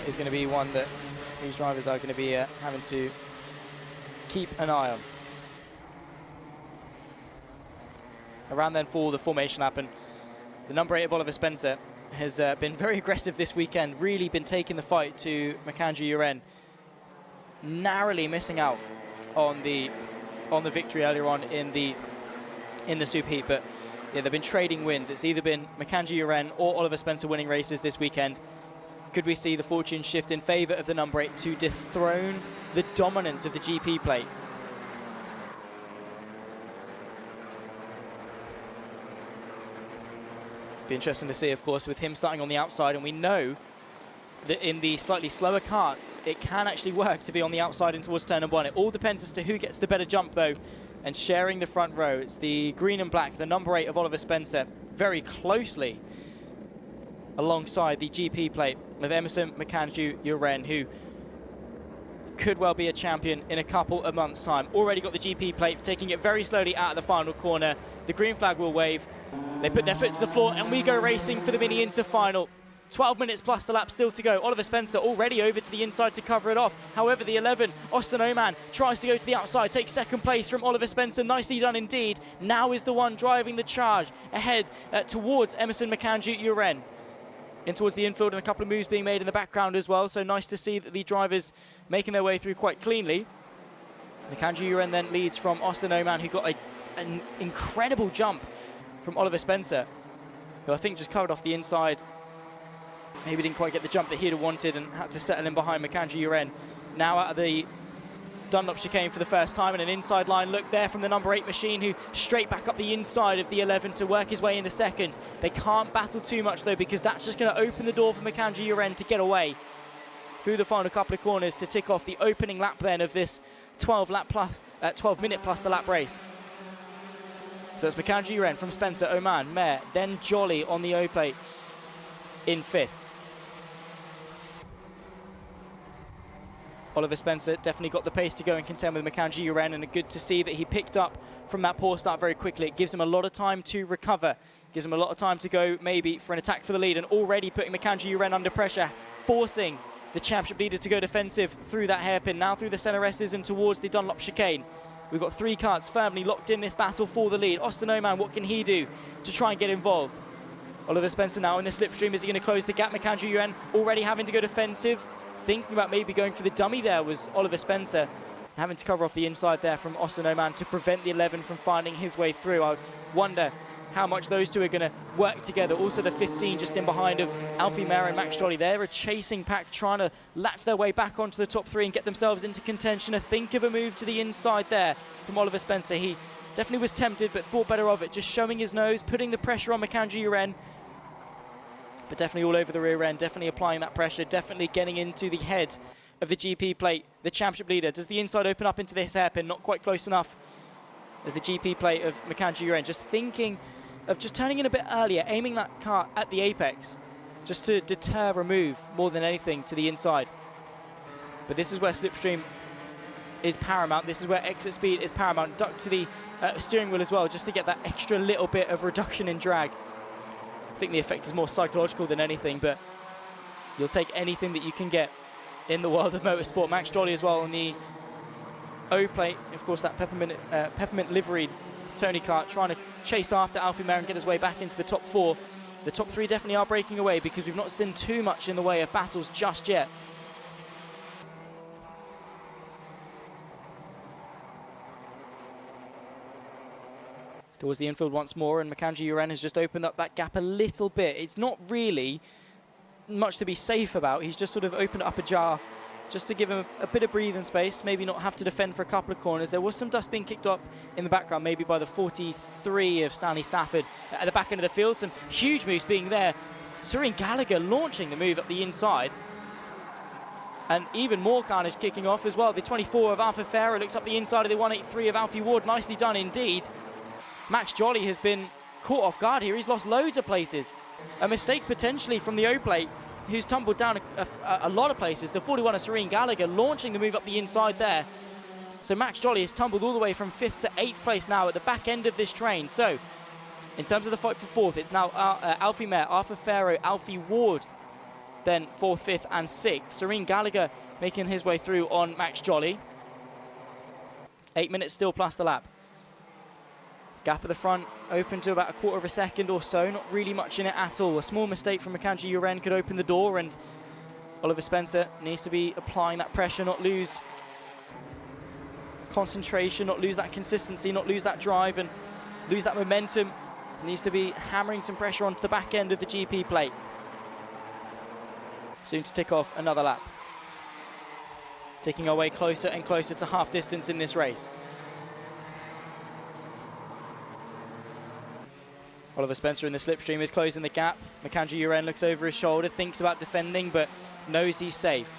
is going to be one that these drivers are going to be having to keep an eye on. Around then for the formation lap, and the number 8 of Oliver Spencer has been very aggressive this weekend, really been taking the fight to Mackenzie Uren, narrowly missing out on the victory earlier on in the Super Heat. But yeah, they've been trading wins. It's either been Mackenzie Uren or Oliver Spencer winning races this weekend. Could we see the fortune shift in favour of the number 8 to dethrone the dominance of the GP plate? Be interesting to see, of course, with him starting on the outside, and we know that in the slightly slower karts, it can actually work to be on the outside and towards turn number 1. It all depends as to who gets the better jump, though, and sharing the front row. It's the green and black, the number 8 of Oliver Spencer, very closely alongside the GP plate of Emerson Mackenzie Uren, who could well be a champion in a couple of months' time. Already got the GP plate, taking it very slowly out of the final corner. The green flag will wave. They put their foot to the floor, and we go racing for the Mini Inter Final. 12 minutes plus the lap still to go. Oliver Spencer already over to the inside to cover it off. However, the 11, Austin Oman, tries to go to the outside, takes second place from Oliver Spencer. Nicely done indeed. Now is the one driving the charge ahead towards Emerson Mackenzie Uren. In towards the infield, and a couple of moves being made in the background as well. So nice to see that the drivers making their way through quite cleanly. Mackenzie Uren then leads from Austin Oman, who got an incredible jump from Oliver Spencer, who I think just covered off the inside. Maybe didn't quite get the jump that he'd have wanted and had to settle in behind Mackenzie Uren. Now out of the Dunlop chicane for the first time, and an inside line look there from the number 8 machine, who straight back up the inside of the 11 to work his way into second. They can't battle too much though, because that's just going to open the door for Mackenzie Uren to get away through the final couple of corners to tick off the opening lap then of this 12 minute plus the lap race. So it's Mackenzie Uren from Spencer, Oman, Mayer, then Jolly on the O-plate in 5th. Oliver Spencer definitely got the pace to go and contend with Mackenzie Uren, and good to see that he picked up from that poor start very quickly. It gives him a lot of time to recover, gives him a lot of time to go maybe for an attack for the lead, and already putting Mackenzie Uren under pressure, forcing the championship leader to go defensive through that hairpin, now through the centre S's and towards the Dunlop chicane. We've got 3 karts firmly locked in this battle for the lead. Austin Oman, what can he do to try and get involved? Oliver Spencer now in the slipstream. Is he going to close the gap? Mackenzie Uren already having to go defensive. Thinking about maybe going for the dummy there was Oliver Spencer. Having to cover off the inside there from Austin Oman to prevent the 11 from finding his way through. I wonder how much those two are going to work together. Also the 15 just in behind of Alfie Mayer and Max Jolly. They're a chasing pack trying to latch their way back onto the top 3 and get themselves into contention. A think of a move to the inside there from Oliver Spencer. He definitely was tempted but thought better of it. Just showing his nose, putting the pressure on Mackenzie Uren. But definitely all over the rear end, definitely applying that pressure, definitely getting into the head of the GP plate, the championship leader. Does the inside open up into this hairpin? Not quite close enough. as the GP plate of Microax Overview, just thinking of just turning in a bit earlier, aiming that car at the apex, just to deter a move more than anything to the inside. But this is where slipstream is paramount. This is where exit speed is paramount. Duck to the steering wheel as well, just to get that extra little bit of reduction in drag. I think the effect is more psychological than anything, but you'll take anything that you can get in the world of motorsport. Max Jolly as well on the O plate. Of course, that peppermint liveried Tony Kart trying to chase after Alfie Mare and get his way back into the top 4. The top 3 definitely are breaking away because we've not seen too much in the way of battles just yet. Towards the infield once more, and Microax Overview has just opened up that gap a little bit. It's not really much to be safe about. He's just sort of opened up a jar just to give him a bit of breathing space, maybe not have to defend for a couple of corners. There was some dust being kicked up in the background, maybe by the 43 of Stanley Stafford at the back end of the field. Some huge moves being there. Serene Gallagher launching the move up the inside. And even more carnage kicking off as well. The 24 of Arthur Farah looks up the inside of the 183 of Alfie Ward. Nicely done indeed. Max Jolly has been caught off guard here. He's lost loads of places. A mistake potentially from the O-plate, who's tumbled down a lot of places. The 41 of Serene Gallagher launching the move up the inside there. So Max Jolly has tumbled all the way from 5th to 8th place now at the back end of this train. So in terms of the fight for 4th, it's now Alfie Mare, Arthur Farah, Alfie Ward, then 4th, 5th and 6th. Serene Gallagher making his way through on Max Jolly. 8 minutes still plus the lap. Gap at the front, open to about a quarter of a second or so. Not really much in it at all. A small mistake from Microax Overview could open the door, and Oliver Spencer needs to be applying that pressure, not lose concentration, not lose that consistency, not lose that drive, and lose that momentum. Needs to be hammering some pressure onto the back end of the GP plate. Soon to tick off another lap. Ticking our way closer and closer to half distance in this race. Oliver Spencer in the slipstream is closing the gap. Microax Overview looks over his shoulder, thinks about defending, but knows he's safe.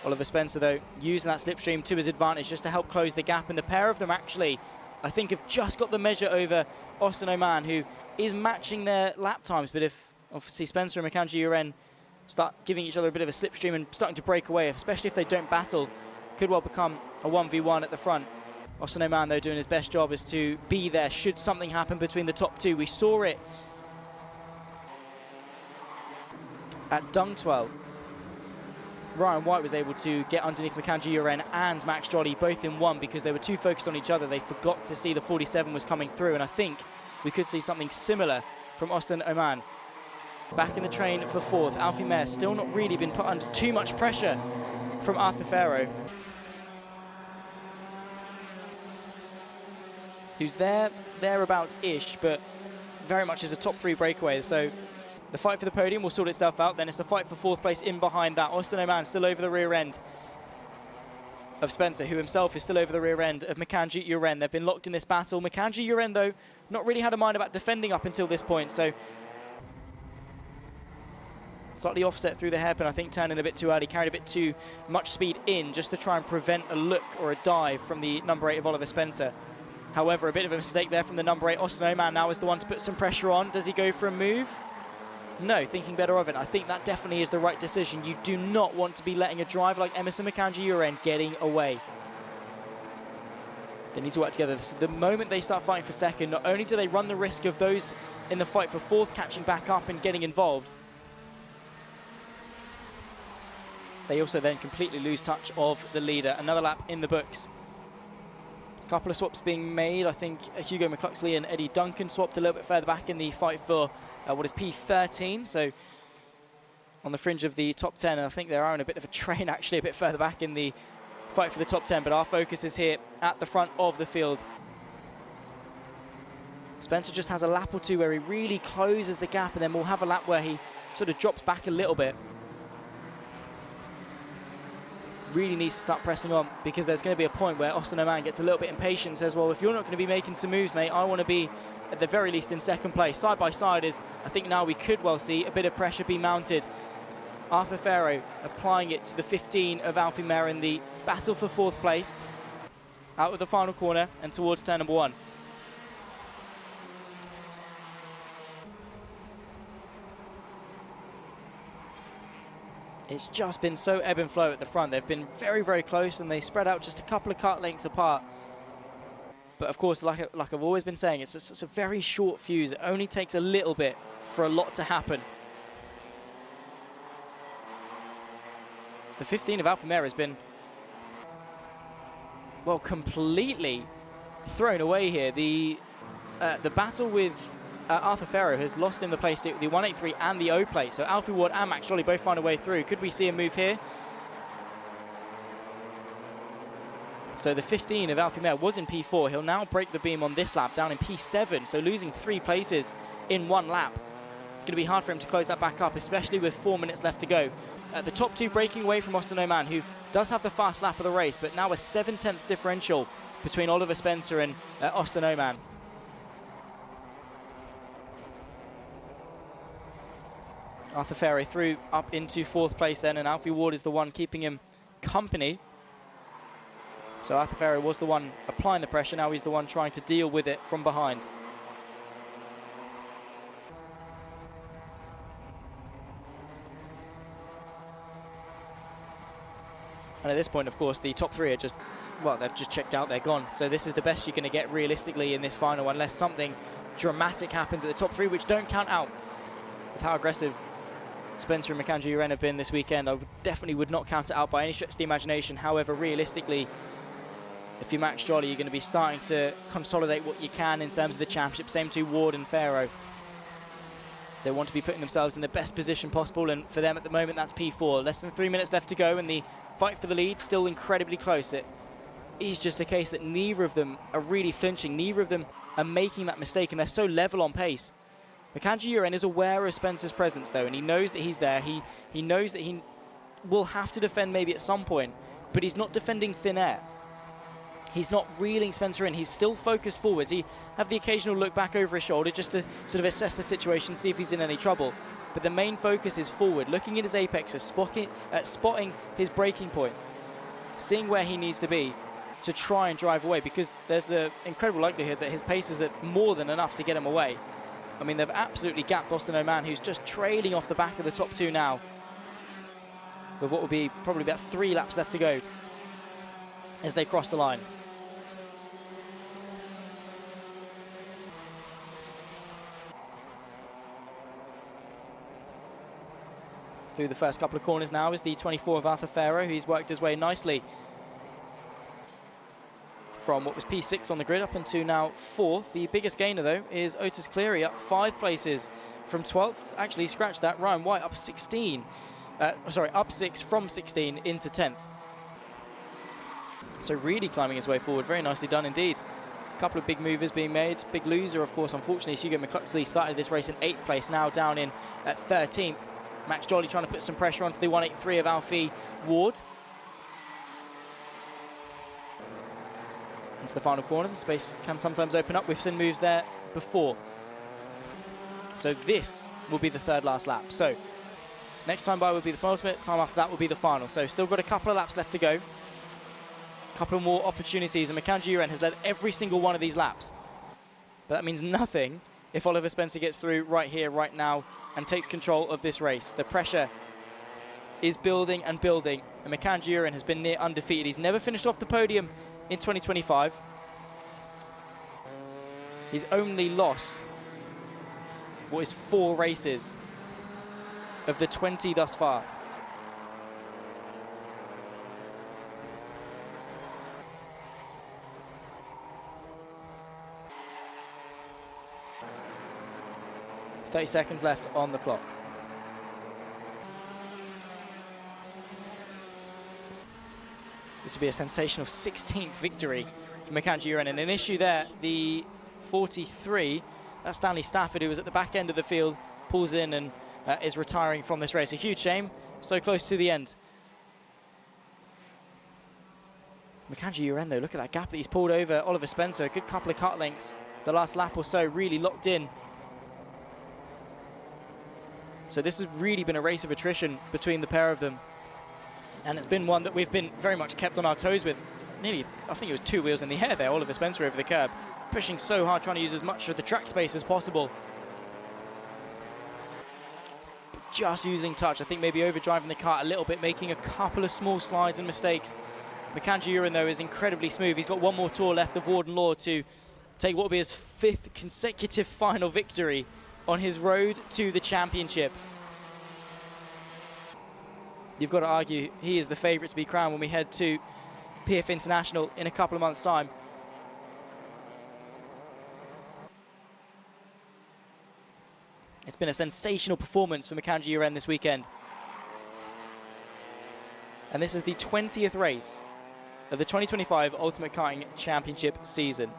Oliver Spencer, though, using that slipstream to his advantage just to help close the gap. And the pair of them actually, I think, have just got the measure over Austin Oman, who is matching their lap times. But if, obviously, Spencer and Microax Overview start giving each other a bit of a slipstream and starting to break away, especially if they don't battle, could well become a 1v1 at the front. Austin Oman, though, doing his best job is to be there should something happen between the top 2. We saw it at Dungtwell. Ryan White was able to get underneath Microax Overview and Max Jolly both in one because they were too focused on each other. They forgot to see the 47 was coming through, and I think we could see something similar from Austin Oman. Back in the train for 4th. Alfie Mare still not really been put under too much pressure from Arthur Farah, who's thereabouts-ish, but very much is a top 3 breakaway. So the fight for the podium will sort itself out. Then it's the fight for 4th place in behind that. Austin Oman still over the rear end of Spencer, who himself is still over the rear end of Microax Overview. They've been locked in this battle. Microax Overview, though, not really had a mind about defending up until this point. So slightly offset through the hairpin, I think, turning a bit too early, carried a bit too much speed in just to try and prevent a look or a dive from the number 8 of Oliver Spencer. However, a bit of a mistake there from the number 8. Austin Oman now is the one to put some pressure on. Does he go for a move? No, thinking better of it. I think that definitely is the right decision. You do not want to be letting a driver like Emerson Microax Overview getting away. They need to work together. So the moment they start fighting for second, not only do they run the risk of those in the fight for 4th catching back up and getting involved, they also then completely lose touch of the leader. Another lap in the books. Couple of swaps being made. I think Hugo McCluxley and Eddie Duncan swapped a little bit further back in the fight for what is P13. So on the fringe of the top 10. And I think they're on a bit of a train, actually, a bit further back in the fight for the top 10. But our focus is here at the front of the field. Spencer just has a lap or two where he really closes the gap, and then we'll have a lap where he sort of drops back a little bit. Really needs to start pressing on, because there's going to be a point where Austin Oman gets a little bit impatient and says, well, if you're not going to be making some moves, mate, I want to be at the very least in second place. Side by side is, I think now we could well see a bit of pressure be mounted. Arthur Farah applying it to the 15 of Alfie Mare in the battle for 4th place. out of the final corner and towards turn number 1. It's just been so ebb and flow at the front. They've been very, very close, and they spread out just a couple of cut lengths apart. But of course, like I've always been saying, it's a very short fuse. It only takes a little bit for a lot to happen. The 15 of Alpha Mare has been, well, completely thrown away here. The battle with Arthur Farrow has lost him the place to the 183 and the O plate. So Alfie Ward and Max Jolly both find a way through. Could we see a move here? So the 15 of Alfie Mare was in P4. He'll now break the beam on this lap down in P7. So losing 3 places in 1 lap. It's going to be hard for him to close that back up, especially with 4 minutes left to go. The top 2 breaking away from Austin Oman, who does have the fast lap of the race, but now a 7/10 differential between Oliver Spencer and Austin Oman. Arthur Farrow through up into 4th place then, and Alfie Ward is the one keeping him company. So Arthur Farrow was the one applying the pressure, now he's the one trying to deal with it from behind. And at this point, of course, the top 3 are just, well, they've just checked out, they're gone. So this is the best you're going to get realistically in this final, unless something dramatic happens at the top 3, which don't count out. With how aggressive Spencer and Macandrew Uren have been this weekend, I definitely would not count it out by any stretch of the imagination. However, realistically, if you're Max Jolly, you're going to be starting to consolidate what you can in terms of the championship. Same to Ward and Farrow. They want to be putting themselves in the best position possible, and for them at the moment, that's P4. Less than 3 minutes left to go, and the fight for the lead still incredibly close. It is just a case that neither of them are really flinching. Neither of them are making that mistake, and they're so level on pace. Macandrew Uren is aware of Spencer's presence, though, and he knows that he's there. He knows that he will have to defend maybe at some point, but he's not defending thin air. He's not reeling Spencer in. He's still focused forwards. He have the occasional look back over his shoulder just to sort of assess the situation, see if he's in any trouble. But the main focus is forward, looking at his apexes, spotting his breaking points, seeing where he needs to be to try and drive away, because there's an incredible likelihood that his pace is at more than enough to get him away. I mean, they've absolutely gapped Austin Oman, who's just trailing off the back of the top 2 now, with what will be probably about 3 laps left to go as they cross the line. Through the first couple of corners now is the 24 of Arthur Farrow, who's worked his way nicely from what was P6 on the grid up into now 4th. The biggest gainer, though, is Otis Cleary, up 5 places from 12th. Actually, scratch that. Ryan White up 16. Up 6 from 16 into 10th. So really climbing his way forward. Very nicely done indeed. A couple of big movers being made. Big loser, of course, unfortunately, is Hugo McCluskey. Started this race in 8th place, now down in at 13th. Max Jolly trying to put some pressure onto the 183 of Alfie Ward. Into the final corner, the space can sometimes open up. We've seen moves there before. So this will be the 3rd last lap. So next time by will be the penultimate, time after that will be the final. So still got a couple of laps left to go. A couple more opportunities, and Macandrew Uren has led every single one of these laps. But that means nothing if Oliver Spencer gets through right here, right now, and takes control of this race. The pressure is building and building, and Macandrew Uren has been near undefeated. He's never finished off the podium in 2025. He's only lost what is 4 races of the 20 thus far. .30 seconds left on the clock. This would be a sensational 16th victory for Macandrew Uren. And an issue there, the 43, that's Stanley Stafford, who was at the back end of the field, pulls in and is retiring from this race. A huge shame, so close to the end. Macandrew Uren, though, look at that gap that he's pulled over Oliver Spencer. A good couple of cut lengths the last lap or so, really locked in. So this has really been a race of attrition between the pair of them. And it's been one that we've been very much kept on our toes with nearly, I think it was 2 wheels in the air there, Oliver Spencer over the curb, pushing so hard, trying to use as much of the track space as possible. Just using touch, I think maybe overdriving the car a little bit, making a couple of small slides and mistakes. Mackenzie Uren, though, is incredibly smooth. He's got one more tour left of Warden Law to take what will be his 5th consecutive final victory on his road to the championship. You've got to argue he is the favourite to be crowned when we head to PF International in a couple of months' time. It's been a sensational performance for Mackenzie Uren this weekend. And this is the 20th race of the 2025 Ultimate Karting Championship season.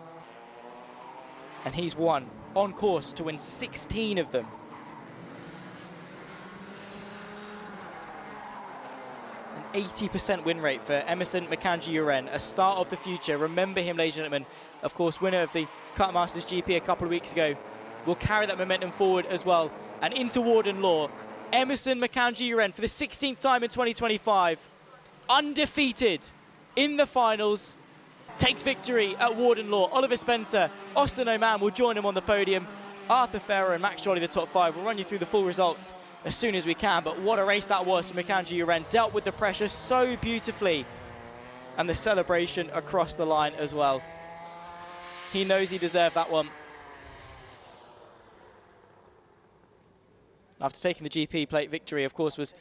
And he's won, on course to win 16 of them. An 80% win rate for Emerson Mackenzie Uren, a star of the future. Remember him, ladies and gentlemen, of course, winner of the Karting Masters GP a couple of weeks ago. Will carry that momentum forward as well. And into Warden Law, Emerson Mackenzie Uren for the 16th time in 2025, undefeated in the finals, takes victory at Warden Law. Oliver Spencer, Austin O'Man will join him on the podium. Arthur Farrer and Max Jolly the top 5. We'll run you through the full results as soon as we can, but what a race that was for Mackenzie Uren. Dealt with the pressure so beautifully, and the celebration across the line as well. He knows he deserved that one. After taking the GP plate victory, of course, was,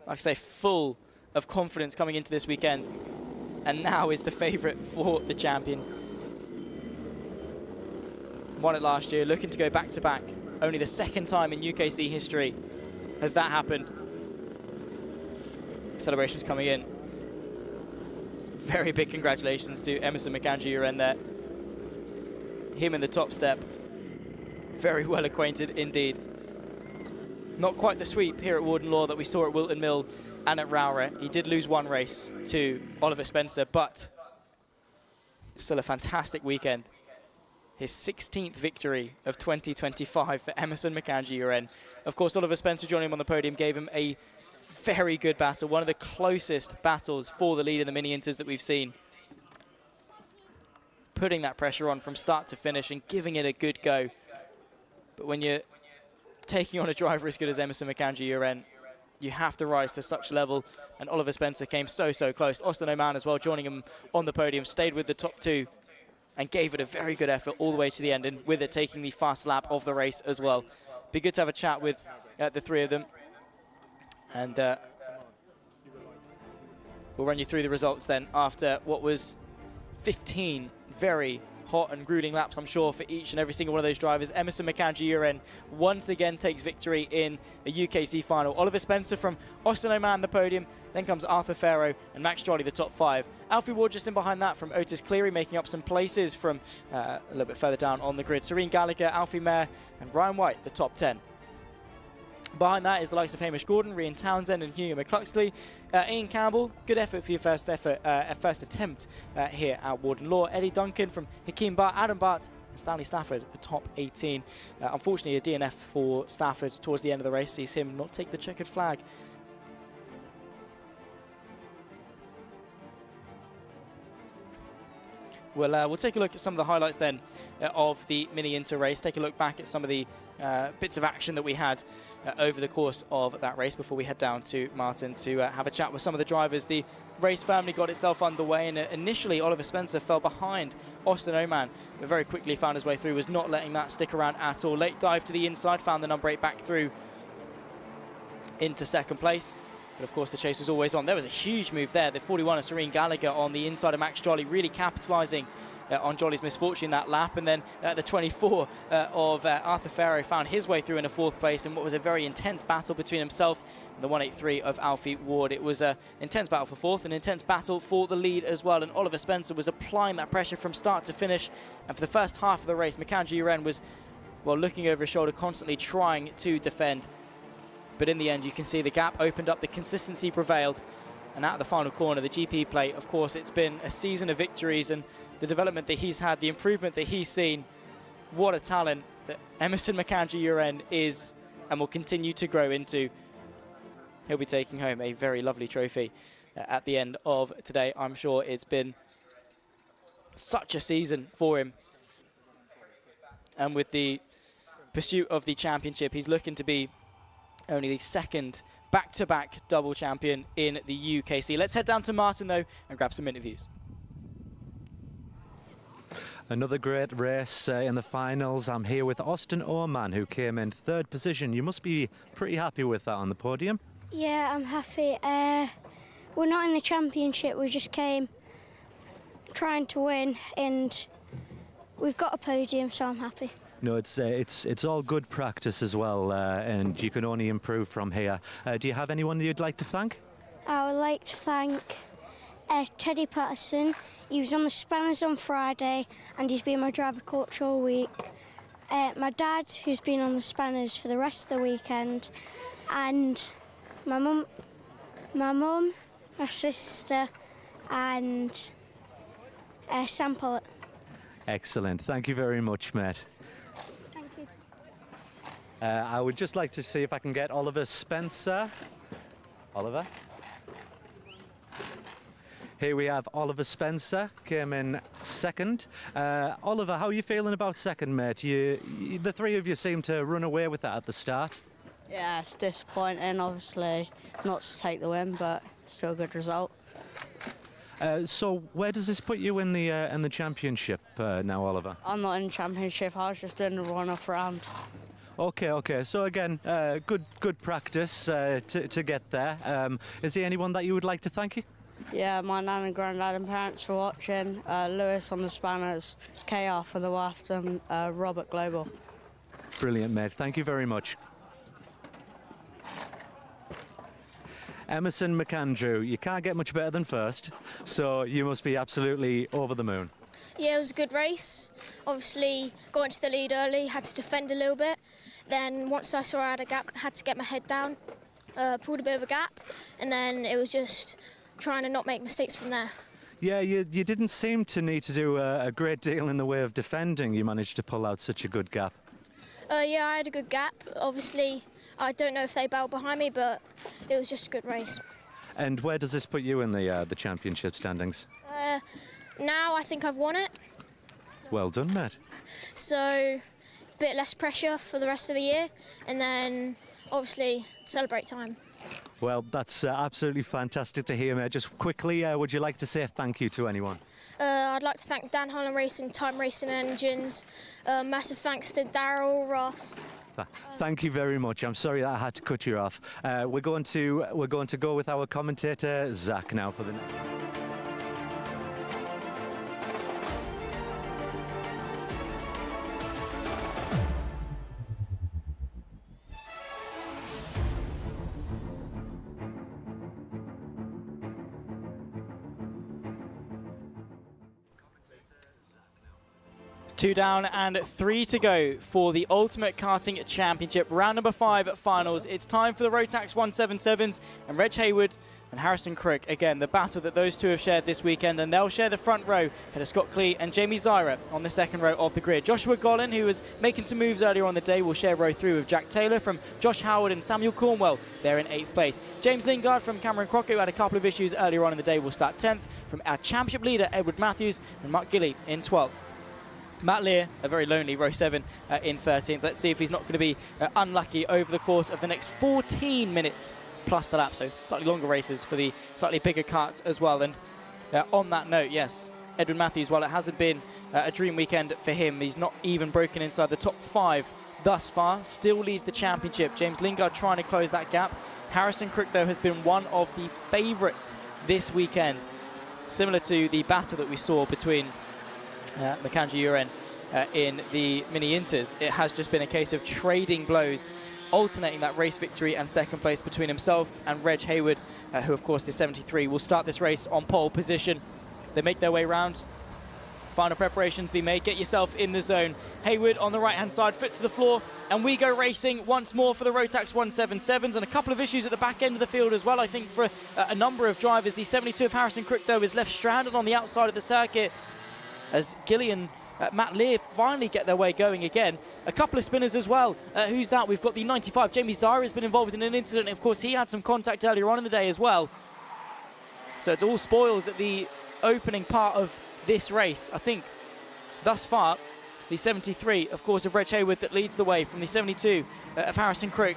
like I say, full of confidence coming into this weekend, and now is the favourite for the champion. Won it last year, looking to go back-to-back. Only the 2nd time in UKC history has that happened. Celebrations coming in. Very big congratulations to Emerson Mackenzie Uren there. Him in the top step. Very well acquainted indeed. Not quite the sweep here at Warden Law that we saw at Wilton Mill and at Rowrah. He did lose one race to Oliver Spencer, but still a fantastic weekend. His 16th victory of 2025 for Emerson Mackenzie Uren. Of course, Oliver Spencer joining him on the podium gave him a very good battle, one of the closest battles for the lead in the mini-inters that we've seen. Putting that pressure on from start to finish and giving it a good go. But when you're taking on a driver as good as Emerson Mackenzie Uren, you have to rise to such a level, and Oliver Spencer came so close. Austin O'Man as well joining him on the podium, stayed with the top 2 and gave it a very good effort all the way to the end, and with it taking the fast lap of the race as well. Be good to have a chat with the 3 of them, and we'll run you through the results then after what was 15 very hot and grueling laps, I'm sure, for each and every single one of those drivers. Emerson Mackenzie Uren once again takes victory in a UKC final. Oliver Spencer from Austin O'Man the podium, then comes Arthur Farrow and Max Jolly the top 5. Alfie Ward just in behind that from Otis Cleary, making up some places from a little bit further down on the grid. Serene Gallagher, Alfie Mayer and Ryan White the top 10. Behind that is the likes of Hamish Gordon, Rian Townsend and Hugo McCluxley. Ian Campbell, good effort for your first attempt here at Warden Law. Eddie Duncan from Hakeem Bart, Adam Bart and Stanley Stafford, the top 18. Unfortunately, a DNF for Stafford towards the end of the race sees him not take the checkered flag. We'll take a look at some of the highlights then of the mini-inter race. Take a look back at some of the bits of action that we had over the course of that race before we head down to Martin to have a chat with some of the drivers. The race firmly got itself underway, and initially Oliver Spencer fell behind Austin O'Man, but very quickly found his way through, was not letting that stick around at all. Late dive to the inside, found the number 8 back through into 2nd place. But of course the chase was always on. There was a huge move there. The 41 of Serene Gallagher on the inside of Max Jolly, really capitalising on Jolly's misfortune that lap. And then the 24 of Arthur Farrow found his way through in a 4th place in what was a very intense battle between himself and the 183 of Alfie Ward. It was an intense battle for 4th, an intense battle for the lead as well. And Oliver Spencer was applying that pressure from start to finish. And for the first half of the race, Mackenzie Uren was, well, looking over his shoulder, constantly trying to defend. But in the end, you can see the gap opened up, the consistency prevailed. And at the final corner, the GP plate, of course, it's been a season of victories, and the development that he's had, the improvement that he's seen. What a talent that Emerson Mackenzie Uren is and will continue to grow into. He'll be taking home a very lovely trophy at the end of today. I'm sure it's been Such a season for him. And with the pursuit of the championship, he's looking to be only the second back-to-back double champion in the UKC. Let's head down to Martin, though, and grab some interviews. Another great race in the finals. I'm here with Austin Oman, who came in 3rd position. You must be pretty happy with that on the podium. Yeah, I'm happy. We're not in the championship, we just came trying to win, and we've got a podium, so I'm happy. No, it's all good practice as well, and you can only improve from here. Do you have anyone you'd like to thank? I would like to thank Teddy Patterson. He was on the spanners on Friday, and he's been my driver coach all week. My dad, who's been on the spanners for the rest of the weekend, and my mum, my sister, and Sam Pollett. Excellent. Thank you very much, mate. Thank you. I would just like to see if I can get Oliver Spencer. Oliver? Here we have Oliver Spencer, came in 2nd. Oliver, how are you feeling about 2nd, mate? The 3 of you seem to run away with that at the start. Yeah, it's disappointing, obviously, not to take the win, but still a good result. So where does this put you in the championship now, Oliver? I'm not in the championship, I was just doing the run-off round. Okay. So again, good practice to get there. Is there anyone that you would like to thank you? Yeah, my nan and granddad and parents for watching, Lewis on the spanners, KR for the waft, and Robert Global. Brilliant, mate. Thank you very much. Emerson McAndrew, you can't get much better than 1st, so you must be absolutely over the moon. Yeah, it was a good race. Obviously, got into the lead early, had to defend a little bit. Then once I saw I had a gap, I had to get my head down, pulled a bit of a gap, and then it was just trying to not make mistakes from there. Yeah, you didn't seem to need to do a great deal in the way of defending. You managed to pull out such a good gap. Yeah, I had a good gap. Obviously, I don't know if they battled behind me, but it was just a good race. And where does this put you in the championship standings? Now I think I've won it. Well done, mate. So, a bit less pressure for the rest of the year, and then obviously celebrate time. Well, that's absolutely fantastic to hear, mate. Just quickly, would you like to say thank you to anyone? I'd like to thank Dan Holland Racing, Time Racing Engines. Massive thanks to Daryl Ross. Thank you very much. I'm sorry that I had to cut you off. We're going to go with our commentator Zach now for the next. Two down and 3 to go for the Ultimate Karting Championship. Round number 5 finals. It's time for the Rotax 177s and Reg Hayward and Harrison Crook. Again, the battle that those two have shared this weekend, and they'll share the front row ahead of Scott Clee and Jamie Zyra on the 2nd row of the grid. Joshua Gollin, who was making some moves earlier on the day, will share row 3 with Jack Taylor from Josh Howard and Samuel Cornwell. They're in 8th place. James Lingard from Cameron Crockett, who had a couple of issues earlier on in the day, will start 10th. From our championship leader, Edward Matthews, and Mark Gilley in 12th. Matt Lear, a very lonely row 7 in 13th. Let's see if he's not going to be unlucky over the course of the next 14 minutes plus the lap. So slightly longer races for the slightly bigger karts as well. And on that note, yes, Edwin Matthews, while it hasn't been a dream weekend for him, he's not even broken inside the top 5 thus far. Still leads the championship. James Lingard trying to close that gap. Harrison Crook, though, has been one of the favourites this weekend. Similar to the battle that we saw between Macandrew Uren in the mini inters, it has just been a case of trading blows, alternating that race victory and 2nd place between himself and Reg Hayward, who of course the 73 will start this race on pole position. They make their way round. Final preparations be made. Get yourself in the zone. Hayward on the right hand side, foot to the floor, and we go racing once more for the Rotax 177s, and a couple of issues at the back end of the field as well, I think, for a number of drivers. The 72 of Harrison Crook, though, is left stranded on the outside of the circuit as Gilley and Matt Lear finally get their way going again. A couple of spinners as well. Who's that? We've got the 95. Jamie Zyra has been involved in an incident. Of course, he had some contact earlier on in the day as well. So it's all spoils at the opening part of this race. I think thus far, it's the 73, of course, of Reg Hayward that leads the way from the 72 of Harrison Crook,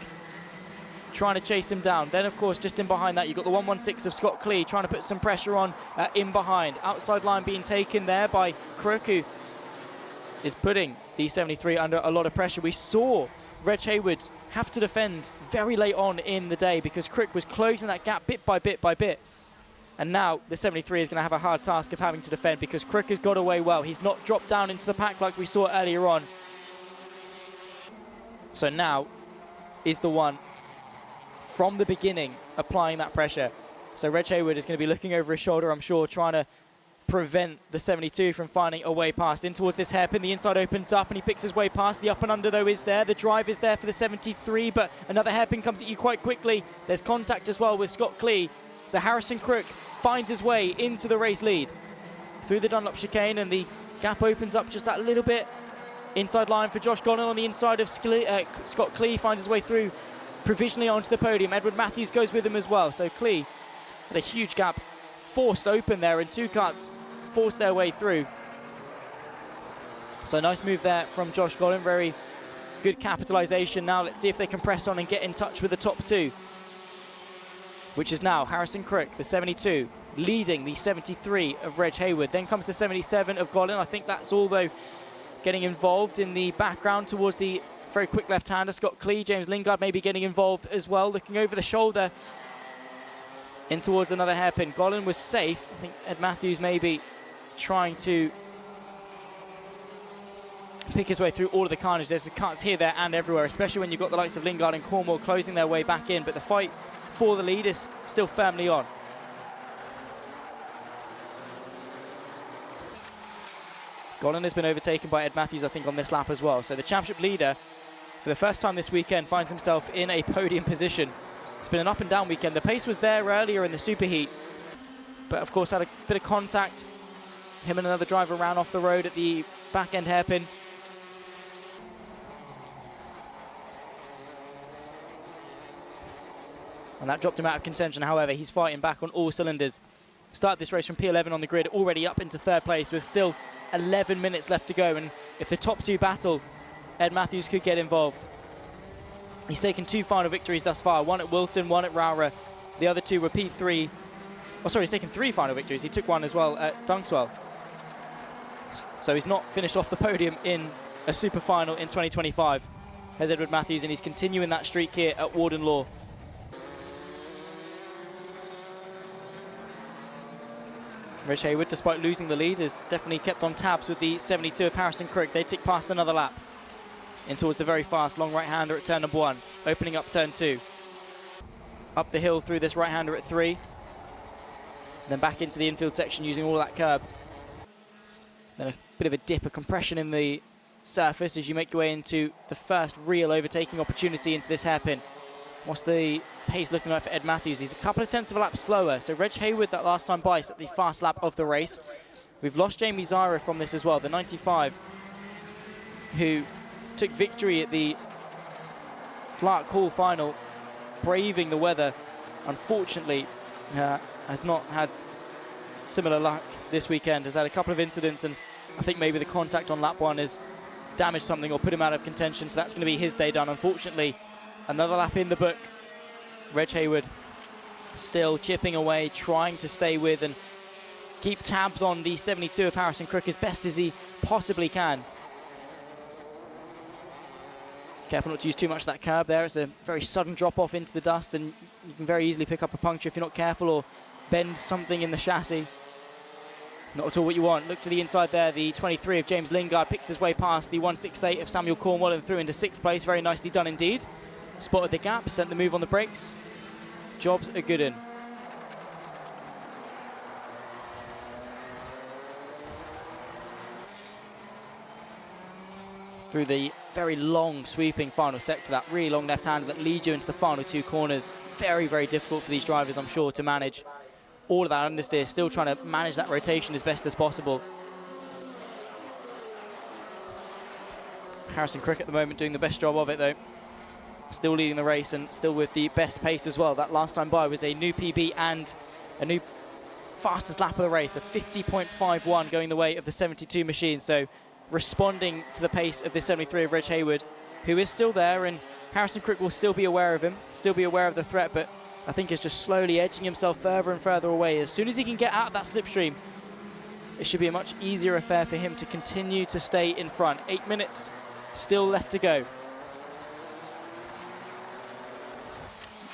trying to chase him down. Then, of course, just in behind that, you've got the 116 of Scott Clee trying to put some pressure on in behind. Outside line being taken there by Crook, who is putting the 73 under a lot of pressure. We saw Reg Hayward have to defend very late on in the day because Crook was closing that gap bit by bit by bit. And now the 73 is going to have a hard task of having to defend because Crook has got away well. He's not dropped down into the pack like we saw earlier on. So now is the one from the beginning applying that pressure. So Reg Hayward is going to be looking over his shoulder, I'm sure, trying to prevent the 72 from finding a way past. In towards this hairpin, the inside opens up and he picks his way past. The up and under, though, is there. The drive is there for the 73, but another hairpin comes at you quite quickly. There's contact as well with Scott Clee. So Harrison Crook finds his way into the race lead through the Dunlop chicane, and the gap opens up just that little bit. Inside line for Josh Gonan on the inside of Scott Clee, finds his way through provisionally onto the podium. Edward Matthews goes with him as well. So Clee had a huge gap forced open there, and two carts forced their way through. So nice move there from Josh Gonan, very good capitalization. Now let's see if they can press on and get in touch with the top two, which is now Harrison Crook, the 72, leading the 73 of Reg Hayward. Then comes the 77 of Golan. I think that's all, though, getting involved in the background towards the very quick left-hander, Scott Clee. James Lingard maybe getting involved as well, looking over the shoulder in towards another hairpin. Golan was safe. I think Ed Matthews maybe trying to pick his way through all of the carnage. There's cuts here, there, and everywhere, especially when you've got the likes of Lingard and Cornwall closing their way back in. But the fight for the lead is still firmly on. Golan has been overtaken by Ed Matthews, I think, on this lap as well. So the championship leader, for the first time this weekend, finds himself in a podium position. It's been an up and down weekend. The pace was there earlier in the superheat, but of course had a bit of contact. Him and another driver ran off the road at the back end hairpin. And that dropped him out of contention. However, he's fighting back on all cylinders. Started this race from P11 on the grid, already up into third place with still 11 minutes left to go. And if the top two battle, Ed Matthews could get involved. He's taken two final victories thus far, one at Wilton, one at Rowrah. The other two were P3. Oh, sorry, he's taken three final victories. He took one as well at Dunkswell. So he's not finished off the podium in a super final in 2025. There's Edward Matthews, and he's continuing that streak here at Warden Law. Reg Hayward, despite losing the lead, has definitely kept on tabs with the 72 of Harrison Crook. They tick past another lap in towards the very fast long right-hander at turn number 1, opening up turn 2. Up the hill through this right-hander at 3, then back into the infield section using all that curb. Then a bit of a dip, a compression in the surface as you make your way into the first real overtaking opportunity into this hairpin. What's the pace looking like for Ed Matthews? He's a couple of tenths of a lap slower. So Reg Hayward, that last time by, at the fast lap of the race. We've lost Jamie Zyra from this as well, the 95, who took victory at the Clark Hall final, braving the weather. Unfortunately, has not had similar luck this weekend. Has had a couple of incidents, and I think maybe the contact on lap 1 has damaged something or put him out of contention, so that's going to be his day done. Unfortunately, another lap in the book. Reg Hayward still chipping away, trying to stay with and keep tabs on the 72 of Harrison Crook as best as he possibly can. Careful not to use too much of that curb there. It's a very sudden drop off into the dust, and you can very easily pick up a puncture if you're not careful, or bend something in the chassis. Not at all what you want. Look to the inside there. The 23 of James Lingard picks his way past the 168 of Samuel Cornwall and through into 6th place. Very nicely done indeed. Spotted the gap, sent the move on the brakes. Jobs are good in. Through the very long sweeping final sector, that really long left hand that leads you into the final two corners. Very, very difficult for these drivers, I'm sure, to manage. All of that understeer, still trying to manage that rotation as best as possible. Harrison Crook at the moment doing the best job of it, though. Still leading the race and still with the best pace as well. That last time by was a new PB and a new fastest lap of the race, a 50.51 going the way of the 72 machine. So responding to the pace of the 73 of Reg Hayward, who is still there, and Harrison Crook will still be aware of him, still be aware of the threat, but I think is just slowly edging himself further and further away. As soon as he can get out of that slipstream, it should be a much easier affair for him to continue to stay in front. 8 minutes still left to go.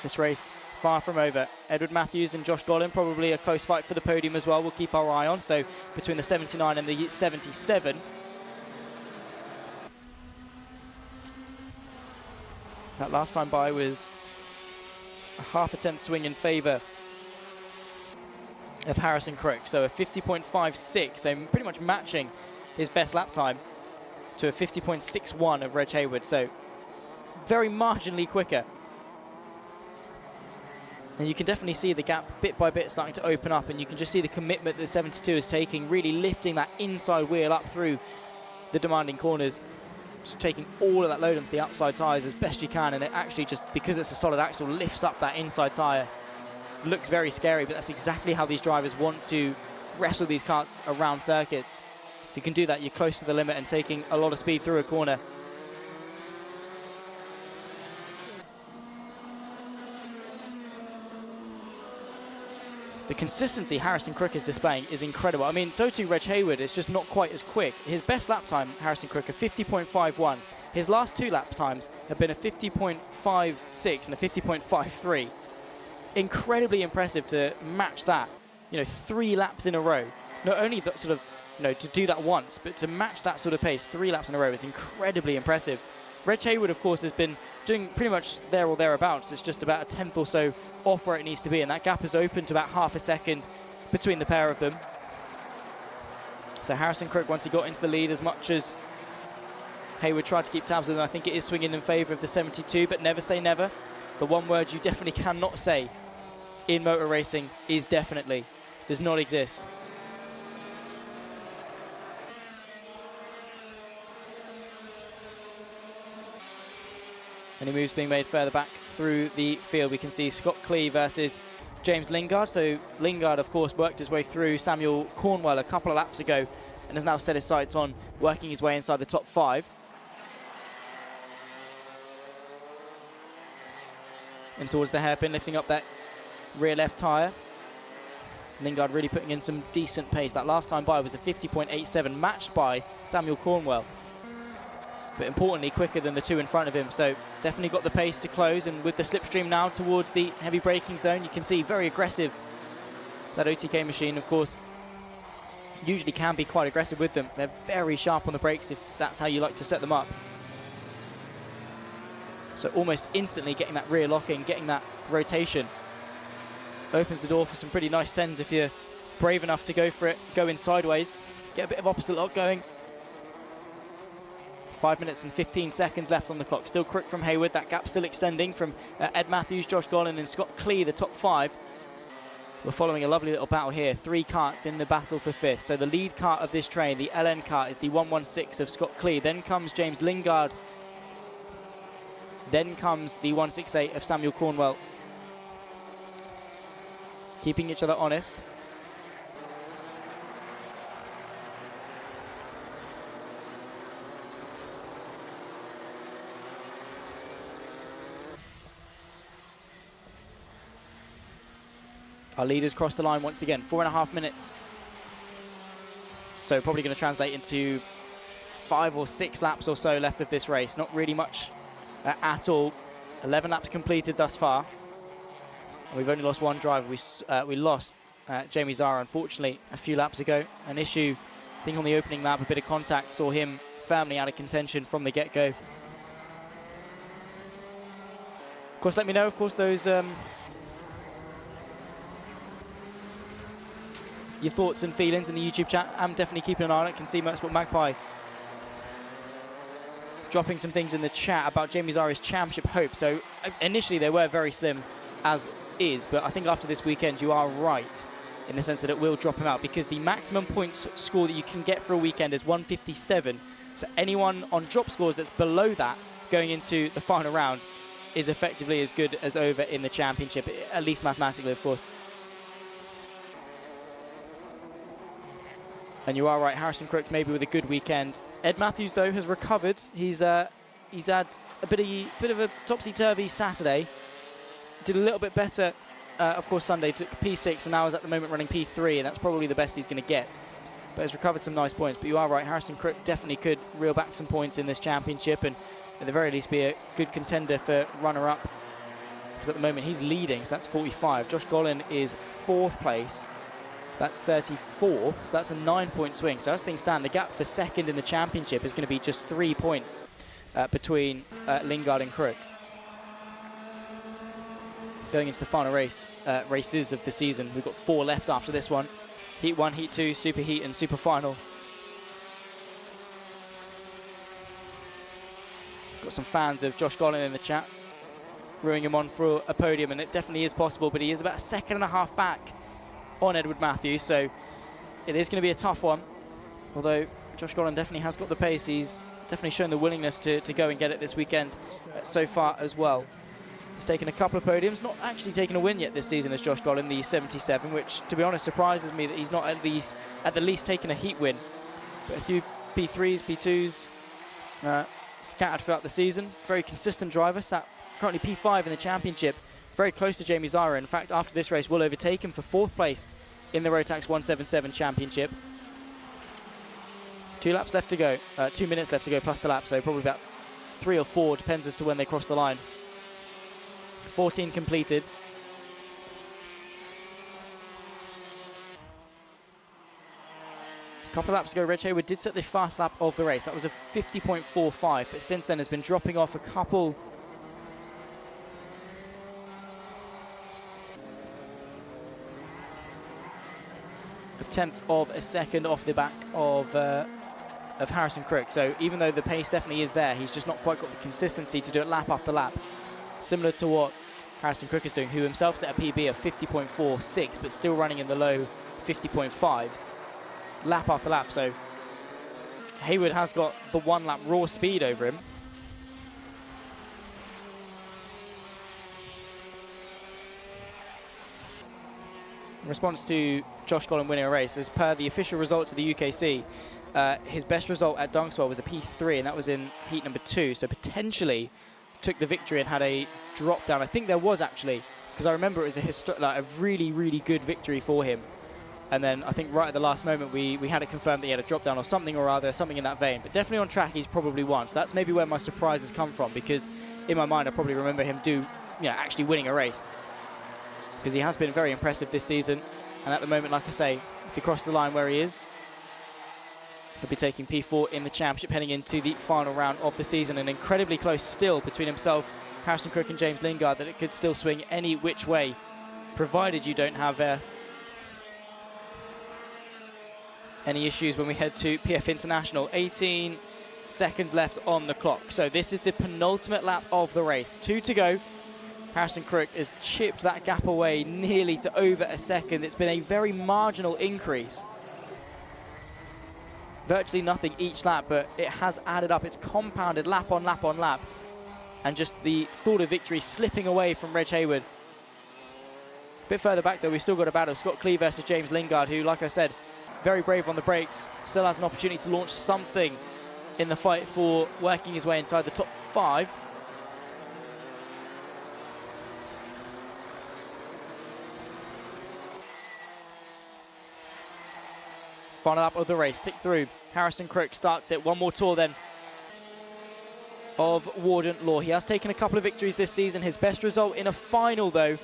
This race far from over. Edward Matthews and Josh Gollin, probably a close fight for the podium as well. We'll keep our eye on. So between the 79 and the 77. That last time by was a half a tenth swing in favour of Harrison Crook. So a 50.56, so pretty much matching his best lap time to a 50.61 of Reg Hayward. So very marginally quicker. And you can definitely see the gap bit by bit starting to open up, and you can just see the commitment that 72 is taking, really lifting that inside wheel up through the demanding corners, just taking all of that load onto the outside tyres as best you can, and it actually just, because it's a solid axle, lifts up that inside tyre. Looks very scary, but that's exactly how these drivers want to wrestle these karts around circuits. If you can do that, you're close to the limit and taking a lot of speed through a corner. The consistency Harrison Crook is displaying is incredible. I mean, so too Reg Hayward is just not quite as quick. His best lap time, Harrison Crook, a 50.51. His last two lap times have been a 50.56 and a 50.53. Incredibly impressive to match that, 3 laps in a row. Not only that sort of, to do that once, but to match that sort of pace 3 laps in a row is incredibly impressive. Reg Hayward, of course, has been doing pretty much there or thereabouts. It's just about a tenth or so off where it needs to be, and that gap has opened to about half a second between the pair of them. So Harrison Crook, once he got into the lead, as much as Hayward tried to keep tabs with him, I think it is swinging in favour of the 72, but never say never. The one word you definitely cannot say in motor racing is definitely. Does not exist. Any moves being made further back through the field. We can see Scott Clee versus James Lingard. So Lingard, of course, worked his way through Samuel Cornwell a couple of laps ago and has now set his sights on working his way inside the top 5. And towards the hairpin, lifting up that rear left tyre. Lingard really putting in some decent pace. That last time by was a 50.87, matched by Samuel Cornwell. But importantly, quicker than the 2 in front of him. So definitely got the pace to close. And with the slipstream now towards the heavy braking zone, you can see very aggressive. That OTK machine, of course, usually can be quite aggressive with them. They're very sharp on the brakes if that's how you like to set them up. So almost instantly getting that rear locking, getting that rotation. Opens the door for some pretty nice sends if you're brave enough to go for it, go in sideways, get a bit of opposite lock going. 5 minutes and 15 seconds left on the clock. Still Crook from Hayward. That gap still extending from Ed Matthews, Josh Gollin and Scott Clee, the top 5. We're following a lovely little battle here. 3 karts in the battle for 5th. So the lead kart of this train, the LN kart, is the 116 of Scott Clee. Then comes James Lingard. Then comes the 168 of Samuel Cornwell. Keeping each other honest. Our leaders cross the line once again, 4.5 minutes. So probably going to translate into 5 or 6 laps or so left of this race. Not really much at all. 11 laps completed thus far. And we've only lost one driver. We lost Jamie Zara, unfortunately, a few laps ago. An issue, I think on the opening lap, a bit of contact, saw him firmly out of contention from the get-go. Of course, let me know, of course, those... your thoughts and feelings in the YouTube chat. I'm definitely keeping an eye on it. I can see Motorsport Magpie dropping some things in the chat about Jamie Zara's championship hopes. So initially they were very slim as is, but I think after this weekend you are right in the sense that it will drop him out because the maximum points score that you can get for a weekend is 157. So anyone on drop scores that's below that going into the final round is effectively as good as over in the championship, at least mathematically, of course. And you are right, Harrison Crook maybe with a good weekend. Ed Matthews, though, has recovered. He's had a bit of a topsy-turvy Saturday. Did a little bit better, of course, Sunday. Took P6 and now is at the moment running P3, and that's probably the best he's going to get. But has recovered some nice points. But you are right, Harrison Crook definitely could reel back some points in this championship and at the very least be a good contender for runner-up. Because at the moment he's leading, so that's 45. Josh Gollin is 4th place. That's 34, so that's a 9-point swing. So as things stand, the gap for second in the championship is going to be just 3 points between Lingard and Crook. Going into the final races of the season, we've got 4 left after this one. Heat 1, Heat 2, Super Heat and Super Final. Got some fans of Josh Gollin in the chat, rooting him on for a podium, and it definitely is possible, but he is about a second and a half back on Edward Matthews, so it is going to be a tough one. Although Josh Gollin definitely has got the pace, he's definitely shown the willingness to go and get it this weekend so far as well. He's taken a couple of podiums, not actually taken a win yet this season as Josh Gollin, the 77, which to be honest surprises me that he's not at the least taken a heat win. But a few P3s, P2s scattered throughout the season. Very consistent driver, sat currently P5 in the championship, very close to Jamie Zara. In fact, after this race, will overtake him for 4th place in the Rotax 177 championship. 2 laps left to go, 2 minutes left to go plus the lap, so probably about 3 or 4, depends as to when they cross the line. 14 completed. A couple of laps ago, Reg Hayward did set the fast lap of the race. That was a 50.45, but since then has been dropping off a couple of tenths of a second off the back of Harrison Crook. So even though the pace definitely is there, he's just not quite got the consistency to do it lap after lap. Similar to what Harrison Crook is doing, who himself set a PB of 50.46, but still running in the low 50.5s, lap after lap. So Hayward has got the 1 lap raw speed over him. In response to Josh Gollin winning a race, as per the official results of the UKC, his best result at Dunkswell was a P3, and that was in heat number 2, so potentially took the victory and had a drop down. I think there was actually, because I remember it was a really, really good victory for him. And then I think right at the last moment we had it confirmed that he had a drop down or something or other, something in that vein. But definitely on track he's probably won. So that's maybe where my surprise has come from, because in my mind I probably remember him actually winning a race. Because he has been very impressive this season. And at the moment, like I say, if he crosses the line where he is, he'll be taking P4 in the championship heading into the final round of the season. And incredibly close still between himself, Harrison Crook and James Lingard, that it could still swing any which way, provided you don't have any issues when we head to PF International. 18 seconds left on the clock. So this is the penultimate lap of the race. 2 to go. Harrison Crook has chipped that gap away nearly to over a second. It's been a very marginal increase. Virtually nothing each lap, but it has added up. It's compounded lap on lap on lap. And just the thought of victory slipping away from Reg Hayward. A bit further back, though, we've still got a battle. Scott Clee versus James Lingard, who, like I said, very brave on the brakes. Still has an opportunity to launch something in the fight for working his way inside the top 5. Final lap of the race, tick through. Harrison Crook starts it. One more tour then of Warden Law. He has taken a couple of victories this season. His best result in a final, though,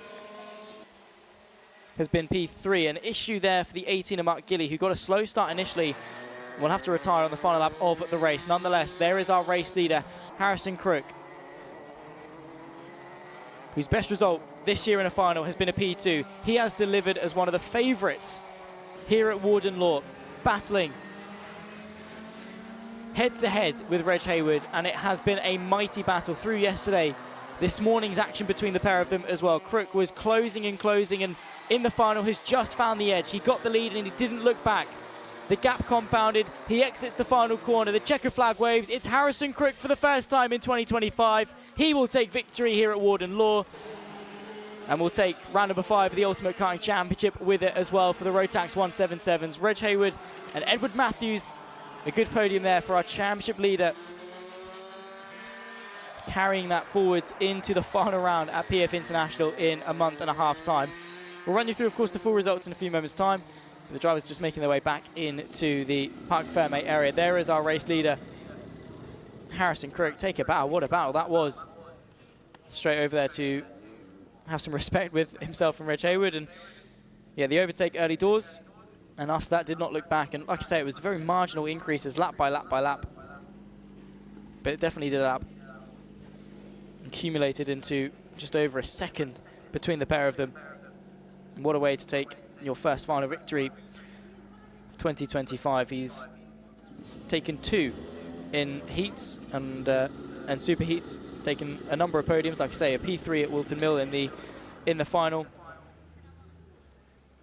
has been P3. An issue there for the 18er Mark Gilly, who got a slow start initially. Will have to retire on the final lap of the race. Nonetheless, there is our race leader, Harrison Crook, whose best result this year in a final has been a P2. He has delivered as one of the favourites here at Warden Law, battling head-to-head with Reg Hayward, and it has been a mighty battle through yesterday. This morning's action between the pair of them as well. Crook was closing and closing, and in the final has just found the edge. He got the lead and he didn't look back. The gap compounded. He exits the final corner. The checker flag waves. It's Harrison Crook for the first time in 2025. He will take victory here at Warden Law. And we'll take round number 5 of the Ultimate Karting Championship with it as well for the Rotax 177s. Reg Hayward and Edward Matthews. A good podium there for our championship leader, carrying that forwards into the final round at PF International in a month and a half's time. We'll run you through, of course, the full results in a few moments' time. The drivers just making their way back into the Parc Ferme area. There is our race leader, Harrison Crook. Take a bow. What a battle that was. Straight over there to have some respect with himself and Reg Hayward. And yeah, the overtake early doors. And after that, did not look back. And like I say, it was very marginal increases, lap by lap by lap. But it definitely did up. Accumulated into just over a second between the pair of them. And what a way to take your first final victory of 2025. He's taken 2 in heats and super heats. Taken a number of podiums, like I say, a P3 at Wilton Mill in the final.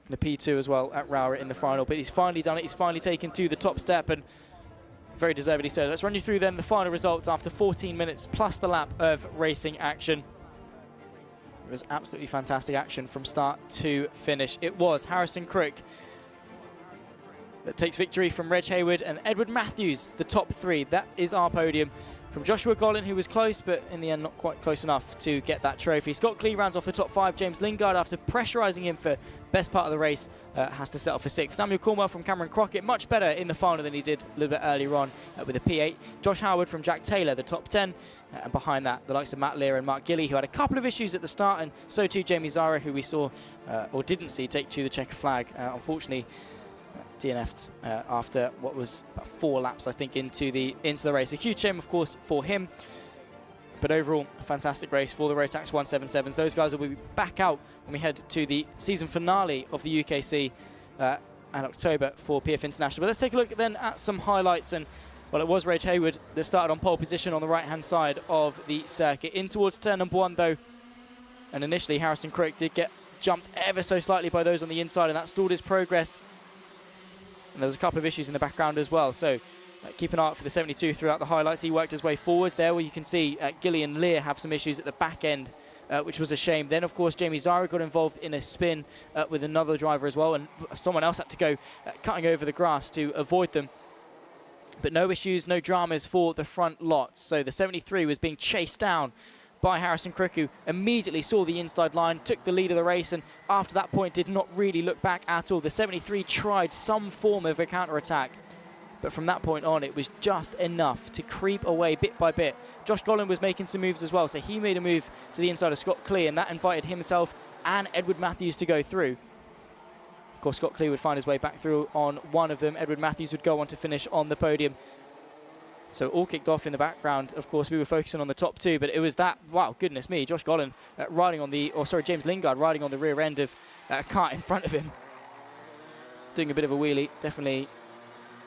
And a P2 as well at Rowett in the final. But he's finally done it. He's finally taken to the top step, and very deservedly so. Let's run you through then the final results after 14 minutes plus the lap of racing action. It was absolutely fantastic action from start to finish. It was Harrison Crook that takes victory from Reg Hayward and Edward Matthews, the top 3. That is our podium. From Joshua Gollin, who was close, but in the end not quite close enough to get that trophy. Scott Clee rounds off the top 5. James Lingard, after pressurising him for best part of the race, has to settle for 6th. Samuel Cornwell from Cameron Crockett, much better in the final than he did a little bit earlier on with a P8. Josh Howard from Jack Taylor, the top 10. And behind that, the likes of Matt Lear and Mark Gilly, who had a couple of issues at the start, and so too Jamie Zara, who we saw, or didn't see, take to the checker flag. Unfortunately, DNF'd after what was about 4 laps, I think, into the race. A huge shame, of course, for him. But overall, a fantastic race for the Rotax 177s. Those guys will be back out when we head to the season finale of the UKC in October for PF International. But let's take a look then at some highlights. And well, it was Reg Hayward that started on pole position on the right-hand side of the circuit. In towards turn number 1, though. And initially, Harrison Crook did get jumped ever so slightly by those on the inside, and that stalled his progress. And there was a couple of issues in the background as well. So keep an eye out for the 72 throughout the highlights. He worked his way forwards there, where you can see Gilly and Lear have some issues at the back end, which was a shame. Then, of course, Jamie Zara got involved in a spin with another driver as well, and someone else had to go cutting over the grass to avoid them. But no issues, no dramas for the front lot. So the 73 was being chased down by Harrison Crook, who immediately saw the inside line, took the lead of the race, and after that point did not really look back at all. The 73 tried some form of a counter-attack, but from that point on, it was just enough to creep away bit by bit. Josh Gollin was making some moves as well, so he made a move to the inside of Scott Clee, and that invited himself and Edward Matthews to go through. Of course, Scott Clee would find his way back through on one of them. Edward Matthews would go on to finish on the podium. So all kicked off in the background. Of course, we were focusing on the top 2, but it was that, wow, goodness me, Josh Gollin riding on the, James Lingard riding on the rear end of a cart in front of him. Doing a bit of a wheelie, definitely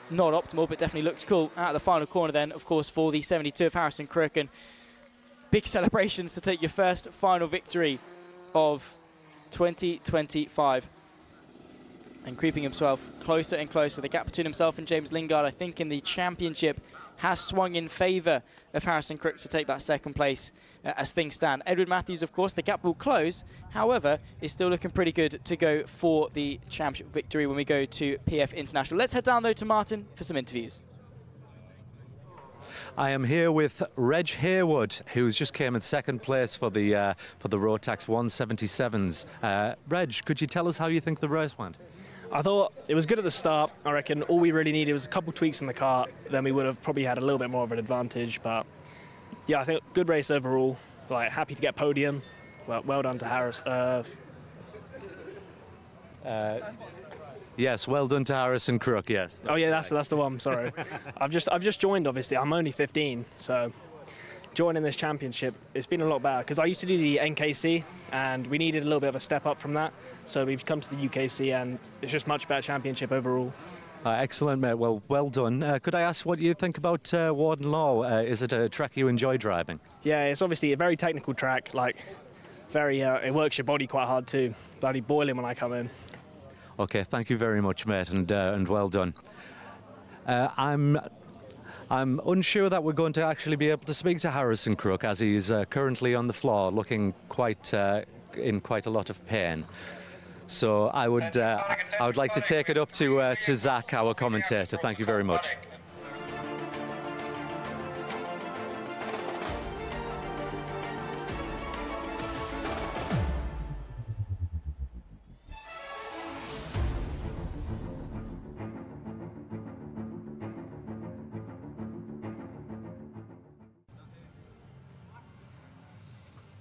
not optimal, but definitely looks cool. Out of the final corner then, of course, for the 72 of Harrison Crook, and big celebrations to take your first final victory of 2025. And creeping himself closer and closer. The gap between himself and James Lingard, I think, in the championship has swung in favour of Harrison Crook to take that second place as things stand. Edward Matthews, of course, the gap will close. However, is still looking pretty good to go for the championship victory when we go to PF International. Let's head down, though, to Martin for some interviews. I am here with Reg Hayward, who's just came in second place for the Rotax 177s. Reg, could you tell us how you think the race went? I thought it was good at the start. I reckon all we really needed was a couple tweaks in the car. Then we would have probably had a little bit more of an advantage. But yeah, I think good race overall. Like, happy to get podium. Well done to Harris. Yes, well done to Harrison Crook. Yes. Oh yeah, that's the one. Sorry, I've just joined. Obviously, I'm only 15, so joining this championship, it's been a lot better because I used to do the NKC and we needed a little bit of a step up from that. So we've come to the UKC and it's just much better championship overall. Excellent, mate. Well done. Could I ask what you think about Warden Law? Is it a track you enjoy driving? Yeah, it's obviously a very technical track. Like, it works your body quite hard too. Bloody boiling when I come in. Okay, thank you very much, mate, and well done. I'm unsure that we're going to actually be able to speak to Harrison Crook, as he's currently on the floor looking quite in quite a lot of pain. So I would like to take it up to Zach, our commentator. Thank you very much.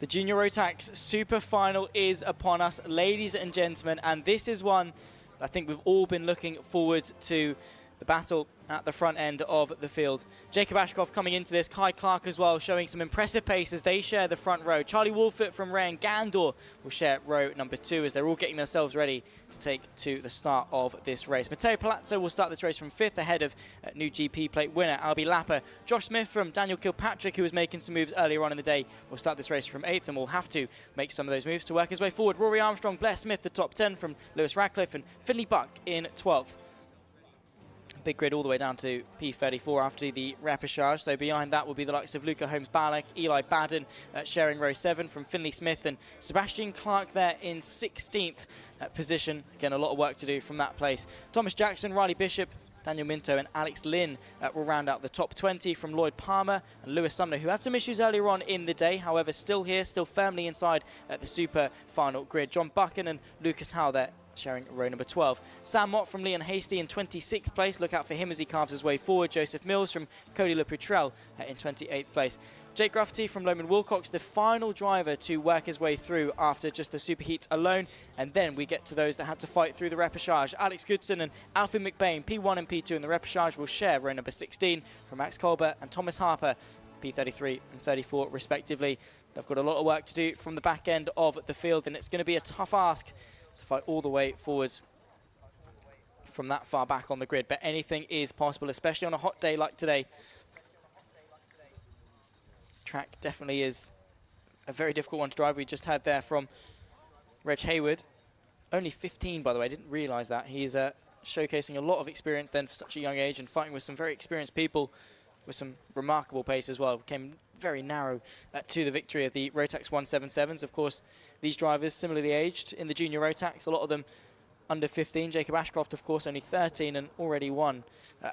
The Junior Rotax Super Final is upon us, ladies and gentlemen, and this is one I think we've all been looking forward to. The battle at the front end of the field. Jacob Ashcroft coming into this, Kai Clark as well, showing some impressive pace as they share the front row. Charlie Wolfert from Ray and Gandor will share row number 2 as they're all getting themselves ready to take to the start of this race. Matteo Palazzo will start this race from 5th ahead of new GP plate winner Albie Lapper. Josh Smith from Daniel Kilpatrick, who was making some moves earlier on in the day, will start this race from 8th and will have to make some of those moves to work his way forward. Rory Armstrong, Blair Smith, the top 10 from Lewis Radcliffe, and Finley Buck in 12th. Big grid all the way down to P34 after the repechage. So behind that will be the likes of Luca Holmes-Balak, Eli Baden sharing row 7 from Finley Smith, and Sebastian Clark there in 16th position. Again, a lot of work to do from that place. Thomas Jackson, Riley Bishop, Daniel Minto and Alex Lynn will round out the top 20 from Lloyd Palmer and Lewis Sumner, who had some issues earlier on in the day, however still here, still firmly inside the super final grid. John Buchan and Lucas Howe there sharing row number 12. Sam Mott from Leon Hasty in 26th place. Look out for him as he carves his way forward. Joseph Mills from Cody LePoutrel in 28th place. Jake Rafferty from Loman Wilcox, the final driver to work his way through after just the superheats alone. And then we get to those that had to fight through the repechage. Alex Goodson and Alfie McBain, P1 and P2 in the repechage, will share row number 16 from Max Colbert and Thomas Harper, P33 and 34 respectively. They've got a lot of work to do from the back end of the field, and it's going to be a tough ask to fight all the way forwards from that far back on the grid. But anything is possible, especially on a hot day like today. Track definitely is a very difficult one to drive. We just had there from Reg Hayward. Only 15, by the way. I didn't realise that. He's showcasing a lot of experience then for such a young age and fighting with some very experienced people with some remarkable pace as well. Came very narrow to the victory of the Rotax 177s. Of course, these drivers similarly aged in the junior Rotax, a lot of them under 15. Jacob Ashcroft, of course, only 13 and already won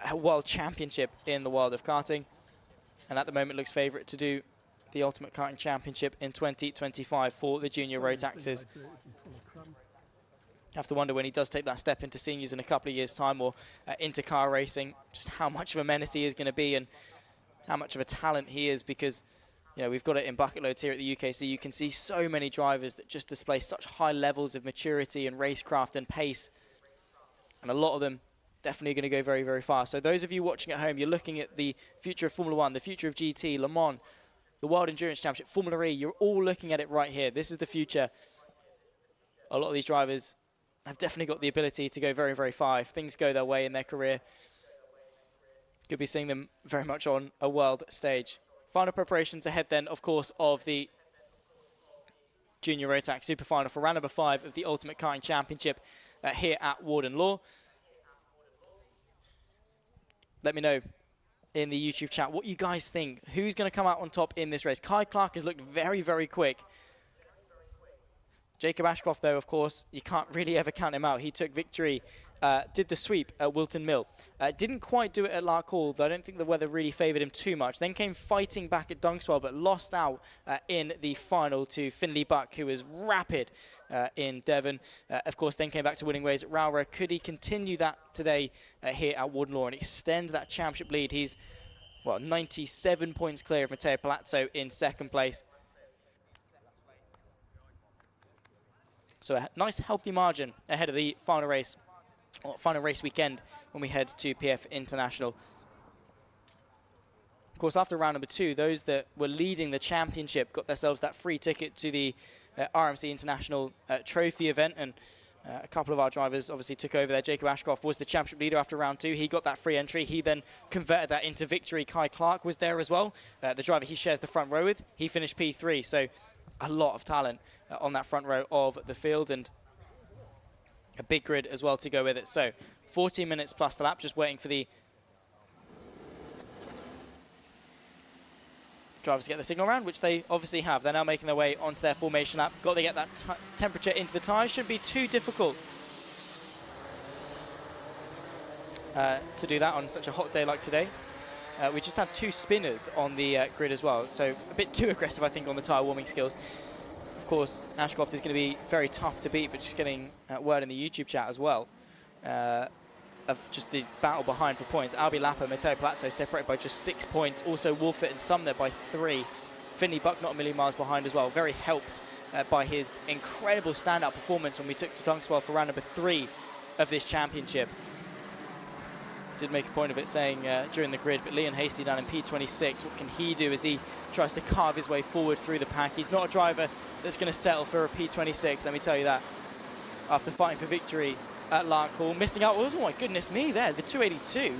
a world championship in the world of karting. And at the moment looks favourite to do the Ultimate Karting Championship in 2025 for the junior Rotaxes. Have to wonder when he does take that step into seniors in a couple of years' time or into car racing, just how much of a menace he is going to be and how much of a talent he is, because you know, we've got it in bucket loads here at the UKC. You can see so many drivers that just display such high levels of maturity and racecraft and pace. And a lot of them definitely going to go very, very fast. So those of you watching at home, you're looking at the future of Formula 1, the future of GT, Le Mans, the World Endurance Championship, Formula E. You're all looking at it right here. This is the future. A lot of these drivers have definitely got the ability to go very, very far if things go their way in their career. Could be seeing them very much on a world stage. Final preparations ahead then, of course, of the Junior Rotax Super Final for round number 5 of the Ultimate Karting Championship here at Warden Law. Let me know in the YouTube chat what you guys think. Who's going to come out on top in this race? Kai Clark has looked very, very quick. Jacob Ashcroft, though, of course, you can't really ever count him out. He took victory, did the sweep at Wilton Mill. Didn't quite do it at Lark Hall, though I don't think the weather really favoured him too much. Then came fighting back at Dunkswell, but lost out in the final to Finley Buck, who was rapid in Devon. Of course, then came back to winning ways at Rowra. Could he continue that today here at Warden Law and extend that championship lead? He's, well, 97 points clear of Matteo Palazzo in second place. So a nice healthy margin ahead of the final race, or final race weekend when we head to PF International. Of course, after round number 2, those that were leading the championship got themselves that free ticket to the RMC International Trophy event, and a couple of our drivers obviously took over there. Jacob Ashcroft was the championship leader after round 2. He got that free entry. He then converted that into victory. Kai Clark was there as well. The driver he shares the front row with, he finished P3. So a lot of talent on that front row of the field, and a big grid as well to go with it. So 14 minutes plus the lap, just waiting for the drivers to get the signal round, which they obviously have. They're now making their way onto their formation lap. Got to get that temperature into the tyres. Shouldn't be too difficult to do that on such a hot day like today. We just have 2 spinners on the grid as well, so a bit too aggressive, I think, on the tyre warming skills. Of course, Ashcroft is going to be very tough to beat, but just getting word in the YouTube chat as well of just the battle behind for points. Albi Lappa, Matteo Palazzo separated by just 6 points. Also Wolfett and Sumner by 3. Finley Buck not a million miles behind as well. Very helped by his incredible standout performance when we took to Dunkswell for round number 3 of this championship. Did make a point of it saying during the grid, but Leon Hasty down in P26, what can he do as he tries to carve his way forward through the pack? He's not a driver that's going to settle for a P26, let me tell you that. After fighting for victory at Larkhall, missing out, oh my goodness me there, the 282.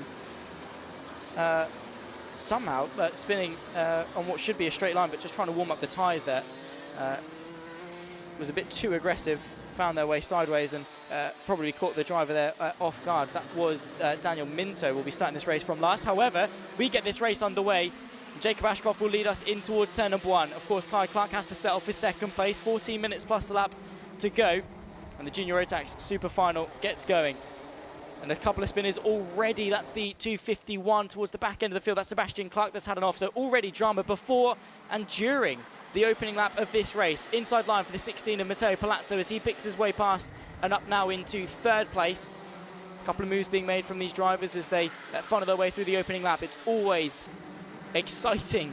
Somehow spinning on what should be a straight line, but just trying to warm up the tyres there. Was a bit too aggressive, found their way sideways and probably caught the driver there off guard. That was Daniel Minto, will be starting this race from last. However, we get this race underway. Jacob Ashcroft will lead us in towards turn number 1. Of course, Kai Clark has to settle for second place. 14 minutes plus the lap to go. And the Junior Rotax Super Final gets going. And a couple of spinners already. That's the 251 towards the back end of the field. That's Sebastian Clark that's had an off. So already drama before and during the opening lap of this race. Inside line for the 16 of Matteo Palazzo as he picks his way past and up now into 3rd place. A couple of moves being made from these drivers as they funnel their way through the opening lap. It's always exciting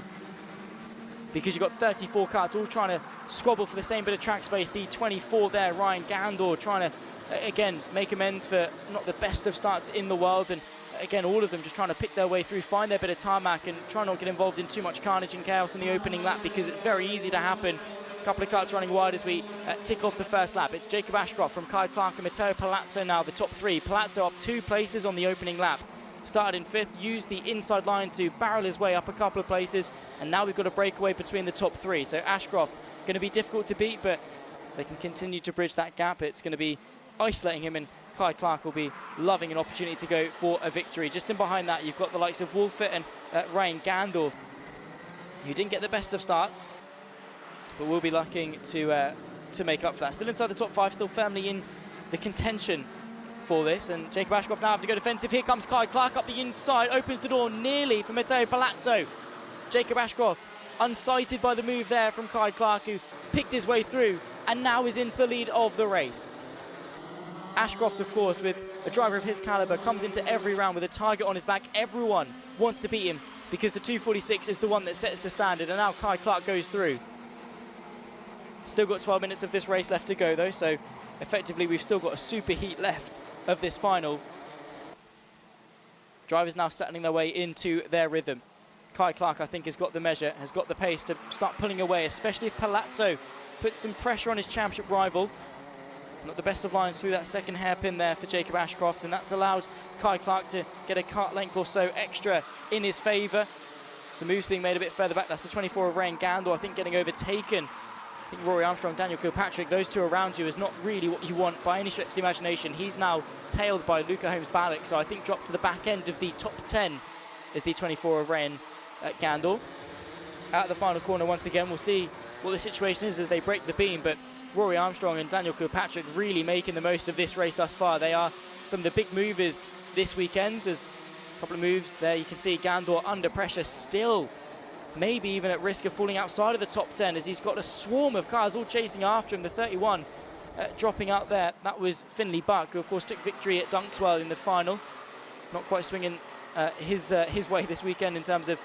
because you've got 34 cars all trying to squabble for the same bit of track space. The 24 there, Ryan Gandor, trying to again make amends for not the best of starts in the world, and again all of them just trying to pick their way through, find their bit of tarmac and try not to get involved in too much carnage and chaos in the opening lap because it's very easy to happen. A couple of carts running wide as we tick off the first lap. It's Jacob Ashcroft from Kai Clark and Matteo Palazzo now the top 3. Palazzo up 2 places on the opening lap. Started in 5th, used the inside line to barrel his way up a couple of places, and now we've got a breakaway between the top 3. So Ashcroft going to be difficult to beat, but if they can continue to bridge that gap, it's going to be isolating him, and Kai Clark will be loving an opportunity to go for a victory. Just in behind that, you've got the likes of Wolfett and Ryan Gandor, who didn't get the best of starts, but will be looking to make up for that. Still inside the top 5, still firmly in the contention for this, and Jacob Ashcroft now have to go defensive. Here comes Kai Clark up the inside, opens the door nearly for Matteo Palazzo. Jacob Ashcroft unsighted by the move there from Kai Clark, who picked his way through and now is into the lead of the race. Ashcroft, of course, with a driver of his caliber, comes into every round with a target on his back. Everyone wants to beat him because the 246 is the one that sets the standard, and now Kai Clark goes through. Still got 12 minutes of this race left to go though, so effectively we've still got a super heat left of this final. Drivers now settling their way into their rhythm. Kai Clark, I think, has got the measure, has got the pace to start pulling away, especially if Palazzo puts some pressure on his championship rival. Not the best of lines through that second hairpin there for Jacob Ashcroft, and that's allowed Kai Clark to get a kart length or so extra in his favour. Some moves being made a bit further back. That's the 24 of Ryan Gandor, I think, getting overtaken. I think Rory Armstrong, Daniel Kilpatrick, those two around you is not really what you want by any stretch of the imagination. He's now tailed by Luca Holmes-Ballock, so I think dropped to the back end of the top 10 is the 24 of Ryan Gandor. Out of the final corner once again, we'll see what the situation is as they break the beam, but Rory Armstrong and Daniel Kilpatrick really making the most of this race thus far. They are some of the big movers this weekend. There's a couple of moves there. You can see Gandor under pressure still, maybe even at risk of falling outside of the top 10 as he's got a swarm of cars all chasing after him. The 31 dropping out there, that was Finley Buck, who of course took victory at Dunkswell in the final. Not quite swinging his way this weekend in terms of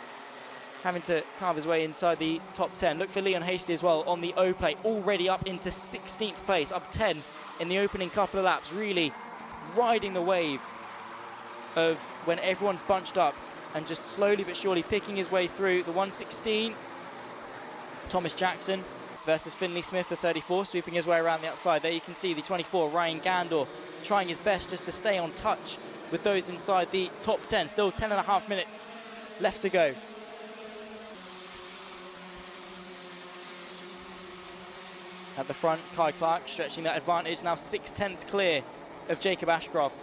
having to carve his way inside the top 10. Look for Leon Hasty as well on the O plate, already up into 16th place, up 10 in the opening couple of laps, really riding the wave of when everyone's bunched up and just slowly but surely picking his way through. The 116, Thomas Jackson versus Finley Smith, the 34, sweeping his way around the outside. There you can see the 24, Ryan Gandor, trying his best just to stay on touch with those inside the top 10. Still 10.5 minutes left to go. At the front, Kai Clark stretching that advantage, now 6/10 clear of Jacob Ashcroft.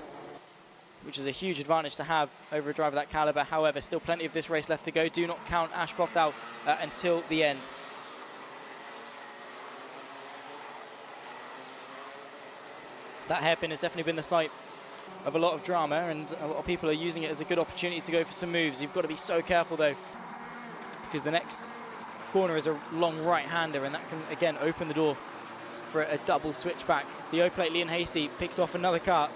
which is a huge advantage to have over a driver of that caliber. However, still plenty of this race left to go. Do not count Ashcroft out until the end. That hairpin has definitely been the site of a lot of drama, and a lot of people are using it as a good opportunity to go for some moves. You've got to be so careful though, because the next corner is a long right-hander, and that can again open the door for a double switchback. The O-plate Leon Hasty picks off another kart,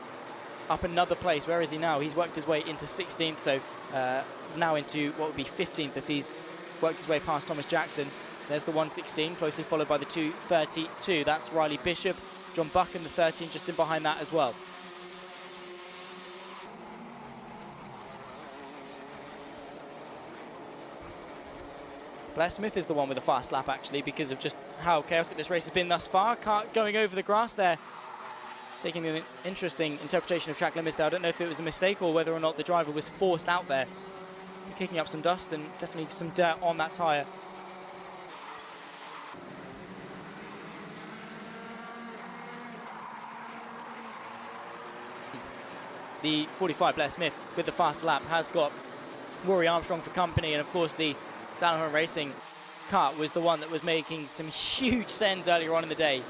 up another place. Where is he now? He's worked his way into 16th, so now into what would be 15th if he's worked his way past Thomas Jackson. There's the 116, closely followed by the 232. That's Riley Bishop. John Buchan, the 13, just in behind that as well. Blair Smith is the one with a fast lap, actually, because of just how chaotic this race has been thus far. Kart going over the grass there, taking an interesting interpretation of track limits there. I don't know if it was a mistake or whether or not the driver was forced out there. Kicking up some dust and definitely some dirt on that tyre. The 45, Blair Smith, with the fast lap, has got Rory Armstrong for company, and of course the Downhill Racing kart was the one that was making some huge sends earlier on in the day.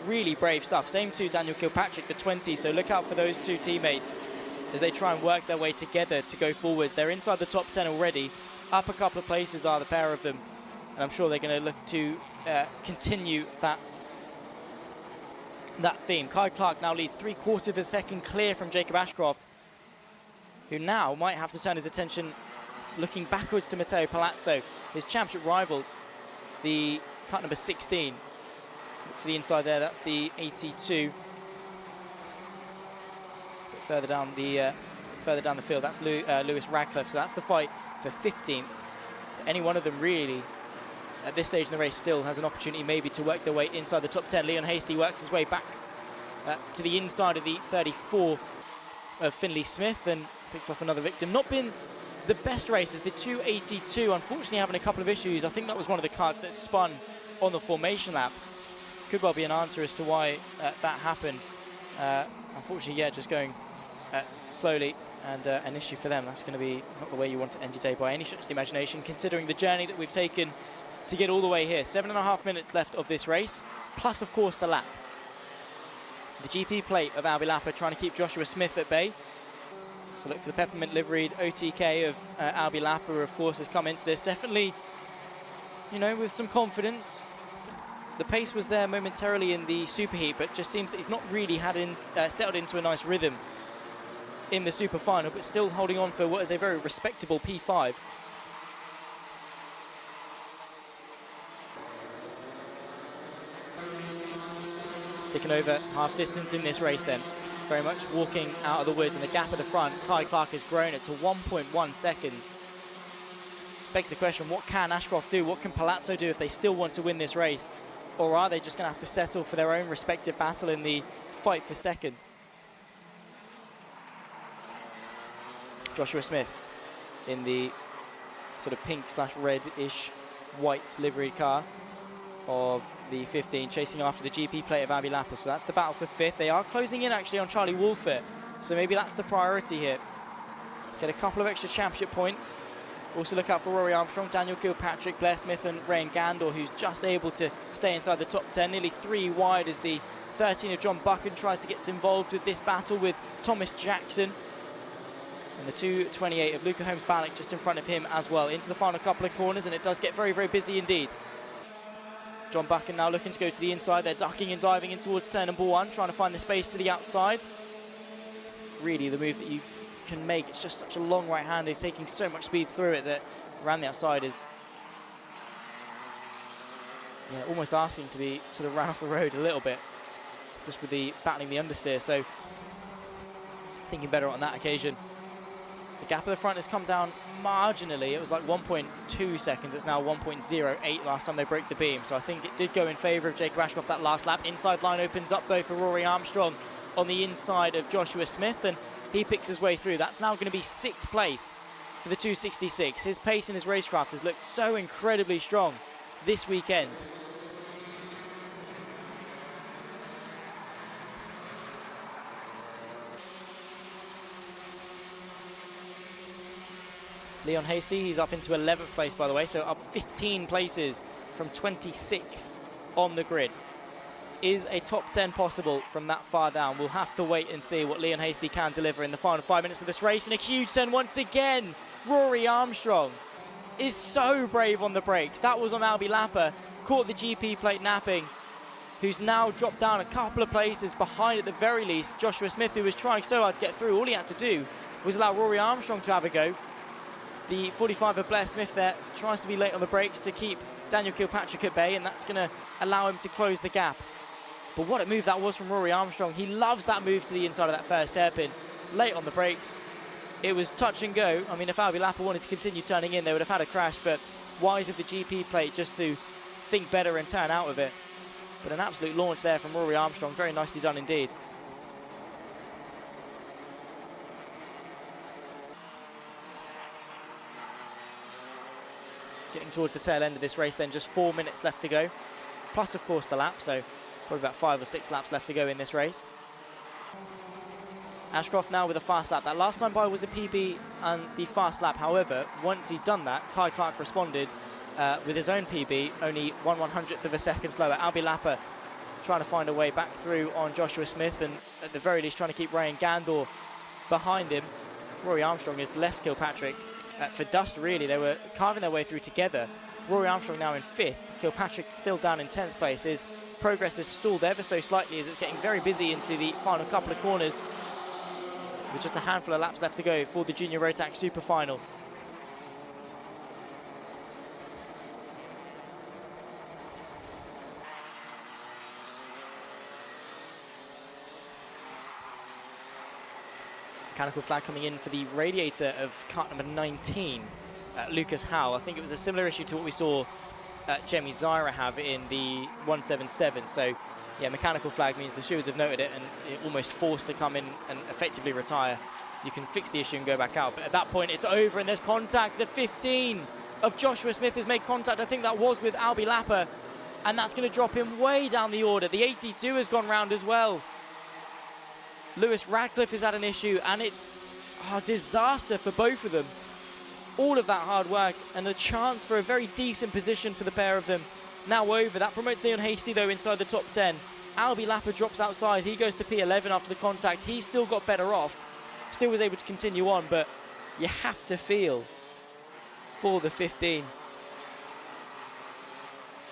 Really brave stuff. Same to Daniel Kilpatrick, the 20, so look out for those two teammates as they try and work their way together to go forwards. They're inside the top 10 already. Up a couple of places are the pair of them, and I'm sure they're going to look to continue that theme. Kai Clark now leads 3/4 of a second clear from Jacob Ashcroft, who now might have to turn his attention looking backwards to Matteo Palazzo, his championship rival, the kart number 16. Look to the inside there, that's the 82. Further down the field, that's Lewis Radcliffe. So that's the fight for 15th. Any one of them really, at this stage in the race, still has an opportunity maybe to work their way inside the top 10. Leon Hasty works his way back to the inside of the 34 of Finley Smith and picks off another victim. Not been the best races. The 282, unfortunately, having a couple of issues. I think that was one of the karts that spun on the formation lap. Could well be an answer as to why that happened. Unfortunately, yeah, just going slowly, and an issue for them. That's going to be not the way you want to end your day by any stretch of the imagination, considering the journey that we've taken to get all the way here. 7.5 minutes left of this race, plus, of course, the lap. The GP plate of Albie Lapper trying to keep Joshua Smith at bay. So look for the peppermint liveried OTK of Albie Lapper, of course, has come into this definitely, you know, with some confidence. The pace was there momentarily in the superheat, but just seems that he's not really settled into a nice rhythm in the super final, but still holding on for what is a very respectable P5. Taking over half distance in this race then. Very much walking out of the woods, and the gap at the front, Kai Clark has grown it to 1.1 seconds. Begs the question, what can Ashcroft do? What can Palazzo do if they still want to win this race? Or are they just going to have to settle for their own respective battle in the fight for second? Joshua Smith in the sort of pink / red-ish white liveried car of the 15, chasing after the GP plate of Albie Lapper. So that's the battle for 5th. They are closing in actually on Charlie Wolfert, so maybe that's the priority here. Get a couple of extra championship points. Also look out for Rory Armstrong, Daniel Kilpatrick, Blair Smith and Ryan Gandor, who's just able to stay inside the top 10, nearly 3 wide as the 13 of John Buchan tries to get involved with this battle with Thomas Jackson. And the 228 of Luca Holmes-Ballock just in front of him as well. Into the final couple of corners, and it does get very, very busy indeed. John Buchan now looking to go to the inside. They're ducking and diving in towards turn number 1, trying to find the space to the outside. Really the move that you can make. It's just such a long right-hander, he's taking so much speed through it that around the outside is almost asking to be sort of ran off the road a little bit, just with the battling the understeer. So thinking better on that occasion. The gap at the front has come down marginally. It was like 1.2 seconds. It's now 1.08 last time they broke the beam. So I think it did go in favour of Jacob Ashcroft that last lap. Inside line opens up though for Rory Armstrong on the inside of Joshua Smith, and he picks his way through. That's now going to be 6th place for the 266. His pace and his racecraft has looked so incredibly strong this weekend. Leon Hasty, he's up into 11th place, by the way, so up 15 places from 26th on the grid. Is a top 10 possible from that far down? We'll have to wait and see what Leon Hasty can deliver in the final 5 minutes of this race. And a huge send once again. Rory Armstrong is so brave on the brakes. That was on Albie Lapper, caught the GP plate napping, who's now dropped down a couple of places behind at the very least. Joshua Smith, who was trying so hard to get through, all he had to do was allow Rory Armstrong to have a go. The 45 of Blair Smith there tries to be late on the brakes to keep Daniel Kilpatrick at bay, and that's going to allow him to close the gap. But what a move that was from Rory Armstrong. He loves that move to the inside of that first hairpin. Late on the brakes. It was touch and go. I mean, if Albie Lapper wanted to continue turning in, they would have had a crash, but wise of the GP plate just to think better and turn out of it. But an absolute launch there from Rory Armstrong. Very nicely done indeed. Getting towards the tail end of this race then, just 4 minutes left to go. Plus, of course, the lap, so probably about 5 or 6 laps left to go in this race. Ashcroft now with a fast lap. That last time by was a PB and the fast lap. However, once he'd done that, Kai Clark responded with his own PB, only 1/100th of a second slower. Albie Lapper trying to find a way back through on Joshua Smith, and at the very least trying to keep Ryan Gandor behind him. Rory Armstrong has left Kilpatrick for dust, really. They were carving their way through together. Rory Armstrong now in 5th. Kilpatrick still down in 10th place. His progress has stalled ever so slightly as it's getting very busy into the final couple of corners, with just a handful of laps left to go for the Junior Rotax Super Final. Mechanical flag coming in for the radiator of kart number 19, Lucas Howe. I think it was a similar issue to what we saw Jamie Zyra have in the 177. So, yeah, mechanical flag means the stewards have noted it and it almost forced to come in and effectively retire. You can fix the issue and go back out. But at that point, it's over and there's contact. The 15 of Joshua Smith has made contact. I think that was with Albie Lapper. And that's going to drop him way down the order. The 82 has gone round as well. Lewis Radcliffe has had an issue, and it's a disaster for both of them. All of that hard work and a chance for a very decent position for the pair of them now over. That promotes Leon Hasty, though, inside the top 10. Albie Lapper drops outside. He goes to P11 after the contact. He still got better off. Still was able to continue on, but you have to feel for the 15,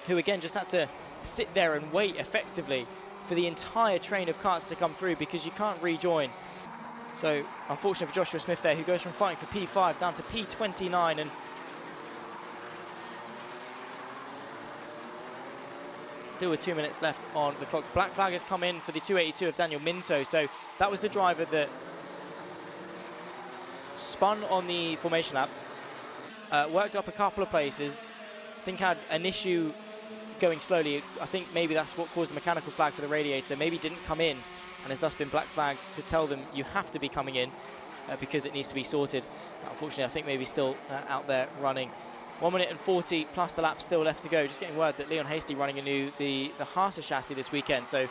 who again just had to sit there and wait effectively for the entire train of karts to come through because you can't rejoin. So unfortunate for Joshua Smith there, who goes from fighting for P5 down to P29, and still with 2 minutes left on the clock. Black flag has come in for the 282 of Daniel Minto. So that was the driver that spun on the formation lap, worked up a couple of places, I think had an issue going slowly. I think maybe that's what caused the mechanical flag for the radiator. Maybe didn't come in and has thus been black flagged to tell them you have to be coming in because it needs to be sorted. Unfortunately, I think maybe still out there running. 1 minute and 40 plus the lap still left to go. Just getting word that Leon Hasty running anew the Haase chassis this weekend. So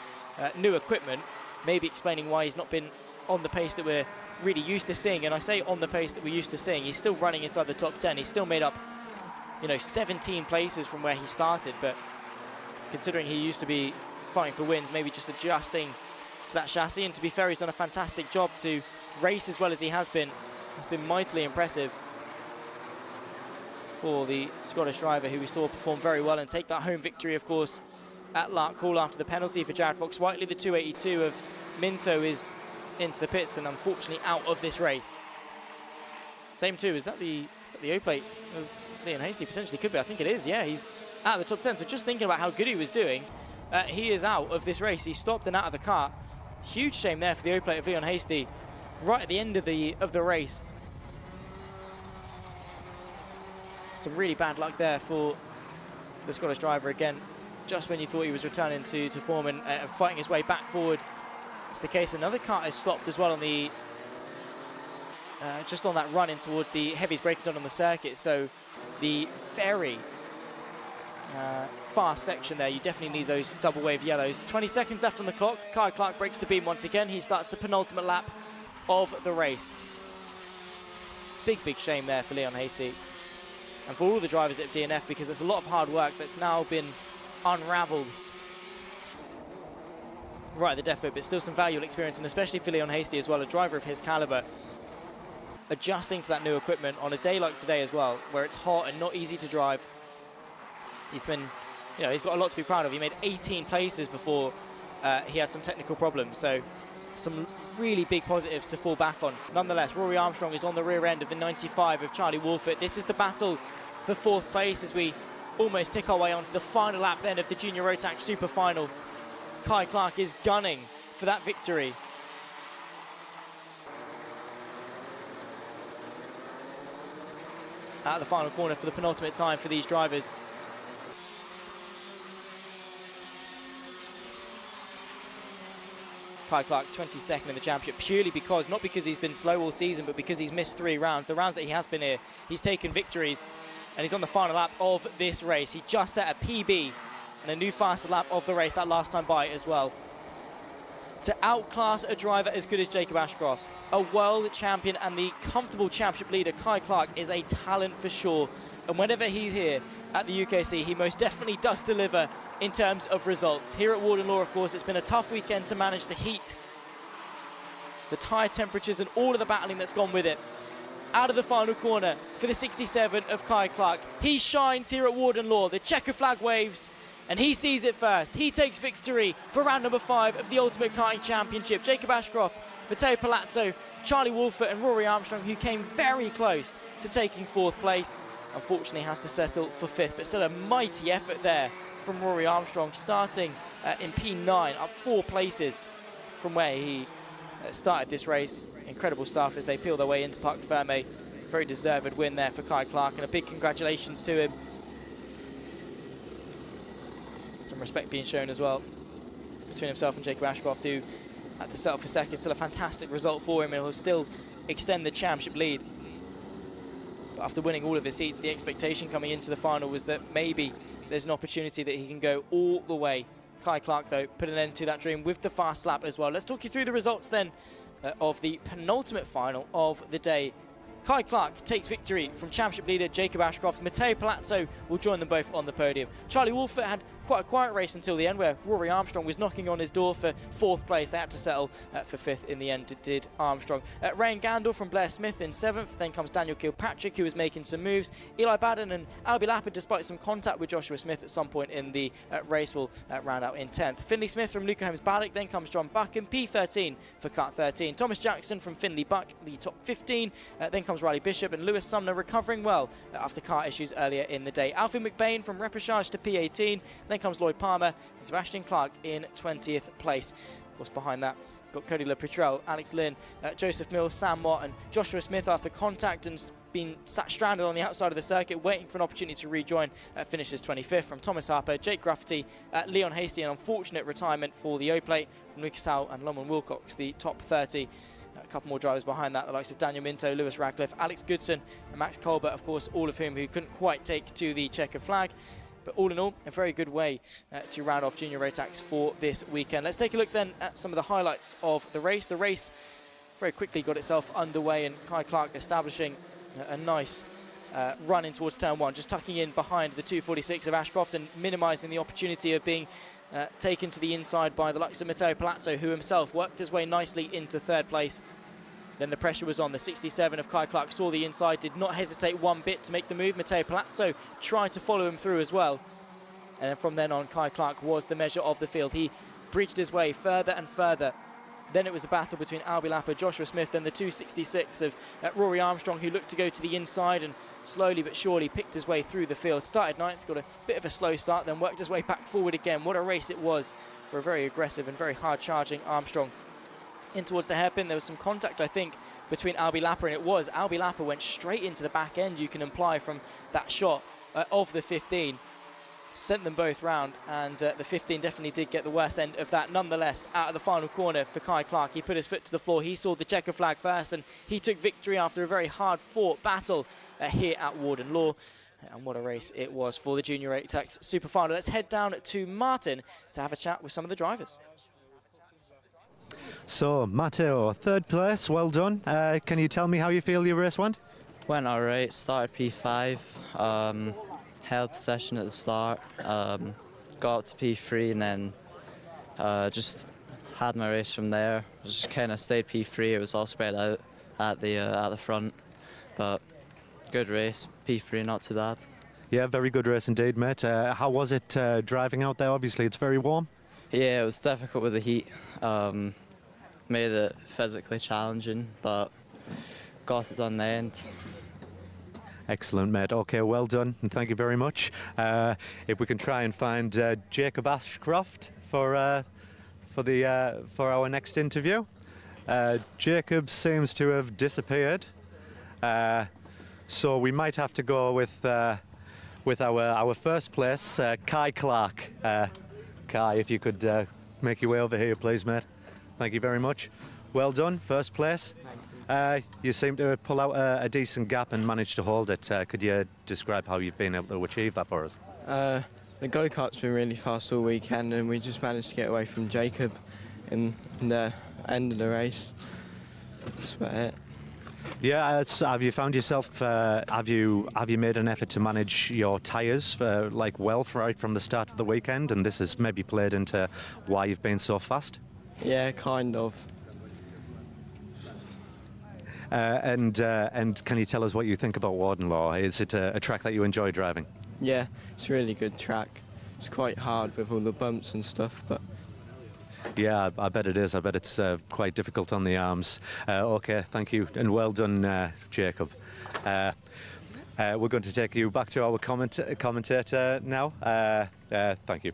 new equipment, maybe explaining why he's not been on the pace that we're really used to seeing. And I say on the pace that we're used to seeing. He's still running inside the top 10. He's still made up, 17 places from where he started. But considering he used to be fighting for wins, maybe just adjusting to that chassis. And to be fair, he's done a fantastic job to race as well as he has been. It's been mightily impressive for the Scottish driver, who we saw perform very well and take that home victory, of course, at Larkhall after the penalty for Jared Fox-Whiteley. The 282 of Minto is into the pits and unfortunately out of this race. Same too, is that the O-plate of Leon Hasty? Potentially could be, I think it is, yeah, he's out of the top 10. So just thinking about how good he was doing, he is out of this race. He stopped and out of the car. Huge shame there for the O-plate of Leon Hasty right at the end of the race. Some really bad luck there for the Scottish driver again. Just when you thought he was returning to form and fighting his way back forward, it's the case. Another car has stopped as well on the just on that run in towards the heavies breaking down on the circuit. So the very fast section there, you definitely need those double wave yellows. 20 seconds left on the clock. Kai Clark breaks the beam once again. He starts the penultimate lap of the race. big, big shame there for Leon Hastie and for all the drivers at DNF, because it's a lot of hard work that's now been unravelled right at the depot, but still some valuable experience, and especially for Leon Hastie as well, a driver of his calibre, adjusting to that new equipment on a day like today as well, where it's hot and not easy to drive. He's been, you know, he's got a lot to be proud of. He made 18 places before he had some technical problems, so some really big positives to fall back on. Nonetheless, Rory Armstrong is on the rear end of the 95 of Charlie Wolfert. This is the battle for 4th place as we almost tick our way onto the final lap then of the Junior Rotax Super Final. Kai Clark is gunning for that victory. At the final corner for the penultimate time for these drivers. Kai Clark 22nd in the championship, purely because, not because he's been slow all season, but because he's missed 3 rounds. The rounds that he has been here, he's taken victories, and he's on the final lap of this race. He just set a PB and a new fastest lap of the race that last time by as well. To outclass a driver as good as Jacob Ashcroft, a world champion and the comfortable championship leader, Kai Clark is a talent for sure. And whenever he's here at the UKC, he most definitely does deliver in terms of results. Here at Warden Law, of course, it's been a tough weekend to manage the heat, the tyre temperatures and all of the battling that's gone with it. Out of the final corner for the 67 of Kai Clark. He shines here at Warden Law. The checker flag waves and he sees it first. He takes victory for round number 5 of the Ultimate Karting Championship. Jacob Ashcroft, Matteo Palazzo, Charlie Wolfert and Rory Armstrong, who came very close to taking 4th place, unfortunately has to settle for 5th, but still a mighty effort there from Rory Armstrong, starting in P9, up 4 places from where he started this race. Incredible stuff as they peel their way into Parc Ferme. Very deserved win there for Kai Clark, and a big congratulations to him. Some respect being shown as well between himself and Jacob Ashcroft, who had to settle for 2nd. Still a fantastic result for him, and he'll still extend the championship lead. But after winning all of his heats, the expectation coming into the final was that maybe there's an opportunity that he can go all the way. Kai Clark, though, put an end to that dream with the fast lap as well. Let's talk you through the results then of the penultimate final of the day. Kai Clark takes victory from championship leader Jacob Ashcroft. Matteo Palazzo will join them both on the podium. Charlie Wolfert had quite a quiet race until the end, where Rory Armstrong was knocking on his door for 4th place. They had to settle for 5th in the end, did Armstrong. Ryan Gandel from Blair Smith in 7th. Then comes Daniel Kilpatrick, who was making some moves. Eli Baden and Albie Lapid, despite some contact with Joshua Smith at some point in the race, will round out in 10th. Finley Smith from Luca Holmes Baddock. Then comes John Buchan, P13 for Kart 13. Thomas Jackson from Finley Buck, the top 15. Then comes Riley Bishop and Lewis Sumner, recovering well after car issues earlier in the day. Alfie McBain from Repage to P18. Then comes Lloyd Palmer and Sebastian Clark in 20th place. Of course, behind that, got Cody LePetrel, Alex Lynn, Joseph Mills, Sam Mott and Joshua Smith, after contact and been sat stranded on the outside of the circuit, waiting for an opportunity to rejoin, finishes 25th. From Thomas Harper, Jake Rafferty, Leon Hastie, an unfortunate retirement for the O-Plate from Lucas Howe and Lomond Wilcox, the top 30. A couple more drivers behind that, the likes of Daniel Minto, Lewis Radcliffe, Alex Goodson and Max Colbert, of course, all of whom who couldn't quite take to the checkered flag. But all in all, a very good way to round off Junior Rotax for this weekend. Let's take a look then at some of the highlights of the race. The race very quickly got itself underway, and Kai Clark establishing a nice run in towards turn 1, just tucking in behind the 246 of Ashcroft and minimising the opportunity of being taken to the inside by the likes of Matteo Palazzo, who himself worked his way nicely into 3rd place. Then the pressure was on. The 67 of Kai Clark saw the inside, did not hesitate one bit to make the move. Matteo Palazzo tried to follow him through as well. And from then on, Kai Clark was the measure of the field. He bridged his way further and further. Then it was a battle between Albie Lapper, Joshua Smith, then the 266 of Rory Armstrong, who looked to go to the inside and slowly but surely picked his way through the field. Started 9th, got a bit of a slow start, then worked his way back forward again. What a race it was for a very aggressive and very hard-charging Armstrong. In towards the hairpin, there was some contact, I think, between Albie Lapper, and it was. Albie Lapper went straight into the back end, you can imply from that shot of the 15. Sent them both round, and the 15 definitely did get the worst end of that. Nonetheless, out of the final corner for Kai Clark, he put his foot to the floor. He saw the checker flag first, and he took victory after a very hard-fought battle here at Warden Law. And what a race it was for the Junior Rotax Super Final. Let's head down to Martin to have a chat with some of the drivers. So, Matteo, 3rd place, well done. Can you tell me how you feel your race went? Went alright, started P5, held possession at the start, got up to P3 and then just had my race from there. Just kind of stayed P3, it was all spread out at the front, but good race, P3 not too bad. Yeah, very good race indeed, mate. How was it driving out there? Obviously, it's very warm. Yeah, it was difficult with the heat, made it physically challenging, but got it done in the end. Excellent, mate. Okay, well done, and thank you very much. If we can try and find Jacob Ashcroft for our next interview. Jacob seems to have disappeared, so we might have to go with our first place, Kai Clark. Kai, if you could make your way over here, please, mate. Thank you very much. Well done, first place. You seem to pull out a decent gap and manage to hold it. Could you describe how you've been able to achieve that for us? The go-kart's been really fast all weekend, and we just managed to get away from Jacob in the end of the race. That's about it. Yeah, have you found yourself? Have you made an effort to manage your tyres right from the start of the weekend, and this has maybe played into why you've been so fast? Yeah, kind of. And can you tell us what you think about Warden Law? Is it a track that you enjoy driving? Yeah, it's a really good track. It's quite hard with all the bumps and stuff, but... Yeah, I bet it is. I bet it's quite difficult on the arms. OK, thank you, and well done, Jacob. We're going to take you back to our commentator now. Thank you.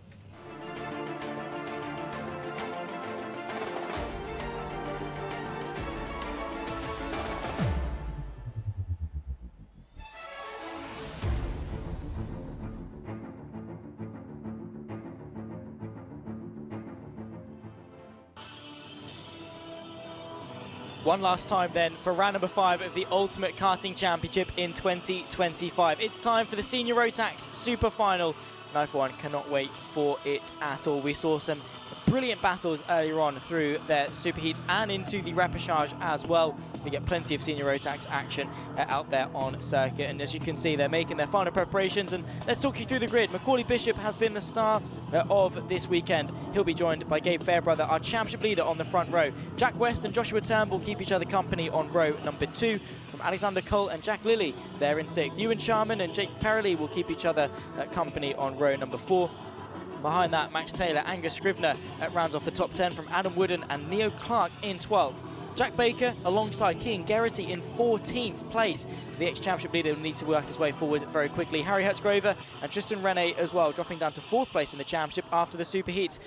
One last time then for round number 5 of the Ultimate Karting Championship in 2025. It's time for the Senior Rotax Super Final. And I, for one, cannot wait for it at all. We saw some brilliant battles earlier on through their superheats and into the repechage as well. We get plenty of Senior Rotax action out there on circuit, and as you can see, they're making their final preparations. And let's talk you through the grid. Macaulay Bishop has been the star of this weekend. He'll be joined by Gabe Fairbrother, our championship leader, on the front row. Jack West and Joshua Turnbull keep each other company on row number 2. From Alexander Cole and Jack Lilly, they're in 6th. Ewan Sharman and Jake Perrelli will keep each other company on row number 4. Behind that, Max Taylor, Angus Scrivener rounds off the top 10 from Adam Wooden and Neo Clark in 12th. Jack Baker alongside Kean Geraghty in 14th place. The ex-championship leader will need to work his way forward very quickly. Harry Hertzgrover and Tristan Rene as well, dropping down to 4th place in the championship after the superheats.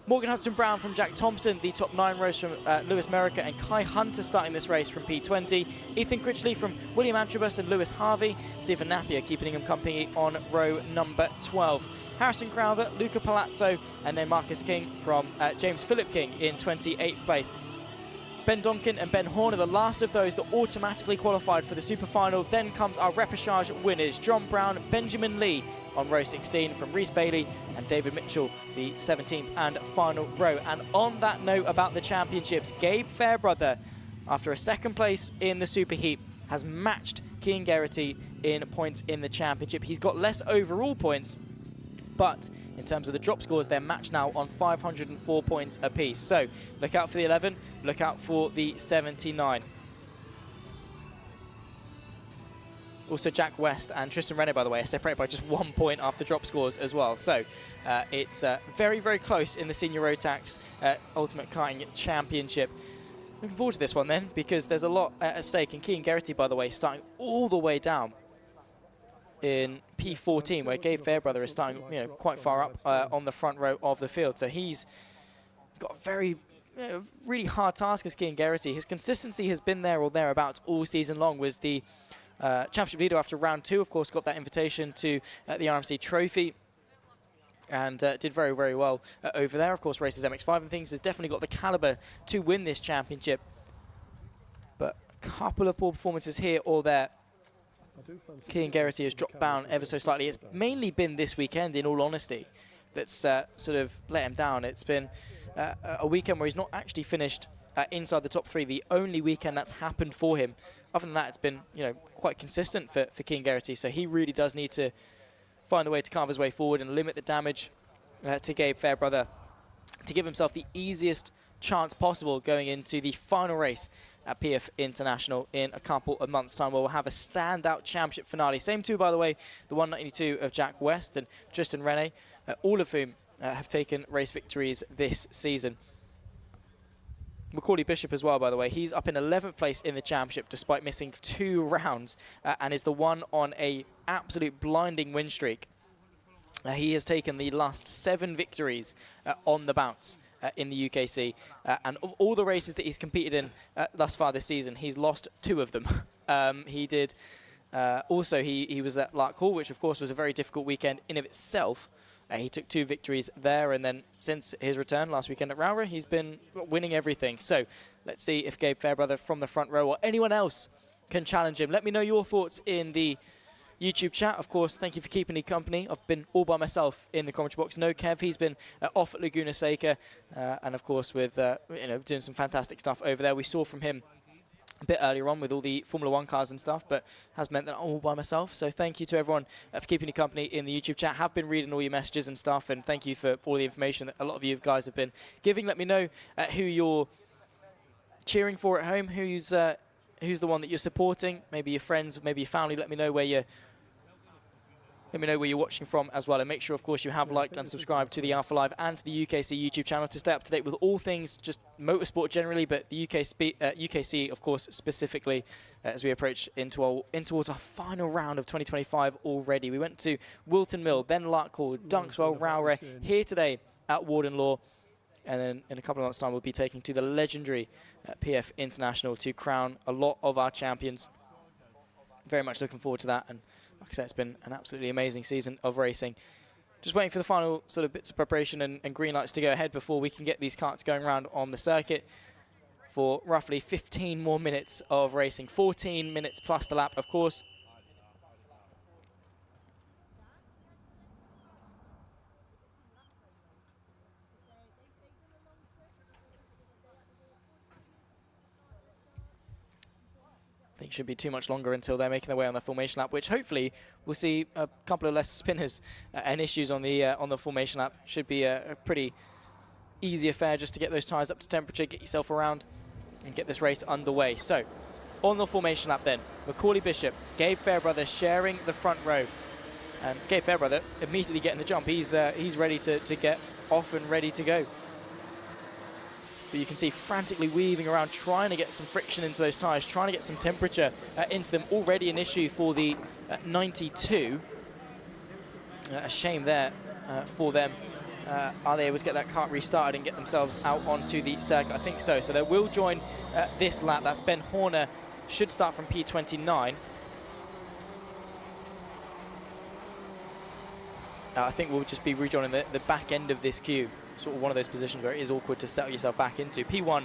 Morgan Hudson-Brown from Jack Thompson, the top 9 rows from Lewis Merica and Kai Hunter starting this race from P20. Ethan Critchley from William Antrobus and Lewis Harvey. Stephen Napier keeping him company on row number 12. Harrison Crowther, Luca Palazzo, and then Marcus King from James Philip King in 28th place. Ben Donkin and Ben Horn are the last of those that automatically qualified for the Super Final. Then comes our repechage winners, John Brown, Benjamin Lee on row 16 from Rhys Bailey, and David Mitchell, the 17th and final row. And on that note about the championships, Gabe Fairbrother, after a 2nd place in the Superheat, has matched Kean Geraghty in points in the championship. He's got less overall points, but in terms of the drop scores, they're matched now on 504 points apiece. So look out for the 11, look out for the 79. Also, Jack West and Tristan Rene, by the way, are separated by just 1 point after drop scores as well. So it's very, very close in the Senior Rotax Ultimate Karting Championship. Looking forward to this one then, because there's a lot at stake. And Kean Geraghty, by the way, starting all the way down in P14, where Gabe Fairbrother is starting, quite far up on the front row of the field. So he's got a very, really hard task as Kean Geraghty. His consistency has been there or thereabouts all season long. Was the championship leader after round 2, of course, got that invitation to the RMC Trophy and did very, very well over there. Of course, races MX5 and things, has definitely got the caliber to win this championship. But a couple of poor performances here or there. Kean Geraghty has dropped down ever so slightly. It's mainly been this weekend, in all honesty, that's sort of let him down. It's been a weekend where he's not actually finished inside the top 3. The only weekend that's happened for him other than that, it's been, you know, quite consistent for King Geraghty. So he really does need to find a way to carve his way forward and limit the damage to Gabe Fairbrother to give himself the easiest chance possible going into the final race at PF International in a couple of months' time, where we'll have a standout championship finale. Same two, by the way, the 192 of Jack West and Tristan Rene, all of whom have taken race victories this season. Macaulay Bishop as well, by the way. He's up in 11th place in the championship despite missing 2 rounds and is the one on a absolute blinding win streak. He has taken the last 7 victories on the bounce in the UKC, and of all the races that he's competed in thus far this season, he's lost 2 of them. He did also, he was at Larkhall, which of course was a very difficult weekend in of itself. He took 2 victories there, and then since his return last weekend at Rowra, he's been winning everything. So let's see if Gabe Fairbrother from the front row or anyone else can challenge him. Let me know your thoughts in the YouTube chat. Of course, thank you for keeping me company. I've been all by myself in the commentary box. No Kev, he's been off at Laguna Seca, and of course with you know, doing some fantastic stuff over there. We saw from him a bit earlier on with all the Formula 1 cars and stuff, but has meant that I'm all by myself. So thank you to everyone for keeping me company in the YouTube chat. Have been reading all your messages and stuff, and thank you for all the information that a lot of you guys have been giving. Let me know who you're cheering for at home, who's the one that you're supporting, maybe your friends, maybe your family. Let me know where you're watching from as well, and make sure, of course, you have liked and subscribed to the Alpha Live and to the UKC YouTube channel to stay up to date with all things just motorsport generally, but the UKC, of course, specifically, as we approach towards our final round of 2025 already. We went to Wilton Mill, then Larkhall, Dunkswell, Rowra, here today at Warden Law, and then in a couple of months' time we'll be taking to the legendary PF International to crown a lot of our champions. Very much looking forward to that, and like I said, it's been an absolutely amazing season of racing. Just waiting for the final sort of bits of preparation and green lights to go ahead before we can get these karts going around on the circuit for roughly 15 more minutes of racing. 14 minutes plus the lap, of course. I think it shouldn't be too much longer until they're making their way on the formation lap, which hopefully we'll see a couple of less spinners and issues on the formation lap. Should be a pretty easy affair just to get those tyres up to temperature, get yourself around and get this race underway. So on the formation lap then, Macaulay Bishop, Gabe Fairbrother sharing the front row, and Gabe Fairbrother immediately getting the jump. He's ready to get off and ready to go. But you can see frantically weaving around, trying to get some friction into those tyres, trying to get some temperature into them. Already an issue for the 92. A shame there for them. Are they able to get that kart restarted and get themselves out onto the circuit? I think so. So they will join this lap. That's Ben Horner. Should start from P29. I think we'll just be rejoining the back end of this queue. Sort of one of those positions where it is awkward to settle yourself back into. P1,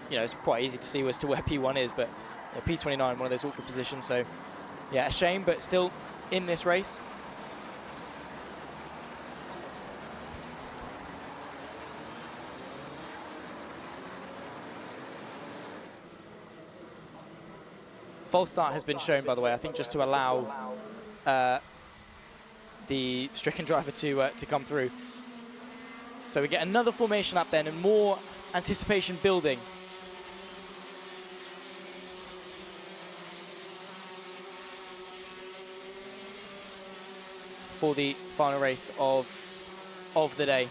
you know, it's quite easy to see as to where P1 is, but you know, P29, one of those awkward positions. So, yeah, a shame, but still in this race. False start has been shown, by the way, I think just to allow the stricken driver to come through. So we get another formation lap then, and more anticipation building. For the final race of the day.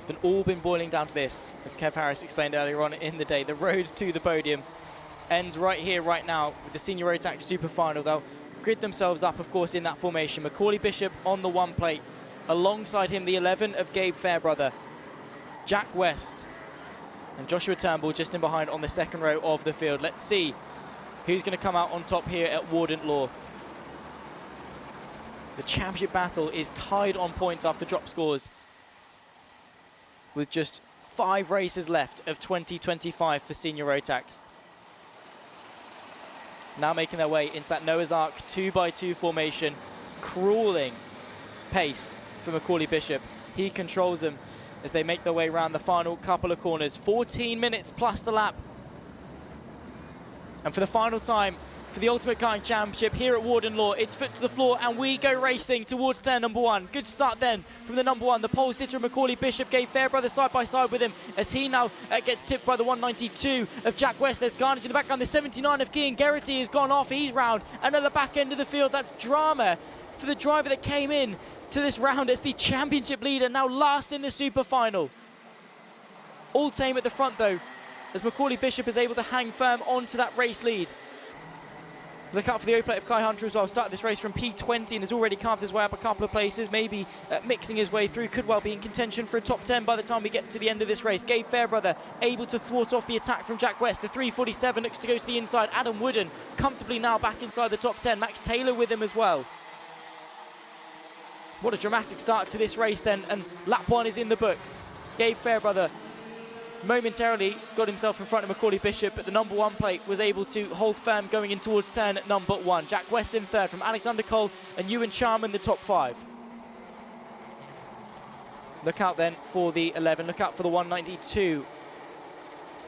It's all been boiling down to this, as Kev Harris explained earlier on in the day. The road to the podium ends right here, right now, with the Senior Rotax Super Final. They'll grid themselves up, of course, in that formation. Macaulay Bishop on the 1 plate. Alongside him, the 11 of Gabe Fairbrother. Jack West and Joshua Turnbull just in behind on the second row of the field. Let's see who's going to come out on top here at Warden Law. The championship battle is tied on points after drop scores, with just 5 races left of 2025 for Senior Rotax. Now making their way into that Noah's Ark 2x2 formation. Crawling pace for Macaulay Bishop. He controls them as they make their way around the final couple of corners. 14 minutes plus the lap. And for the final time for the Ultimate Karting Championship here at Warden Law, it's foot to the floor and we go racing towards turn number 1. Good start then from the number 1. The pole sitter Macaulay Bishop gave Fairbrother side by side with him as he now gets tipped by the 192 of Jack West. There's carnage in the background. The 79 of Kean Geraghty has gone off. He's round. And at the back end of the field, that's drama for the driver that came in to this round as the championship leader, now last in the super final. All tame at the front though, as Macaulay Bishop is able to hang firm onto that race lead. Look out for the O-plate of Kai Hunter as well. Started this race from P20 and has already carved his way up a couple of places, maybe mixing his way through. Could well be in contention for a top 10 by the time we get to the end of this race. Gabe Fairbrother able to thwart off the attack from Jack West. The 347 looks to go to the inside. Adam Wooden comfortably now back inside the top 10. Max Taylor with him as well. What a dramatic start to this race then, and lap 1 is in the books. Gabe Fairbrother momentarily got himself in front of Macaulay Bishop, but the number 1 plate was able to hold firm going in towards turn number 1. Jack West in third from Alexander Cole and Ewan Charman the top 5. Look out then for the 11, look out for the 192.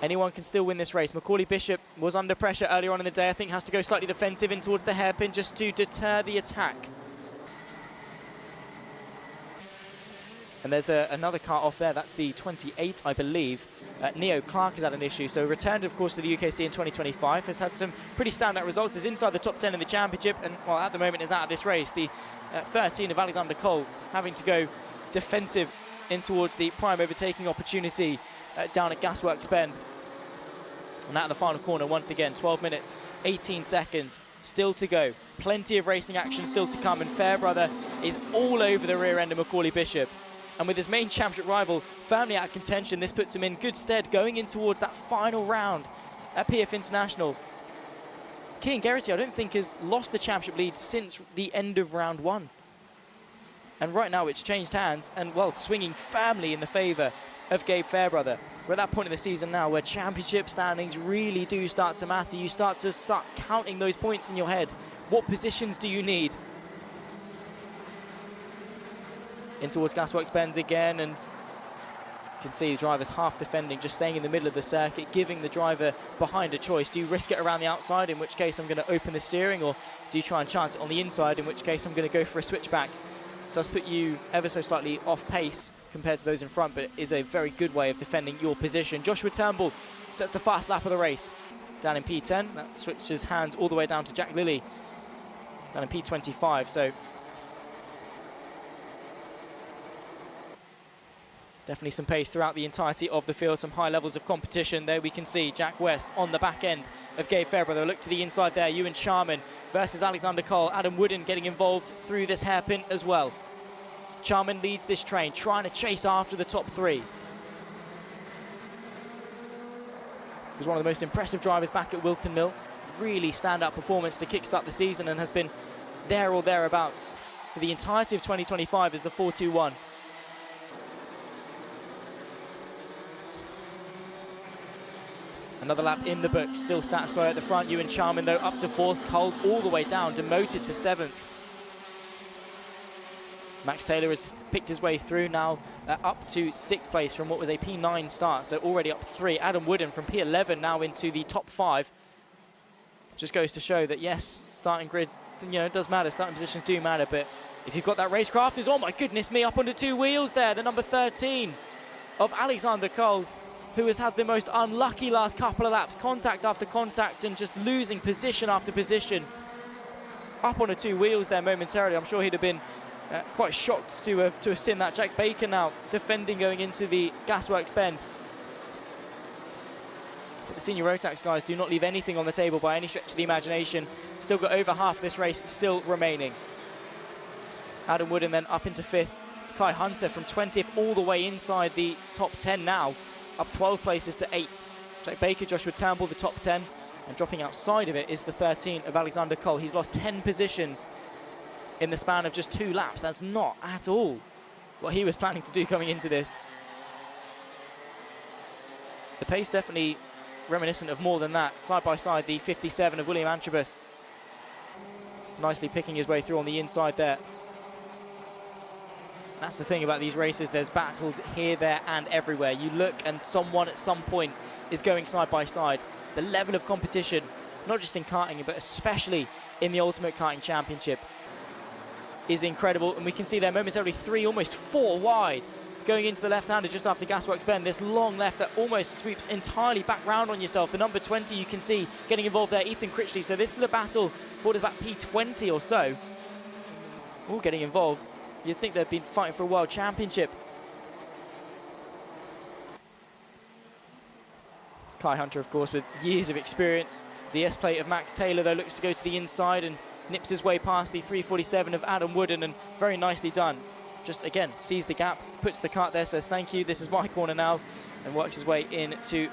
Anyone can still win this race. Macaulay Bishop was under pressure earlier on in the day. I think has to go slightly defensive in towards the hairpin just to deter the attack. And there's another car off there. That's the 28, I believe. Neo Clark has had an issue. So returned, of course, to the UKC in 2025. Has had some pretty standout results. Is inside the top 10 in the championship. And, well, at the moment is out of this race. The 13 of Alexander Cole having to go defensive in towards the prime overtaking opportunity down at Gasworks Bend. And out of the final corner, once again, 12 minutes, 18 seconds. Still to go. Plenty of racing action still to come. And Fairbrother is all over the rear end of Macaulay Bishop. And with his main championship rival firmly out of contention, this puts him in good stead going in towards that final round at PF International. Kean Geraghty, I don't think, has lost the championship lead since the end of round 1. And right now it's changed hands and, well, swinging firmly in the favour of Gabe Fairbrother. We're at that point in the season now where championship standings really do start to matter. You start counting those points in your head. What positions do you need? In towards Gasworks Bend again, and you can see the driver's half defending, just staying in the middle of the circuit, giving the driver behind a choice. Do you risk it around the outside, in which case I'm going to open the steering, or do you try and chance it on the inside, in which case I'm going to go for a switchback? It does put you ever so slightly off pace compared to those in front, but it is a very good way of defending your position. Joshua Turnbull sets the fast lap of the race down in P10. That switches hands all the way down to Jack Lilly down in P25. So definitely some pace throughout the entirety of the field, some high levels of competition. There we can see Jack West on the back end of Gabe Fairbrother. Look to the inside there, Ewan Charman versus Alexander Cole. Adam Wooden getting involved through this hairpin as well. Charman leads this train, trying to chase after the top 3. He was one of the most impressive drivers back at Wilton Mill. Really stand-up performance to kickstart the season and has been there or thereabouts for the entirety of 2025 as the 4-2-1. Another lap in the books, still status quo at the front. Ewan Charman, though, up to 4th. Cole all the way down, demoted to 7th. Max Taylor has picked his way through now, up to 6th place from what was a P9 start, so already up 3. Adam Wooden from P11 now into the top 5. Just goes to show that, yes, starting grid, it does matter. Starting positions do matter, but if you've got that racecraft, is, oh my goodness me, up onto 2 wheels there. The number 13 of Alexander Cole, who has had the most unlucky last couple of laps, contact after contact and just losing position after position. Up on the 2 wheels there momentarily. I'm sure he'd have been quite shocked to have seen that. Jack Baker now defending going into the Gasworks Bend. But the senior Rotax guys do not leave anything on the table by any stretch of the imagination. Still got over half of this race still remaining. Adam Wooden then up into 5th. Kai Hunter from 20th all the way inside the top 10 now. Up 12 places to 8th. Jack Baker, Joshua Turnbull, the top 10. And dropping outside of it is the 13 of Alexander Cole. He's lost 10 positions in the span of just 2 laps. That's not at all what he was planning to do coming into this. The pace definitely reminiscent of more than that. Side by side, the 57 of William Antrobus. Nicely picking his way through on the inside there. That's the thing about these races. There's battles here, there, and everywhere. You look and someone at some point is going side by side. The level of competition, not just in karting, but especially in the Ultimate Karting Championship, is incredible. And we can see there momentarily 3, almost 4 wide, going into the left-hander just after Gasworks Bend. This long left that almost sweeps entirely back round on yourself. The number 20 you can see getting involved there, Ethan Critchley. So this is a battle for what is about P20 or so. All getting involved. You'd think they've been fighting for a world championship. Kai Hunter, of course, with years of experience. The S-plate of Max Taylor, though, looks to go to the inside and nips his way past the 347 of Adam Warden, and very nicely done. Just, again, sees the gap, puts the kart there, says thank you, this is my corner now, and works his way into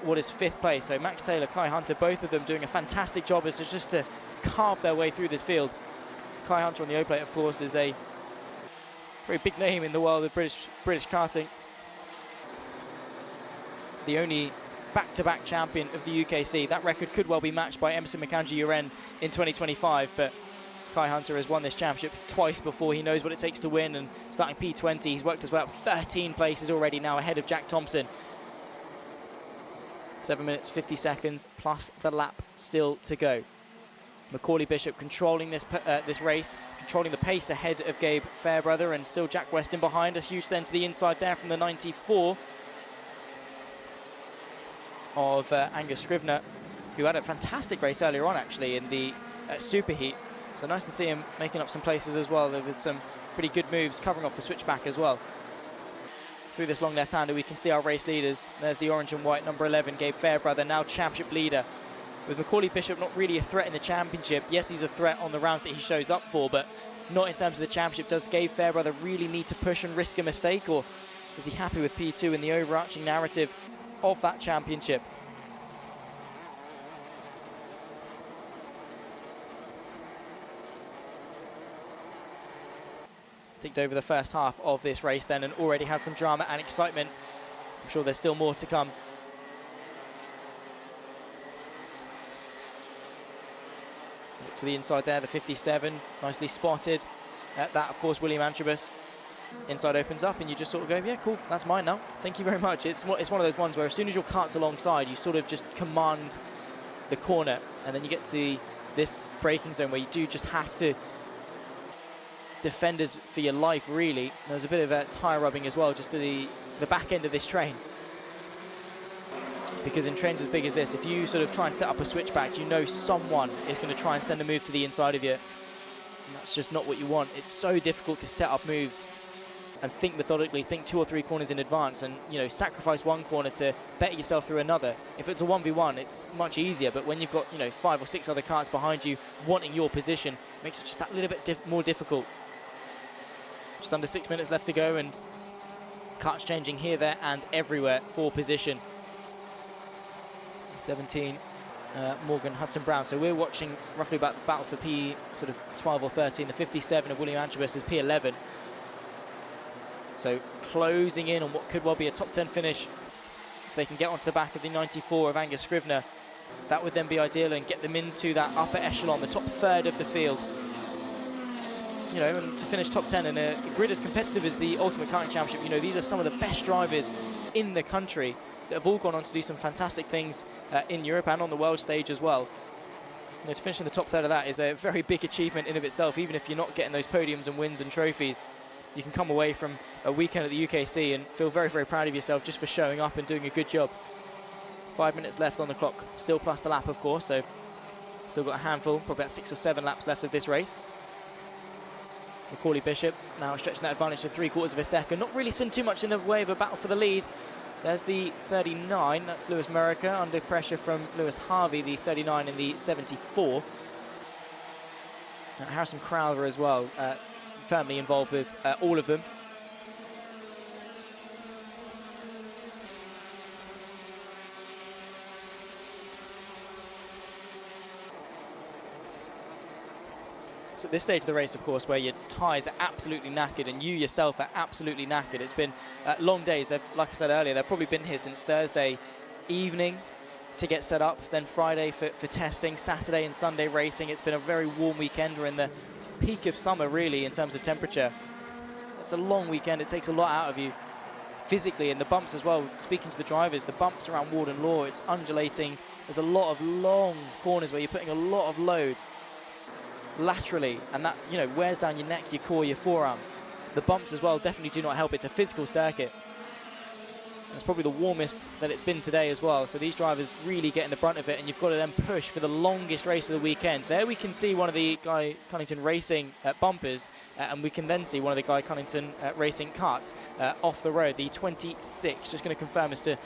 what is 5th place. So Max Taylor, Kai Hunter, both of them doing a fantastic job as just to carve their way through this field. Kai Hunter on the O-plate, of course, is a very big name in the world of British karting. The only back-to-back champion of the UKC. That record could well be matched by Emerson McAndrew-Uren in 2025, but Kai Hunter has won this championship twice before. He knows what it takes to win, and starting P20, he's worked his way up 13 places already now, ahead of Jack Thompson. 7 minutes, 50 seconds, plus the lap still to go. Macaulay Bishop controlling this race, controlling the pace ahead of Gabe Fairbrother, and still Jack Weston behind us. Huge send to the inside there from the 94 of Angus Scrivener, who had a fantastic race earlier on, actually, in the Superheat. So nice to see him making up some places as well, with some pretty good moves, covering off the switchback as well. Through this long left-hander, we can see our race leaders. There's the orange and white, number 11, Gabe Fairbrother, now championship leader. With Macaulay Bishop not really a threat in the championship. Yes, he's a threat on the rounds that he shows up for, but not in terms of the championship. Does Gabe Fairbrother really need to push and risk a mistake, or is he happy with P2 in the overarching narrative of that championship? Ticked over the first half of this race then, and already had some drama and excitement. I'm sure there's still more to come. Look to the inside there, the 57, nicely spotted. That, of course, William Antrobus. Inside opens up and you just sort of go, yeah, cool, that's mine now. Thank you very much. It's one of those ones where as soon as your kart's alongside, you sort of just command the corner, and then you get to this braking zone where you do just have to defend us for your life, really. There's a bit of tyre rubbing as well, just to the back end of this train. Because in trains as big as this, if you sort of try and set up a switchback, you know someone is going to try and send a move to the inside of you. And that's just not what you want. It's so difficult to set up moves and think methodically, think 2 or 3 corners in advance, and, you know, sacrifice one corner to better yourself through another. If it's a 1v1, it's much easier, but when you've got, you know, 5 or 6 other karts behind you wanting your position, it makes it just that little bit more difficult. Just under 6 minutes left to go, and karts changing here, there, and everywhere for position. 17, Morgan Hudson-Brown. So we're watching roughly about the battle for P sort of 12 or 13. The 57 of William Antrobus is P11. So closing in on what could well be a top 10 finish. If they can get onto the back of the 94 of Angus Scrivener, that would then be ideal and get them into that upper echelon, the top third of the field. You know, and to finish top 10 in a grid as competitive as the Ultimate Karting Championship, you know, these are some of the best drivers in the country that have all gone on to do some fantastic things in Europe and on the world stage as well. You know, to finish in the top third of that is a very big achievement in of itself. Even if you're not getting those podiums and wins and trophies, you can come away from a weekend at the UKC and feel very, very proud of yourself just for showing up and doing a good job. 5 minutes left on the clock, still plus the lap, of course, so still got a handful, probably about 6 or 7 laps left of this race. Macaulay Bishop now stretching that advantage to 3/4 of a second. Not really seen too much in the way of a battle for the lead. There's the 39, that's Lewis Merica, under pressure from Lewis Harvey, the 39 and the 74. Harrison Crowther as well, firmly involved with all of them. So at this stage of the race, of course, where your tyres are absolutely knackered and you yourself are absolutely knackered. It's been long days. Like I said earlier, they've probably been here since Thursday evening to get set up, then Friday for testing, Saturday and Sunday racing. It's been a very warm weekend. We're in the peak of summer, really, in terms of temperature. It's a long weekend. It takes a lot out of you physically, and the bumps as well. Speaking to the drivers, the bumps around Warden Law, it's undulating. There's a lot of long corners where you're putting a lot of load laterally, and that, you know, wears down your neck, your core, your forearms. The bumps as well definitely do not help. It's a physical circuit. It's probably the warmest that it's been today as well, so these drivers really get in the brunt of it, and you've got to then push for the longest race of the weekend. There we can see one of the Guy Cunnington Racing bumpers, and we can then see one of the Guy Cunnington Racing carts off the road, the 26. Just going to confirm as to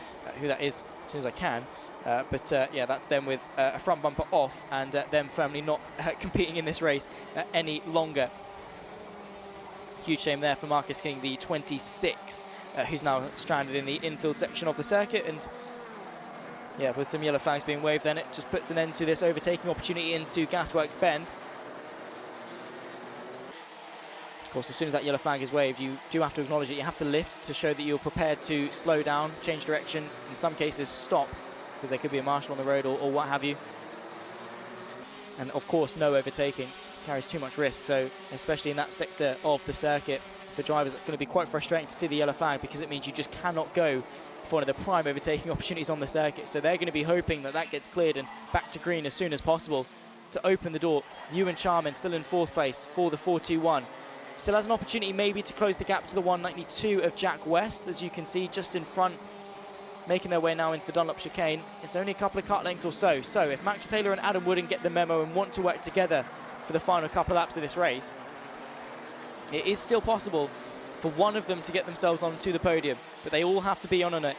who that is as soon as I can. Yeah, that's them with a front bumper off, and them firmly not competing in this race any longer. Huge shame there for Marcus King, the 26. Who's now stranded in the infield section of the circuit, and yeah, with some yellow flags being waved, then it just puts an end to this overtaking opportunity into Gasworks Bend. Of course, as soon as that yellow flag is waved, you do have to acknowledge it. You have to lift to show that you're prepared to slow down, change direction, in some cases stop, because there could be a marshal on the road or what have you. And of course, no overtaking. Carries too much risk, so especially in that sector of the circuit, for drivers, it's going to be quite frustrating to see the yellow flag, because it means you just cannot go for one of the prime overtaking opportunities on the circuit. So they're going to be hoping that that gets cleared and back to green as soon as possible to open the door. Ewan Charman still in 4th place for the 421. Still has an opportunity maybe to close the gap to the 192 of Jack West, as you can see just in front, making their way now into the Dunlop chicane. It's only a couple of kart lengths or so. So if Max Taylor and Adam Wooden get the memo and want to work together for the final couple laps of this race, it is still possible for one of them to get themselves onto the podium, but they all have to be on it.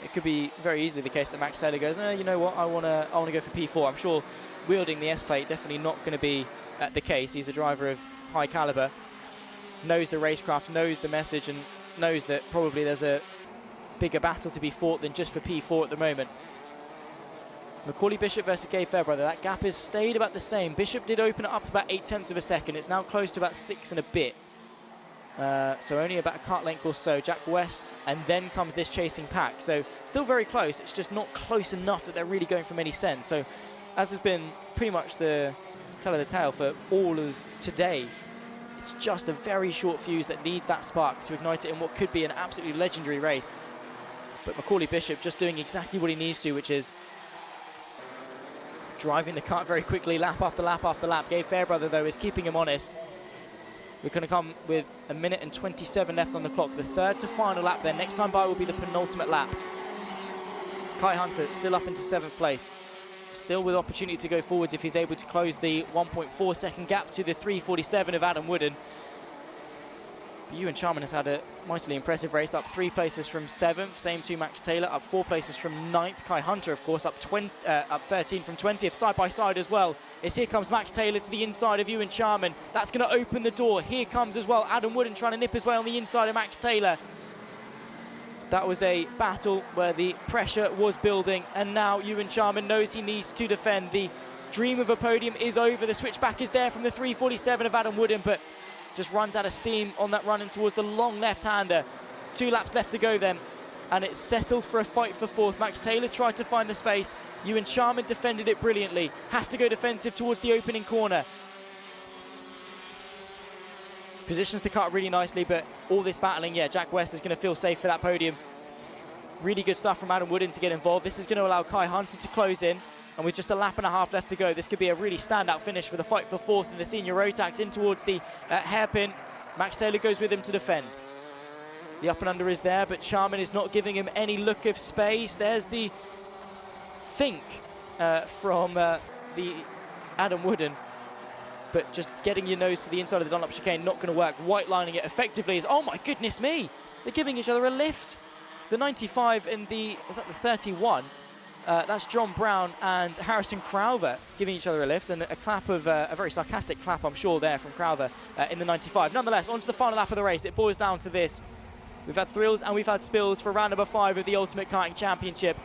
It could be very easily the case that Max Taylor goes, you know what, I want to go for P4. I'm sure wielding the S-plate definitely not going to be the case. He's a driver of high caliber, knows the racecraft, knows the message, and knows that probably there's a bigger battle to be fought than just for P4 at the moment. Macaulay Bishop versus Gabe Fairbrother, that gap has stayed about the same. Bishop did open it up to about 0.8 of a second. It's now close to about 6 and a bit. So only about a kart length or so. Jack West, and then comes this chasing pack. So still very close. It's just not close enough that they're really going from any sense. So as has been pretty much the tell of the tale for all of today, it's just a very short fuse that needs that spark to ignite it in what could be an absolutely legendary race. But Macaulay Bishop just doing exactly what he needs to, which is driving the kart very quickly, lap after lap after lap. Gabe Fairbrother, though, is keeping him honest. We're going to come with 1 minute and 27 left on the clock. The third to final lap then. Next time by will be the penultimate lap. Kai Hunter still up into 7th place. Still with opportunity to go forwards if he's able to close the 1.4 second gap to the 3:47 of Adam Wooden. But Ewan Charman has had a mightily impressive race, up 3 places from 7th. Same to Max Taylor, up 4 places from 9th. Kai Hunter, of course, up 13 from 20th, side by side as well. As here comes Max Taylor to the inside of Ewan Charman. That's going to open the door. Here comes as well Adam Wooden trying to nip his way on the inside of Max Taylor. That was a battle where the pressure was building, and now Ewan Charman knows he needs to defend. The dream of a podium is over. The switchback is there from the 3:47 of Adam Wooden, but just runs out of steam on that run in towards the long left-hander. 2 laps left to go then, and it's settled for a fight for 4th. Max Taylor tried to find the space. Ewan Charman defended it brilliantly. Has to go defensive towards the opening corner. Positions the kart really nicely, but all this battling, yeah, Jack West is going to feel safe for that podium. Really good stuff from Adam Wooden to get involved. This is going to allow Kai Hunter to close in. And with just a lap and a half left to go, this could be a really standout finish for the fight for 4th in the senior Rotax in towards the hairpin. Max Taylor goes with him to defend. The up and under is there, but Charman is not giving him any look of space. There's the think from the Adam Wooden. But just getting your nose to the inside of the Dunlop chicane, not going to work. White lining it effectively is, oh my goodness me! They're giving each other a lift. The 95 and the 31. That's John Brown and Harrison Crowther giving each other a lift, and a clap of a very sarcastic clap, I'm sure, there from Crowther in the 95. Nonetheless, on to the final lap of the race. It boils down to this. We've had thrills and we've had spills for round number 5 of the Ultimate Karting Championship.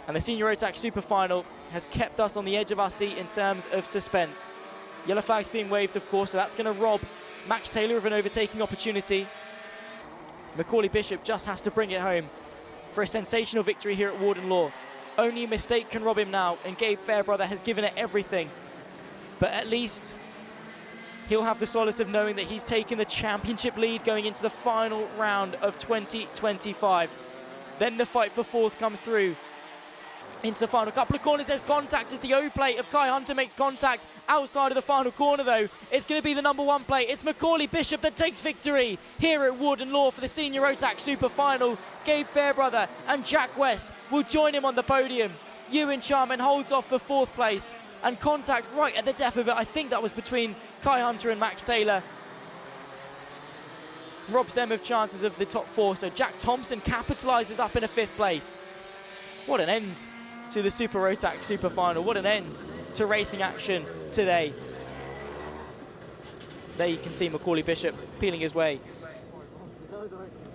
And the Senior Rotax Super Final has kept us on the edge of our seat in terms of suspense. Yellow flag's being waved, of course, so that's going to rob Max Taylor of an overtaking opportunity. Macaulay Bishop just has to bring it home for a sensational victory here at Warden Law. Only a mistake can rob him now, and Gabe Fairbrother has given it everything. But at least he'll have the solace of knowing that he's taken the championship lead going into the final round of 2025. Then the fight for fourth comes through. Into the final couple of corners, there's contact as the O-plate of Kai Hunter makes contact outside of the final corner though. It's going to be the number 1 plate. It's Macaulay Bishop that takes victory here at Warden Law for the Senior Rotax Super Final. Gabe Fairbrother and Jack West will join him on the podium. Ewan Charman holds off for 4th place, and contact right at the death of it, I think that was between Kai Hunter and Max Taylor, robs them of chances of the top 4. So Jack Thompson capitalises up in a 5th place. What an end to the Super Rotax Super Final. What an end to racing action today. There you can see Macaulay Bishop peeling his way.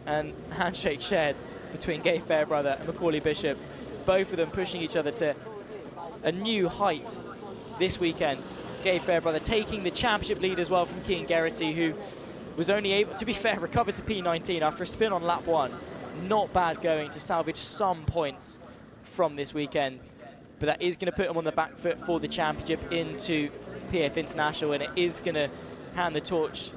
And handshake shared between Gabe Fairbrother and Macaulay Bishop. Both of them pushing each other to a new height this weekend. Gabe Fairbrother taking the championship lead as well from Keane Geraghty, who was only able, to be fair, recovered to P19 after a spin on lap 1. Not bad going to salvage some points from this weekend, but that is going to put him on the back foot for the championship into PF International, and it is going to hand the torch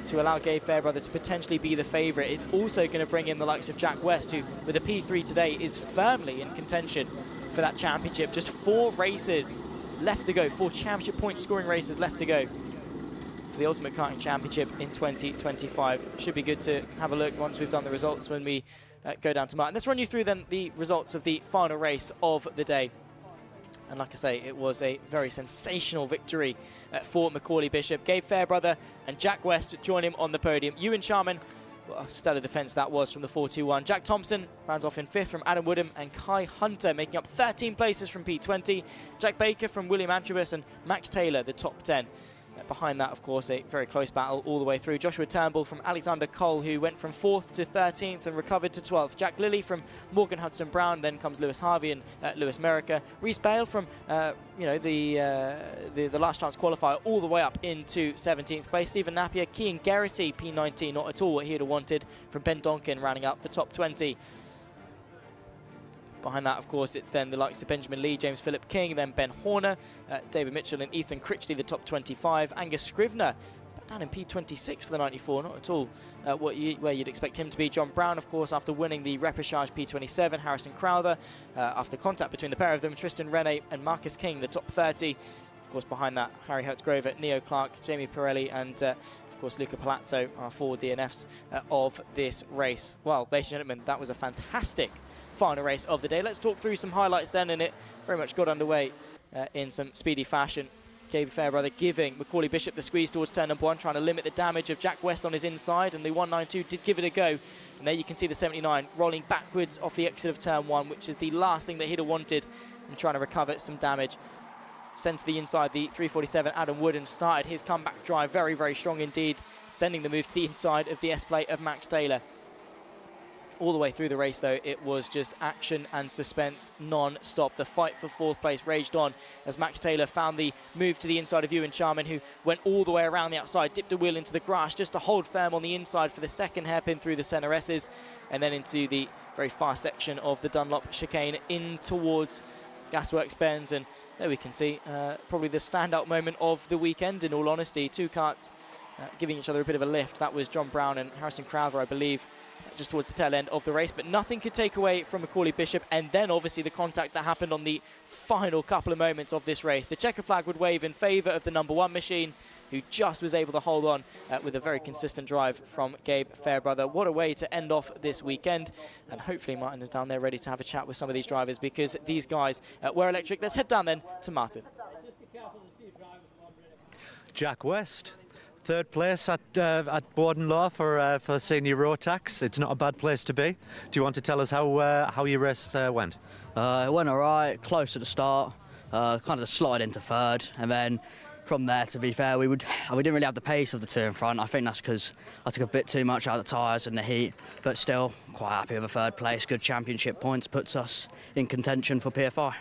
to allow Gabe Fairbrother to potentially be the favourite. It's also going to bring in the likes of Jack West, who with a P3 today is firmly in contention for that championship. Just 4 races left to go, 4 championship point scoring races left to go for the Ultimate Karting Championship in 2025. Should be good to have a look once we've done the results when we go down to Martin. Let's run you through then the results of the final race of the day. And like I say, it was a very sensational victory for Macaulay Bishop. Gabe Fairbrother and Jack West join him on the podium. Ewan Charman, well, stellar defence that was from the 4-2-1. Jack Thompson rounds off in 5th from Adam Woodham, and Kai Hunter making up 13 places from P20. Jack Baker from William Antrobus and Max Taylor, the top 10. Behind that, of course, a very close battle all the way through. Joshua Turnbull from Alexander Cole, who went from 4th to 13th and recovered to 12th. Jack Lilly from Morgan Hudson Brown. Then comes Lewis Harvey and Lewis Merica. Reese Bale from the last chance qualifier all the way up into 17th place. Stephen Napier, Keane Geraghty, P19, not at all what he'd have wanted, from Ben Donkin rounding up the top 20. Behind that, of course, it's then the likes of Benjamin Lee, James Philip King, then Ben Horner, David Mitchell and Ethan Critchley, the top 25. Angus Scrivener down in P26 for the 94, not at all where you'd expect him to be. John Brown, of course, after winning the Repage P27. Harrison Crowther, after contact between the pair of them. Tristan Rene and Marcus King, the top 30. Of course, behind that, Harry Hertzgrover, Neo Clark, Jamie Pirelli, and of course, Luca Palazzo are 4 DNFs of this race. Well, ladies and gentlemen, that was a fantastic final race of the day. Let's talk through some highlights then, and it very much got underway in some speedy fashion. Gabe Fairbrother giving Macaulay Bishop the squeeze towards turn number 1, trying to limit the damage of Jack West on his inside, and the 192 did give it a go. And there you can see the 79 rolling backwards off the exit of turn 1, which is the last thing that he'd have wanted, and trying to recover some damage. Sent to the inside, the 347 Adam Wooden started his comeback drive very, very strong indeed, sending the move to the inside of the S-plate of Max Taylor. All the way through the race, though, it was just action and suspense non-stop. The fight for 4th place raged on as Max Taylor found the move to the inside of Ewan Charman, who went all the way around the outside, dipped a wheel into the grass just to hold firm on the inside for the second hairpin through the centre S's, and then into the very far section of the Dunlop chicane in towards Gasworks Bends. And there we can see probably the standout moment of the weekend, in all honesty. 2 karts giving each other a bit of a lift. That was John Brown and Harrison Crowther, I believe, just towards the tail end of the race, but nothing could take away from Macaulay Bishop. And then obviously the contact that happened on the final couple of moments of this race. The checker flag would wave in favour of the number 1 machine, who just was able to hold on with a very consistent drive from Gabe Fairbrother. What a way to end off this weekend. And hopefully Martin is down there ready to have a chat with some of these drivers, because these guys were electric. Let's head down then to Martin. Jack West, 3rd place at Warden Law for Senior Rotax. It's not a bad place to be. Do you want to tell us how your race went? It went all right, close at the start, kind of slotted into 3rd, and then from there, to be fair, we didn't really have the pace of the 2 in front. I think that's because I took a bit too much out of the tyres in the heat, but still quite happy with a 3rd place. Good championship points, puts us in contention for PFI.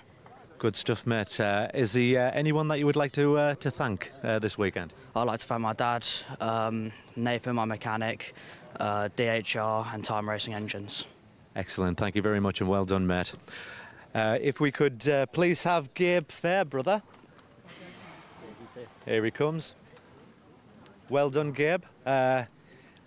Good stuff, mate. Is there anyone that you would like to thank this weekend? I'd like to thank my dad, Nathan, my mechanic, DHR and Time Racing Engines. Excellent. Thank you very much and well done, mate. If we could please have Gabe Fairbrother. Here he comes. Well done, Gabe.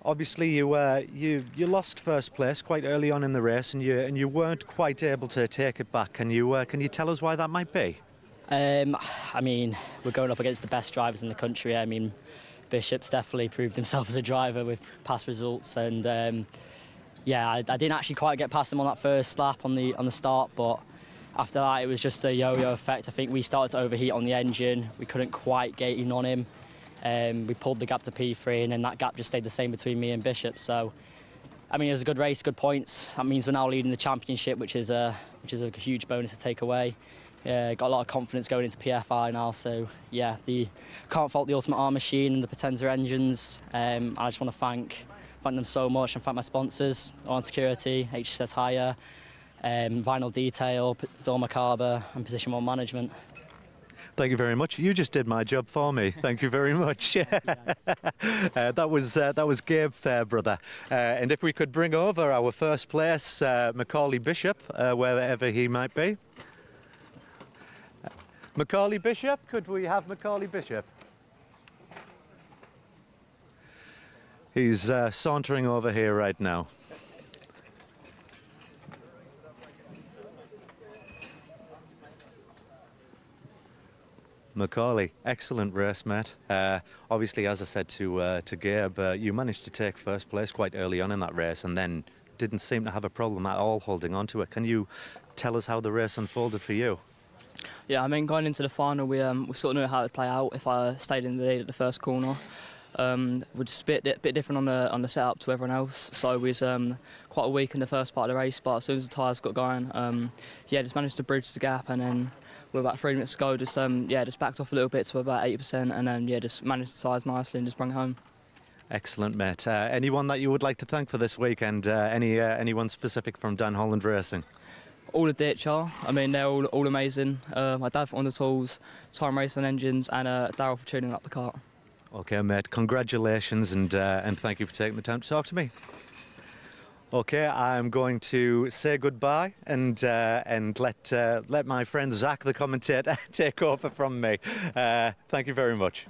Obviously, you lost first place quite early on in the race, and you weren't quite able to take it back. Can you tell us why that might be? I mean, we're going up against the best drivers in the country. I mean, Bishop's definitely proved himself as a driver with past results, and yeah, I didn't actually quite get past him on that first lap on the start, but after that it was just a yo-yo effect. I think we started to overheat on the engine. We couldn't quite get in on him. We pulled the gap to P3, and then that gap just stayed the same between me and Bishop. So, I mean, it was a good race, good points. That means we're now leading the championship, which is a huge bonus to take away. Got a lot of confidence going into PFI now. So, yeah, can't fault the Ultimate R machine and the Potenza engines. I just want to thank them so much and thank my sponsors, On Security, HSS Hire, Vinyl Detail, Dorma Carber, and Position 1 Management. Thank you very much. You just did my job for me. Thank you very much. That was Gabe Fairbrother. And if we could bring over our first place, Macaulay Bishop, wherever he might be. Macaulay Bishop, could we have Macaulay Bishop? He's sauntering over here right now. Macaulay, excellent race, mate. Obviously, as I said to Gabe, you managed to take first place quite early on in that race and then didn't seem to have a problem at all holding on to it. Can you tell us how the race unfolded for you? Yeah, I mean, going into the final, we sort of knew how it would play out if I stayed in the lead at the first corner. We're just a bit different on the setup to everyone else, so we was quite weak in the first part of the race, but as soon as the tyres got going, yeah, just managed to bridge the gap, and then with about 3 minutes to go, just backed off a little bit to about 80%, and then yeah, just managed the tyres nicely and just brought it home. Excellent, mate. Anyone that you would like to thank for this week, and anyone specific from Dan Holland Racing? All the DHR, I mean, they're all amazing. My dad for on the tools, Time Racing Engines, and Darryl for tuning up the cart. Okay, mate. Congratulations, and thank you for taking the time to talk to me. Okay, I'm going to say goodbye and let my friend Zach, the commentator, take over from me. Thank you very much.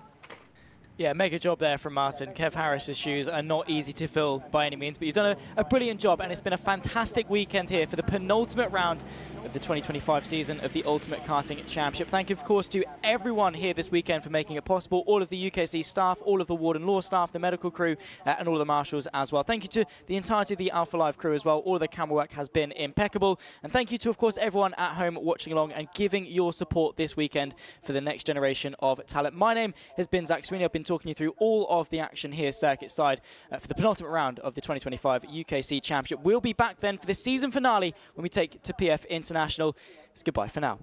Yeah, mega job there from Martin. Kev Harris's shoes are not easy to fill by any means, but you've done a brilliant job, and it's been a fantastic weekend here for the penultimate round of the 2025 season of the Ultimate Karting Championship. Thank you, of course, to everyone here this weekend for making it possible, all of the UKC staff, all of the Warden Law staff, the medical crew, and all of the marshals as well. Thank you to the entirety of the Alpha Live crew as well. All of the camera work has been impeccable. And thank you to, of course, everyone at home watching along and giving your support this weekend for the next generation of talent. My name has been Zach Sweeney. I've been talking you through all of the action here circuit side for the penultimate round of the 2025 UKC Championship. We'll be back then for the season finale when we take to PF International. It's goodbye for now.